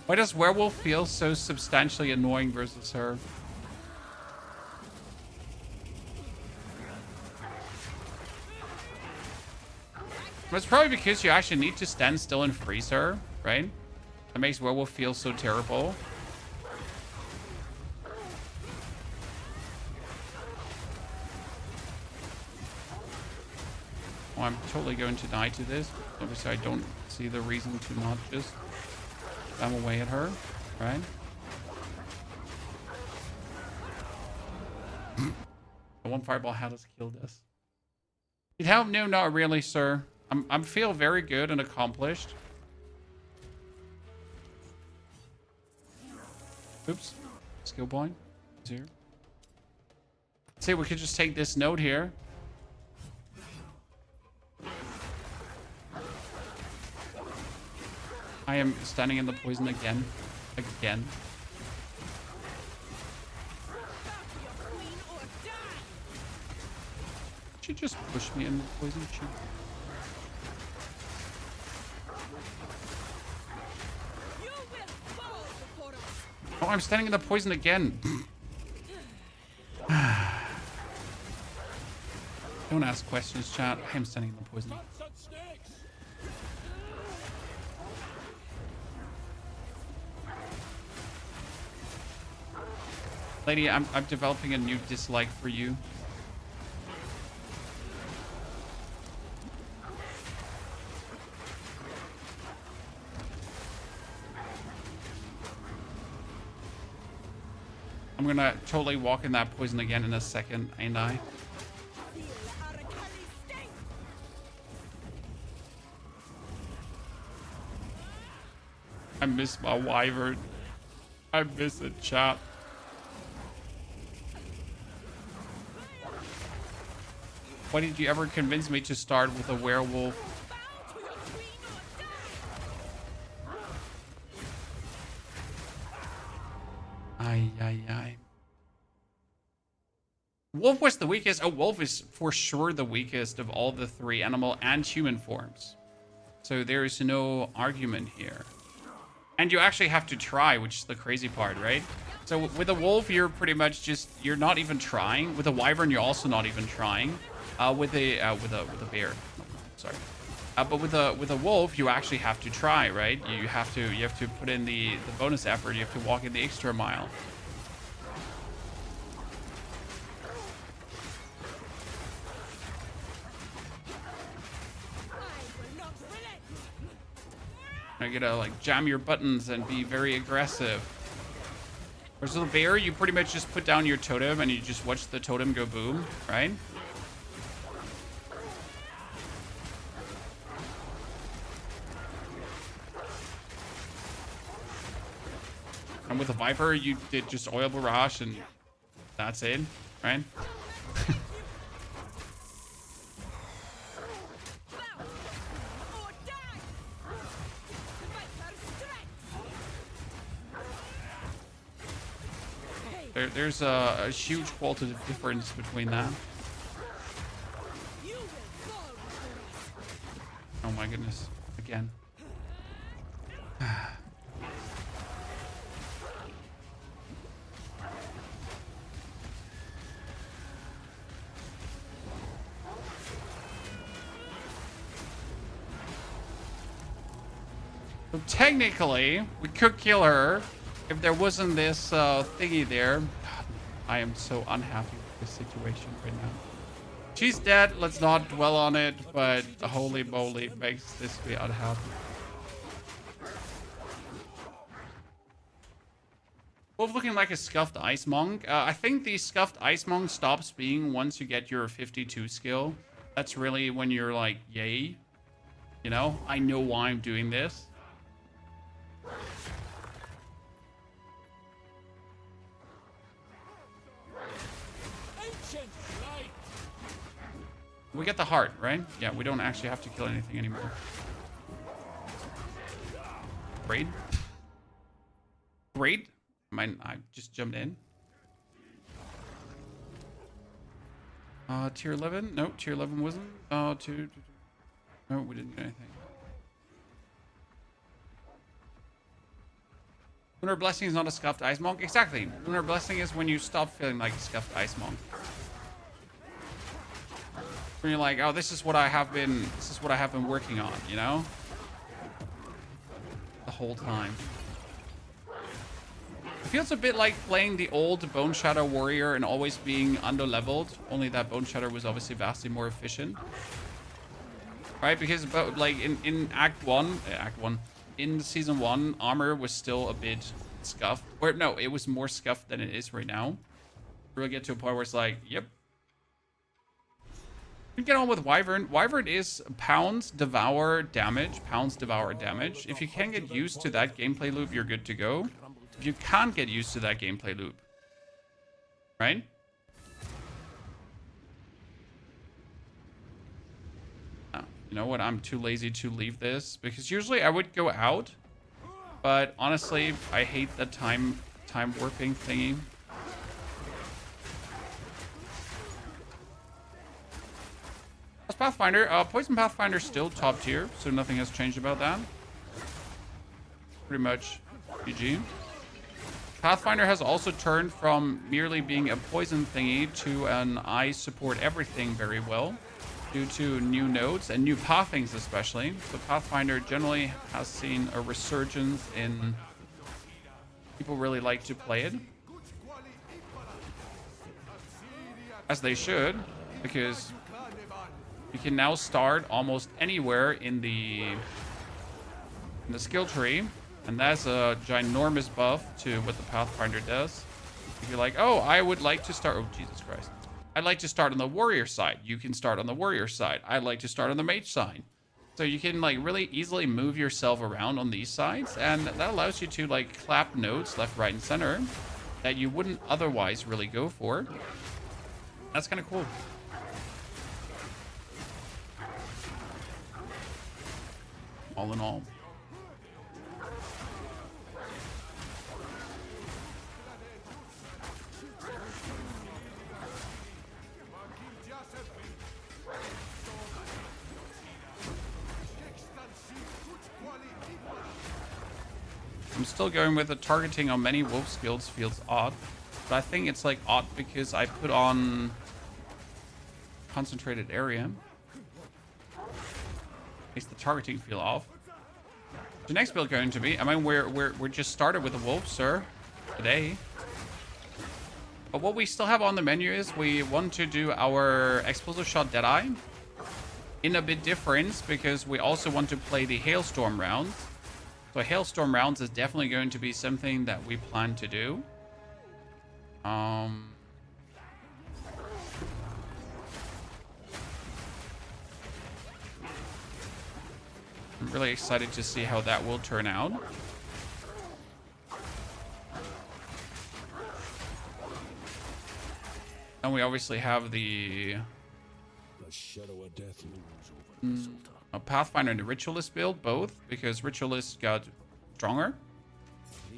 Why does Werewolf feel so substantially annoying versus her? It's probably because you actually need to stand still and freeze her, right? That makes Werewolf feel so terrible. Oh, I'm totally going to die to this. Obviously, I don't see the reason to not just spam away at her, right? The one fireball had us killed us. It helped? No, not really, sir. I'm feel very good and accomplished. Oops. Skill point. Is here. See, we could just take this node here. I am standing in the poison again. Again. She just pushed me in the poison. Oh, I'm standing in the poison again. Don't ask questions, chat. I am standing in the poison. Lady, I'm developing a new dislike for you. I'm gonna totally walk in that poison again in a second, ain't I? I miss my wyvern. I miss it, chat. Why did you ever convince me to start with a werewolf? Ay, ay, ay. Wolf was the weakest. Oh, wolf is for sure the weakest of all the three animal and human forms. So there is no argument here. And you actually have to try, which is the crazy part, right? So with a wolf, you're pretty much just, you're not even trying. With a wyvern, you're also not even trying. With a bear, sorry. But with a wolf, you actually have to try, right? You have to put in the bonus effort. You have to walk in the extra mile. You gotta like jam your buttons and be very aggressive. Whereas with a bear, you pretty much just put down your totem and you just watch the totem go boom, right? And with a viper, you did just oil barrage and that's it, right? There's a huge qualitative difference between that. Oh my goodness. Again. So technically, we could kill her if there wasn't this thingy there. God, I am so unhappy with this situation right now. She's dead. Let's not dwell on it, but holy moly, makes this be unhappy. Wolf looking like a scuffed ice monk. I think the scuffed ice monk stops being once you get your 52 skill. That's really when you're like, yay. You know, I know why I'm doing this. We get the heart, right? Yeah, we don't actually have to kill anything anymore. Raid? Raid? I just jumped in. Tier 11? No, tier 11 wasn't. No, we didn't get anything. Lunar Blessing is not a scuffed ice monk. Exactly. Lunar Blessing is when you stop feeling like a scuffed ice monk. When you're like, oh, this is what I have been working on, you know? The whole time. It feels a bit like playing the old Bone Shadow Warrior and always being under-leveled. Only that Bone Shadow was obviously vastly more efficient. Right? Because like in Act 1, in Season 1, armor was still a bit scuffed. Or no, it was more scuffed than it is right now. We'll get to a point where it's like, yep. You can get on with Wyvern. Wyvern is pounds, devour, damage. Pounds, devour, damage. If you can get used to that gameplay loop, you're good to go. If you can't get used to that gameplay loop, right? Oh, you know what? I'm too lazy to leave this because usually I would go out, but honestly, I hate the time warping thingy. Pathfinder, Poison Pathfinder still top tier, so nothing has changed about that. Pretty much GG. Pathfinder has also turned from merely being a poison thingy to an I support everything very well due to new nodes and new pathings especially. So Pathfinder generally has seen a resurgence in people really like to play it. As they should, because you can now start almost anywhere in the skill tree, and that's a ginormous buff to what the Pathfinder does. If you're like, oh, I would like to start, oh, Jesus Christ. I'd like to start on the warrior side. You can start on the warrior side. I'd like to start on the mage side. So you can like really easily move yourself around on these sides, and that allows you to like clap nodes left, right, and center that you wouldn't otherwise really go for. That's kind of cool. All in all. I'm still going with the targeting on many wolf skills feels odd. But I think it's like odd because I put on concentrated area. Makes the targeting feel off. The next build going to be, I mean, we're just started with the wolf, sir, today. But what we still have on the menu is we want to do our explosive shot Deadeye in a bit different because we also want to play the hailstorm rounds. So hailstorm rounds is definitely going to be something that we plan to do. I'm really excited to see how that will turn out. And we obviously have the shadow of death looms over the Sultan. a Pathfinder and a Ritualist build, both, because Ritualist got stronger.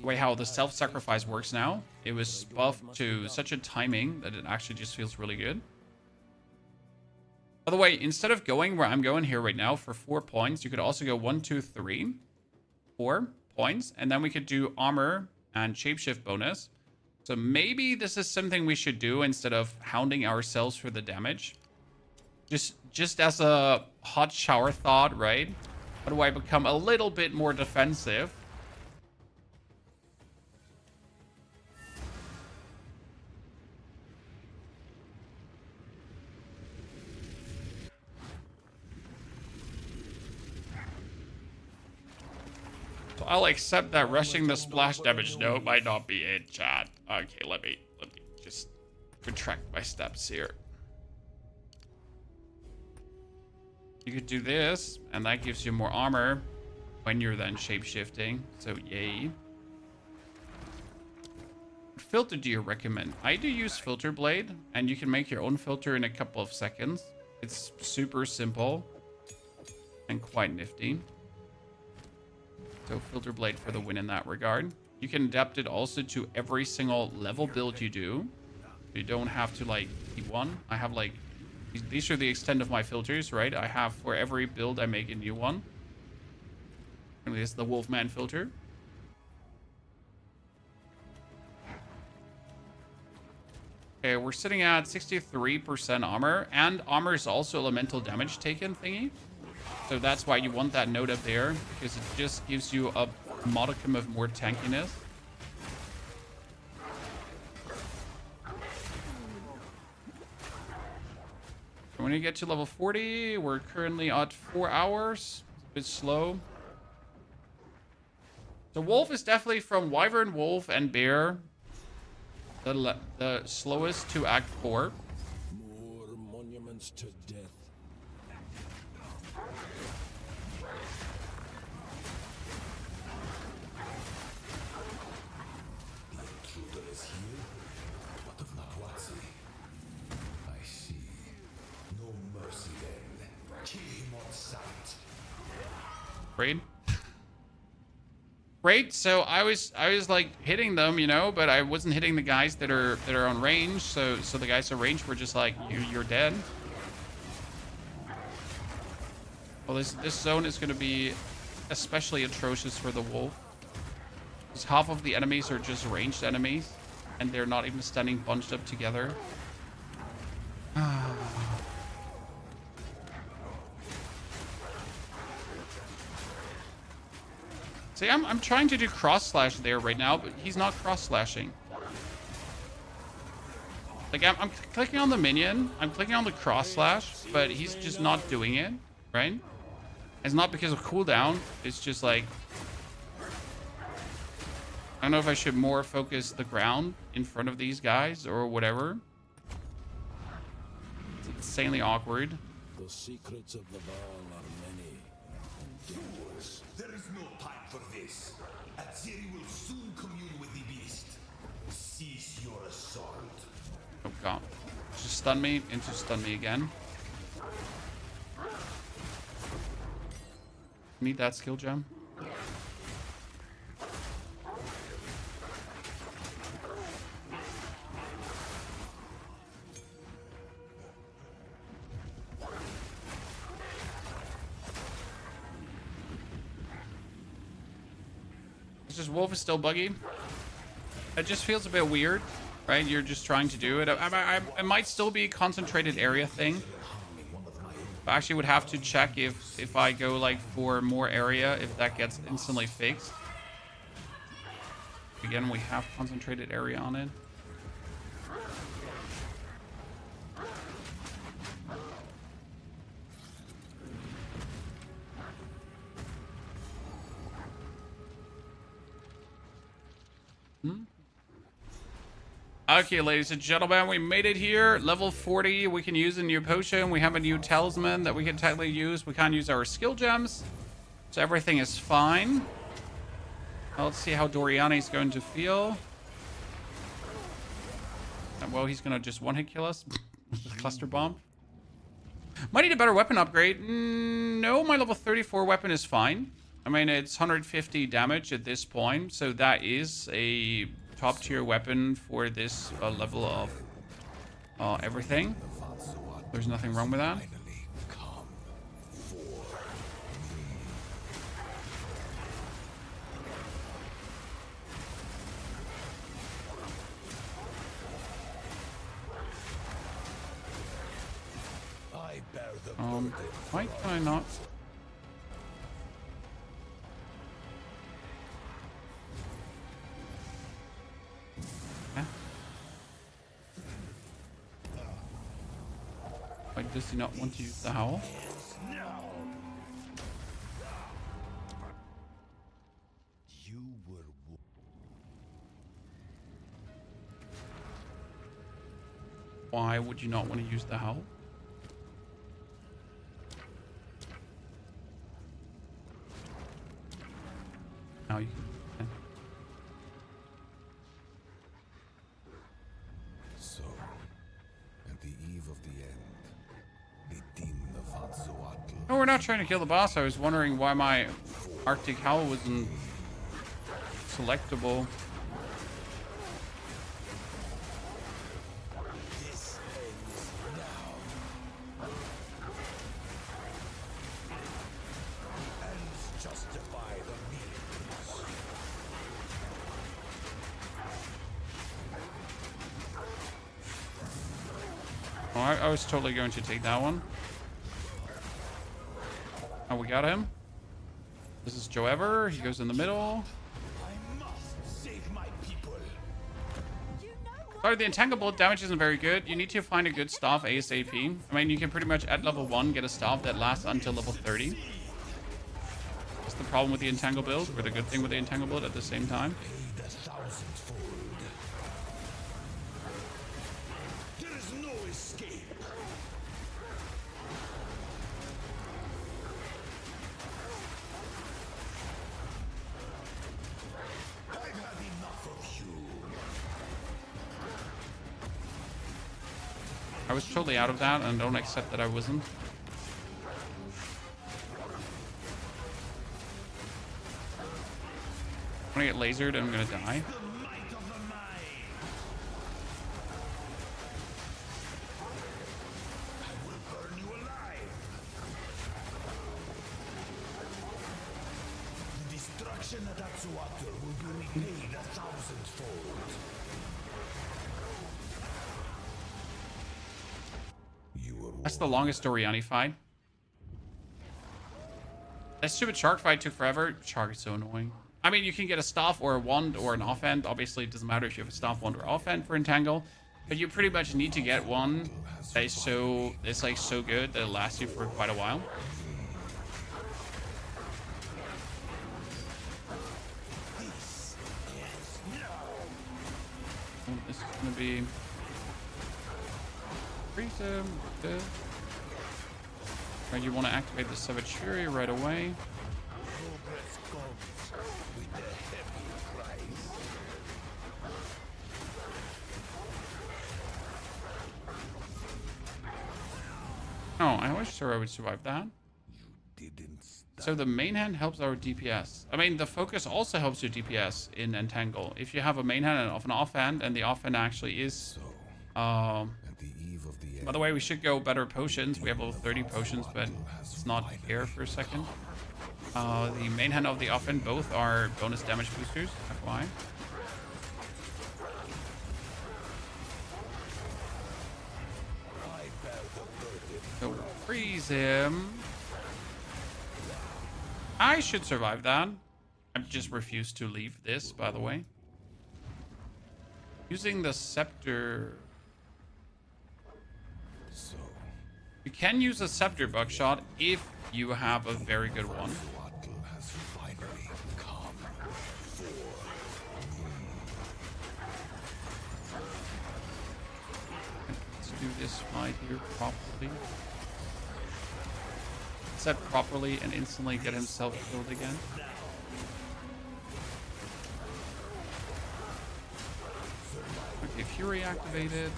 The way how the self-sacrifice works now, it was buffed to such a timing that it actually just feels really good. By the way, instead of going where I'm going here right now for 4 points, you could also go 1, 2, 3, 4 points, and then we could do armor and shapeshift bonus. So maybe this is something we should do instead of hounding ourselves for the damage. Just as a hot shower thought, right? How do I become a little bit more defensive? So I'll accept that rushing the splash damage note might not be it, chat. Okay, let me just retract my steps here. You could do this, and that gives you more armor when you're then shape-shifting. So, yay. What filter do you recommend? I do use Filter Blade, and you can make your own filter in a couple of seconds. It's super simple and quite nifty. So, Filter Blade for the win in that regard. You can adapt it also to every single level build you do. You don't have to, like, keep one. I have, like, these are the extent of my filters, right? I have for every build I make a new one. And this is the Wolfman filter. Okay, we're sitting at 63% armor, and armor is also elemental damage taken thingy. So that's why you want that note up there, because it just gives you a modicum of more tankiness. When you get to level 40, we're currently at 4 hours. It's a bit slow. So Wolf is definitely from Wyvern, Wolf, and Bear the slowest to Act 4. More monuments to death. The intruder is here. What of Nahuatl? I see. No mercy then. Kill him on sight. Great. Great. So I was like hitting them, you know, but I wasn't hitting the guys that are on range. So the guys on range were just like, you're dead. Well, this zone is going to be especially atrocious for the wolf, because half of the enemies are just ranged enemies, and they're not even standing bunched up together. See, I'm trying to do cross slash there right now, but he's not cross slashing. Like I'm clicking on the minion, I'm clicking on the cross slash, but he's just not doing it, right? It's not because of cooldown. It's just like, I don't know if I should more focus the ground in front of these guys or whatever. It's insanely awkward. The secrets of the Vaal are many and dangerous. There is no time for this. Azeri will soon commune with the beast. Cease your assault. Oh god. Just stun me into stun me again. Need that skill gem. It's just Wolf is still buggy. It just feels a bit weird, right? You're just trying to do it. It might still be a concentrated area thing. I actually would have to check if I go like for more area, if that gets instantly fixed. Again, we have concentrated area on it. Okay, ladies and gentlemen, we made it here. Level 40, we can use a new potion. We have a new talisman that we can technically use. We can't use our skill gems. So everything is fine. Now let's see how Doriani's going to feel. Well, he's going to just one-hit kill us with the cluster bomb. Might need a better weapon upgrade. No, my level 34 weapon is fine. I mean, it's 150 damage at this point. So that is a top tier weapon for this level of everything. There's nothing wrong with that. Why can I not? Why does he not want to use the howl? Why would you not want to use the howl? Now you can. So, at the eve of the end, the demon of Hatsuatl. No, we're not trying to kill the boss. I was wondering why my Arctic Howl wasn't selectable. This ends now. Ends justify the means. Oh, I was totally going to take that one. Oh, we got him. This is Joe Ever. He goes in the middle. I must save my people. Sorry, the entangle bullet damage isn't very good. You need to find a good staff ASAP. I mean, you can pretty much at level 1 get a staff that lasts until level 30. That's the problem with the entangle build, or the good thing with the entangle build at the same time. Paid 1,000-fold. There is no escape. I've had enough of you. I was totally out of that, and don't accept that I wasn't. I'm gonna get lasered and I'm gonna die. The might of the mind. I will burn you alive. The destruction of Hatsuatl will be repaid 1,000-fold. You were That's the longest Doriani fight. That stupid shark fight took forever. Shark is so annoying. I mean, you can get a staff or a wand or an offhand. Obviously, it doesn't matter if you have a staff, wand, or offhand for entangle. But you pretty much need to get one that is so, it's like so good that it lasts you for quite a while. Oh, this is gonna be freeze him. Good. Right, you want to activate the Savage Fury right away. Progress comes with a heavy price. Oh, I always sure I would survive that. You didn't stop. So the main hand helps our DPS. I mean, the focus also helps your DPS in Entangle. If you have a main hand and an offhand, and the offhand actually is... At the eve of the end. by the way, we should go better potions. We have level 30 potions, but it's not here for a second. The main hand of the offense, both are bonus damage boosters, FYI. So we'll freeze him. I should survive that. I just refuse to leave this, by the way. Using the scepter. So, You can use a scepter buckshot if you have a very good one. battle has finally come for Let's do this fight here properly. Set properly and instantly get himself killed again. Okay, Fury activated.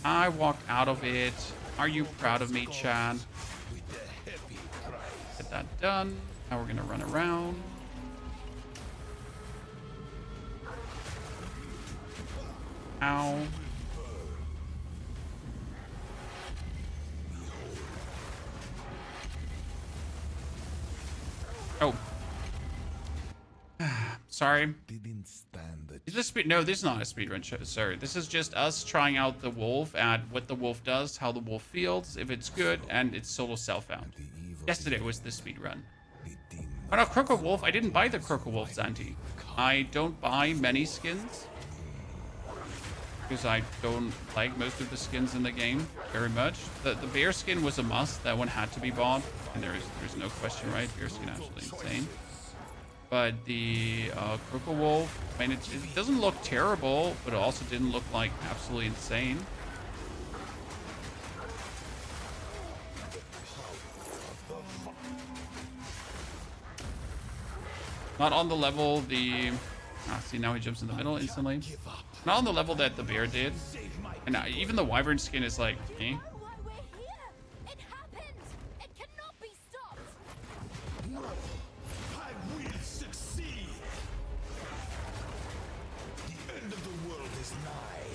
I walked out of it. Are you proud of me, Chad? Get that done. Now we're gonna run around. Ow. Oh. Sorry. didn't stand a Is this speed? No, this is not a speedrun show. Sorry. This is just us trying out the wolf at what the wolf does, how the wolf feels, if it's good, and it's solo self-found. Yesterday was the speedrun. Oh no, Croco Wolf. I didn't buy the Croco Wolf Zanti. I don't buy many skins. Because I don't like most of the skins in the game very much. The bear skin was a must. That one had to be bought. And there's no question, right? Bear skin absolutely insane. But the Croco Wolf, I mean, it doesn't look terrible, but it also didn't look like absolutely insane. Not on the level the... see, now he jumps in the middle instantly. Not on the level that the bear did. And even the wyvern skin is like, eh? Why we're here? It happened. It cannot be stopped. I will succeed. The end of the world is nigh.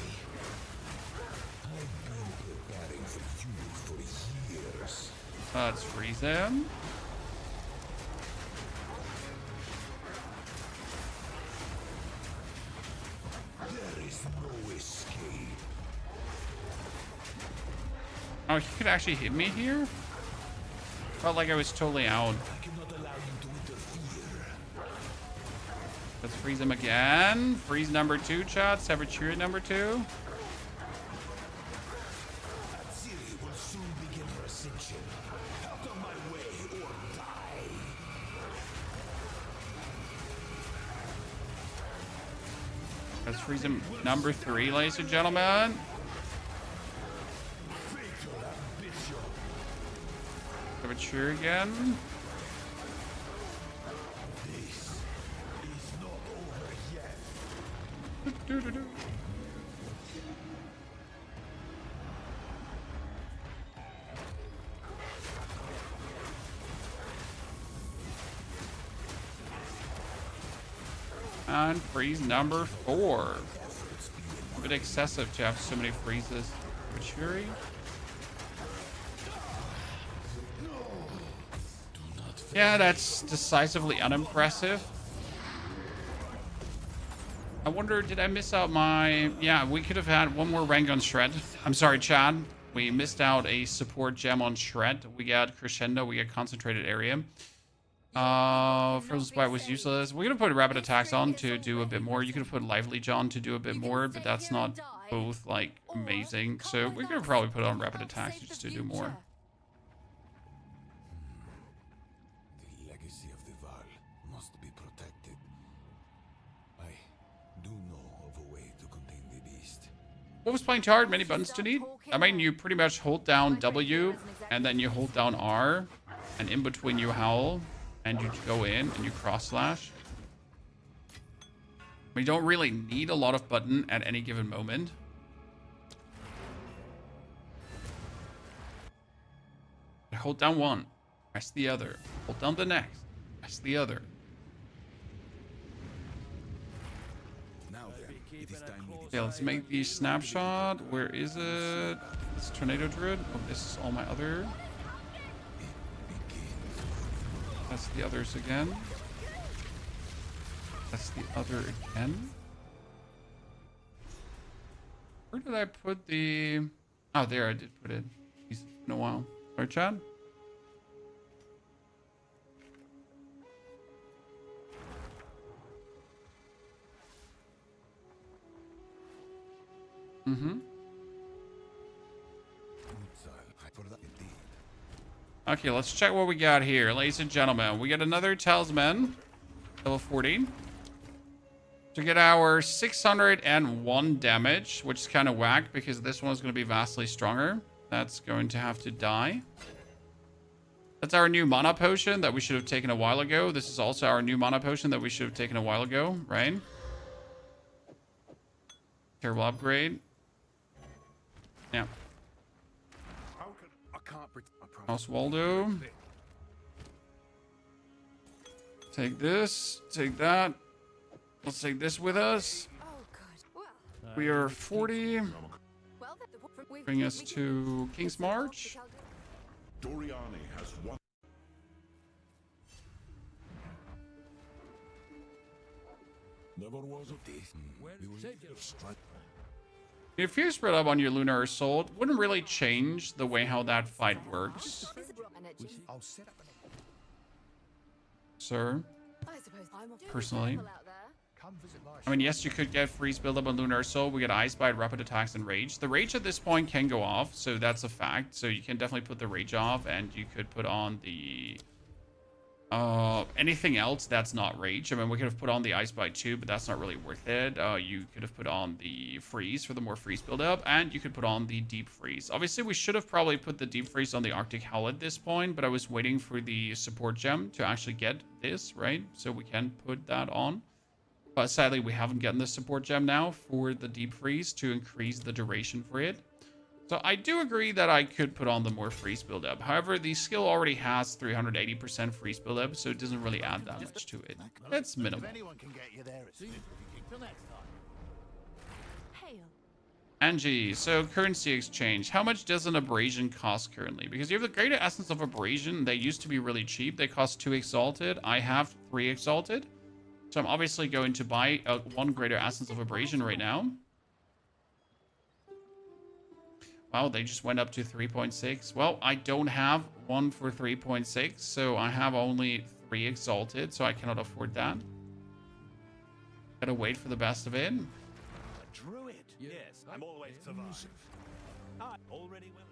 I've been preparing for you for years. Let's freeze him. There is no escape. Oh, he could actually hit me here? Felt like I was totally out. I cannot allow you to interfere. Let's freeze him again. Freeze number 2, chat. Saboteur number 2. Ciri will soon begin her ascension. Out of my way or die. Let's freeze him number 3, ladies and gentlemen. Saboteur again. This is not over yet. Doo-doo-doo. And freeze number 4. A bit excessive to have so many freezes. Maturity. Yeah, that's decisively unimpressive. I wonder, did I miss out my... Yeah, we could have had one more rank on Shred. I'm sorry, Chad. We missed out a support gem on Shred. We got Crescendo. We got Concentrated Area. Frozen Spite was useless. We could have put Rapid Attacks on to do a bit more. You could have put Lively John to do a bit more, but that's not both, like, amazing. So we could have probably put on Rapid Attacks just to do more. The legacy of the Val must be protected. I do know of a way to contain the beast. What was playing too hard? Many buttons to need? I mean, you pretty much hold down W, and then you hold down R, and in between you howl, and you go in, and you cross slash. We don't really need a lot of button at any given moment. Hold down one, press the other. Hold down the next, press the other. Now then, Okay, let's make the snapshot. Where is it? It's Tornado Druid. Oh, this is all my other. That's the others again. That's the other again. Where did I put the... Oh, there I did put it. It's been a while. Sorry, Chad? Mm-hmm. Okay, let's check what we got here, ladies and gentlemen. We got another talisman, level 40. To get our 601 damage, which is kind of whack because this one is going to be vastly stronger. That's going to have to die. That's our new mana potion that we should have taken a while ago. This is also our new mana potion that we should have taken a while ago, right? Terrible upgrade. Yeah. Oswaldo. Take this. Take that. Let's take this with us. We are 40. Bring us to King's March. Doriani has one. Never was a this. If you spread up on your Lunar Assault, wouldn't really change the way how that fight works. Sir, personally. I mean, yes, you could get freeze buildup on Lunar Assault. We get Ice Bite, Rapid Attacks, and Rage. The Rage at this point can go off, so that's a fact. So you can definitely put the Rage off, and you could put on the... anything else that's not Rage. I mean, we could have put on the Ice Bite too, but that's not really worth it. You could have put on the Freeze for the more Freeze buildup, and you could put on the Deep Freeze. Obviously, we should have probably put the Deep Freeze on the Arctic Howl at this point, but I was waiting for the support gem to actually get this, right? So we can put that on. But sadly, we haven't gotten the support gem now for the Deep Freeze to increase the duration for it. So I do agree that I could put on the more freeze buildup. However, the skill already has 380% freeze buildup, so it doesn't really add that much to it. It's minimal. Angie, so currency exchange. How much does an abrasion cost currently? Because you have the greater essence of abrasion. They used to be really cheap. They cost 2 exalted. I have 3 exalted. So I'm obviously going to buy 1 greater essence of abrasion right now. Wow, they just went up to 3.6. Well, I don't have 1 for 3.6, so I have only 3 exalted, so I cannot afford that. Gotta wait for the best of it. A druid? Yes, I'm always survive. I already will.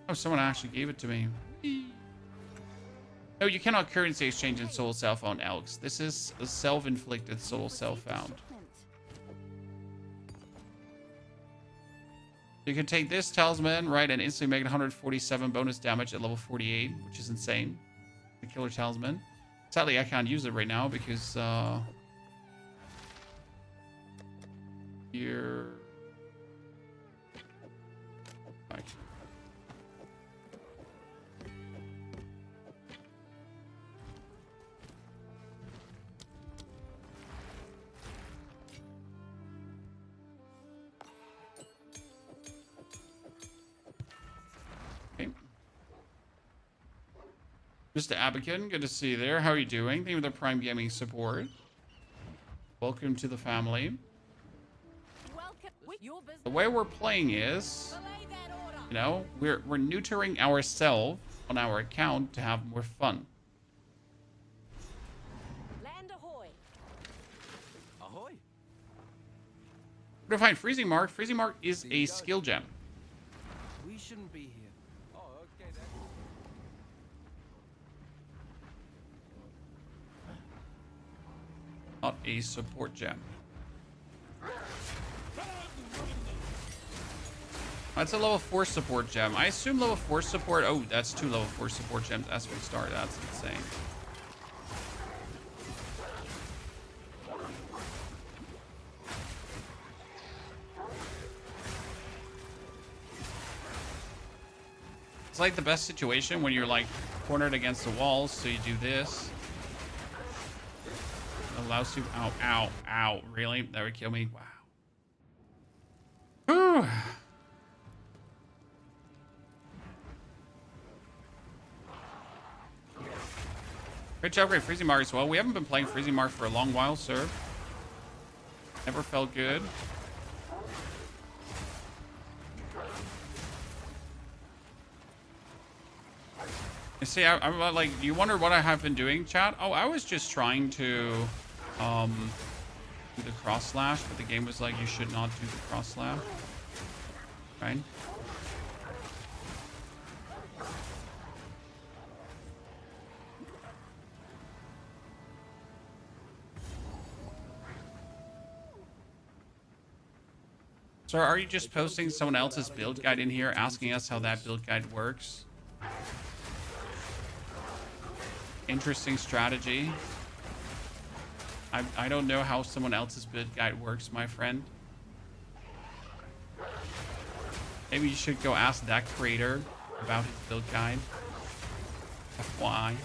Oh, someone actually gave it to me. No, you cannot currency exchange in Soul Self on Elks. This is a self-inflicted Soul Self found. You can take this talisman, right, and instantly make 147 bonus damage at level 48, which is insane. The killer talisman. Sadly, I can't use it right now because here. Right. Mr. Abakin, good to see you there. How are you doing? Thank you for the Prime Gaming support. Welcome to the family. The way we're playing is, you know, we're neutering ourselves on our account to have more fun. Land ahoy. Ahoy. Where to find Freezing Mark? Freezing Mark is a skill gem. We shouldn't be here. Oh, okay then. Not a support gem. That's a level 4 support gem. I assume level 4 support. Oh, that's 2 level 4 support gems as we start. That's insane. It's like the best situation when you're like cornered against the walls, so you do this. allows you... Ow, ow, ow. Really? That would kill me? Wow. Whew. Great job, great Freezing Mark as well. We haven't been playing Freezing Mark for a long while, sir. Never felt good. You see, I'm like, do you wonder what I have been doing, chat? Oh, I was just trying to do the cross slash, but the game was like, you should not do the cross slash. Right? So are you just posting someone else's build guide in here, asking us how that build guide works? Interesting strategy. I don't know how someone else's build guide works, my friend. Maybe you should go ask that creator about his build guide. FYI.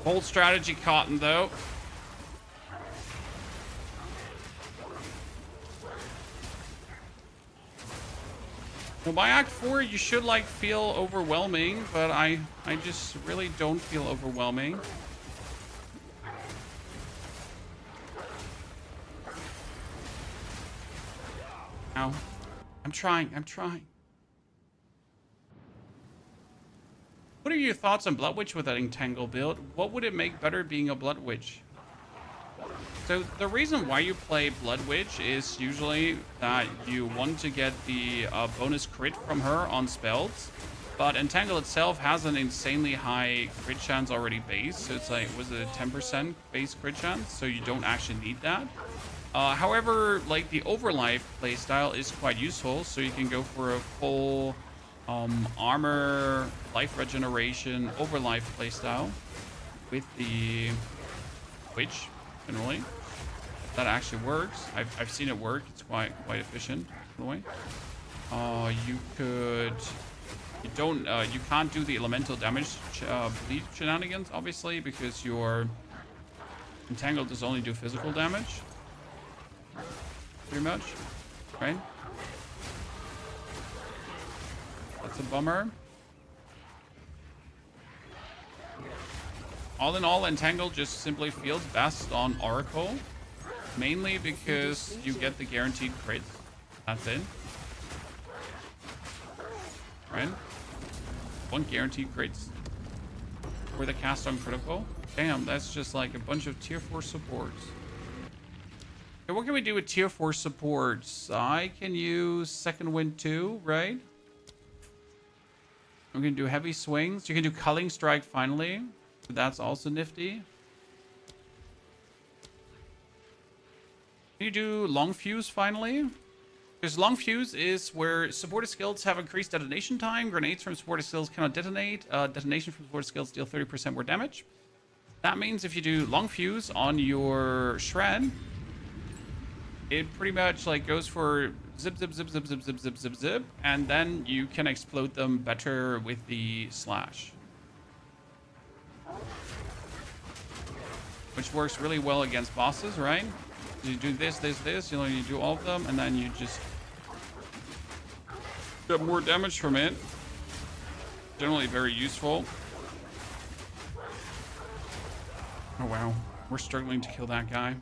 Bold strategy, Cotton, though. Well, by Act 4, you should, like, feel overwhelming, but I just really don't feel overwhelming. Ow. I'm trying. What are your thoughts on Blood Witch with that Entangle build? What would it make better being a Blood Witch? So the reason why you play Blood Witch is usually that you want to get the bonus crit from her on spells, but Entangle itself has an insanely high crit chance already base, so it's like, was it a 10% base crit chance? So you don't actually need that. However, like the Overlife playstyle is quite useful, so you can go for a full armor, life regeneration, Overlife playstyle with the Witch. Generally, that actually works. I've seen it work. It's quite efficient, by the way. You can't do the elemental damage bleed shenanigans, obviously, because your Entangle does only do physical damage. Pretty much, right? That's a bummer. All in all, Entangle just simply feels best on Oracle, mainly because you get the guaranteed crit. That's it. Right? One guaranteed crits for the cast on critical. Damn, that's just like a bunch of tier 4 supports. Okay, what can we do with tier 4 supports? I can use Second Wind 2, right? We can do heavy swings. You can do Culling Strike finally. So that's also nifty. Can you do Long Fuse finally? Because Long Fuse is where supported skills have increased detonation time. Grenades from supported skills cannot detonate. Detonation from supported skills deal 30% more damage. That means if you do Long Fuse on your Shred, it pretty much like goes for zip, zip, zip, zip, zip, zip, zip, zip, zip, and then you can explode them better with the Slash. Which works really well against bosses, right? You do this, you know, you do all of them, and then you just get more damage from it. Generally very useful. Oh wow, we're struggling to kill that guy.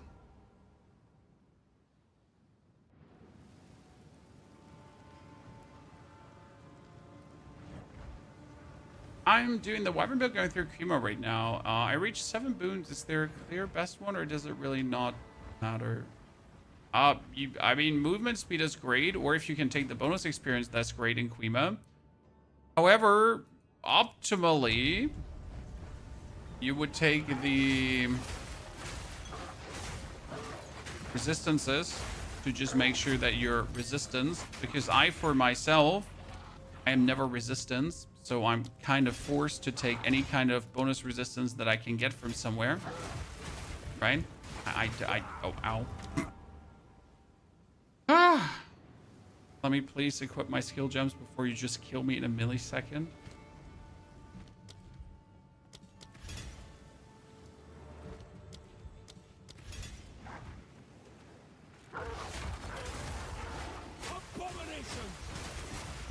I'm doing the Wyvern build going through chemo right now. I reached 7 boons. Is there a clear best one, or does it really not matter? I mean, movement speed is great, or if you can take the bonus experience, that's great in Quima. However, optimally, you would take the resistances to just make sure that you're resistance, because for myself, I am never resistance. So I'm kind of forced to take any kind of bonus resistance that I can get from somewhere. Right? Oh, ow. Let me please equip my skill gems before you just kill me in a millisecond.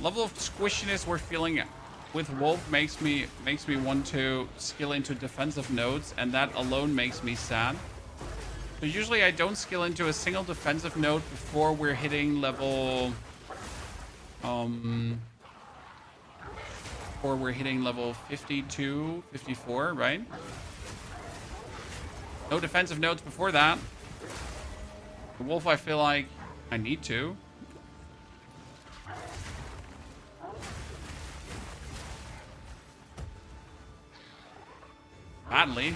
level of squishiness we're feeling with Wolf makes me want to skill into defensive nodes, and that alone makes me sad. So usually I don't skill into a single defensive node before we're hitting level 52, 54, right? No defensive nodes before that. The Wolf, I feel like I need to. Badly.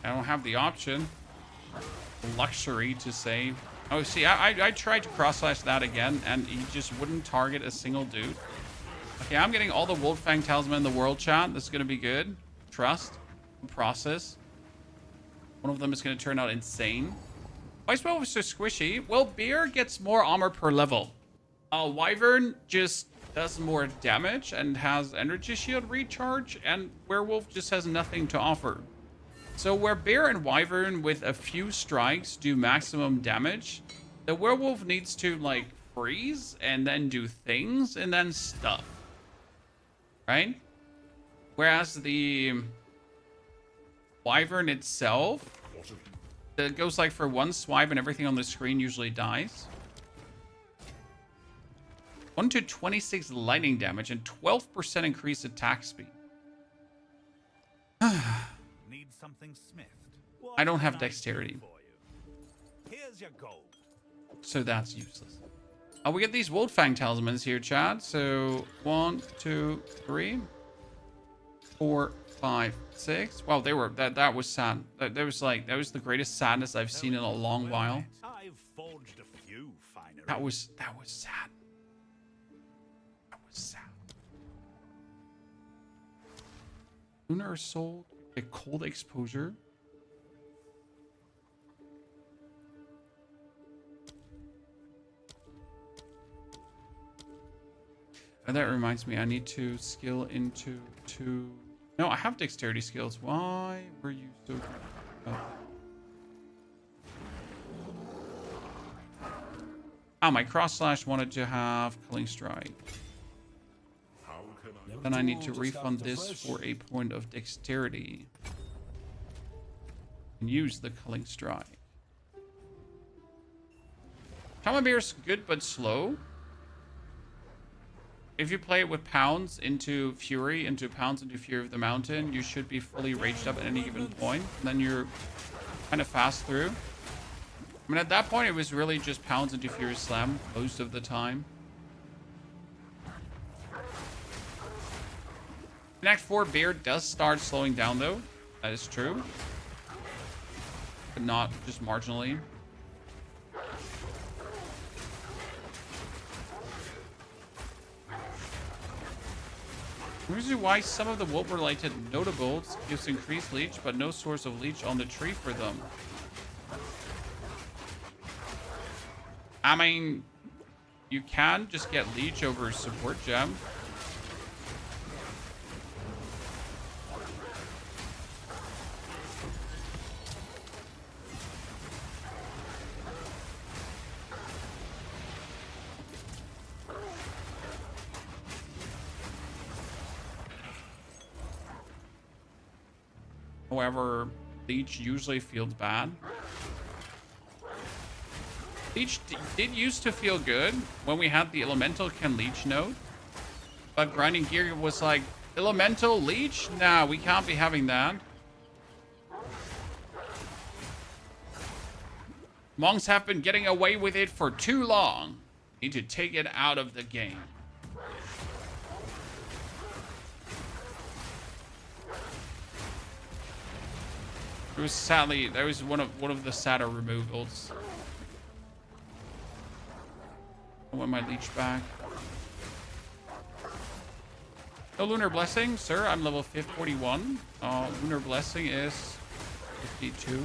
I don't have the option. Luxury to save. Oh, see, I tried to cross-slash that again, and he just wouldn't target a single dude. Okay, I'm getting all the Wolfang Talisman in the world, chat. This is going to be good. Trust. Process. One of them is going to turn out insane. Why is Werewolf so squishy? Well, Bear gets more armor per level. Wyvern just does more damage and has energy shield recharge, and Werewolf just has nothing to offer. So where Bear and Wyvern with a few strikes do maximum damage, the Werewolf needs to like freeze and then do things and then stuff. Right? Whereas the Wyvern itself, it goes like for one swipe and everything on the screen usually dies. 1 to 26 lightning damage and 12% increased attack speed. Need something smithed? I don't have dexterity. Here's your gold. So that's useless. We get these Wolfang Talismans here, Chad. So 1, 2, 3, 4, 5, 6. Wow, they were that was sad. That was the greatest sadness I've seen in a long while. I've forged a few finer. That was sad. That was sad. Lunar Assault, a cold exposure. And that reminds me, I need to skill into two. No, I have dexterity skills. Why were you so good about that? My cross slash wanted to have Killing Strike. Then I need to refund this for a point of dexterity. And use the Killing Strike. Bear's good but slow. If you play it with pounds into Fury, pounds into Fury of the Mountain, you should be fully raged up at any given point. And then you're kind of fast through. I mean, at that point, it was really just pounds into Fury Slam most of the time. In Act 4, Bear does start slowing down, though. That is true. But not just marginally. Reason why some of the wolf-related notables gives increased leech, but no source of leech on the tree for them. I mean, you can just get leech over support gem. However, leech usually feels bad. Leech did used to feel good when we had the elemental can leech node, but grinding gear was like, elemental leech? Nah, we can't be having that. Monks have been getting away with it for too long. Need to take it out of the game. It was sadly, that was one of the sadder removals. I want my leech back. No Lunar Blessing, sir. I'm level 41. Lunar Blessing is 52.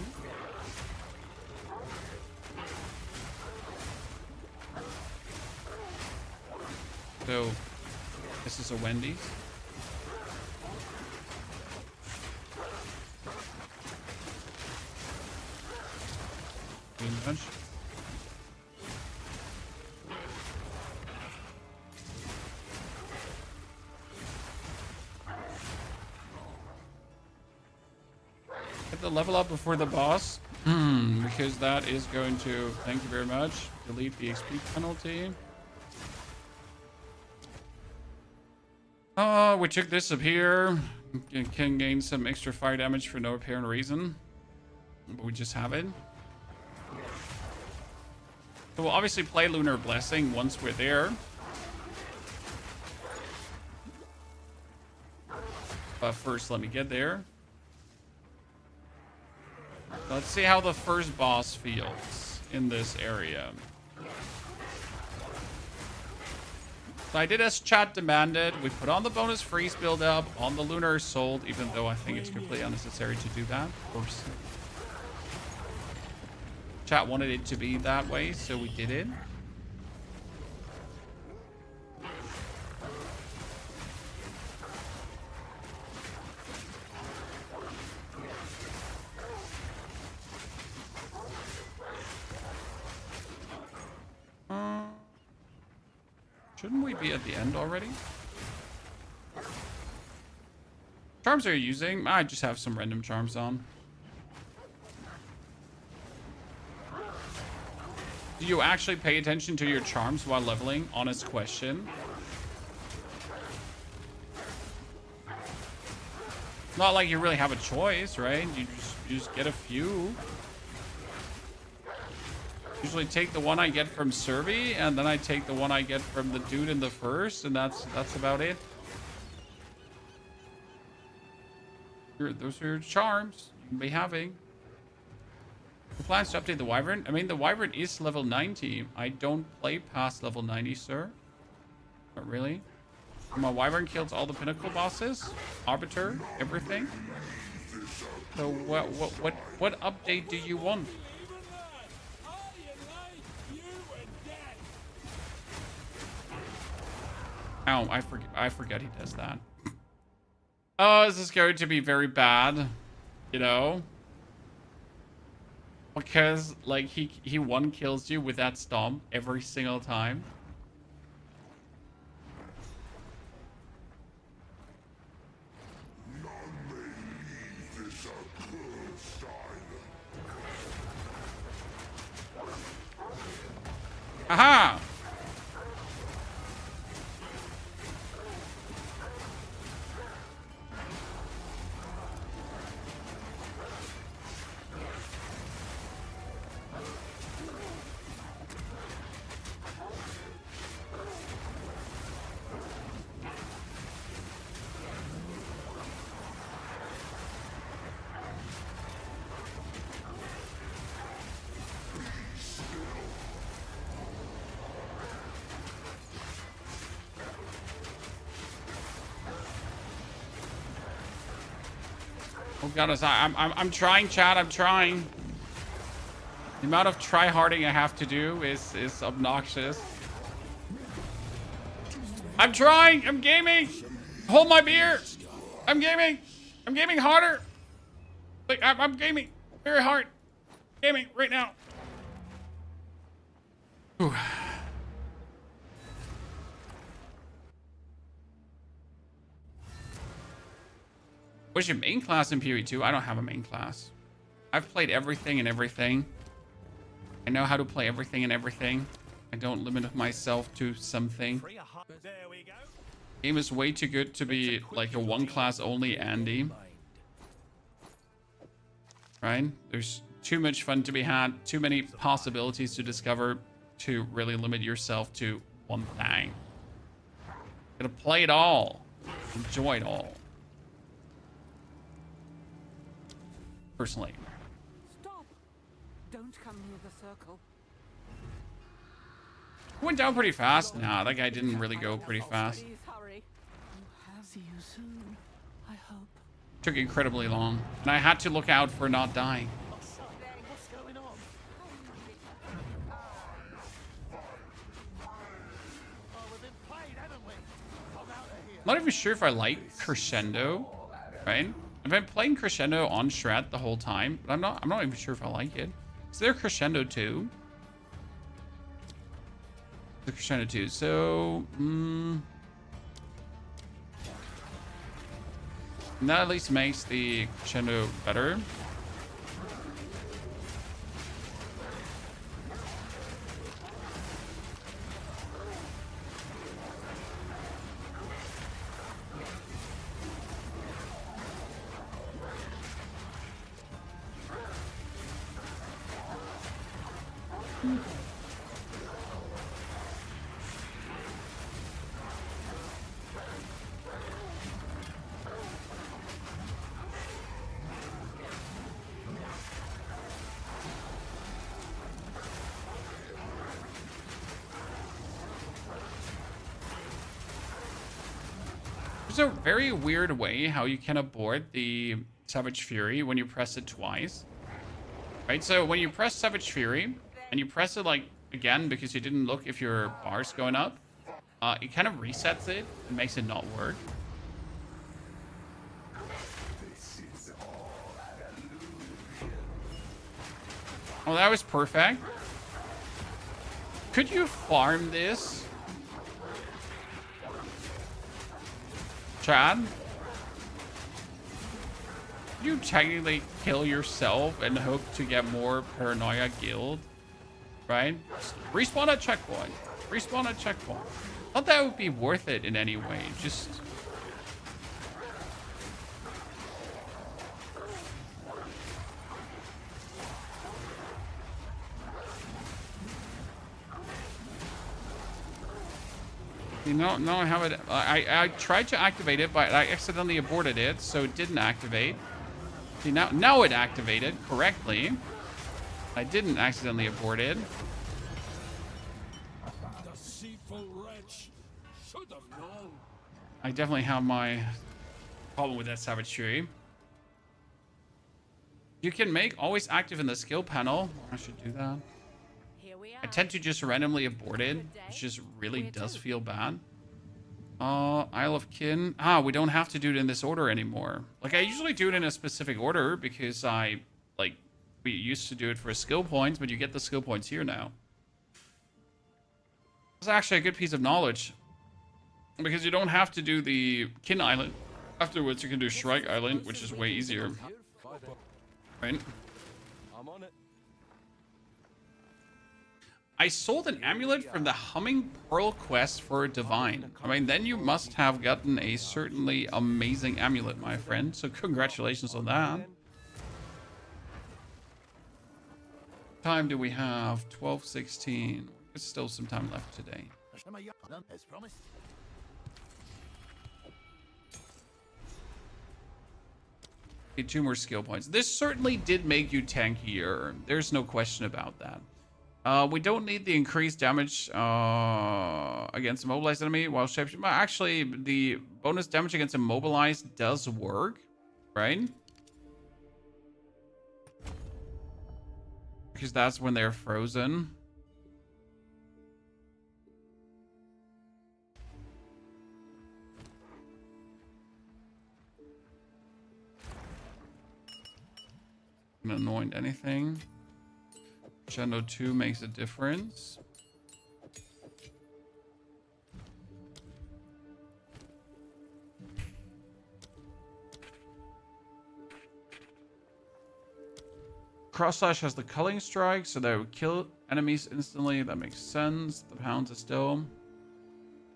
So, this is a Wendy's. too much. Get the level up before the boss. Because that is going to, thank you very much, delete the XP penalty. We took this up here. Can gain some extra fire damage for no apparent reason. But we just have it. So we'll obviously play Lunar Blessing once we're there. But first, let me get there. Let's see how the first boss feels in this area. So I did as chat demanded. We put on the bonus freeze build up on the Lunar Assault, even though I think it's completely unnecessary to do that, of course. Chat wanted it to be that way, so we did it. Shouldn't we be at the end already? Charms are you using? I just have some random charms on. Do you actually pay attention to your charms while leveling? Honest question. Not like you really have a choice, right? You just get a few. Usually take the one I get from Servi, and then I take the one I get from the dude in the first, and that's about it. Those are your charms you can be having. The plans to update the Wyvern? I mean, the Wyvern is level 90. I don't play past level 90, sir. Not really. My Wyvern kills all the pinnacle bosses, Arbiter, everything. So what update do you want? Oh, I forget he does that. Oh, this is going to be very bad, you know? Because, like, he one kills you with that stomp every single time. Aha! Oh god, I'm trying, chat. I'm trying. The amount of try-harding I have to do is obnoxious. I'm trying. I'm gaming. Hold my beer. I'm gaming. I'm gaming harder. Like I'm gaming very hard. Gaming right now. Whew. What's your main class in POE 2? I don't have a main class. I've played everything and everything. I know how to play everything and everything. I don't limit myself to something. Game is way too good to be like a one class only Andy. Right? There's too much fun to be had, too many possibilities to discover to really limit yourself to one thing. Gotta play it all. Enjoy it all. Personally. Stop! Don't come near the circle. Went down pretty fast. Nah, that guy didn't really go pretty fast. Please hurry. See you soon, I hope. Took incredibly long. And I had to look out for not dying. What's going on? Oh, we've been played, haven't we? I'm out of here. I'm not even sure if I like Crescendo, right? I've been playing Crescendo on Shred the whole time, but I'm not even sure if I like it. Is there Crescendo too? The Crescendo too. So, that at least makes the Crescendo better. There's a very weird way how you can abort the Savage Fury when you press it twice. Right, so when you press Savage Fury, and you press it like again because you didn't look if your bar's going up, it kind of resets it and makes it not work. Oh, that was perfect. Could you farm this? Chad? You technically kill yourself and hope to get more Paranoia Guild, right? Respawn at checkpoint. Respawn at checkpoint. Thought that would be worth it in any way. Just... You know, no, I have it. I tried to activate it, but I accidentally aborted it, so it didn't activate. See, now it activated correctly. I didn't accidentally abort it. Deceitful wretch. Should have known. I definitely have my problem with that Savage Fury. You can make always active in the skill panel. I should do that. I tend to just randomly abort it, which just really does feel bad. Isle of Kin. We don't have to do it in this order anymore. Like, I usually do it in a specific order because we used to do it for skill points, but you get the skill points here now. It's actually a good piece of knowledge. Because you don't have to do the Kin Island. Afterwards, you can do Shrike Island, which is way easier. Right? I'm on it. I sold an amulet from the Humming Pearl quest for a Divine. I mean, then you must have gotten a certainly amazing amulet, my friend. So congratulations on that. Time do we have? 12:16. There's still some time left today. As promised. Okay, 2 more skill points. This certainly did make you tankier. There's no question about that. We don't need the increased damage against a mobilized enemy while shapeshifting. Actually, the bonus damage against immobilized does work, right? Because that's when they're frozen. Anoint anything. Crescendo 2 makes a difference. Cross Slash has the culling strike, so that would kill enemies instantly. That makes sense. The pounds is still...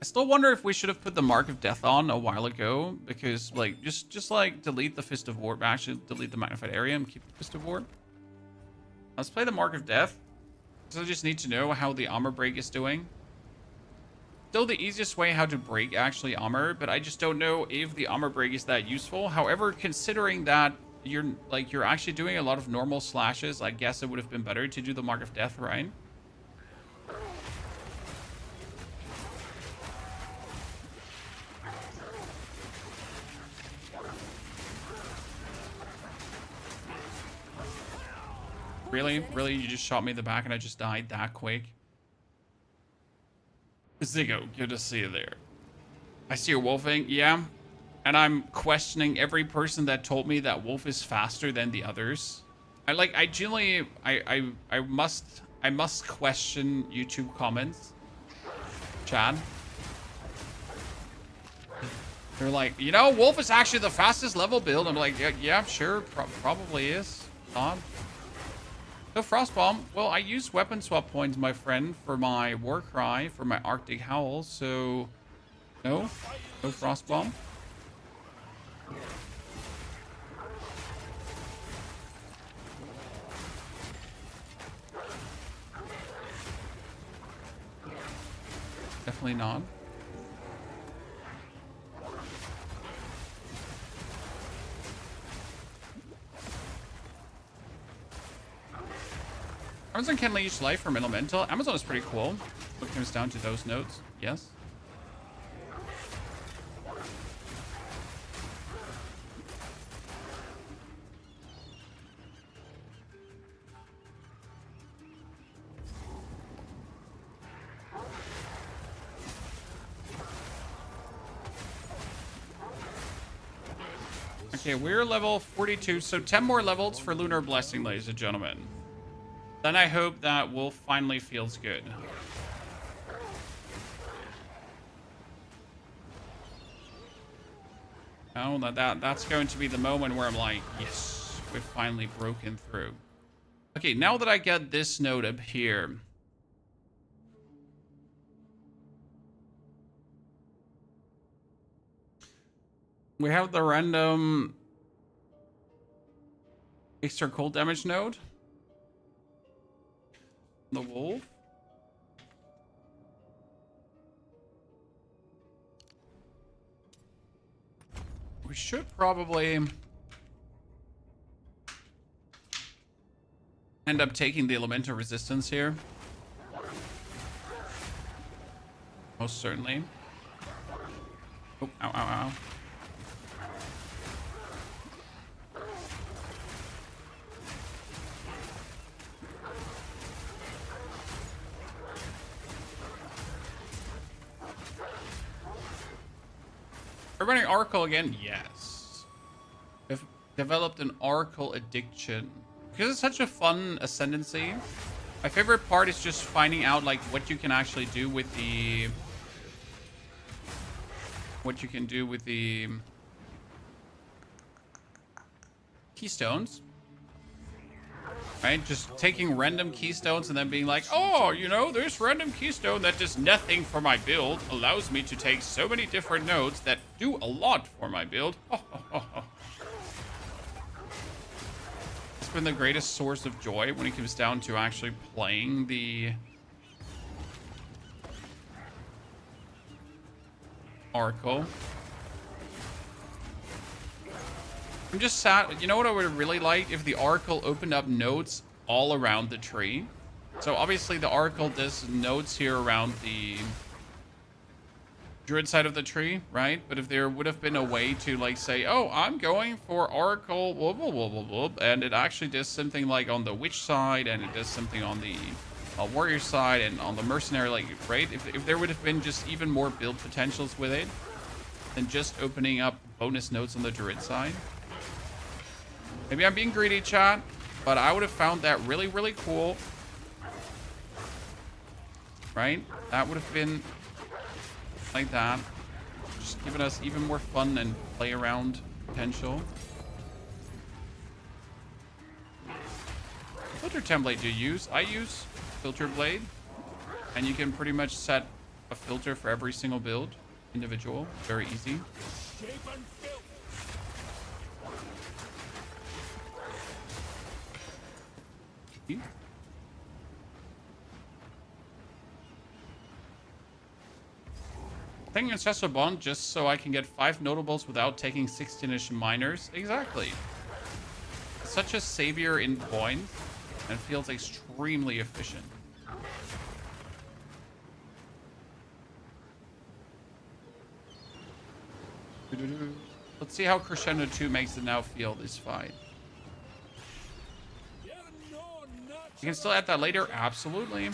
I still wonder if we should have put the Mark of Death on a while ago, because like just like delete the Fist of Warp, actually delete the magnified area and keep the Fist of Warp. Let's play the Mark of Death. So I just need to know how the armor break is doing. Still the easiest way how to break actually armor, but I just don't know if the armor break is that useful. However, considering that you're actually doing a lot of normal slashes, I guess it would have been better to do the Mark of Death, right? Really? Really? You just shot me in the back and I just died that quick? Ziggo, good to see you there. I see you're wolfing. Yeah. And I'm questioning every person that told me that wolf is faster than the others. I genuinely, I must question YouTube comments. Chad. They're like, you know, Wolf is actually the fastest level build. I'm like, yeah, sure, probably is. Not. So Frostbomb, well, I use weapon swap points, my friend, for my Warcry, for my Arctic Howl, so no Frostbomb. Definitely not. Amazon can leech life from elemental. Amazon is pretty cool. What comes down to those nodes, yes. Okay, we're level 42, so 10 more levels for Lunar Blessing, ladies and gentlemen. Then I hope that Wolf finally feels good. Oh, that's going to be the moment where I'm like, yes, we've finally broken through. Okay, now that I get this node up here. We have the random extra cold damage node. The wolf. We should probably end up taking the elemental resistance here. Most certainly. Oh, ow, ow, ow. We're running Oracle again? Yes. We've developed an Oracle addiction. Because it's such a fun Ascendancy. My favorite part is just finding out like what you can actually do with the... What you can do with the... Keystones. Right? Just taking random keystones and then being like, oh, you know, this random keystone that does nothing for my build allows me to take so many different nodes that do a lot for my build. It's been the greatest source of joy when it comes down to actually playing the Oracle. I'm just sad. You know what I would really like? If the Oracle opened up nodes all around the tree. So obviously the Oracle does nodes here around the Druid side of the tree, right? But if there would have been a way to like say, oh, I'm going for Oracle, whoop, whoop, whoop, whoop, whoop, and it actually does something like on the Witch side, and it does something on the Warrior side, and on the Mercenary, like, right? If there would have been just even more build potentials with it than just opening up bonus nodes on the Druid side. Maybe I'm being greedy, chat, but I would have found that really, really cool. Right? That would have been like that. Just giving us even more fun and play around potential. Filter template do you use? I use Filter Blade. And you can pretty much set a filter for every single build. Individual. Very easy. Taking Ancestral Bond just so I can get 5 notables without taking 16-ish minors. Exactly. Such a savior in point and feels extremely efficient. Let's see how Crescendo 2 makes it now feel this fight. You can still add that later? Absolutely.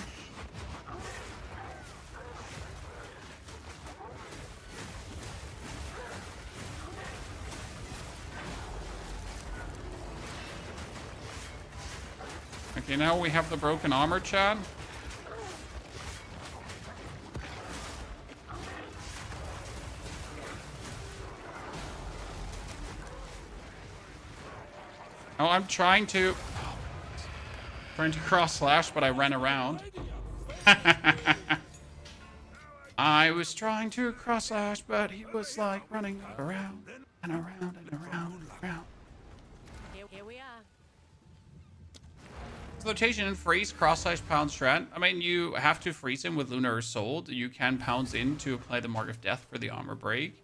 Okay, now we have the broken armor, Chad. Oh, I'm trying to cross slash, but I ran around. I was trying to cross slash, but he was like running around and around and around and around. Here we are. Flotation and freeze, cross slash, pound strat. I mean, you have to freeze him with Lunar Assault. You can pounce in to apply the Mark of Death for the armor break.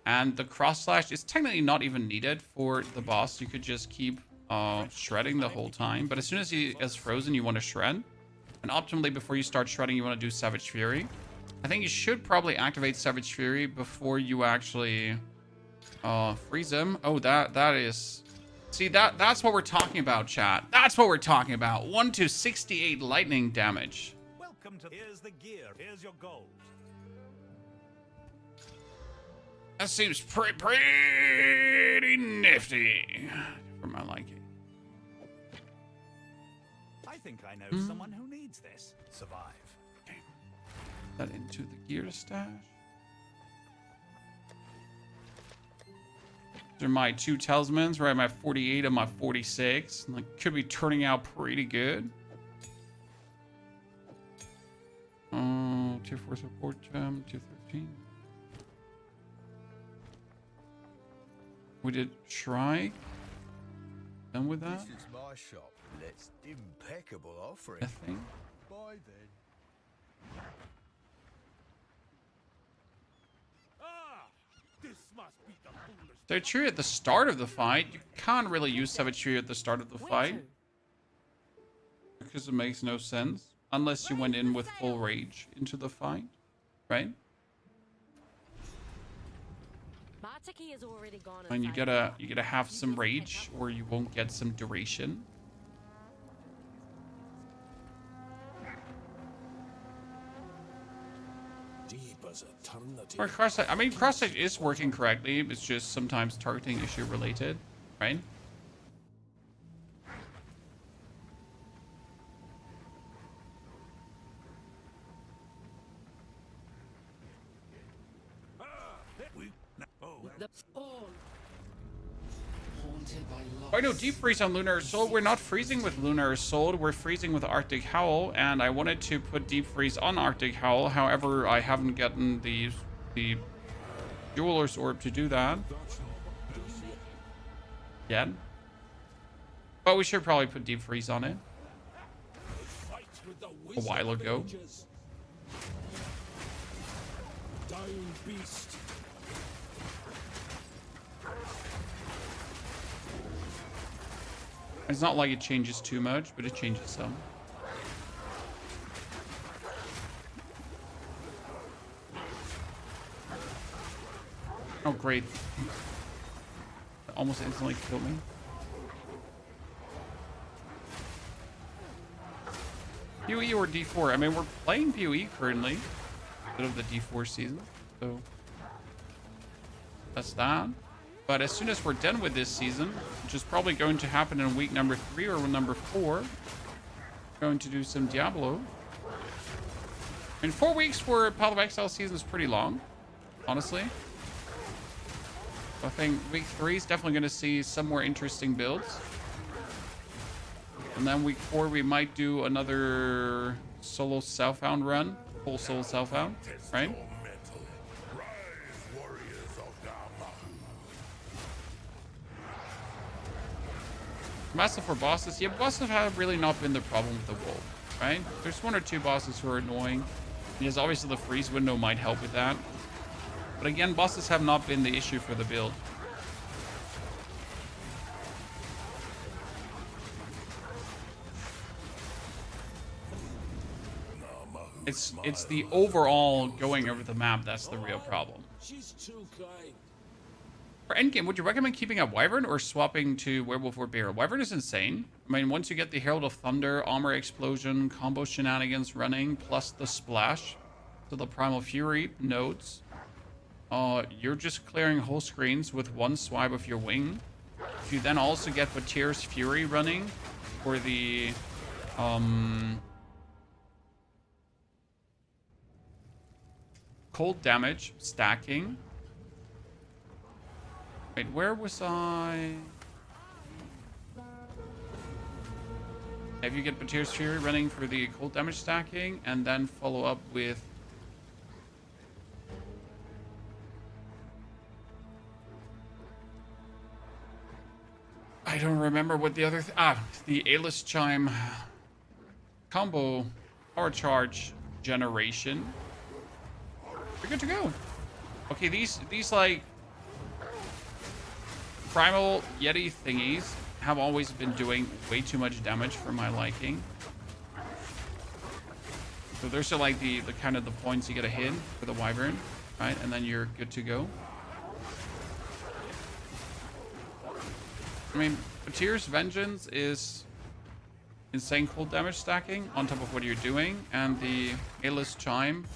And the cross slash is technically not even needed for the boss. You could just keep shredding the whole time. But as soon as he is frozen, you want to shred. And optimally, before you start shredding, you want to do Savage Fury. I think you should probably activate Savage Fury before you actually freeze him. Oh, that is... See, that's what we're talking about, chat. That's what we're talking about. 1 to 68 lightning damage. Welcome to... Here's the gear. Here's your gold. That seems pretty nifty for my liking. I think I know someone who needs this. Survive. Okay. That into the gear stash. These are my 2 talismans, right? My 48 and my 46. Like, could be turning out pretty good. Tier 4 support gem, tier 13. We did Shrike. Done with that? This is my shop. Let's impeccable offering. Nothing. Bye then. This must be the foolish. So true at the start of the fight. You can't really use Savage Fury at the start of the fight. Because it makes no sense. Unless you went in with full rage into the fight. Right? Is already gone. And you gotta have some rage or you won't get some duration. Or cross-sight. I mean, cross-sight is working correctly. It's just sometimes targeting issue related, right? Oh, no, deep freeze on Lunar Assault. We're not freezing with Lunar Assault. We're freezing with Arctic Howl, and I wanted to put deep freeze on Arctic Howl. However, I haven't gotten the Jeweler's Orb to do that yet. But we should probably put deep freeze on it a while ago. Dying beast. It's not like it changes too much, but it changes some. Oh, great. That almost instantly killed me. POE or D4? I mean, we're playing POE currently. Bit of the D4 season. So that's that. But as soon as we're done with this season, which is probably going to happen in week number 3 or number 4, going to do some Diablo. I mean, 4 weeks for Path of Exile season is pretty long, honestly. I think week 3 is definitely going to see some more interesting builds. And then week 4, we might do another solo Southbound run, full solo Southbound, right? Massive for bosses. Yeah, bosses have really not been the problem with the wolf, right? There's 1 or 2 bosses who are annoying. Because obviously the freeze window might help with that. But again, bosses have not been the issue for the build. It's the overall going over the map that's the real problem. She's too kind. For endgame, would you recommend keeping up Wyvern or swapping to Werewolf or Bear? Wyvern is insane. I mean, once you get the Herald of Thunder, Armor Explosion, combo shenanigans running, plus the splash to the Primal Fury nodes, you're just clearing whole screens with 1 swipe of your wing. If you then also get Batir's Fury running for the Cold damage, stacking. Wait, where was I? If you get Batir's Fury running for the cold damage stacking, and then follow up with... I don't remember what the other... the A-list Chime combo power charge generation. We're good to go. Okay, these like primal Yeti thingies have always been doing way too much damage for my liking. So those are like the kind of the points you get a hit for the Wyvern, right? And then you're good to go. I mean, Batir's Vengeance is insane cold damage stacking on top of what you're doing, and the A-list Chime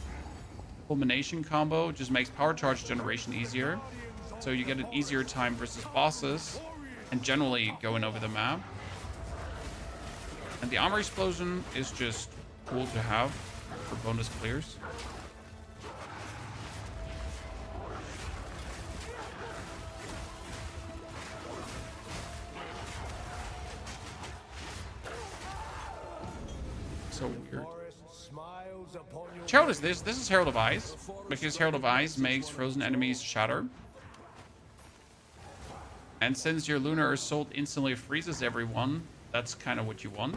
Culmination combo just makes power charge generation easier. So you get an easier time versus bosses and generally going over the map. And the Armor Explosion is just cool to have for bonus clears. So weird. Which herald is this? This is Herald of Ice, because Herald of Ice makes frozen enemies shatter. And since your Lunar Assault instantly freezes everyone, that's kind of what you want.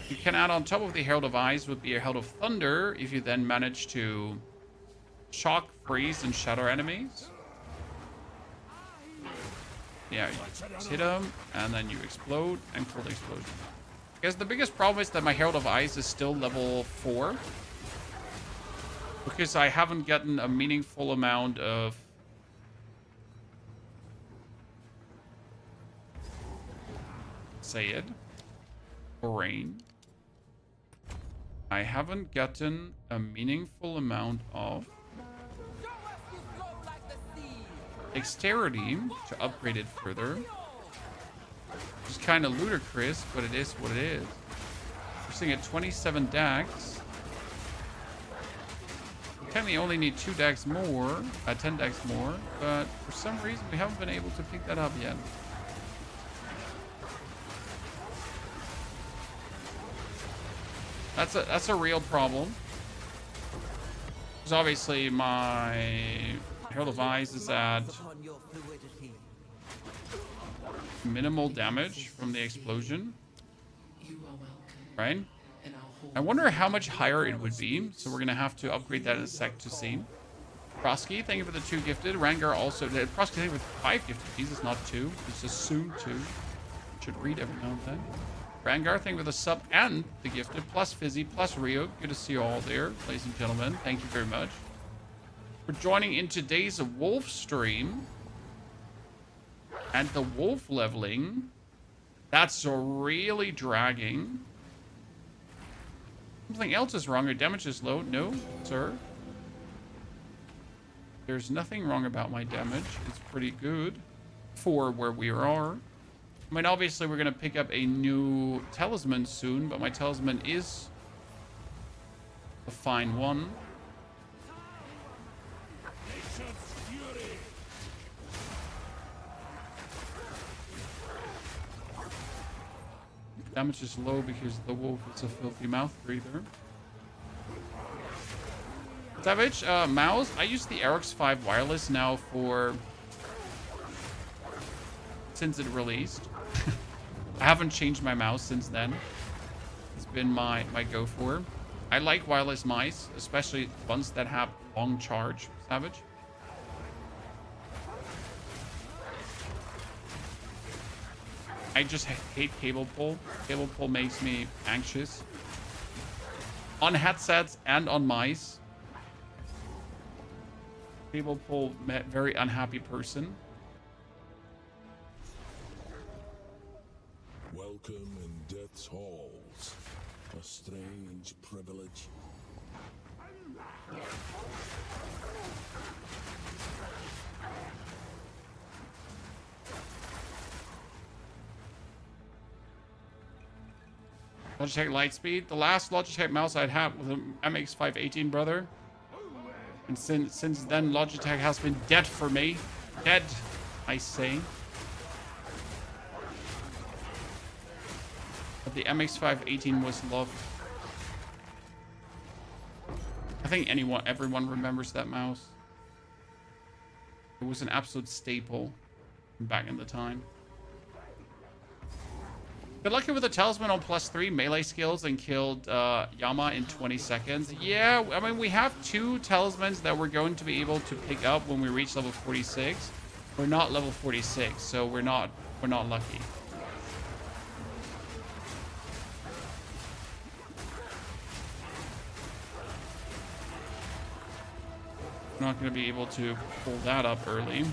You can add on top of the Herald of Ice would be a Herald of Thunder if you then manage to shock, freeze, and shatter enemies. Yeah, you just hit them, and then you explode, and cold explosion. I guess the biggest problem is that my Herald of Ice is still level 4. Because I haven't gotten a meaningful amount of... say it. Rain. I haven't gotten a meaningful amount of... dexterity to upgrade it further. Which is kind of ludicrous, but it is what it is. We're sitting at 27 dex. We technically only need 2 dex more, 10 dex more, but for some reason we haven't been able to pick that up yet. That's a real problem. Because obviously my Herald of Ice is at minimal damage from the explosion. Right? I wonder how much higher it would be. So we're going to have to upgrade that in a sec to see. Prosky, thank you for the 2 gifted. Rangar also... Prosky, thank you for 5 gifted. Jesus, not 2. It's assumed 2. Should read every now and then. Rangar, thank you for the sub and the gifted. Plus Fizzy, plus Rio. Good to see you all there, ladies and gentlemen. Thank you very much for joining in today's wolf stream. And the wolf leveling, that's really dragging. Something else is wrong. Your damage is low. No, sir. There's nothing wrong about my damage. It's pretty good for where we are. I mean, obviously, we're going to pick up a new talisman soon, but my talisman is a fine one. Damage is low because the wolf is a filthy mouth breather. Savage, mouse. I use the RX5 wireless now for... since it released. I haven't changed my mouse since then. It's been my go-for. I like wireless mice, especially ones that have long charge. Savage. I just hate cable pull. Cable pull makes me anxious. On headsets and on mice. Cable pull, very unhappy person. Welcome in Death's halls. A strange privilege. Logitech Lightspeed. The last Logitech mouse I'd had was an MX518, brother. And since then, Logitech has been dead for me. Dead, I say. But the MX518 was loved. I think everyone remembers that mouse. It was an absolute staple back in the time. Good lucky with the talisman on +3 melee skills and killed Yama in 20 seconds. Yeah, I mean, we have 2 talismans that we're going to be able to pick up when we reach level 46. We're not level 46, so we're not lucky. We're not going to be able to pull that up early.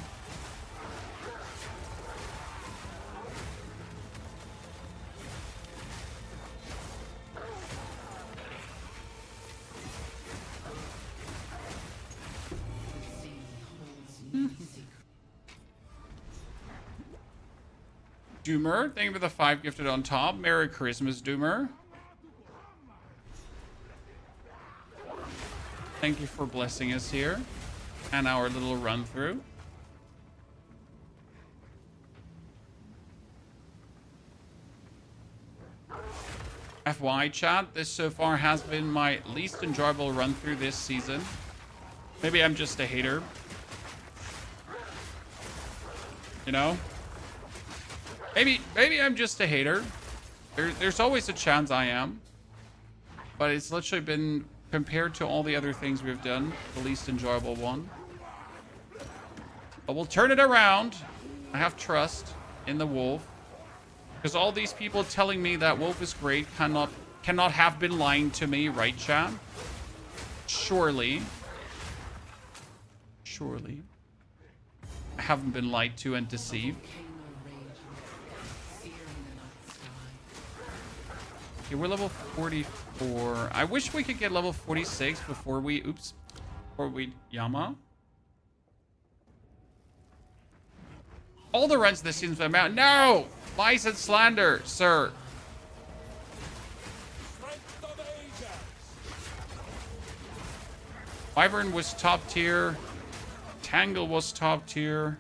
Doomer, thank you for the 5 gifted on top. Merry Christmas, Doomer. Thank you for blessing us here and our little run through. FY chat, this so far has been my least enjoyable run through this season. Maybe I'm just a hater. You know? Maybe I'm just a hater. There's always a chance I am. But it's literally been, compared to all the other things we've done, the least enjoyable one. But we'll turn it around. I have trust in the wolf. Because all these people telling me that wolf is great cannot have been lying to me, right, chat? Surely. Surely. I haven't been lied to and deceived. Okay, we're level 44. I wish we could get level 46 before we... Oops. Before we... Yama. All the runs this season's been out. No! Lies and slander, sir. Wyvern was top tier. Tangle was top tier.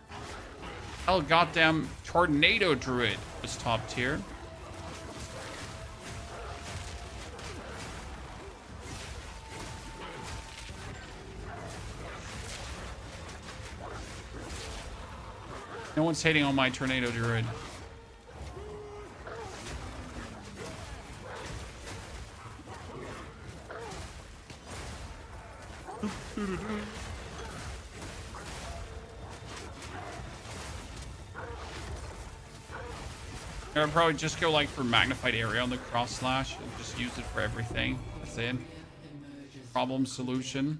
Hell, goddamn Tornado Druid was top tier. No one's hating on my Tornado Druid. I'd probably just go like for magnified area on the cross slash and just use it for everything. That's it. Problem solution.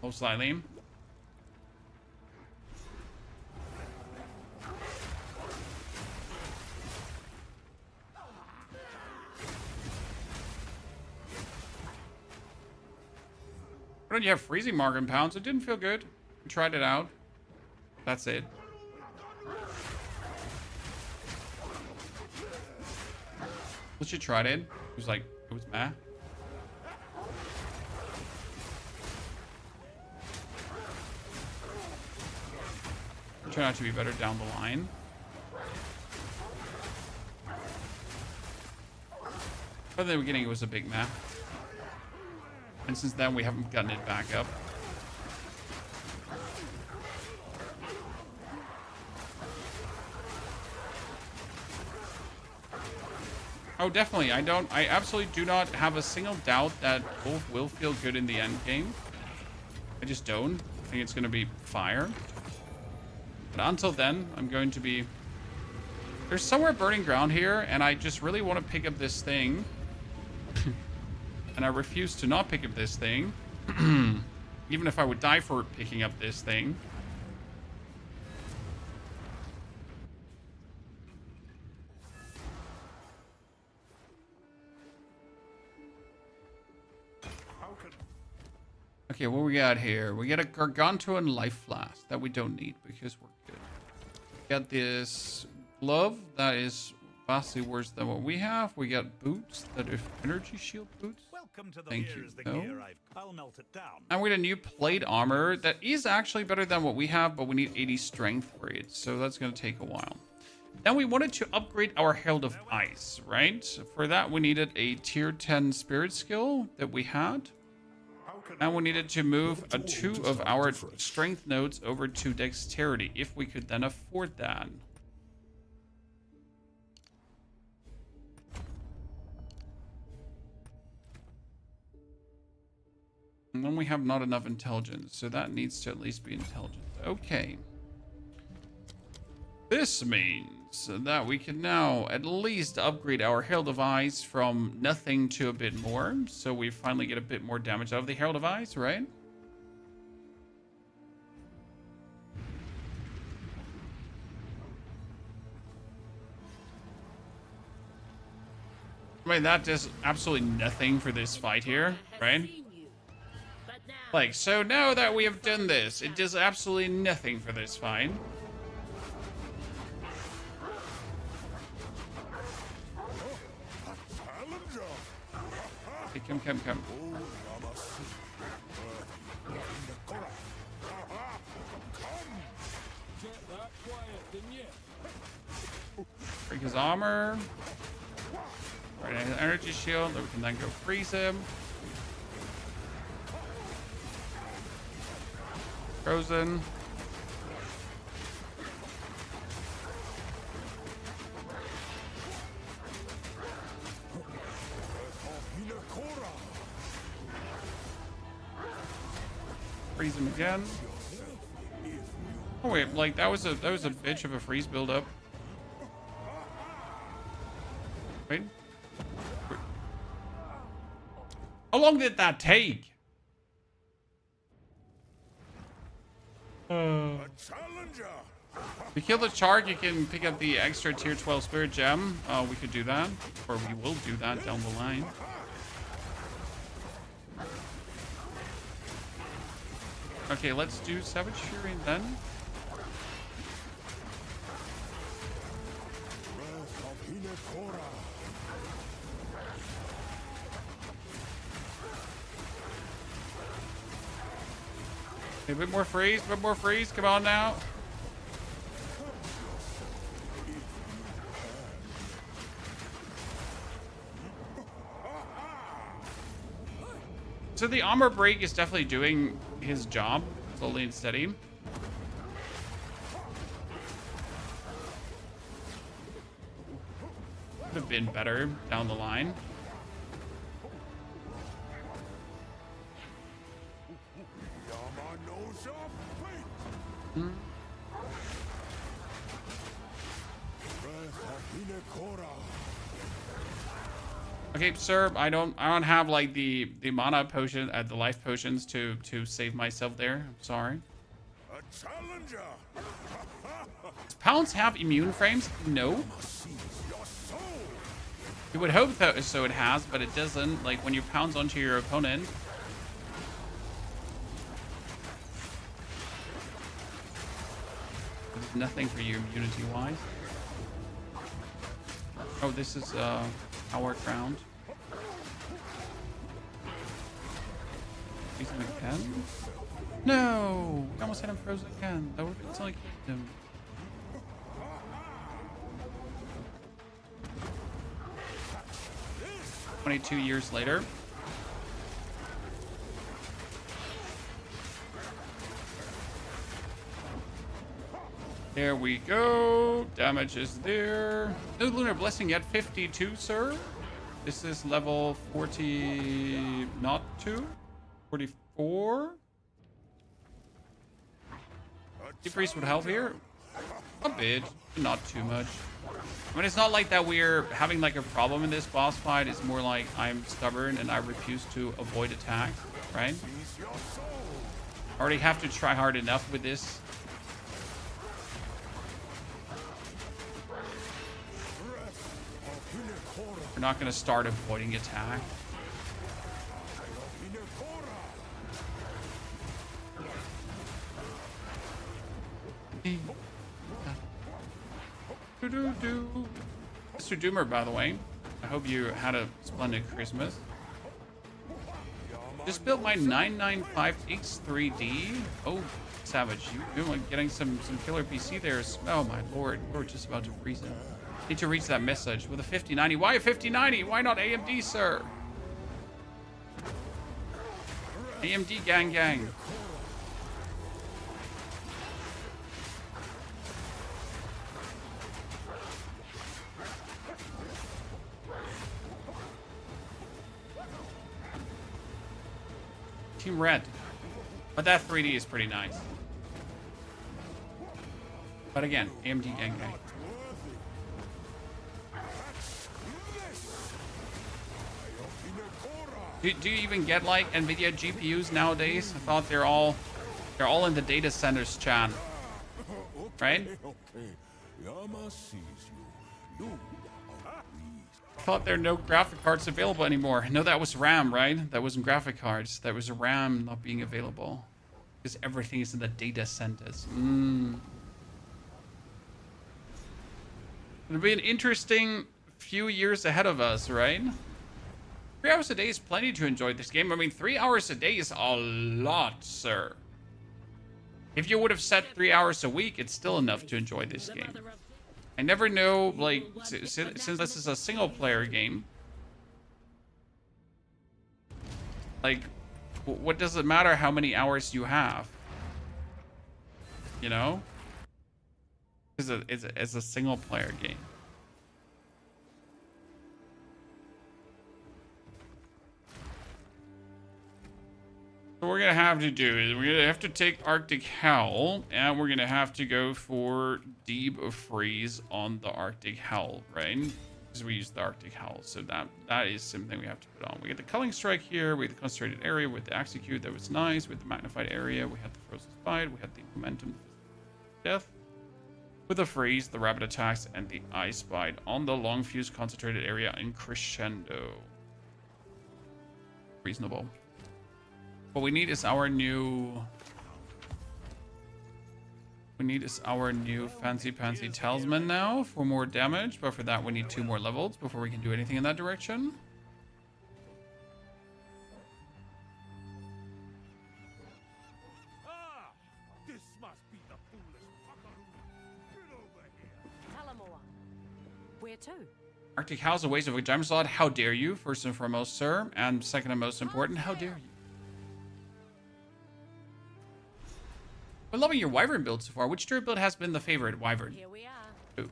Most likely. Why don't you have freezing margin pounds? It didn't feel good. We tried it out. That's it. Well, she tried it. It was like, it was meh. Turn out to be better down the line. But in the beginning, it was a big meh. And since then, we haven't gotten it back up. Oh, definitely. I absolutely do not have a single doubt that Wolf will feel good in the end game. I just don't. I think it's going to be fire. But until then, I'm going to be... There's somewhere burning ground here, and I just really want to pick up this thing. And I refuse to not pick up this thing. Even if I would die for picking up this thing. Okay, what we got here? We got a Gargantuan life flask that we don't need because we're good. We got this glove that is vastly worse than what we have. We got boots that are energy shield boots. Welcome to the Thank Here's you, the though. gear I'll melt it down. And we got a new plate armor that is actually better than what we have, but we need 80 strength for it, so that's going to take a while. Then we wanted to upgrade our Herald of Ice, right? For that, we needed a tier 10 spirit skill that we had. And we needed to move 2 of our strength nodes over to dexterity, if we could then afford that. And then we have not enough intelligence, so that needs to at least be intelligence. Okay. This means that we can now at least upgrade our Herald of Ice from nothing to a bit more. So we finally get a bit more damage out of the Herald of Ice, right? I mean, that does absolutely nothing for this fight here, right? Like, so now that we have done this, it does absolutely nothing for this fight. Okay, come. Break his armor. Alright, an energy shield that we can then go freeze him. Frozen. Freeze him again. Oh wait, like that was a bitch of a freeze buildup. Wait. How long did that take? To kill the shark, you can pick up the extra tier 12 spirit gem. We could do that, or we will do that down the line. Okay, let's do Savage Fury then. Okay, a bit more freeze, come on now. So the armor break is definitely doing his job, slowly and steady. Could have been better down the line. Okay, sir, I don't have like the mana potion, the life potions to save myself there. I'm sorry. Does Pounce have immune frames? No. You would hope that so it has, but it doesn't. Like when you pounce onto your opponent. There's nothing for you immunity wise. Oh, this is power ground. Freeze him again? No! We almost had him frozen again. That would have instantly killed him. "22 years later. There we go. Damage is there. No Lunar Blessing yet. 52, sir. This is level 40, not 2. 44. Deep Priest would help here. A bit, but not too much. I mean, it's not like that we're having like a problem in this boss fight. It's more like I'm stubborn and I refuse to avoid attacks, right? I already have to try hard enough with this. We're not going to start avoiding attack. Mr. Doomer, by the way, I hope you had a splendid Christmas. Just built my 995X3D. Oh, savage. You're getting some killer PC there. Oh my lord. We're just about to freeze it. Need to reach that message with a 5090. Why a 5090? Why not AMD, sir? AMD gang gang. Team Red. But that 3D is pretty nice. But again, AMD gang gang. Do you even get like NVIDIA GPUs nowadays? I thought they're all in the data centers, Chan. Right? I thought there are no graphic cards available anymore. No, that was RAM, right? That wasn't graphic cards. That was RAM not being available. Because everything is in the data centers. It'll be an interesting few years ahead of us, right? 3 hours a day is plenty to enjoy this game. I mean, 3 hours a day is a lot, sir. If you would have said 3 hours a week, it's still enough to enjoy this game. I never know, like, since this is a single-player game, like, what does it matter how many hours you have? You know? It's a single-player game. What we're gonna have to do is we're gonna have to take Arctic Howl, and we're gonna have to go for Deep Freeze on the Arctic Howl, right? Because we use the Arctic Howl, so that is something we have to put on. We get the Culling Strike here, we get the Concentrated Area with the Execute, that was nice. With the Magnified Area, we had the Frozen Spite, we had the Momentum, Death. With the Freeze, the Rapid Attacks, and the Ice Bite on the Long Fuse Concentrated Area in Crescendo. Reasonable. What we need is our new... fancy pantsy talisman now for more damage, but for that we need 2 more levels before we can do anything in that direction. This must be the foolish buckaroo. Get over here. Talamoa. Where to? Arctic Howl's a waste of a gem slot. How dare you, first and foremost, sir. And second and most important, how dare you? I'm loving your Wyvern build so far. Which Druid build has been the favorite Wyvern? Here we are. Ooh.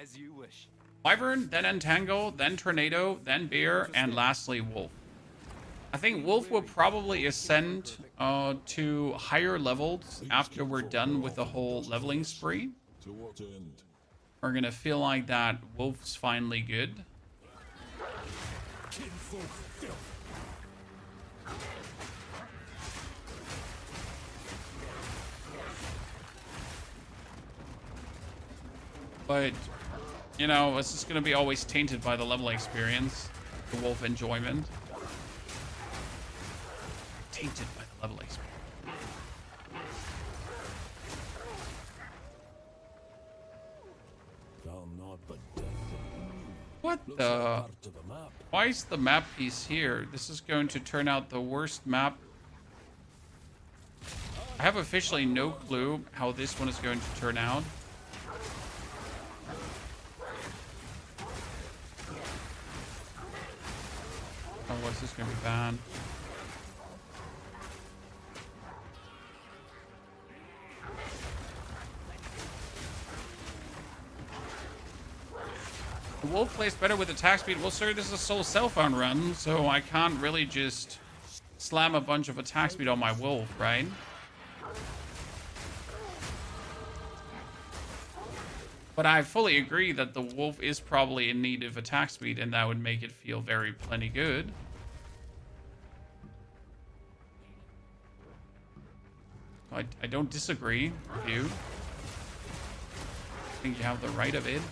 As you wish. Wyvern, then Entangle, then Tornado, then Bear, and lastly Wolf. I think Wolf will probably ascend to higher levels after we're done with the whole leveling spree. To what end? We're gonna feel like that Wolf's finally good. But, you know, it's just going to be always tainted by the level experience. The Wolf enjoyment. Tainted by the level experience. What the? Why is the map piece here? This is going to turn out the worst map. I have officially no clue how this one is going to turn out. Oh, what's this gonna be bad? The Wolf plays better with attack speed. Well, sir, this is a sole cell phone run, so I can't really just slam a bunch of attack speed on my Wolf, right? But I fully agree that the Wolf is probably in need of attack speed, and that would make it feel very plenty good. I don't disagree with you. I think you have the right of it.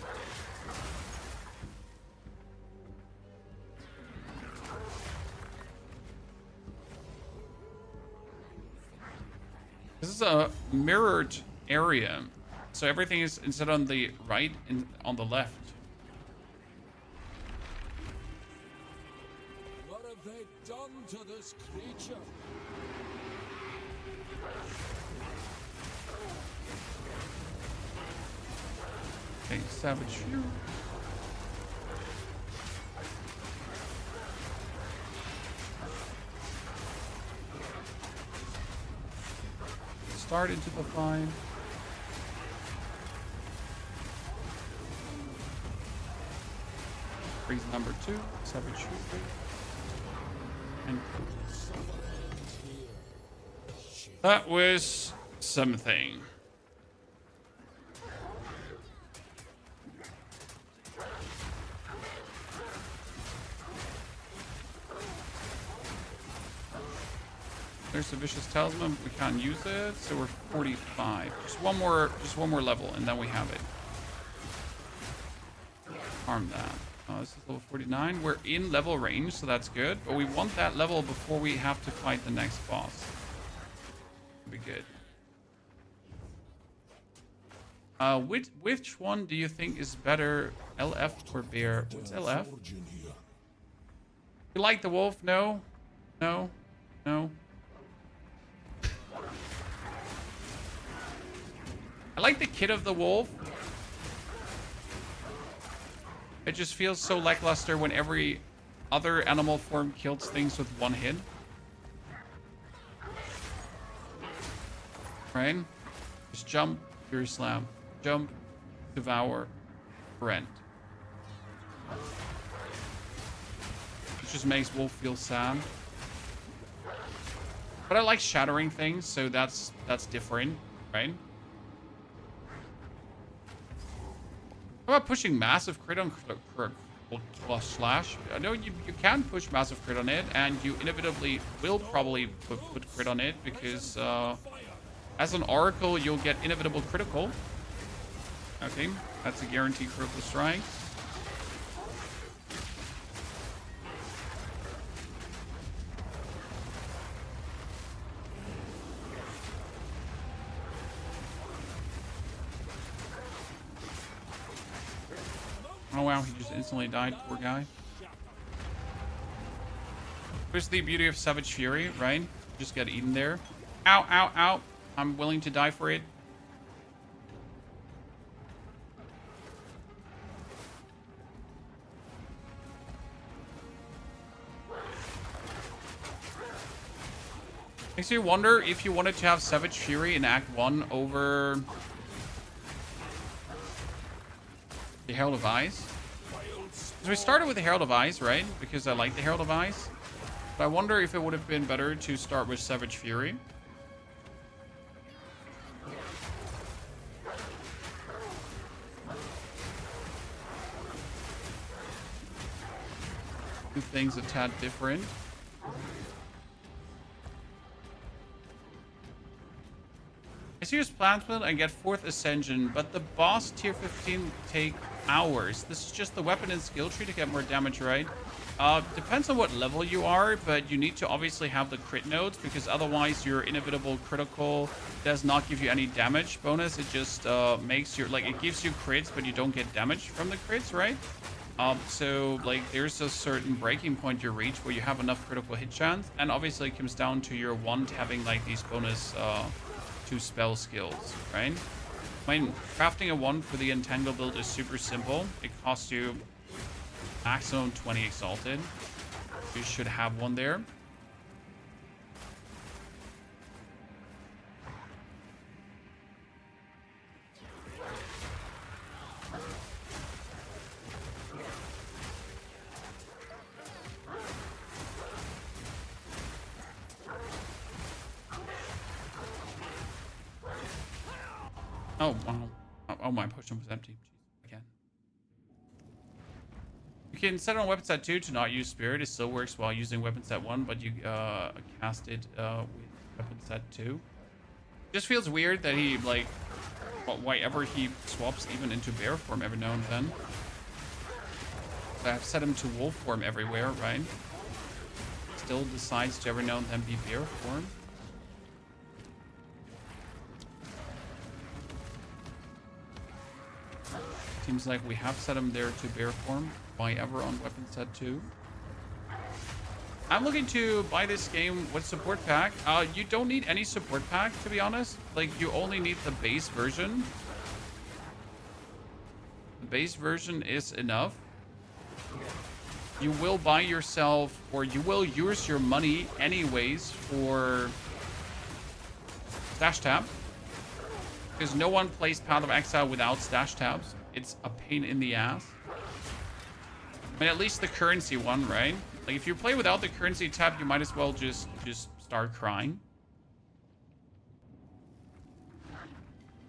This is a mirrored area. So everything is instead on the right and on the left, to this creature. Okay, Savage Fury. Start into the fight. Freeze number 2, Savage Fury. And that was something. There's a Vicious Talisman, we can't use it, so we're 45. Just one more level, and then we have it. Farm that. Oh, this is level 49. We're in level range, so that's good. But we want that level before we have to fight the next boss. Be good. Which one do you think is better, LF or Bear? What's LF? You like the wolf? No? No? No? I like the kit of the wolf. It just feels so lackluster when every other animal form kills things with one hit. Right? Just jump, Fury Slam. Jump, Devour, Rent. It just makes Wolf feel sad. But I like shattering things, so that's different, right? How about pushing massive crit on Slash? I know you can push massive crit on it, and you inevitably will probably put crit on it, because as an Oracle, you'll get inevitable critical. Okay, that's a guaranteed critical strike. Oh wow, he just instantly died, poor guy. Here's the beauty of Savage Fury, right? Just get eaten there. Ow, ow, ow. I'm willing to die for it. Makes me wonder if you wanted to have Savage Fury in Act 1 over the Herald of Ice. So we started with the Herald of Ice, right? Because I like the Herald of Ice. But I wonder if it would have been better to start with Savage Fury. Do things a tad different. I see Plasma and get 4th Ascension, but the boss tier 15 take hours. This is just the weapon and skill tree to get more damage, right? Depends on what level you are, but you need to obviously have the crit nodes, because otherwise your inevitable critical does not give you any damage bonus. It just makes your, like, it gives you crits, but you don't get damage from the crits, right? So like there's a certain breaking point you reach where you have enough critical hit chance, and obviously it comes down to your wand having like these bonus 2 spell skills, right? I mean, crafting a wand for the Entangle build is super simple. It costs you maximum 20 Exalted. You should have one there. Oh, wow. Oh, my potion was empty. Jeez, again. You can set on weapon set 2 to not use Spirit. It still works while using weapon set 1, but you cast it with weapon set 2. Just feels weird that he, like, why ever he swaps even into bear form every now and then. So I've set him to wolf form everywhere, right? Still decides to every now and then be bear form. Seems like we have set him there to bear form. Why ever on weapon set 2? I'm looking to buy this game with support pack. You don't need any support pack, to be honest. Like, you only need the base version. The base version is enough. You will buy yourself, or you will use your money anyways for stash tab. Because no one plays Path of Exile without stash tabs. It's a pain in the ass. I mean, at least the currency one, right? Like, if you play without the currency tab, you might as well just start crying.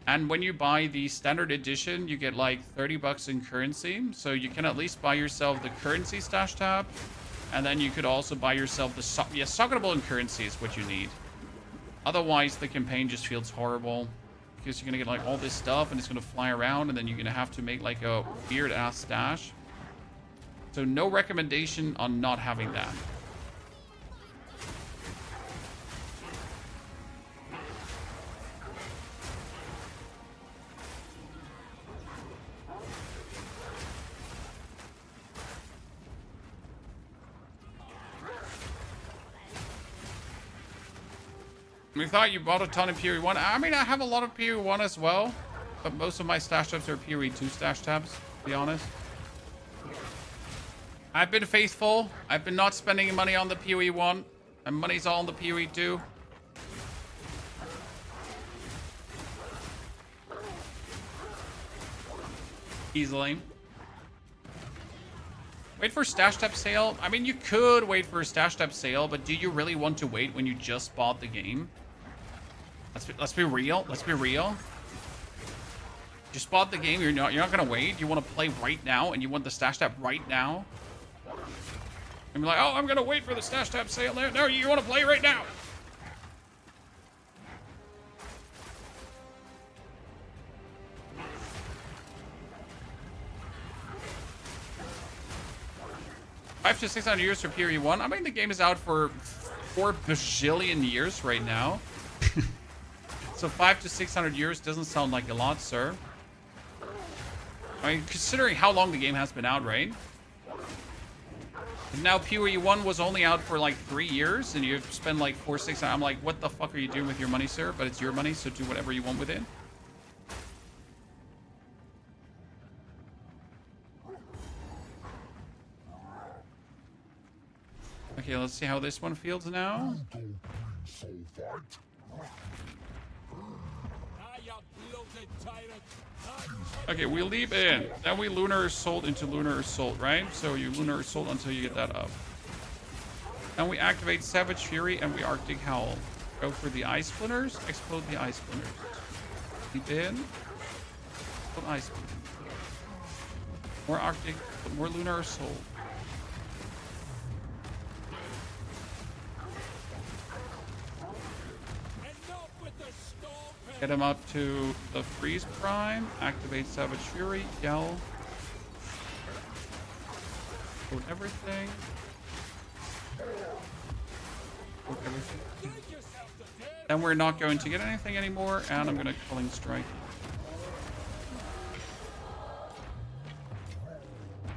And when you buy the standard edition, you get like 30 bucks in currency. So you can at least buy yourself the currency stash tab. And then you could also buy yourself the socketable in currency is what you need. Otherwise, the campaign just feels horrible. Because you're going to get like all this stuff and it's going to fly around. And then you're going to have to make like a weird ass stash. So no recommendation on not having that. We thought you bought a ton of POE 1. I mean, I have a lot of POE 1 as well. But most of my stash tabs are POE 2 stash tabs, to be honest. I've been faithful. I've been not spending money on the POE 1. And money's all on the POE 2. Easily. Wait for stash tab sale. I mean, you could wait for a stash tab sale, but do you really want to wait when you just bought the game? Let's be real. Let's be real. Just bought the game. You're not gonna wait. You want to play right now, and you want the stash tab right now. And be like, oh, I'm gonna wait for the stash tab sale. No, you want to play right now. $500 to 600 years for POE 1. I mean, the game is out for 4 bajillion years right now. So 500 to 600 years doesn't sound like a lot, sir. I mean, considering how long the game has been out, right? And now POE 1 was only out for like 3 years, and you've spent like 4, 6. I'm like, what the fuck are you doing with your money, sir? But it's your money, so do whatever you want with it. Okay, let's see how this one feels now. Okay, we leap in. Then we Lunar Assault into Lunar Assault, right? So you Lunar Assault until you get that up. Then we activate Savage Fury and we Arctic Howl. Go for the Ice Splinters. Explode the Ice Splinters. Leap in. Explode Ice Splinters. More Arctic, more Lunar Assault. Get him up to the Freeze Prime. Activate Savage Fury. Yell. Put everything. Put everything. Then we're not going to get anything anymore, and I'm going to Culling Strike.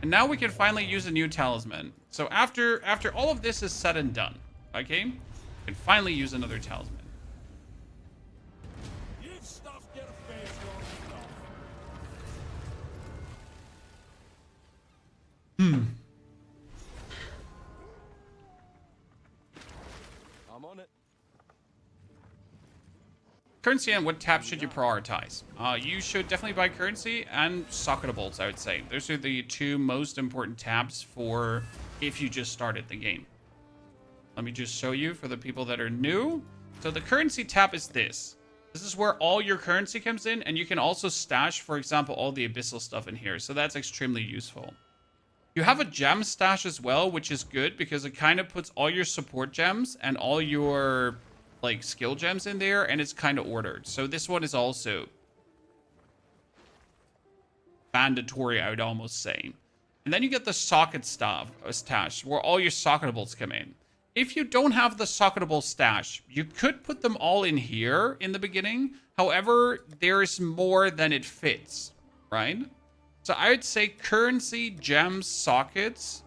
And now we can finally use a new talisman. So after all of this is said and done, okay, we can finally use another talisman. I'm on it. Currency and what tab should you prioritize? You should definitely buy currency and socketables, I would say. Those are the 2 most important tabs for if you just started the game. Let me just show you for the people that are new. So the currency tab is this. This is where all your currency comes in, and you can also stash, for example, all the abyssal stuff in here. So that's extremely useful. You have a gem stash as well, which is good because it kind of puts all your support gems and all your like skill gems in there, and it's kind of ordered. So this one is also mandatory, I would almost say. And then you get the socket stash where all your socketables come in. If you don't have the socketable stash, you could put them all in here in the beginning. However, there's more than it fits, right? So I would say currency, gems, sockets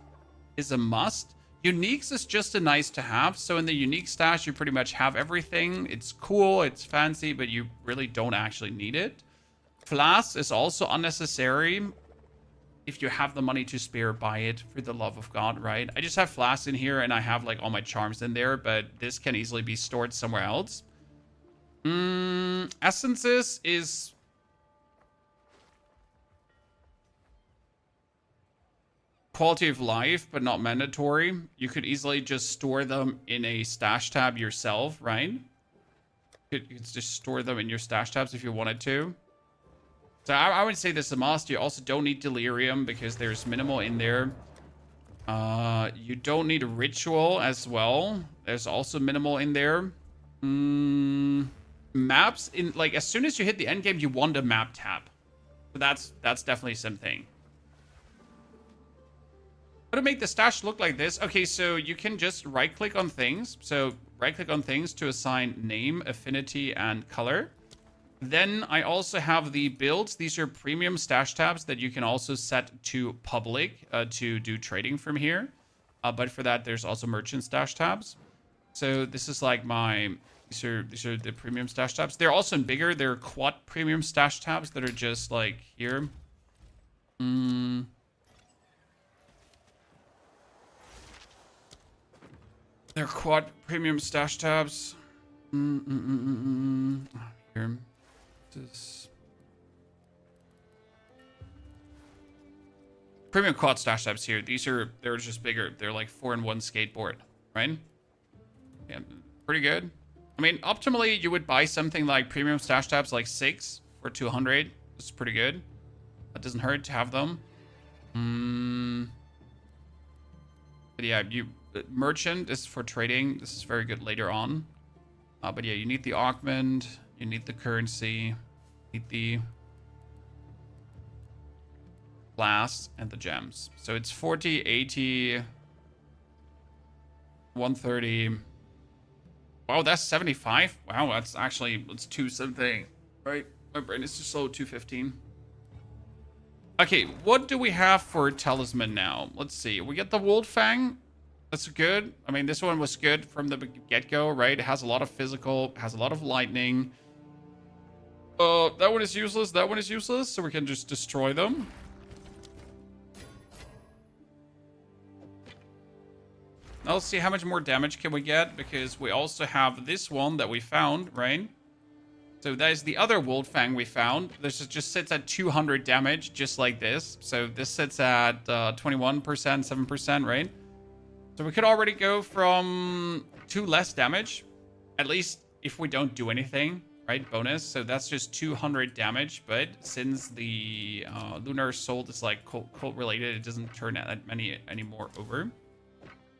is a must. Uniques is just a nice to have. So in the unique stash, you pretty much have everything. It's cool, it's fancy, but you really don't actually need it. Flask is also unnecessary. If you have the money to spare, buy it for the love of God, right? I just have flasks in here and I have like all my charms in there, but this can easily be stored somewhere else. Essences is... quality of life, but not mandatory. You could easily just store them in a stash tab yourself, right? You could just store them in your stash tabs if you wanted to. So I would say this is a must. You also don't need delirium because there's minimal in there. You don't need a ritual as well. There's also minimal in there. Maps, in like as soon as you hit the end game, you want a map tab. So that's definitely something. How to make the stash look like this? Okay, so you can just right click on things. So right click on things to assign name, affinity, and color. Then I also have the builds. These are premium stash tabs that you can also set to public to do trading from here. But for that, there's also merchant stash tabs. So this is like my, these are the premium stash tabs. They're also bigger. They're quad premium stash tabs that are just like here. They're quad premium stash tabs. Here. This. Premium quad stash tabs here. They're just bigger. They're like 4-in-1 skateboard, right? Yeah, pretty good. I mean, optimally, you would buy something like premium stash tabs like 6 for 200. This is pretty good. That doesn't hurt to have them. But yeah, merchant is for trading. This is very good later on. But yeah, you need the augment, you need the currency, you need the blast and the gems. So it's 40, 80, 130. Wow, that's 75. Wow, that's 2 something. Right? My brain is just so 215. Okay, what do we have for talisman now? Let's see. We get the Wolf Fang. That's good. I mean, this one was good from the get-go, right? It has a lot of physical, has a lot of lightning. That one is useless. That one is useless, so we can just destroy them. Now let's see how much more damage can we get, because we also have this one that we found, right? So that is the other Wolf Fang we found. This just sits at 200 damage, just like this. So this sits at 21%, 7%, right? So we could already go from 2 less damage, at least if we don't do anything, right? Bonus. So that's just 200 damage. But since the Lunar Soul is like cult related, it doesn't turn that many anymore over.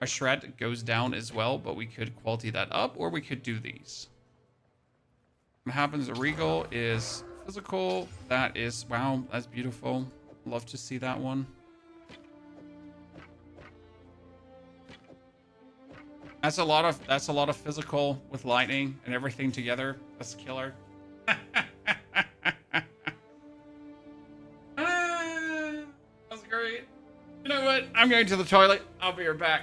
Our shred goes down as well, but we could quality that up, or we could do these. What happens? A Regal is physical. That is, wow, that's beautiful. Love to see that one. That's a lot of physical with lightning and everything together. That's killer. That's great. You know what? I'm going to the toilet. I'll be right back.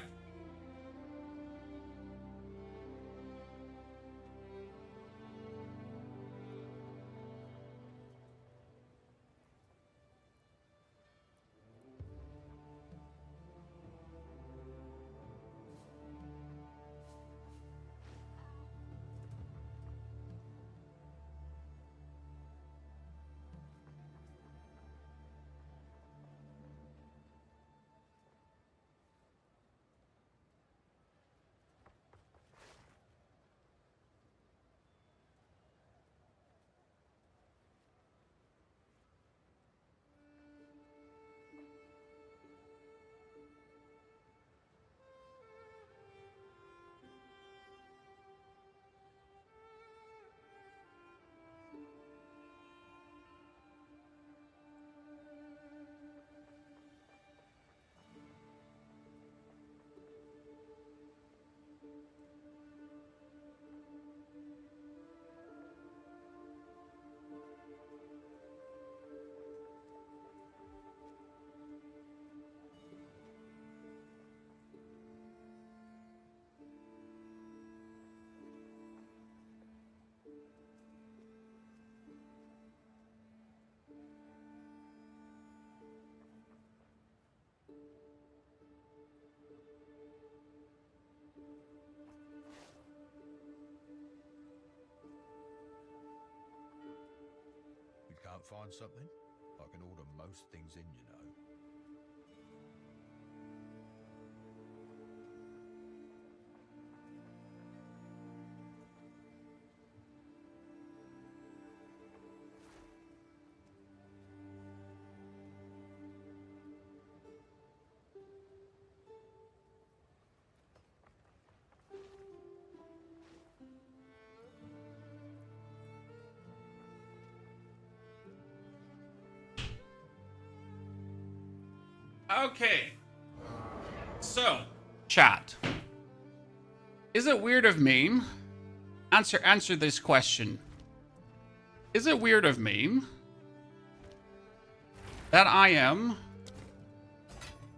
Can't find something? I can order most things in, you know. Okay. So, chat. Is it weird of me? Answer this question. Is it weird of me that I am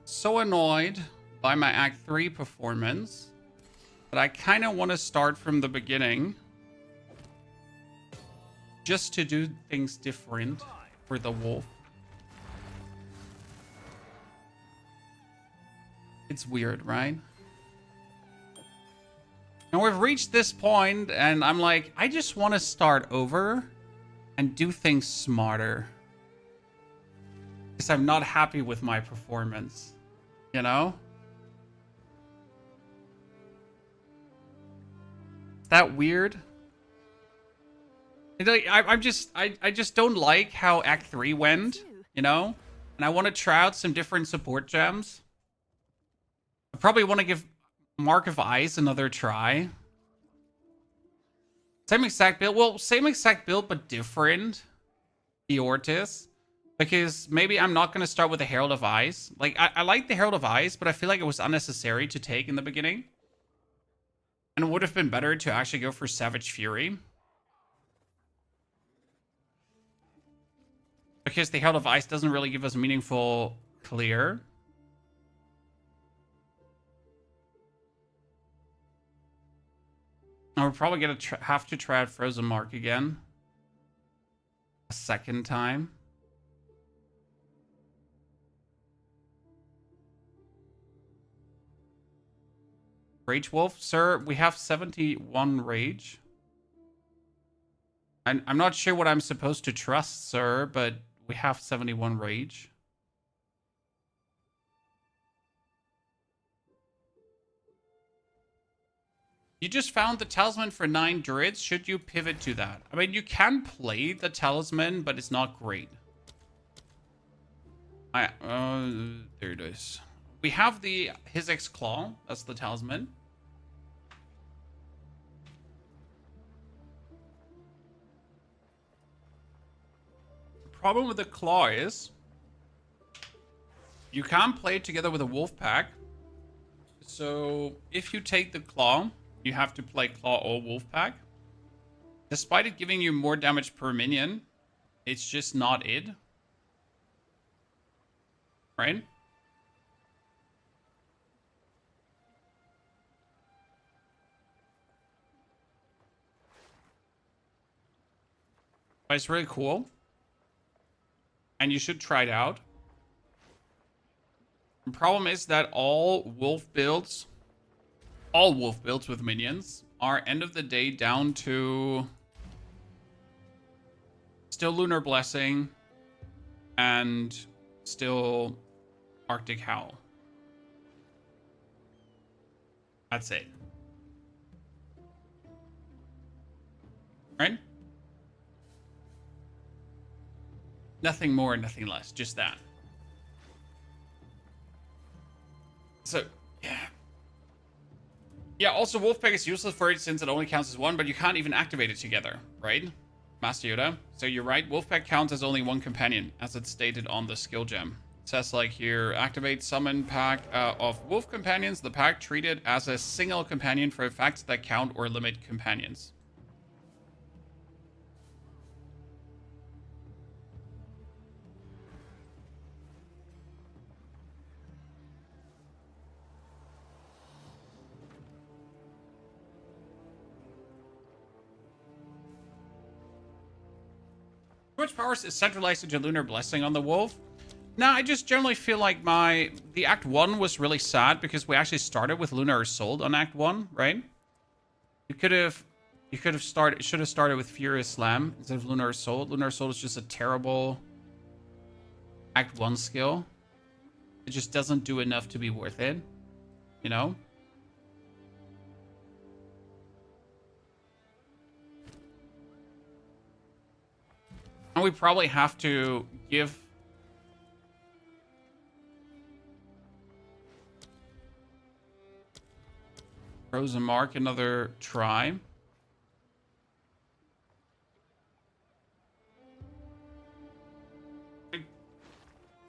so annoyed by my Act 3 performance that I kind of want to start from the beginning just to do things different for the wolf? It's weird, right? And we've reached this point, and I'm like, I just want to start over and do things smarter. Because I'm not happy with my performance, you know? Is that weird? I just don't like how Act 3 went, you know? And I want to try out some different support gems. I probably want to give Mark of Ice another try. Same exact build. Well, same exact build, but different. The Ortis. Because maybe I'm not going to start with the Herald of Ice. Like, I like the Herald of Ice, but I feel like it was unnecessary to take in the beginning. And it would have been better to actually go for Savage Fury. Because the Herald of Ice doesn't really give us meaningful clear. And we're probably going to have to try out Frozen Mark again. A second time. Rage Wolf? Sir, we have 71 Rage. I'm not sure what I'm supposed to trust, sir, but we have 71 Rage. You just found the talisman for 9 druids. Should you pivot to that? I mean, you can play the talisman, but it's not great. There it is. We have the Hizek's Claw. That's the talisman. The problem with the Claw is you can't play it together with a wolf pack. So if you take the Claw, you have to play Claw or Wolf Pack. Despite it giving you more damage per minion, it's just not it. Right? But it's really cool. And you should try it out. The problem is that all wolf builds with minions are end of the day down to still Lunar Blessing and still Arctic Howl. That's it. Right? Nothing more, nothing less. Just that. So, yeah. Yeah, also Wolfpack is useless for it since it only counts as one, but you can't even activate it together, right? Master Yoda. So you're right, Wolfpack counts as only one companion, as it's stated on the skill gem. It says like here, activate summon pack of wolf companions. The pack treated as a single companion for effects that count or limit companions. Too much power is centralized into Lunar Blessing on the wolf. Nah, I just generally feel like the Act 1 was really sad because we actually started with Lunar Assault on Act 1, right? You could have You should have started with Furious Slam instead of Lunar Assault. Lunar Assault is just a terrible Act 1 skill. It just doesn't do enough to be worth it, you know? And we probably have to give Rosemark another try.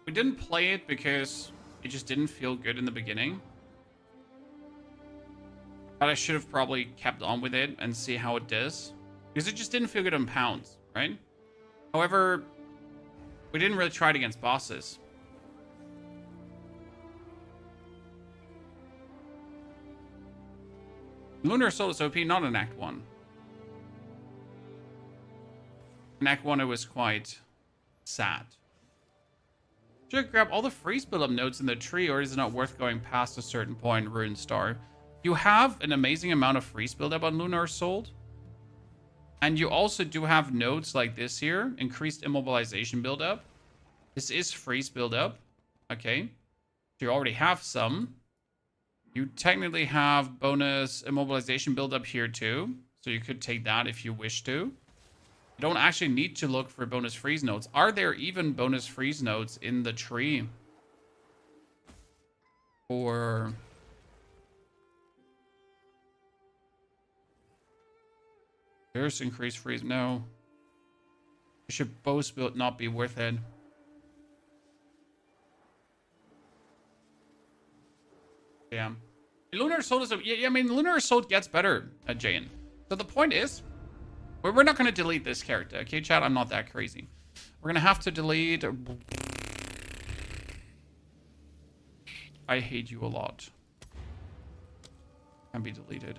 We didn't play it because it just didn't feel good in the beginning. But I should have probably kept on with it and see how it does. Because it just didn't feel good on pounds, right? However, we didn't really try it against bosses. Lunar Assault is OP, not in Act 1. In Act 1, it was quite sad. Should I grab all the freeze build-up nodes in the tree, or is it not worth going past a certain point, Ruined Star? You have an amazing amount of freeze build-up on Lunar Assault. And you also do have nodes like this here, increased immobilization build-up. This is freeze build-up. Okay. So you already have some. You technically have bonus immobilization build-up here too. So you could take that if you wish to. You don't actually need to look for bonus freeze nodes. Are there even bonus freeze nodes in the tree? Or... there's increased freeze. No. You should both build not be worth it. Yeah. Lunar Assault is yeah, I mean, Lunar Assault gets better at Jane. So the point is, we're not going to delete this character. Okay, chat? I'm not that crazy. We're going to have to delete... I hate you a lot. Can be deleted.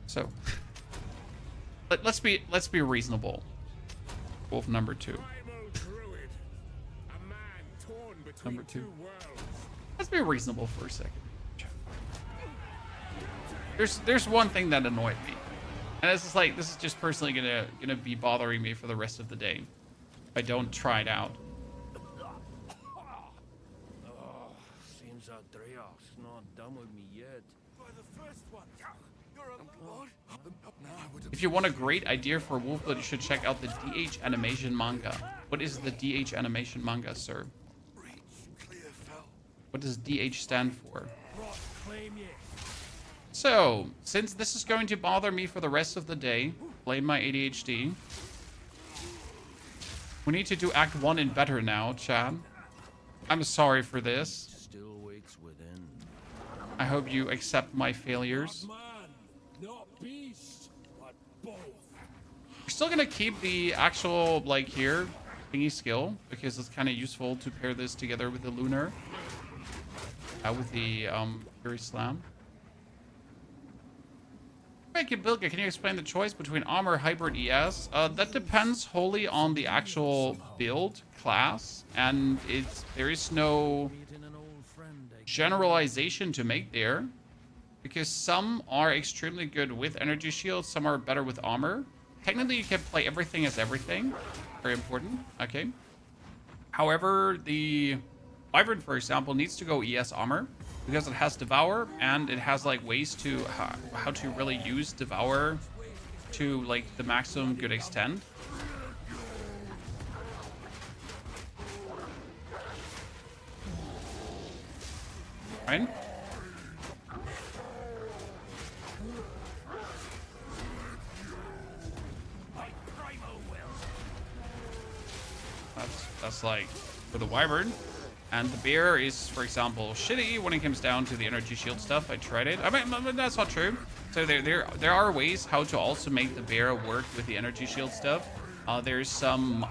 So, let's be reasonable. Wolf number 2. Number 2. Let's be reasonable for a second. There's one thing that annoyed me, and this is just personally gonna be bothering me for the rest of the day if I don't try it out. Seems Andreas not done with me yet. The first one. If you want a great idea for Wolfblood, you should check out the DH animation manga. What is the DH animation manga, sir? What does DH stand for? So, since this is going to bother me for the rest of the day, blame my ADHD. We need to do Act 1 and better now, Chad. I'm sorry for this. Still waits within. I hope you accept my failures. We're still gonna keep the actual, like, here, thingy skill, because it's kind of useful to pair this together with the Lunar. With the, Fury Slam. Bilga, can you explain the choice between Armor, Hybrid, ES? That depends wholly on the actual build class, and there is no generalization to make there, because some are extremely good with energy shields, some are better with armor. Technically, you can play everything as everything. Very important. Okay. However, the Wyvern, for example, needs to go ES armor because it has Devour, and it has like ways to how to really use Devour to like the maximum good extent. Right? That's like for the Wyvern. And the bear is, for example, shitty when it comes down to the energy shield stuff. I tried it. I mean, that's not true. So there are ways how to also make the bear work with the energy shield stuff. There's some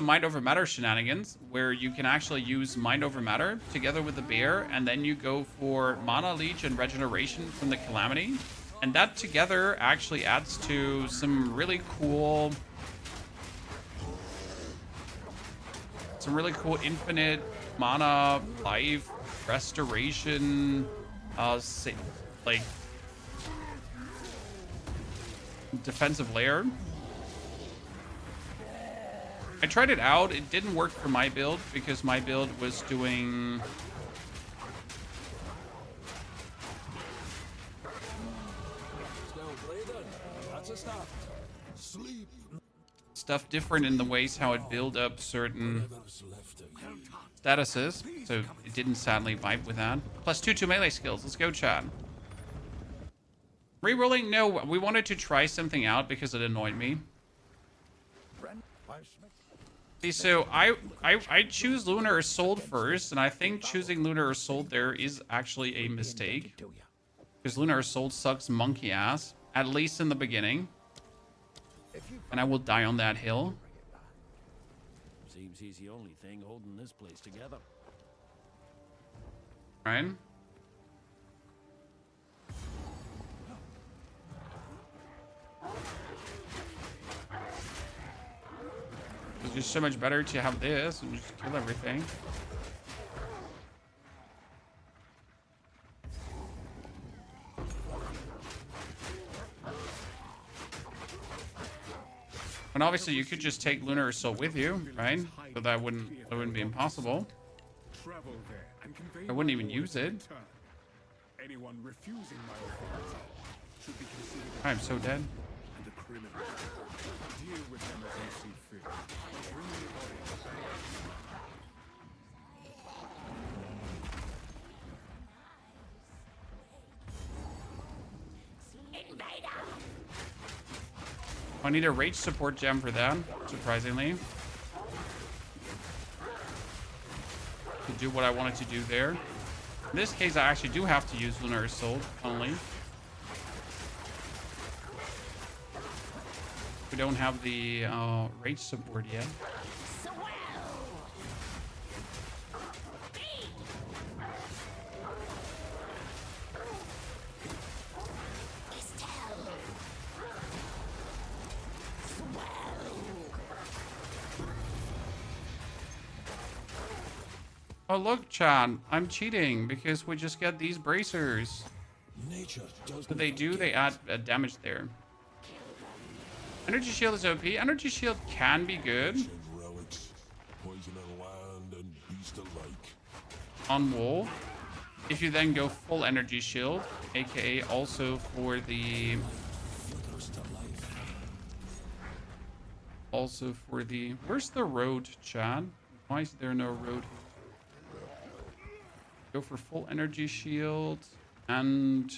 Mind Over Matter shenanigans where you can actually use Mind Over Matter together with the bear, and then you go for Mana Leech and Regeneration from the Calamity. And that together actually adds to some really cool... infinite mana, life, restoration, like defensive layer. I tried it out. It didn't work for my build because my build was doing stuff different in the ways how it built up certain statuses. So it didn't sadly vibe with that. +2 melee skills. Let's go, chat. Rerolling? No, we wanted to try something out because it annoyed me. See, so I choose Lunar Assault first, and I think choosing Lunar Assault there is actually a mistake. Because Lunar Assault sucks monkey ass, at least in the beginning. And I will die on that hill. Seems he's the only thing holding this place together. Right? It's just so much better to have this and just kill everything. And obviously you could just take Lunar Assault with you, right? So that wouldn't be impossible. I wouldn't even use it. Anyone refusing my authority should be considered I'm so dead. and a criminal. Deal with them as you see fit. Bring the body back. I need a rage support gem for that, surprisingly. To do what I wanted to do there. In this case, I actually do have to use Lunar Assault only. We don't have the rage support yet. Oh look, Chan, I'm cheating because we just get these bracers. What they do, they add damage there. Energy shield is OP. Energy shield can be good on Wolf if you then go full energy shield, aka also for the where's the road, Chan? Why is there no road here? Go for full energy shield and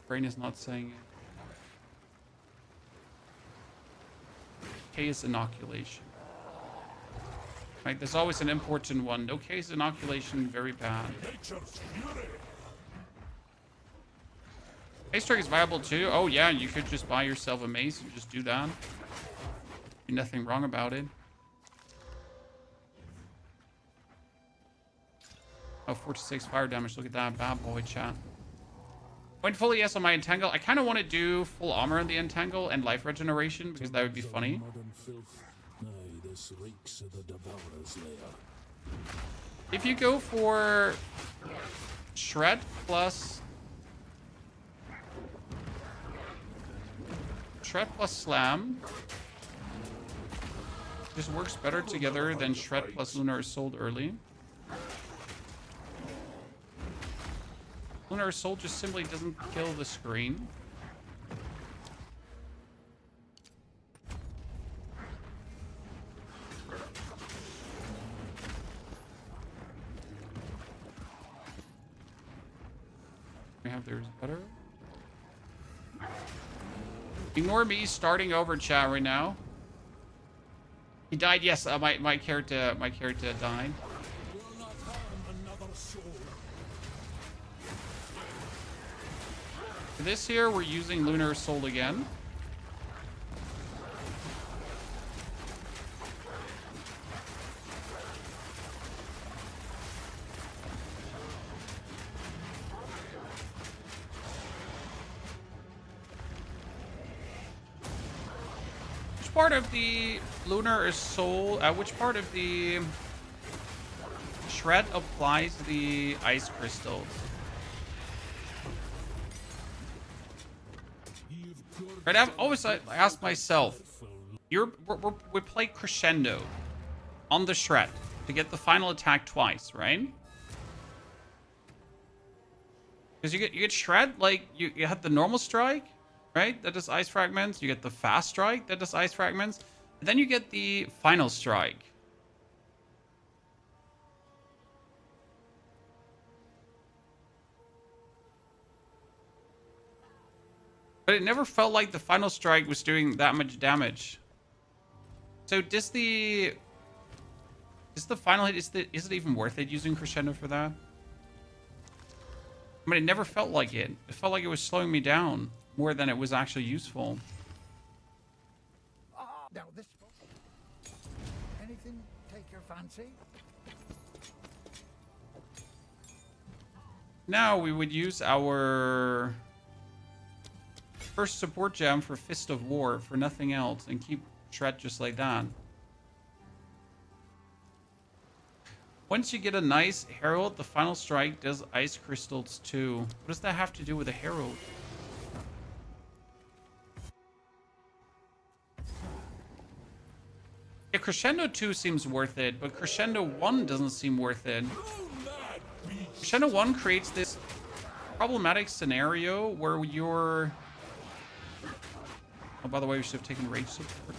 brain is not saying it. Case inoculation. Right, there's always an important one. No case inoculation, very bad. Mace trick is viable too. Oh yeah, you could just buy yourself a mace and just do that. Be nothing wrong about it. Oh, 4-6 fire damage. Look at that bad boy, chat. Went fully yes on my entangle. I kind of want to do full armor on the entangle and life regeneration because that would be funny. If you go for shred plus slam, this works better together than shred plus Lunar Assault early. Lunar Assault just simply doesn't kill the screen. We have theirs better. Ignore me starting over chat right now. He died. Yes, my character died. For this here, we're using Lunar Assault again. Which part of the Lunar Assault, which part of the shred applies the ice crystals? Right? I've always asked myself, we play crescendo on the shred to get the final attack twice, right? Because you get shred, like you have the normal strike, right? That does ice fragments. You get the fast strike that does ice fragments. And then you get the final strike. But it never felt like the final strike was doing that much damage. So does the final hit, is it even worth it using crescendo for that? I mean, it never felt like it. It felt like it was slowing me down more than it was actually useful. Now this. Anything take your fancy? Now we would use our first support gem for Fist of War for nothing else and keep shred just like that. Once you get a nice Herald, the final strike does ice crystals too. What does that have to do with a Herald? Yeah, Crescendo 2 seems worth it, but Crescendo 1 doesn't seem worth it. Crescendo 1 creates this problematic scenario where you're... Oh, by the way, we should have taken Rage support.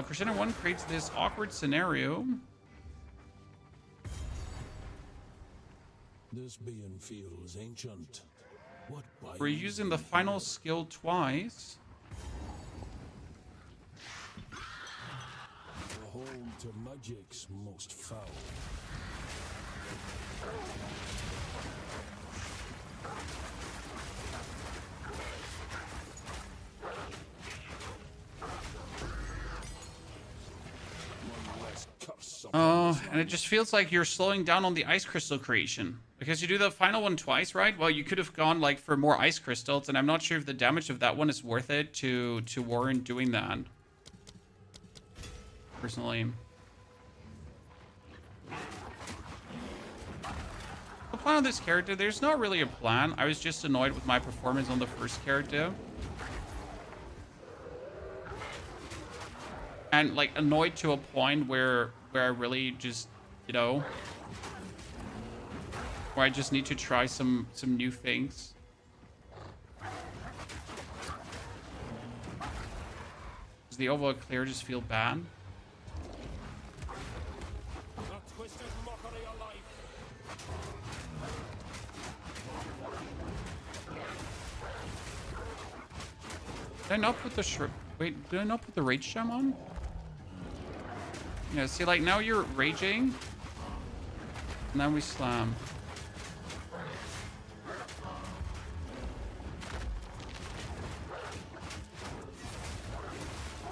Crescendo 1 creates this awkward scenario. This being feels ancient. What We're using the final skill twice. The home to magic's most foul. Oh, and it just feels like you're slowing down on the ice crystal creation. Because you do the final one twice, right? Well, you could have gone like for more ice crystals, and I'm not sure if the damage of that one is worth it to warrant doing that. Personally. The plan on this character, there's not really a plan. I was just annoyed with my performance on the first character. And like annoyed to a point where I really just, you know, where I just need to try some new things. Does the overall clear just feel bad? Did I not put the wait, did I not put the rage gem on? Yeah, see, like, now you're raging. And then we slam.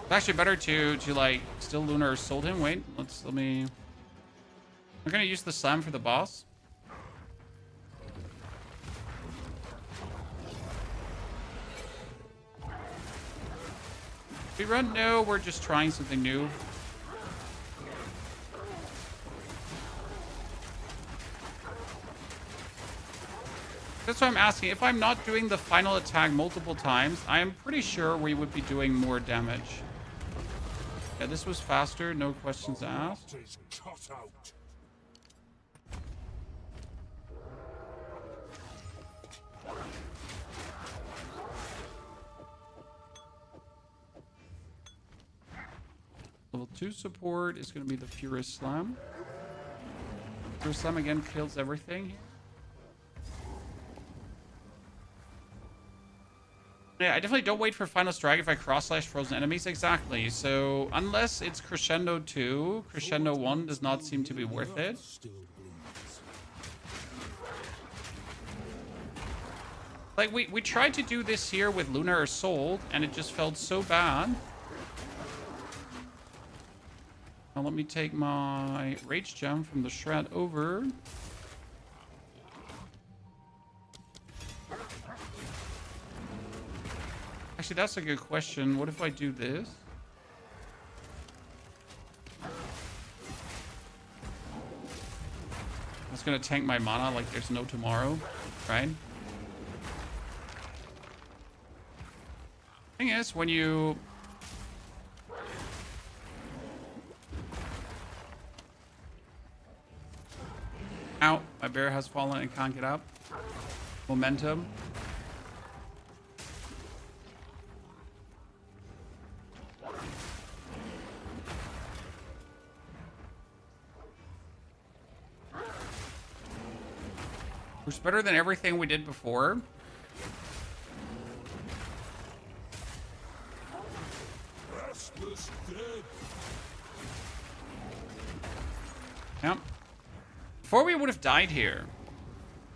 It's actually better to like, still Lunar sold him. Wait, let me... We're gonna use the slam for the boss. We run? No, we're just trying something new. That's why I'm asking. If I'm not doing the final attack multiple times, I am pretty sure we would be doing more damage. Yeah, this was faster. No questions asked. Level 2 support is going to be the Furious Slam. Furious Slam again kills everything. Yeah, I definitely don't wait for Final Strike if I cross-slash frozen enemies. Exactly. So, unless it's Crescendo 2, Crescendo 1 does not seem to be worth it. Like, we tried to do this here with Lunar Assault, and it just felt so bad. Now let me take my Rage Gem from the Shred over. Actually, that's a good question. What if I do this? That's gonna tank my mana like there's no tomorrow, right? Thing is, when you... Ow, my bear has fallen and can't get up. Momentum. It's better than everything we did before. Yep. Before we would have died here.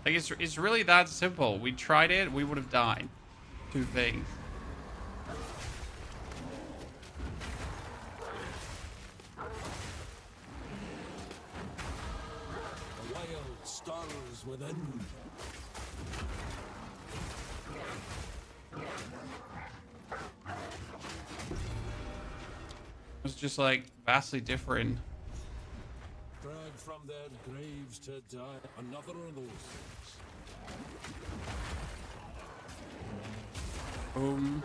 Like, it's really that simple. We tried it, we would have died. Two things. The wild stars within. It's just like vastly different. Dragged from their graves to die. Another of those things. Boom.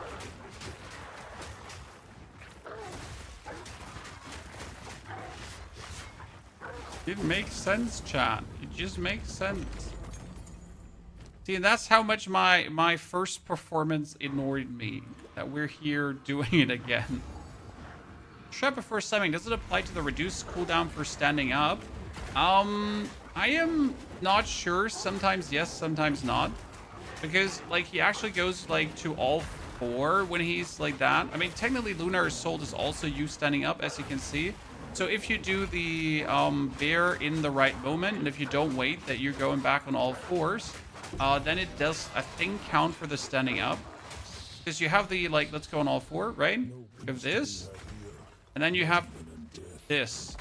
It makes sense, chat. It just makes sense. See, and that's how much my first performance annoyed me. That we're here doing it again. Shut before slamming. Does it apply to the reduced cooldown for standing up? I am not sure. Sometimes yes, sometimes not. Because, like, he actually goes, like, to all four when he's like that. I mean, technically, Lunar Assault is also you standing up, as you can see. So if you do the bear in the right moment, and if you don't wait that you're going back on all fours, then it does, I think, count for the standing up. Because you have the, like, let's go on all four, right? You have this. And then you have this.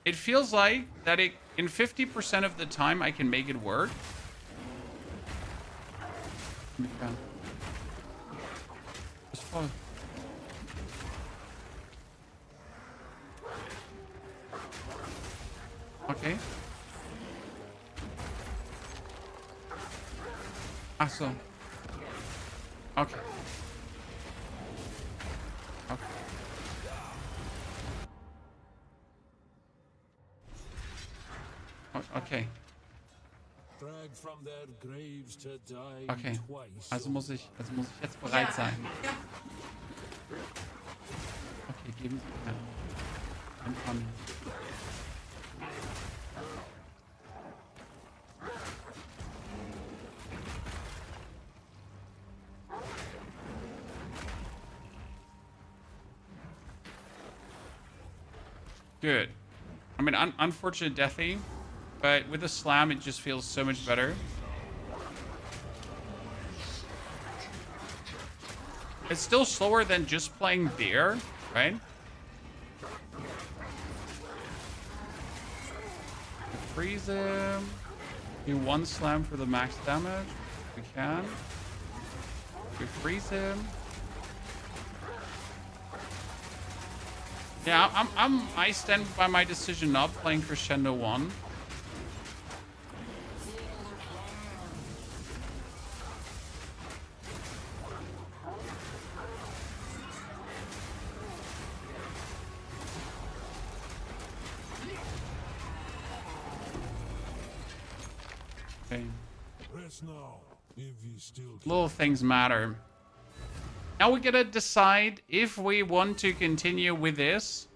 It feels like that it, in 50% of the time, I can make it work. Okay. Just follow. Okay. So. Okay. Okay. Okay. Dragged from their graves to die Okay. twice. Also muss ich jetzt bereit sein. Okay, geben Sie mir. Anfangen. Good. I mean, unfortunate deathy, but with the slam, it just feels so much better. It's still slower than just playing bear, right? Freeze him. Do one slam for the max damage. We can. We freeze him. Yeah, I stand by my decision not playing Crescendo 1. Okay. Rest now, if you still Little things matter. Now we gotta decide if we want to continue with this.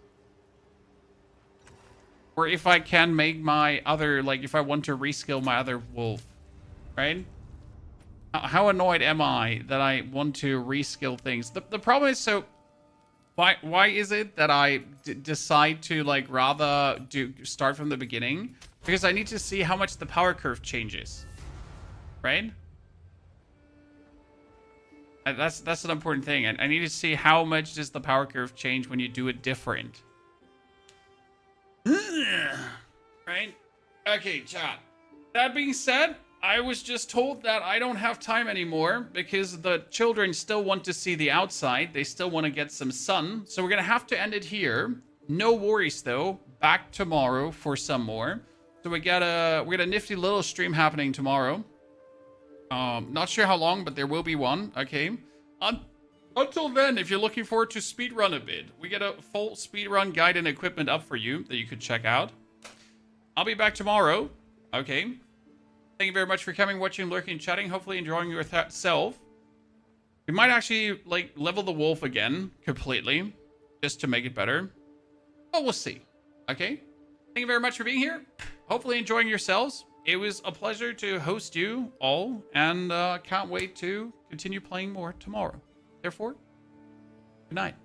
Or if I can make my other, like, if I want to reskill my other wolf. Right? How annoyed am I that I want to reskill things? The problem is, so... Why is it that I decide to, like, rather start from the beginning? Because I need to see how much the power curve changes. Right? That's an important thing. I need to see how much does the power curve change when you do it different. Right? Okay, chat. That being said, I was just told that I don't have time anymore because the children still want to see the outside. They still want to get some sun. So we're going to have to end it here. No worries, though. Back tomorrow for some more. So we got a nifty little stream happening tomorrow. Not sure how long, but there will be one. Okay. Until then, if you're looking forward to speedrun a bit, we get a full speedrun guide and equipment up for you that you could check out. I'll be back tomorrow. Okay. Thank you very much for coming, watching, lurking, chatting. Hopefully enjoying yourself. We might actually like level the wolf again completely, just to make it better. But we'll see. Okay. Thank you very much for being here. Hopefully enjoying yourselves. It was a pleasure to host you all, and can't wait to continue playing more tomorrow. Therefore, good night.